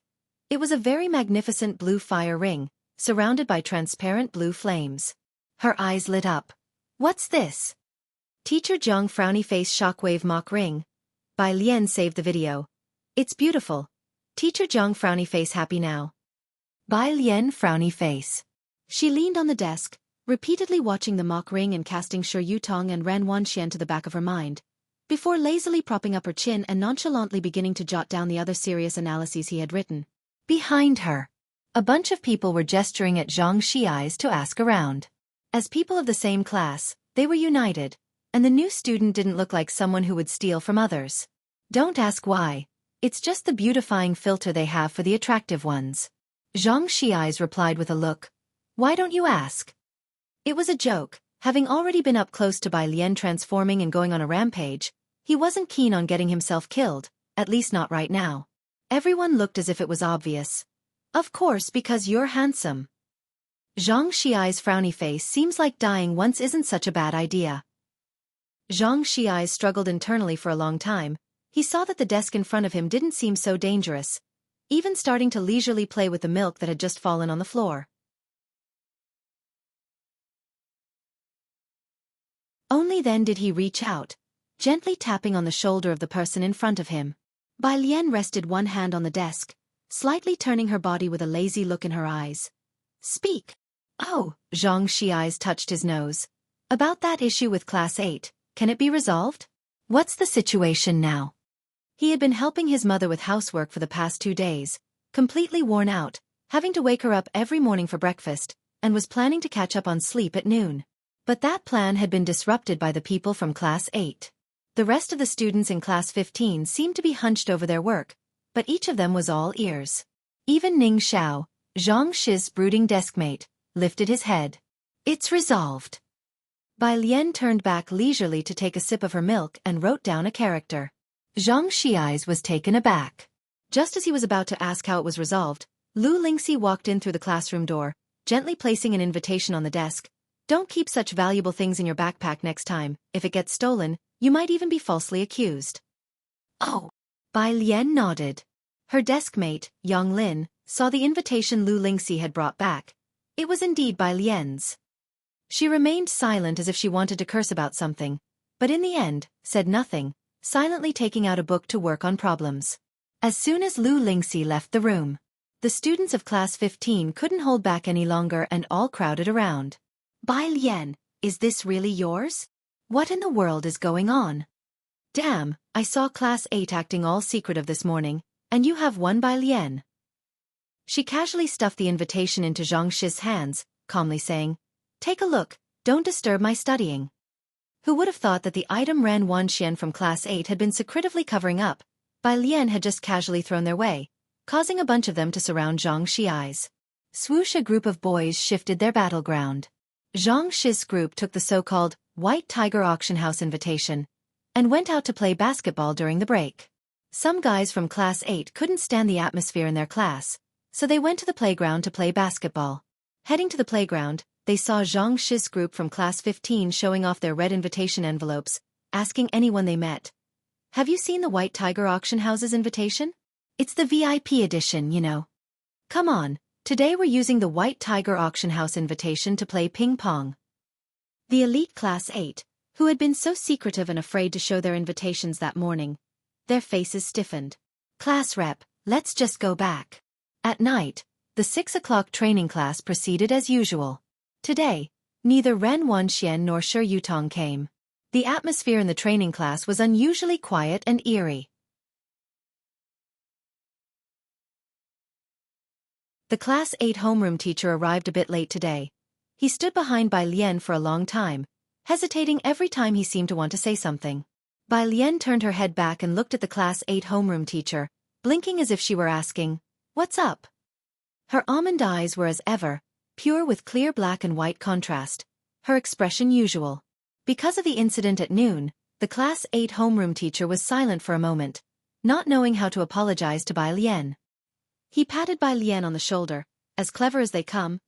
S1: It was a very magnificent blue fire ring, surrounded by transparent blue flames. Her eyes lit up. What's this? Teacher Jiang frowny face shockwave mock ring. Bai Lian saved the video. It's beautiful. Teacher Jiang frowny face happy now. Bai Lian frowny face. She leaned on the desk, repeatedly watching the mock ring and casting Shi Yutong and Ran Wanxian to the back of her mind, before lazily propping up her chin and nonchalantly beginning to jot down the other serious analyses he had written. Behind her, a bunch of people were gesturing at Xianxia's to ask around. As people of the same class, they were united, and the new student didn't look like someone who would steal from others. Don't ask why. It's just the beautifying filter they have for the attractive ones. Xianxia's replied with a look. Why don't you ask? It was a joke. Having already been up close to Bai Lian transforming and going on a rampage, he wasn't keen on getting himself killed, at least not right now. Everyone looked as if it was obvious. Of course, because you're handsome. Zhang Xiai's frowny face. Seems like dying once isn't such a bad idea. Xianxia's eyes struggled internally for a long time. He saw that the desk in front of him didn't seem so dangerous, even starting to leisurely play with the milk that had just fallen on the floor. Only then did he reach out, gently tapping on the shoulder of the person in front of him. Bai Lian rested one hand on the desk, slightly turning her body with a lazy look in her eyes. Speak. Oh, Xianxia's eyes touched his nose. About that issue with Class 8, can it be resolved? What's the situation now? He had been helping his mother with housework for the past 2 days, completely worn out, having to wake her up every morning for breakfast, and was planning to catch up on sleep at noon. But that plan had been disrupted by the people from Class 8. The rest of the students in Class 15 seemed to be hunched over their work, but each of them was all ears. Even Ning Xiao, Zhang Shi's brooding deskmate, lifted his head. It's resolved. Bai Lian turned back leisurely to take a sip of her milk and wrote down a character. Zhang Shi's was taken aback. Just as he was about to ask how it was resolved, Lu Lingxi walked in through the classroom door, gently placing an invitation on the desk. Don't keep such valuable things in your backpack next time. If it gets stolen, you might even be falsely accused. Oh. Bai Lian nodded. Her deskmate, Yang Lin, saw the invitation Lu Lingxi had brought back. It was indeed Bai Lian's. She remained silent as if she wanted to curse about something, but in the end, said nothing, silently taking out a book to work on problems. As soon as Lu Lingxi left the room, the students of Class 15 couldn't hold back any longer and all crowded around. Bai Lian, is this really yours? What in the world is going on? Damn, I saw Class 8 acting all secretive this morning, and you have one Bai Lian. She casually stuffed the invitation into Zhang Shi's hands, calmly saying, Take a look, don't disturb my studying. Who would have thought that the item Ran Wanxian from Class 8 had been secretively covering up? Bai Lian had just casually thrown their way, causing a bunch of them to surround Zhang Shi's. Swoosh, a group of boys shifted their battleground. Zhang Shi's group took the so-called White Tiger Auction House invitation and went out to play basketball during the break. Some guys from Class 8 couldn't stand the atmosphere in their class, so they went to the playground to play basketball. Heading to the playground, they saw Zhang Shi's group from Class 15 showing off their red invitation envelopes, asking anyone they met, Have you seen the White Tiger Auction House's invitation? It's the VIP edition, you know. Come on, today we're using the White Tiger Auction House invitation to play ping pong. The elite Class 8, who had been so secretive and afraid to show their invitations that morning, their faces stiffened. Class rep, let's just go back. At night, the 6 o'clock training class proceeded as usual. Today, neither Ren Wanxian nor Shi Yutong came. The atmosphere in the training class was unusually quiet and eerie. The Class 8 homeroom teacher arrived a bit late today. He stood behind Bai Lian for a long time, hesitating every time he seemed to want to say something. Bai Lian turned her head back and looked at the Class 8 homeroom teacher, blinking as if she were asking, What's up? Her almond eyes were as ever, pure with clear black and white contrast, her expression usual. Because of the incident at noon, the Class 8 homeroom teacher was silent for a moment, not knowing how to apologize to Bai Lian. He patted Bai Lian on the shoulder, as clever as they come.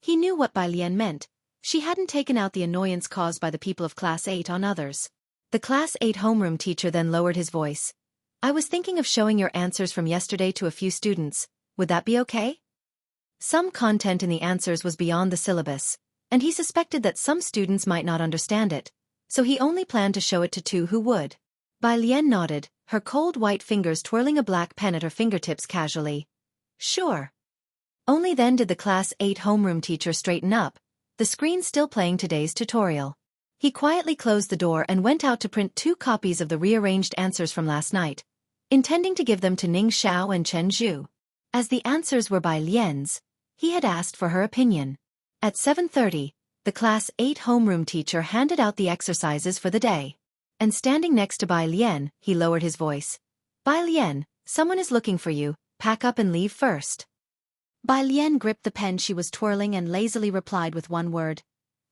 S1: He knew what Bai Lian meant. She hadn't taken out the annoyance caused by the people of Class 8 on others. The Class 8 homeroom teacher then lowered his voice. I was thinking of showing your answers from yesterday to a few students. Would that be okay? Some content in the answers was beyond the syllabus, and he suspected that some students might not understand it, so he only planned to show it to 2 who would. Bai Lian nodded, her cold white fingers twirling a black pen at her fingertips casually. Sure. Only then did the Class 8 homeroom teacher straighten up, the screen still playing today's tutorial. He quietly closed the door and went out to print 2 copies of the rearranged answers from last night, intending to give them to Ning Xiao and Chen Zhu. As the answers were Bai Lian's, he had asked for her opinion. At 7:30, the Class 8 homeroom teacher handed out the exercises for the day. And standing next to Bai Lian, he lowered his voice. Bai Lian, someone is looking for you, pack up and leave first. Bai Lian gripped the pen she was twirling and lazily replied with one word.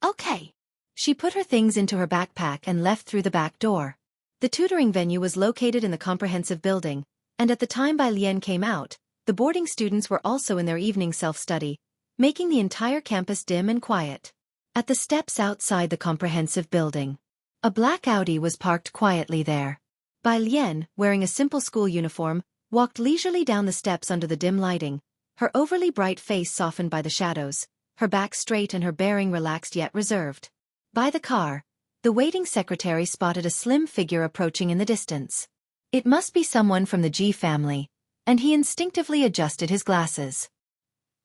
S1: Okay. She put her things into her backpack and left through the back door. The tutoring venue was located in the comprehensive building, and at the time Bai Lian came out, the boarding students were also in their evening self-study, making the entire campus dim and quiet. At the steps outside the comprehensive building, A black Audi was parked quietly there. Bai Lian, wearing a simple school uniform, walked leisurely down the steps under the dim lighting, her overly bright face softened by the shadows, her back straight and her bearing relaxed yet reserved. By the car, the waiting secretary spotted a slim figure approaching in the distance. It must be someone from the Ji family, and he instinctively adjusted his glasses.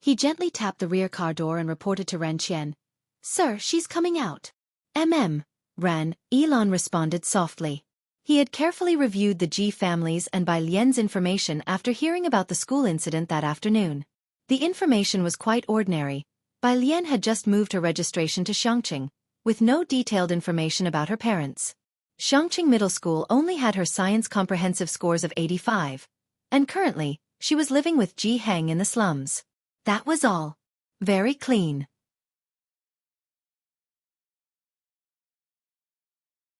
S1: He gently tapped the rear car door and reported to Ren Qian. "Sir, she's coming out." Ran, Elon responded softly. He had carefully reviewed the Ji family's and Bai Lian's information after hearing about the school incident that afternoon. The information was quite ordinary. Bai Lian had just moved her registration to Xianxia, with no detailed information about her parents. Xianxia Middle School only had her science comprehensive scores of 85, and currently, she was living with Ji Heng in the slums. That was all. Very clean.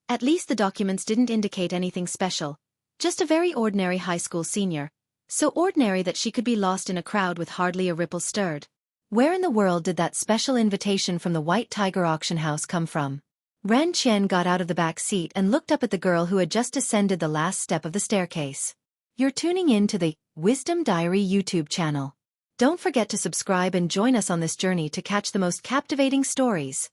S1: At least the documents didn't indicate anything special, just a very ordinary high school senior, so ordinary that she could be lost in a crowd with hardly a ripple stirred. Where in the world did that special invitation from the White Tiger auction house come from? Ren Qian got out of the back seat and looked up at the girl who had just ascended the last step of the staircase. You're tuning in to the Wisdom Diary YouTube channel. Don't forget to subscribe and join us on this journey to catch the most captivating stories.